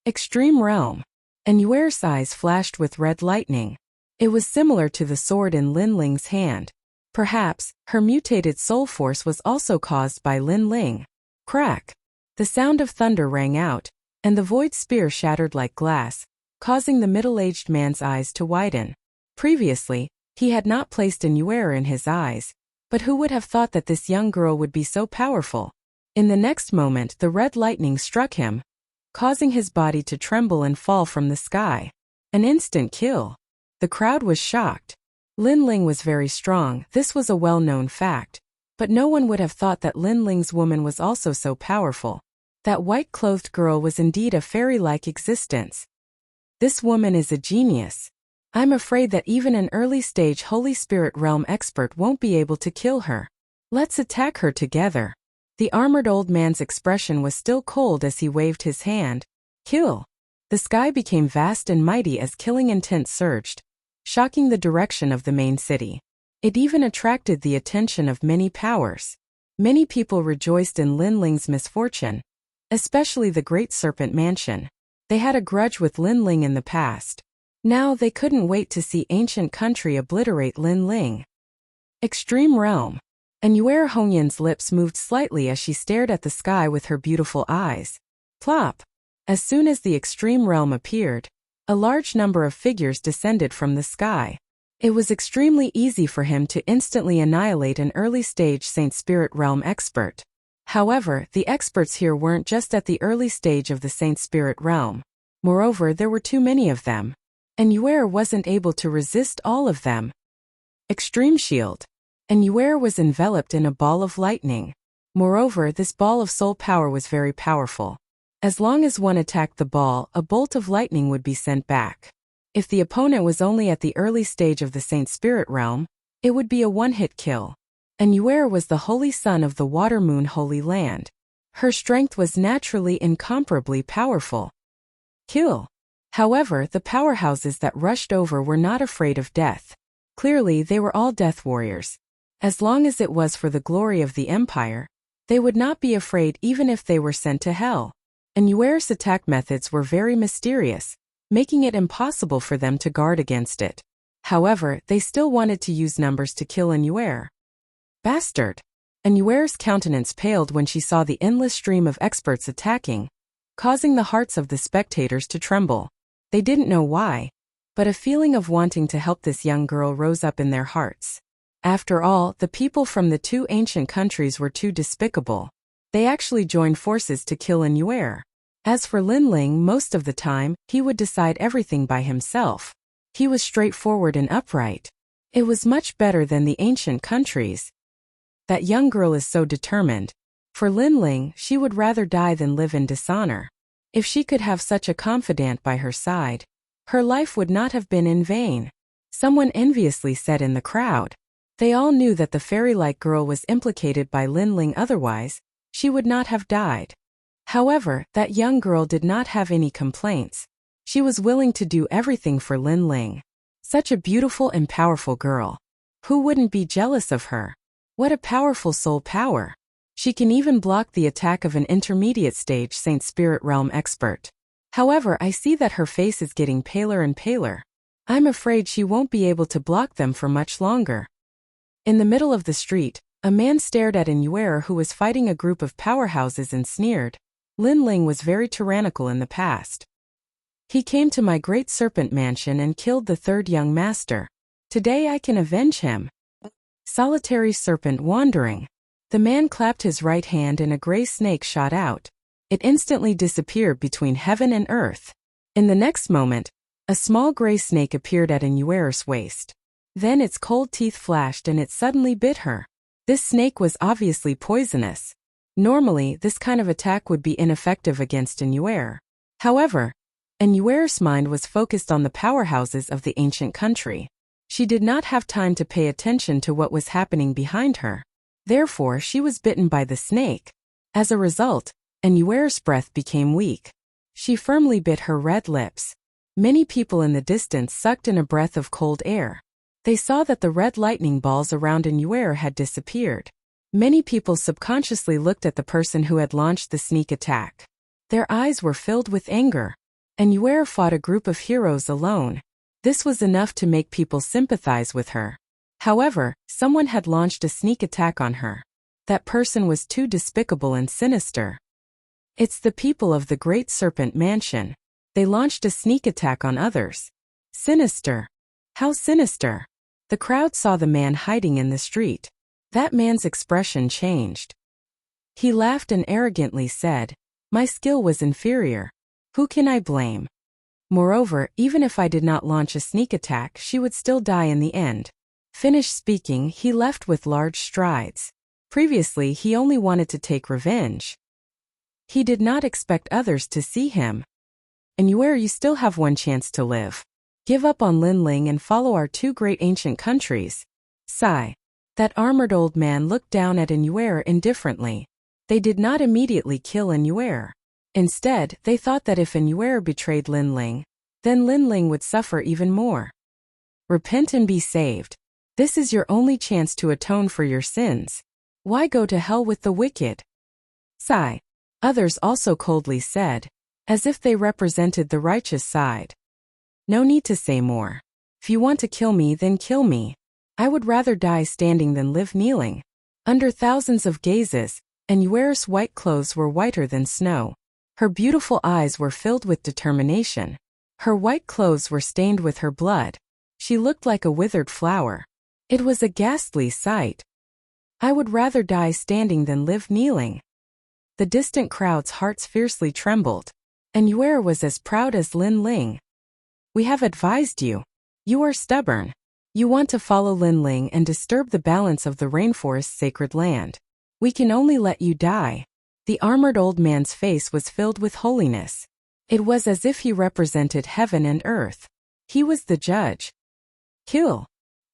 Extreme realm. And Yuer's eyes flashed with red lightning. It was similar to the sword in Lin Ling's hand. Perhaps, her mutated soul force was also caused by Lin Ling. Crack. The sound of thunder rang out, and the void spear shattered like glass, causing the middle-aged man's eyes to widen. Previously, He had not placed a Nuera in his eyes, but who would have thought that this young girl would be so powerful? In the next moment the red lightning struck him, causing his body to tremble and fall from the sky. An instant kill. The crowd was shocked. Lin Ling was very strong, this was a well-known fact, but no one would have thought that Lin Ling's woman was also so powerful. That white-clothed girl was indeed a fairy-like existence. This woman is a genius. I'm afraid that even an early-stage Holy Spirit realm expert won't be able to kill her. Let's attack her together. The armored old man's expression was still cold as he waved his hand. Kill. The sky became vast and mighty as killing intent surged, shocking the direction of the main city. It even attracted the attention of many powers. Many people rejoiced in Lin Ling's misfortune, especially the Great Serpent Mansion. They had a grudge with Lin Ling in the past. Now they couldn't wait to see ancient country obliterate Lin Ling. Extreme Realm. Anuera Hongyan's lips moved slightly as she stared at the sky with her beautiful eyes. Plop! As soon as the Extreme Realm appeared, a large number of figures descended from the sky. It was extremely easy for him to instantly annihilate an early-stage Saint Spirit Realm expert. However, the experts here weren't just at the early stage of the Saint Spirit Realm. Moreover, there were too many of them. Anuera wasn't able to resist all of them. Extreme Shield. Anuera was enveloped in a ball of lightning. Moreover, this ball of soul power was very powerful. As long as one attacked the ball, a bolt of lightning would be sent back. If the opponent was only at the early stage of the Saint Spirit Realm, it would be a one-hit kill. Anuera was the holy son of the Water Moon Holy Land. Her strength was naturally incomparably powerful. Kill. However, the powerhouses that rushed over were not afraid of death. Clearly, they were all death warriors. As long as it was for the glory of the Empire, they would not be afraid even if they were sent to hell. Anuera's attack methods were very mysterious, making it impossible for them to guard against it. However, they still wanted to use numbers to kill Anuera. Bastard! Anuera's countenance paled when she saw the endless stream of experts attacking, causing the hearts of the spectators to tremble. They didn't know why, but a feeling of wanting to help this young girl rose up in their hearts. After all, the people from the two ancient countries were too despicable. They actually joined forces to kill Anuera. As for Lin Ling, most of the time, he would decide everything by himself. He was straightforward and upright. It was much better than the ancient countries. That young girl is so determined. For Lin Ling, she would rather die than live in dishonor. If she could have such a confidant by her side, her life would not have been in vain. Someone enviously said in the crowd. They all knew that the fairy-like girl was implicated by Lin Ling, otherwise she would not have died. However, that young girl did not have any complaints. She was willing to do everything for Lin Ling. Such a beautiful and powerful girl. Who wouldn't be jealous of her? What a powerful soul power. She can even block the attack of an intermediate stage Saint Spirit Realm expert. However, I see that her face is getting paler and paler. I'm afraid she won't be able to block them for much longer. In the middle of the street, a man stared at Anuera, who was fighting a group of powerhouses, and sneered. Lin Ling was very tyrannical in the past. He came to my Great Serpent Mansion and killed the third young master. Today I can avenge him. Solitary serpent wandering. The man clapped his right hand and a gray snake shot out. It instantly disappeared between heaven and earth. In the next moment, a small gray snake appeared at Anuera's waist. Then its cold teeth flashed and it suddenly bit her. This snake was obviously poisonous. Normally, this kind of attack would be ineffective against Anuera. However, Anuera's mind was focused on the powerhouses of the ancient country. She did not have time to pay attention to what was happening behind her. Therefore, she was bitten by the snake. As a result, Anuera's breath became weak. She firmly bit her red lips. Many people in the distance sucked in a breath of cold air. They saw that the red lightning balls around Anuera had disappeared. Many people subconsciously looked at the person who had launched the sneak attack. Their eyes were filled with anger. Anuera fought a group of heroes alone. This was enough to make people sympathize with her. However, someone had launched a sneak attack on her. That person was too despicable and sinister. It's the people of the Great Serpent Mansion. They launched a sneak attack on others. Sinister. How sinister? The crowd saw the man hiding in the street. That man's expression changed. He laughed and arrogantly said, "My skill was inferior. Who can I blame? Moreover, even if I did not launch a sneak attack, she would still die in the end." Finished speaking, he left with large strides. Previously, he only wanted to take revenge. He did not expect others to see him. And you still have one chance to live. Give up on Linling and follow our two great ancient countries. Sigh. That armored old man looked down at Inuer indifferently. They did not immediately kill Inuer. Instead, they thought that if Inuer betrayed Linling, then Linling would suffer even more. Repent and be saved. This is your only chance to atone for your sins. Why go to hell with the wicked? Sigh. Others also coldly said, as if they represented the righteous side. No need to say more. If you want to kill me, then kill me. I would rather die standing than live kneeling. Under thousands of gazes, Inuer's white clothes were whiter than snow. Her beautiful eyes were filled with determination. Her white clothes were stained with her blood. She looked like a withered flower. It was a ghastly sight. I would rather die standing than live kneeling. The distant crowd's hearts fiercely trembled. Inuer was as proud as Linling. We have advised you. You are stubborn. You want to follow Linling and disturb the balance of the rainforest's sacred land. We can only let you die. The armored old man's face was filled with holiness. It was as if he represented heaven and earth. He was the judge. Kill.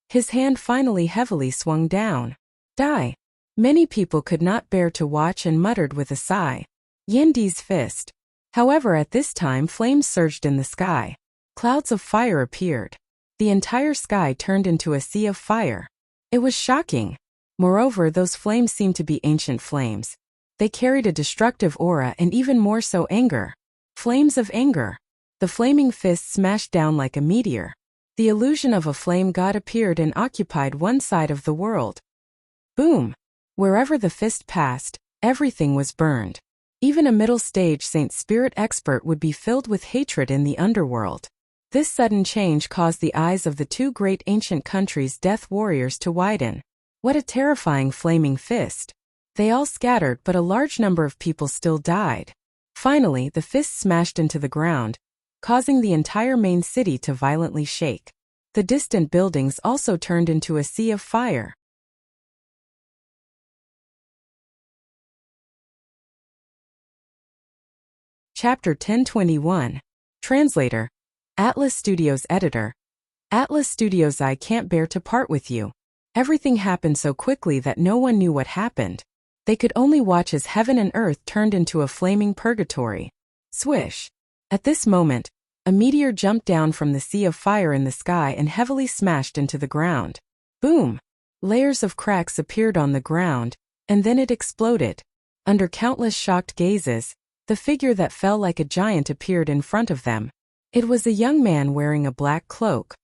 His hand finally heavily swung down. Die. Many people could not bear to watch and muttered with a sigh. Yendi's fist. However, at this time flames surged in the sky. Clouds of fire appeared. The entire sky turned into a sea of fire. It was shocking. Moreover, those flames seemed to be ancient flames. They carried a destructive aura and even more so anger. Flames of anger. The flaming fist smashed down like a meteor. The illusion of a flame god appeared and occupied one side of the world. Boom! Wherever the fist passed, everything was burned. Even a middle-stage Saint Spirit expert would be filled with hatred in the underworld. This sudden change caused the eyes of the two great ancient countries' death warriors to widen. What a terrifying flaming fist! They all scattered, but a large number of people still died. Finally, the fist smashed into the ground, causing the entire main city to violently shake. The distant buildings also turned into a sea of fire. Chapter 1021. Translator. Atlas Studios Editor. Atlas Studios, I can't bear to part with you. Everything happened so quickly that no one knew what happened. They could only watch as heaven and earth turned into a flaming purgatory. Swish. At this moment, a meteor jumped down from the sea of fire in the sky and heavily smashed into the ground. Boom! Layers of cracks appeared on the ground, and then it exploded. Under countless shocked gazes, the figure that fell like a giant appeared in front of them. It was a young man wearing a black cloak.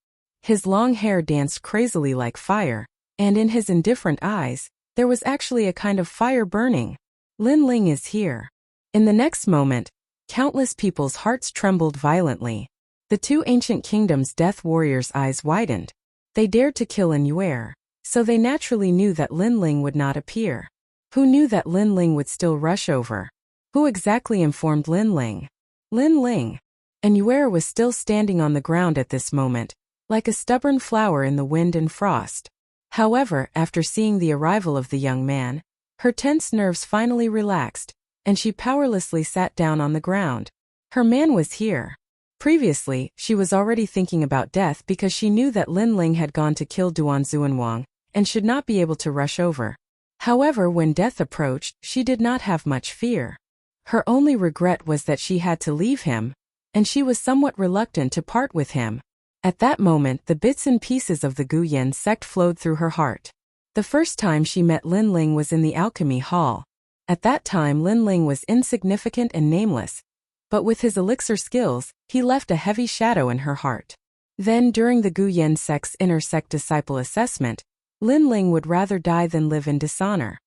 His long hair danced crazily like fire, and in his indifferent eyes, there was actually a kind of fire burning. Linling is here. In the next moment, countless people's hearts trembled violently. The two ancient kingdoms' death warriors' eyes widened. They dared to kill Inuer, so they naturally knew that Linling would not appear. Who knew that Linling would still rush over? Who exactly informed Linling? Linling. Inuer was still standing on the ground at this moment, like a stubborn flower in the wind and frost. However, after seeing the arrival of the young man, her tense nerves finally relaxed, and she powerlessly sat down on the ground. Her man was here. Previously, she was already thinking about death because she knew that Linling had gone to kill Duan Xuanwang and should not be able to rush over. However, when death approached, she did not have much fear. Her only regret was that she had to leave him, and she was somewhat reluctant to part with him. At that moment, the bits and pieces of the Guyan sect flowed through her heart. The first time she met Linling was in the alchemy hall. At that time, Linling was insignificant and nameless, but with his elixir skills, he left a heavy shadow in her heart. Then, during the Guyan sect's inner sect disciple assessment, Linling would rather die than live in dishonor.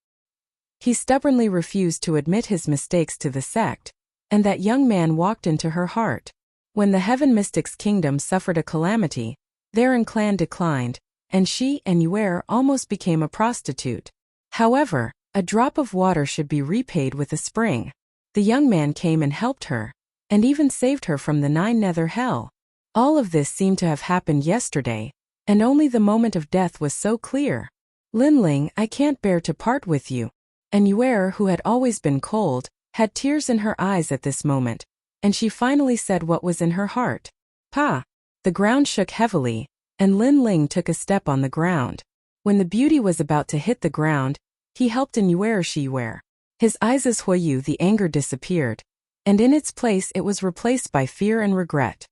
He stubbornly refused to admit his mistakes to the sect, and that young man walked into her heart. When the Heaven Mystics Kingdom suffered a calamity, their clan declined, and she and Yuer almost became a prostitute. However, a drop of water should be repaid with a spring. The young man came and helped her, and even saved her from the 9 nether hell. All of this seemed to have happened yesterday, and only the moment of death was so clear. Linling, I can't bear to part with you. And Yuer, who had always been cold, had tears in her eyes at this moment, and she finally said what was in her heart. Pa! The ground shook heavily, and Linling took a step on the ground. When the beauty was about to hit the ground, he helped in Yuer. His eyes as Huoyu, the anger disappeared, and in its place it was replaced by fear and regret.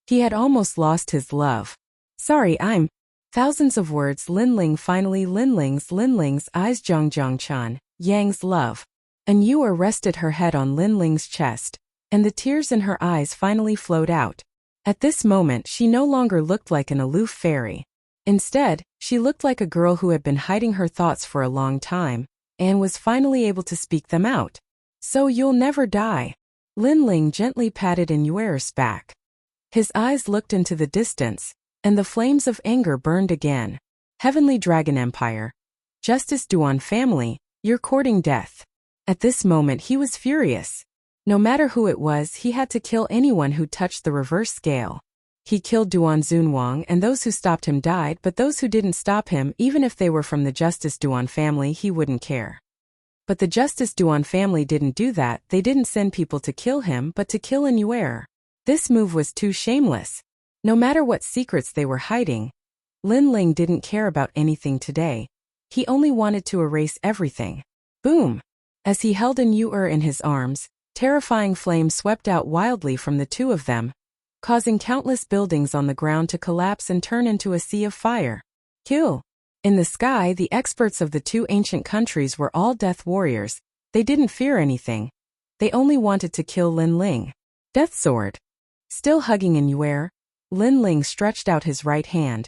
He had almost lost his love. Sorry, I'm... Thousands of words. Linling's eyes. Chan, Yang's love. And Yuer rested her head on Linling's chest, and the tears in her eyes finally flowed out. At this moment she no longer looked like an aloof fairy. Instead, she looked like a girl who had been hiding her thoughts for a long time, and was finally able to speak them out. So you'll never die. Linling gently patted in Yuer's back. His eyes looked into the distance, and the flames of anger burned again. Heavenly Dragon Empire. Justice Duan family, you're courting death. At this moment he was furious. No matter who it was, he had to kill anyone who touched the reverse scale. He killed Duan Zunwang, and those who stopped him died, but those who didn't stop him, even if they were from the Justice Duan family, he wouldn't care. But the Justice Duan family didn't do that. They didn't send people to kill him, but to kill in Yuer. This move was too shameless. No matter what secrets they were hiding, Linling didn't care about anything today. He only wanted to erase everything. Boom! As he held in Yuer in his arms, terrifying flames swept out wildly from the two of them, causing countless buildings on the ground to collapse and turn into a sea of fire. Kill! In the sky, the experts of the 2 ancient countries were all death warriors. They didn't fear anything. They only wanted to kill Linling. Death Sword. Still hugging in Yuer, Linling stretched out his right hand,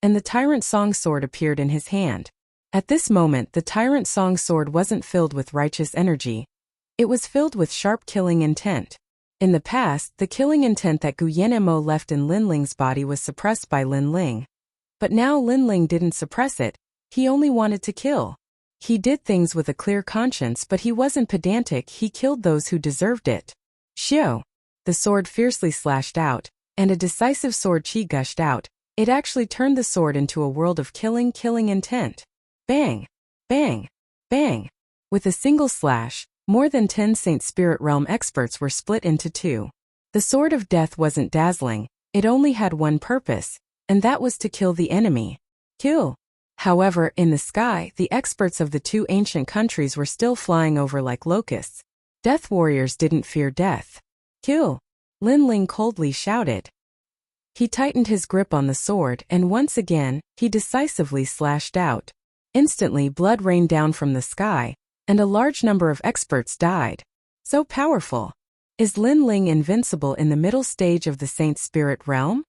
and the Tyrant Song Sword appeared in his hand. At this moment, the Tyrant Song Sword wasn't filled with righteous energy. It was filled with sharp killing intent. In the past, the killing intent that Gu Yanemo left in Linling's body was suppressed by Linling. But now Linling didn't suppress it, he only wanted to kill. He did things with a clear conscience, but he wasn't pedantic. He killed those who deserved it. Xiao! The sword fiercely slashed out, and a decisive sword chi gushed out. It actually turned the sword into a world of killing intent. Bang! Bang! Bang! With a single slash, more than 10 Saint Spirit Realm experts were split into 2. The Sword of Death wasn't dazzling, it only had one purpose, and that was to kill the enemy. Kill! However, in the sky, the experts of the 2 ancient countries were still flying over like locusts. Death warriors didn't fear death. Kill! Linling coldly shouted. He tightened his grip on the sword, and once again, he decisively slashed out. Instantly, blood rained down from the sky, and a large number of experts died. So powerful. Is Linling invincible in the middle stage of the Saint Spirit Realm?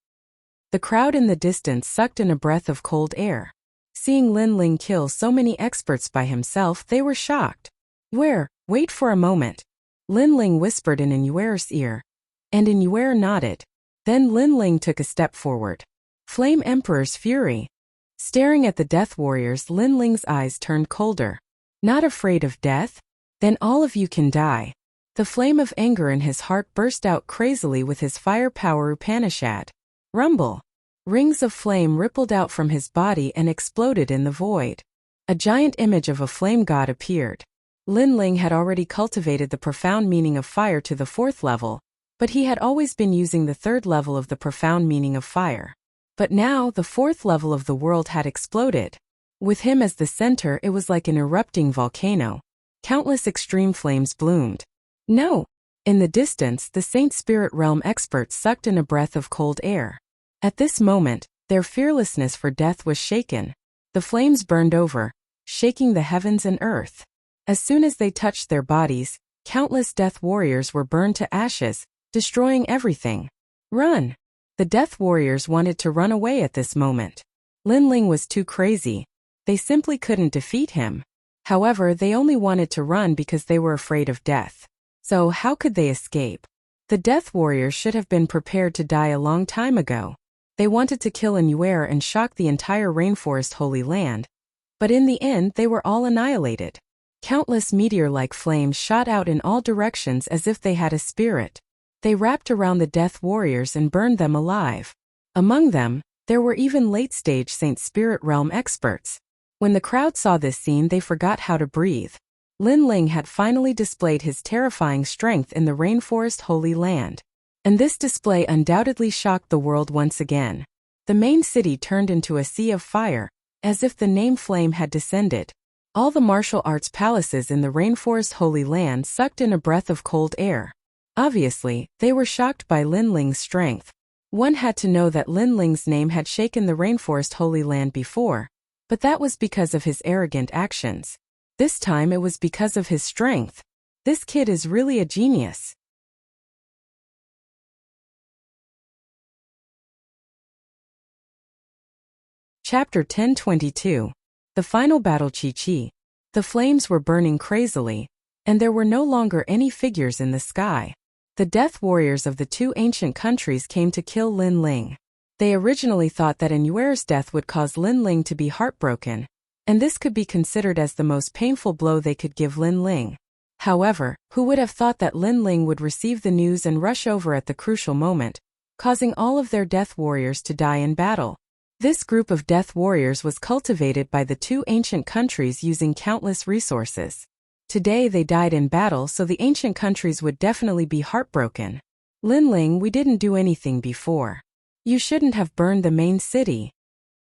The crowd in the distance sucked in a breath of cold air. Seeing Linling kill so many experts by himself, they were shocked. Wait for a moment. Linling whispered in Yuer's ear, and Yuer nodded. Then Linling took a step forward. Flame Emperor's fury. Staring at the death warriors, Linling's eyes turned colder. Not afraid of death? Then all of you can die. The flame of anger in his heart burst out crazily with his fire power Upanishad. Rumble. Rings of flame rippled out from his body and exploded in the void. A giant image of a flame god appeared. Linling had already cultivated the profound meaning of fire to the 4th level, but he had always been using the 3rd level of the profound meaning of fire. But now the 4th level of the world had exploded. With him as the center, it was like an erupting volcano. Countless extreme flames bloomed. No! In the distance, the Saint Spirit Realm experts sucked in a breath of cold air. At this moment, their fearlessness for death was shaken. The flames burned over, shaking the heavens and earth. As soon as they touched their bodies, countless death warriors were burned to ashes, destroying everything. Run! The death warriors wanted to run away at this moment. Linling was too crazy. They simply couldn't defeat him. However, they only wanted to run because they were afraid of death. So how could they escape? The death warriors should have been prepared to die a long time ago. They wanted to kill Annuaire and shock the entire rainforest Holy Land. But in the end they were all annihilated. Countless meteor-like flames shot out in all directions as if they had a spirit. They wrapped around the Death Warriors and burned them alive. Among them, there were even late-stage Saint Spirit Realm experts. When the crowd saw this scene they forgot how to breathe. Lin Ling had finally displayed his terrifying strength in the rainforest Holy Land. And this display undoubtedly shocked the world once again. The main city turned into a sea of fire, as if the name flame had descended. All the martial arts palaces in the rainforest Holy Land sucked in a breath of cold air. Obviously, they were shocked by Lin Ling's strength. One had to know that Lin Ling's name had shaken the rainforest Holy Land before, but that was because of his arrogant actions. This time it was because of his strength. This kid is really a genius. Chapter 1022. The Final Battle. Chi. The flames were burning crazily, and there were no longer any figures in the sky. The Death Warriors of the two ancient countries came to kill Lin Ling. They originally thought that Annuaire's death would cause Lin Ling to be heartbroken, and this could be considered as the most painful blow they could give Lin Ling. However, who would have thought that Lin Ling would receive the news and rush over at the crucial moment, causing all of their Death Warriors to die in battle? This group of Death Warriors was cultivated by the two ancient countries using countless resources. Today they died in battle, so the ancient countries would definitely be heartbroken. Lin Ling, we didn't do anything before. You shouldn't have burned the main city.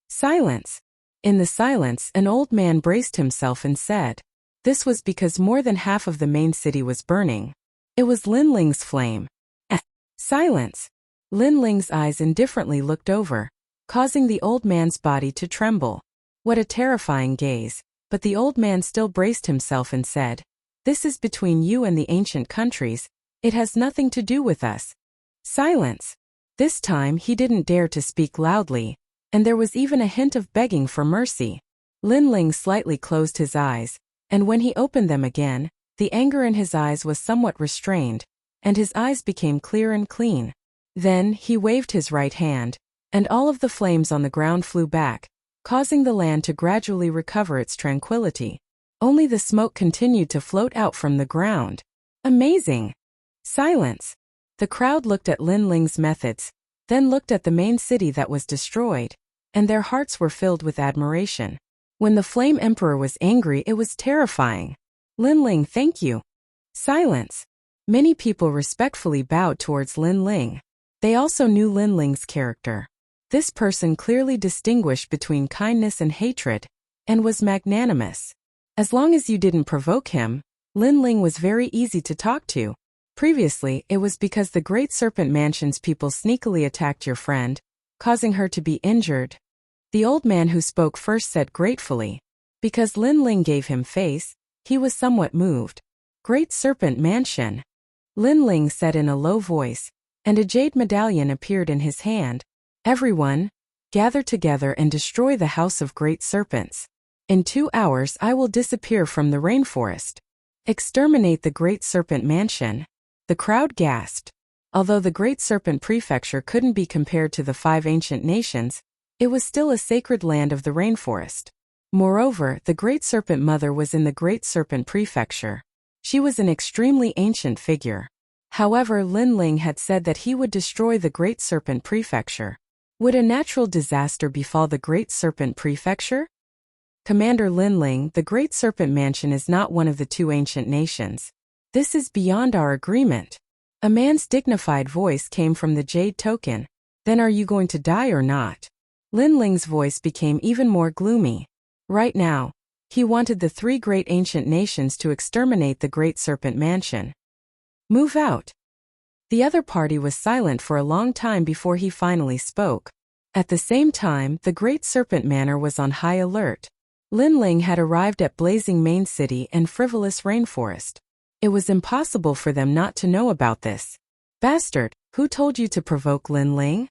Silence. In the silence, an old man braced himself and said, this was because more than half of the main city was burning. It was Lin Ling's flame. Silence. Lin Ling's eyes indifferently looked over, causing the old man's body to tremble. What a terrifying gaze, but the old man still braced himself and said, this is between you and the ancient countries, it has nothing to do with us. Silence. This time he didn't dare to speak loudly, and there was even a hint of begging for mercy. Lin Ling slightly closed his eyes, and when he opened them again, the anger in his eyes was somewhat restrained, and his eyes became clear and clean. Then he waved his right hand, and all of the flames on the ground flew back, causing the land to gradually recover its tranquility. Only the smoke continued to float out from the ground. Amazing! Silence. The crowd looked at Lin Ling's methods, then looked at the main city that was destroyed, and their hearts were filled with admiration. When the Flame Emperor was angry, it was terrifying. Lin Ling, thank you. Silence. Many people respectfully bowed towards Lin Ling. They also knew Lin Ling's character. This person clearly distinguished between kindness and hatred, and was magnanimous. As long as you didn't provoke him, Lin Ling was very easy to talk to. Previously, it was because the Great Serpent Mansion's people sneakily attacked your friend, causing her to be injured. The old man who spoke first said gratefully. Because Lin Ling gave him face, he was somewhat moved. Great Serpent Mansion. Lin Ling said in a low voice, and a jade medallion appeared in his hand. Everyone, gather together and destroy the House of Great Serpents. In 2 hours I will disappear from the rainforest. Exterminate the Great Serpent Mansion. The crowd gasped. Although the Great Serpent Prefecture couldn't be compared to the 5 ancient nations, it was still a sacred land of the rainforest. Moreover, the Great Serpent Mother was in the Great Serpent Prefecture. She was an extremely ancient figure. However, Lin Ling had said that he would destroy the Great Serpent Prefecture. Would a natural disaster befall the Great Serpent Prefecture? Commander Lin Ling, the Great Serpent Mansion is not one of the 2 ancient nations. This is beyond our agreement. A man's dignified voice came from the Jade Token. Then are you going to die or not? Lin Ling's voice became even more gloomy. Right now, he wanted the 3 great ancient nations to exterminate the Great Serpent Mansion. Move out. The other party was silent for a long time before he finally spoke. At the same time, the Great Serpent Manor was on high alert. Lin Ling had arrived at Blazing Main City and Frivolous Rainforest. It was impossible for them not to know about this. Bastard, who told you to provoke Lin Ling?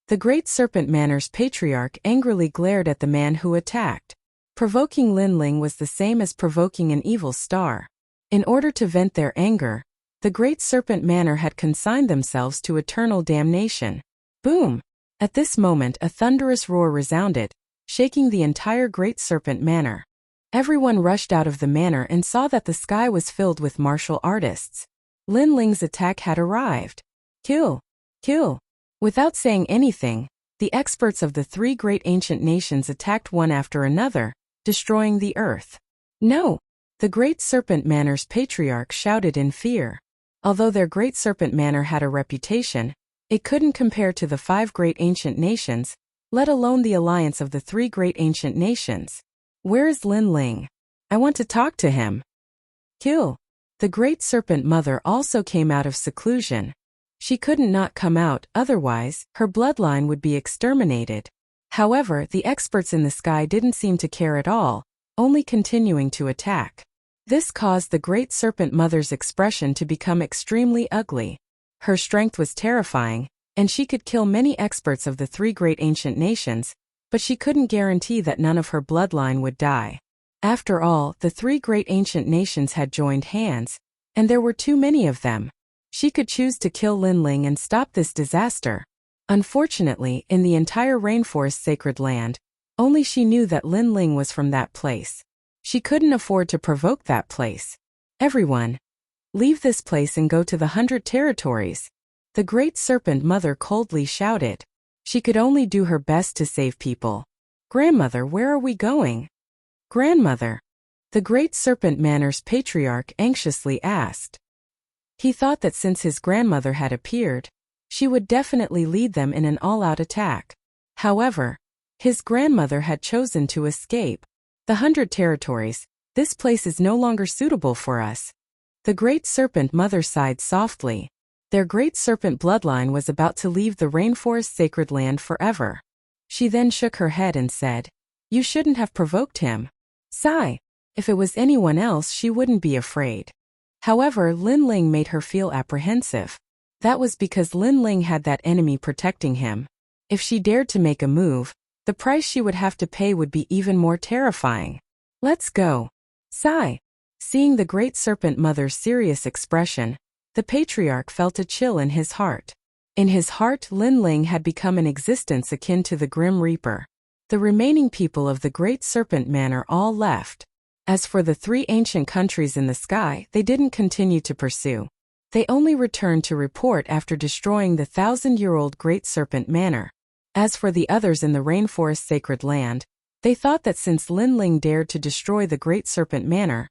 The Great Serpent Manor's patriarch angrily glared at the man who attacked. Provoking Lin Ling was the same as provoking an evil star. In order to vent their anger, the Great Serpent Manor had consigned themselves to eternal damnation. Boom! At this moment a thunderous roar resounded, shaking the entire Great Serpent Manor. Everyone rushed out of the manor and saw that the sky was filled with martial artists. Lin Ling's attack had arrived. Kill! Kill! Without saying anything, the experts of the three great ancient nations attacked one after another, destroying the earth. No! The Great Serpent Manor's patriarch shouted in fear. Although their Great Serpent Manor had a reputation, it couldn't compare to the five great ancient nations, let alone the alliance of the three great ancient nations. Where is Lin Ling? I want to talk to him. Kill! The Great Serpent Mother also came out of seclusion. She couldn't not come out, otherwise, her bloodline would be exterminated. However, the experts in the sky didn't seem to care at all, only continuing to attack. This caused the Great Serpent Mother's expression to become extremely ugly. Her strength was terrifying, and she could kill many experts of the three great ancient nations, but she couldn't guarantee that none of her bloodline would die. After all, the three great ancient nations had joined hands, and there were too many of them. She could choose to kill Lin Ling and stop this disaster. Unfortunately, in the entire rainforest sacred land, only she knew that Lin Ling was from that place. She couldn't afford to provoke that place. Everyone, leave this place and go to the 100 territories. The Great Serpent Mother coldly shouted. She could only do her best to save people. Grandmother, where are we going? Grandmother, the Great Serpent Manor's patriarch anxiously asked. He thought that since his grandmother had appeared, she would definitely lead them in an all-out attack. However, his grandmother had chosen to escape. The 100 territories, this place is no longer suitable for us. The Great Serpent Mother sighed softly. Their Great Serpent bloodline was about to leave the rainforest sacred land forever. She then shook her head and said, "You shouldn't have provoked him." Sigh. If it was anyone else she wouldn't be afraid. However, Lin Ling made her feel apprehensive. That was because Lin Ling had that enemy protecting him. If she dared to make a move, the price she would have to pay would be even more terrifying. Let's go. Sigh. Seeing the Great Serpent Mother's serious expression, the patriarch felt a chill in his heart. In his heart, Lin Ling had become an existence akin to the Grim Reaper. The remaining people of the Great Serpent Manor all left. As for the three ancient countries in the sky, they didn't continue to pursue. They only returned to report after destroying the 1,000-year-old Great Serpent Manor. As for the others in the rainforest sacred land, they thought that since Lin Ling dared to destroy the Great Serpent Manor,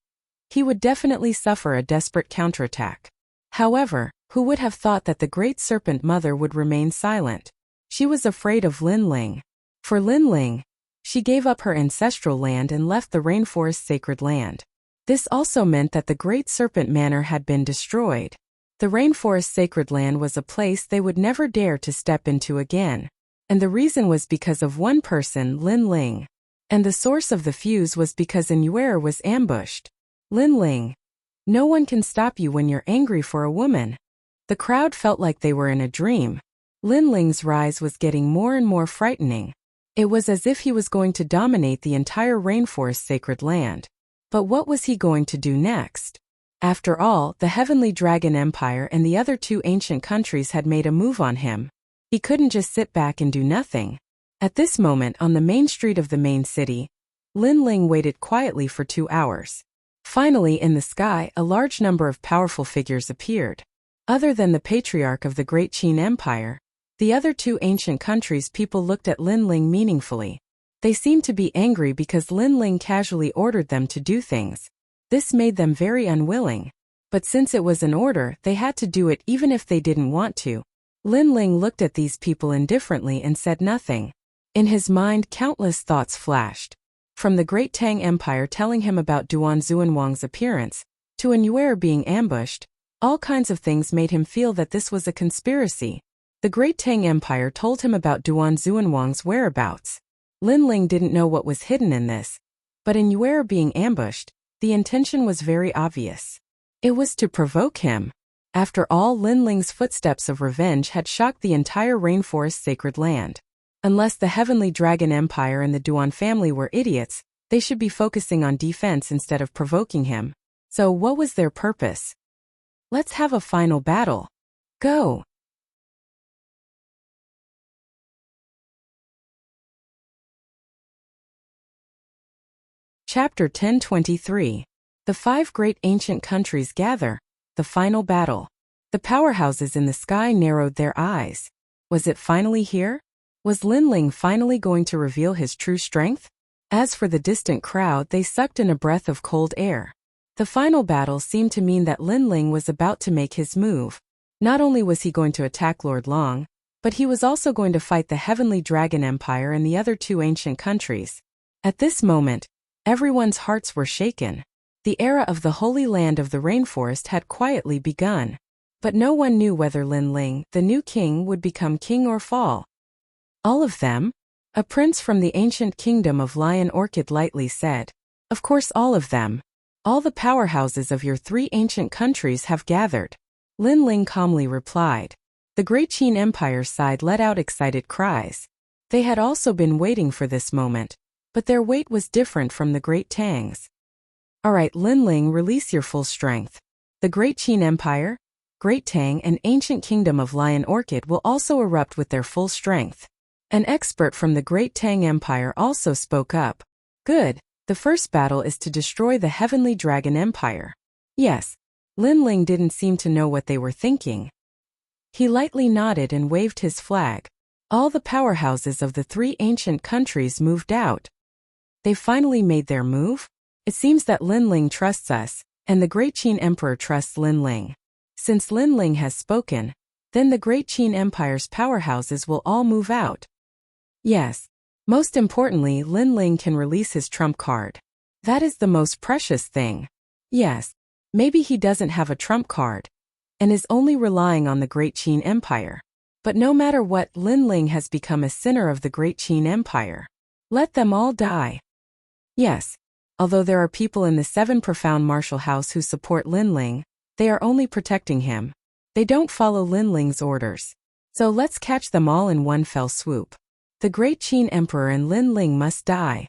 he would definitely suffer a desperate counterattack. However, who would have thought that the Great Serpent Mother would remain silent? She was afraid of Lin Ling. For Lin Ling, she gave up her ancestral land and left the rainforest sacred land. This also meant that the Great Serpent Manor had been destroyed. The rainforest sacred land was a place they would never dare to step into again. And the reason was because of one person, Lin Ling. And the source of the fuse was because Inuer was ambushed. Lin Ling. No one can stop you when you're angry for a woman. The crowd felt like they were in a dream. Lin Ling's rise was getting more and more frightening. It was as if he was going to dominate the entire rainforest sacred land. But what was he going to do next? After all, the Heavenly Dragon Empire and the other two ancient countries had made a move on him. He couldn't just sit back and do nothing. At this moment on the main street of the main city, Lin Ling waited quietly for 2 hours. Finally, in the sky, a large number of powerful figures appeared. Other than the patriarch of the Great Qin Empire, the other two ancient countries' people looked at Lin Ling meaningfully. They seemed to be angry because Lin Ling casually ordered them to do things. This made them very unwilling. But since it was an order, they had to do it even if they didn't want to. Lin Ling looked at these people indifferently and said nothing. In his mind, countless thoughts flashed. From the Great Tang Empire telling him about Duan Xuanwang's appearance, to Inuer being ambushed, all kinds of things made him feel that this was a conspiracy. The Great Tang Empire told him about Duan Xuanwang's whereabouts. Lin Ling didn't know what was hidden in this. But Inuer being ambushed, the intention was very obvious. It was to provoke him. After all, Lin Ling's footsteps of revenge had shocked the entire rainforest sacred land. Unless the Heavenly Dragon Empire and the Duan family were idiots, they should be focusing on defense instead of provoking him. So what was their purpose? Let's have a final battle. Go! Chapter 1023. The 5 Great Ancient Countries Gather. The Final Battle. The powerhouses in the sky narrowed their eyes. Was it finally here? Was Linling finally going to reveal his true strength? As for the distant crowd, they sucked in a breath of cold air. The final battle seemed to mean that Linling was about to make his move. Not only was he going to attack Lord Long, but he was also going to fight the Heavenly Dragon Empire and the other 2 ancient countries. At this moment, everyone's hearts were shaken. The era of the Holy Land of the Rainforest had quietly begun. But no one knew whether Linling, the new king, would become king or fall. All of them? A prince from the ancient kingdom of Lion Orchid lightly said. Of course, all of them. All the powerhouses of your 3 ancient countries have gathered. Linling calmly replied. The Great Qin Empire's side let out excited cries. They had also been waiting for this moment, but their wait was different from the Great Tang's. Alright, Linling, release your full strength. The Great Qin Empire, Great Tang, and ancient kingdom of Lion Orchid will also erupt with their full strength. An expert from the Great Tang Empire also spoke up. Good. The first battle is to destroy the Heavenly Dragon Empire. Yes. Linling didn't seem to know what they were thinking. He lightly nodded and waved his flag. All the powerhouses of the 3 ancient countries moved out. They finally made their move? It seems that Linling trusts us, and the Great Qin Emperor trusts Linling. Since Linling has spoken, then the Great Qin Empire's powerhouses will all move out. Yes. Most importantly, Linling can release his trump card. That is the most precious thing. Yes. Maybe he doesn't have a trump card, and is only relying on the Great Qin Empire. But no matter what, Linling has become a sinner of the Great Qin Empire. Let them all die. Yes. Although there are people in the 7 profound martial house who support Linling, they are only protecting him. They don't follow Linling's orders. So let's catch them all in one fell swoop. The Great Qin Emperor and Linling must die.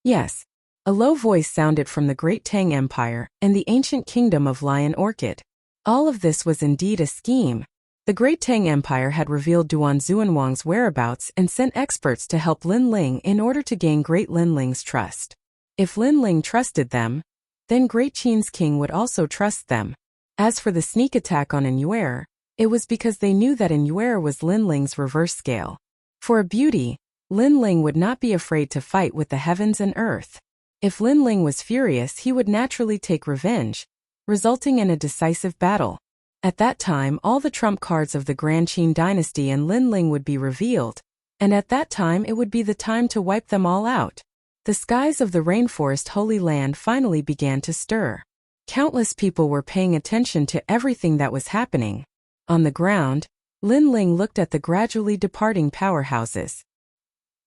Yes. A low voice sounded from the Great Tang Empire and the ancient kingdom of Lion Orchid. All of this was indeed a scheme. The Great Tang Empire had revealed Duan Xuanwang's whereabouts and sent experts to help Linling in order to gain Great Linling's trust. If Linling trusted them, then Great Qin's king would also trust them. As for the sneak attack on Inuer, it was because they knew that Inuer was Linling's reverse scale. For a beauty, Linling would not be afraid to fight with the heavens and earth. If Linling was furious, he would naturally take revenge, resulting in a decisive battle. At that time, all the trump cards of the Grand Qin dynasty and Linling would be revealed, and at that time it would be the time to wipe them all out. The skies of the Rainforest Holy Land finally began to stir. Countless people were paying attention to everything that was happening. On the ground, Linling looked at the gradually departing powerhouses.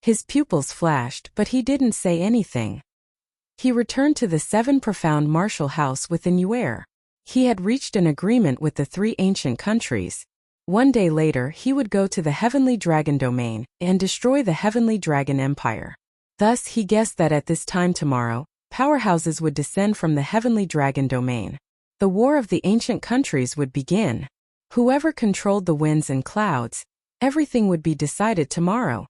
His pupils flashed, but he didn't say anything. He returned to the 7 profound martial house with Inuer. He had reached an agreement with the 3 ancient countries. One day later, he would go to the Heavenly Dragon Domain and destroy the Heavenly Dragon Empire. Thus, he guessed that at this time tomorrow, powerhouses would descend from the Heavenly Dragon Domain. The war of the ancient countries would begin. Whoever controlled the winds and clouds, everything would be decided tomorrow.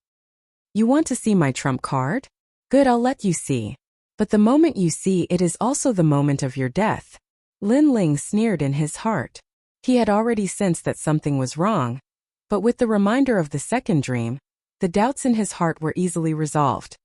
You want to see my trump card? Good, I'll let you see. But the moment you see it is also the moment of your death. Linling sneered in his heart. He had already sensed that something was wrong, but with the reminder of the second dream, the doubts in his heart were easily resolved.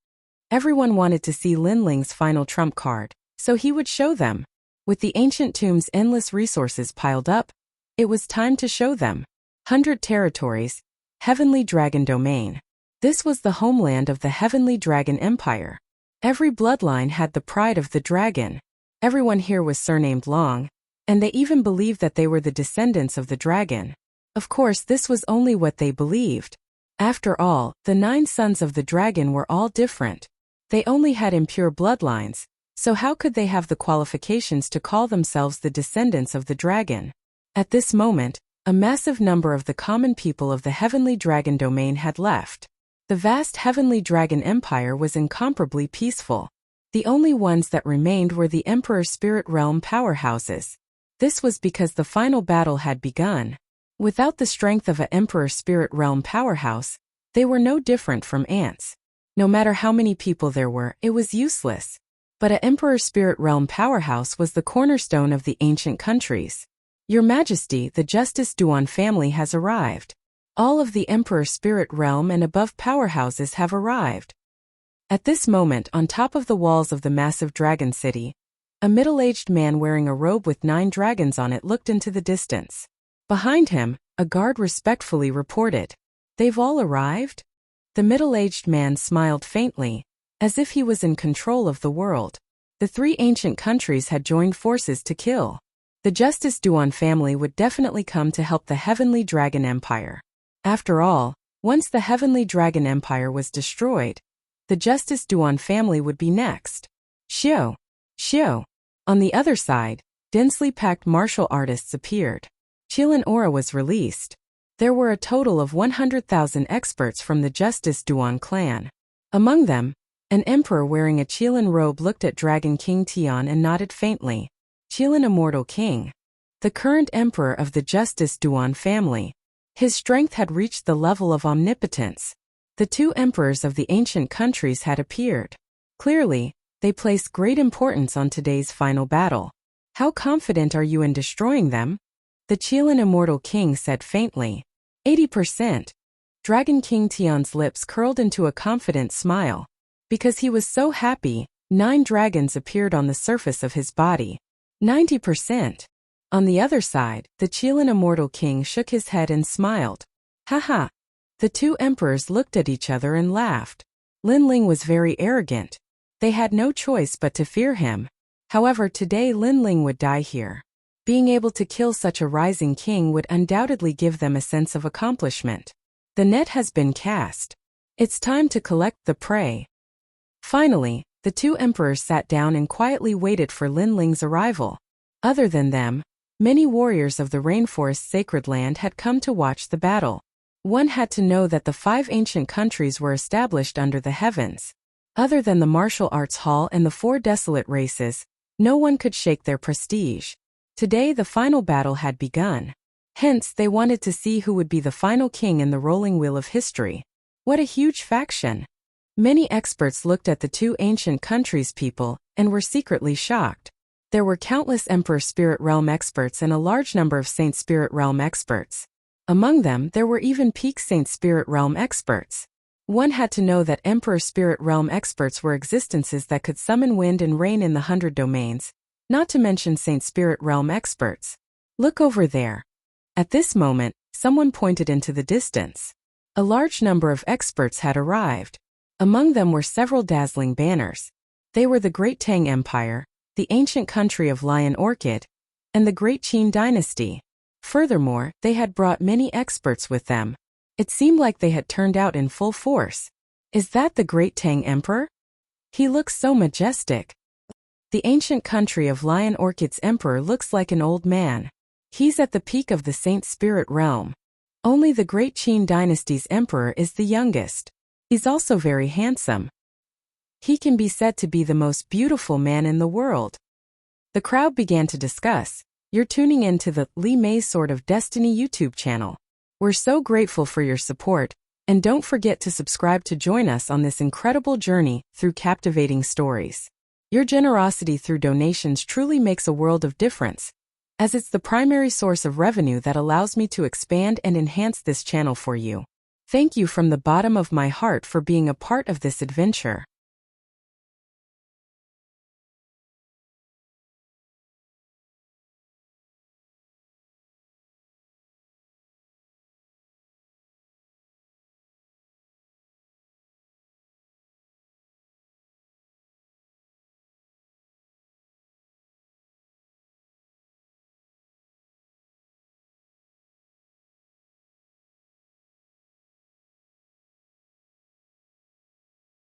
Everyone wanted to see Linling's final trump card, so he would show them. With the ancient tomb's endless resources piled up, it was time to show them. 100 territories, Heavenly Dragon Domain. This was the homeland of the Heavenly Dragon Empire. Every bloodline had the pride of the dragon. Everyone here was surnamed Long, and they even believed that they were the descendants of the dragon. Of course, this was only what they believed. After all, the 9 sons of the dragon were all different. They only had impure bloodlines, so how could they have the qualifications to call themselves the descendants of the dragon? At this moment, a massive number of the common people of the Heavenly Dragon Domain had left. The vast Heavenly Dragon Empire was incomparably peaceful. The only ones that remained were the Emperor Spirit Realm powerhouses. This was because the final battle had begun. Without the strength of an Emperor Spirit Realm powerhouse, they were no different from ants. No matter how many people there were, it was useless. But a Emperor Spirit Realm powerhouse was the cornerstone of the ancient countries. Your Majesty, the Justice Duan family has arrived. All of the Emperor Spirit Realm and above powerhouses have arrived. At this moment, on top of the walls of the massive dragon city, a middle-aged man wearing a robe with 9 dragons on it looked into the distance. Behind him, a guard respectfully reported, "They've all arrived?" The middle-aged man smiled faintly, as if he was in control of the world. The 3 ancient countries had joined forces to kill. The Justice Duan family would definitely come to help the Heavenly Dragon Empire. After all, once the Heavenly Dragon Empire was destroyed, the Justice Duan family would be next. Xiao. Xiao. On the other side, densely packed martial artists appeared. Qilin Aura was released. There were a total of 100,000 experts from the Justice Duan clan. Among them, an emperor wearing a Qilin robe looked at Dragon King Tian and nodded faintly. Qilin Immortal King. The current emperor of the Justice Duan family. His strength had reached the level of omnipotence. The 2 emperors of the ancient countries had appeared. Clearly, they placed great importance on today's final battle. How confident are you in destroying them? The Qilin Immortal King said faintly. 80%. Dragon King Tian's lips curled into a confident smile. Because he was so happy, 9 dragons appeared on the surface of his body. 90%. On the other side, the Qilin Immortal King shook his head and smiled. Haha. The 2 emperors looked at each other and laughed. Linling was very arrogant. They had no choice but to fear him. However, today Linling would die here. Being able to kill such a rising king would undoubtedly give them a sense of accomplishment. The net has been cast. It's time to collect the prey. Finally, the 2 emperors sat down and quietly waited for Linling's arrival. Other than them, many warriors of the rainforest's sacred land had come to watch the battle. One had to know that the 5 ancient countries were established under the heavens. Other than the martial arts hall and the 4 desolate races, no one could shake their prestige. Today the final battle had begun. Hence, they wanted to see who would be the final king in the rolling wheel of history. What a huge faction! Many experts looked at the 2 ancient countries' people and were secretly shocked. There were countless Emperor Spirit Realm experts and a large number of Saint Spirit Realm experts. Among them, there were even peak Saint Spirit Realm experts. One had to know that Emperor Spirit Realm experts were existences that could summon wind and rain in the 100 domains, not to mention Saint Spirit Realm experts. Look over there. At this moment, someone pointed into the distance. A large number of experts had arrived. Among them were several dazzling banners. They were the Great Tang Empire, the ancient country of Lion Orchid, and the Great Qin Dynasty. Furthermore, they had brought many experts with them. It seemed like they had turned out in full force. Is that the Great Tang Emperor? He looks so majestic. The ancient country of Lion Orchid's emperor looks like an old man. He's at the peak of the Saint Spirit Realm. Only the Great Qin Dynasty's emperor is the youngest. He's also very handsome. He can be said to be the most beautiful man in the world. The crowd began to discuss. You're tuning in to the Li Mei's Sword of Destiny YouTube channel. We're so grateful for your support, and don't forget to subscribe to join us on this incredible journey through captivating stories. Your generosity through donations truly makes a world of difference, as it's the primary source of revenue that allows me to expand and enhance this channel for you. Thank you from the bottom of my heart for being a part of this adventure.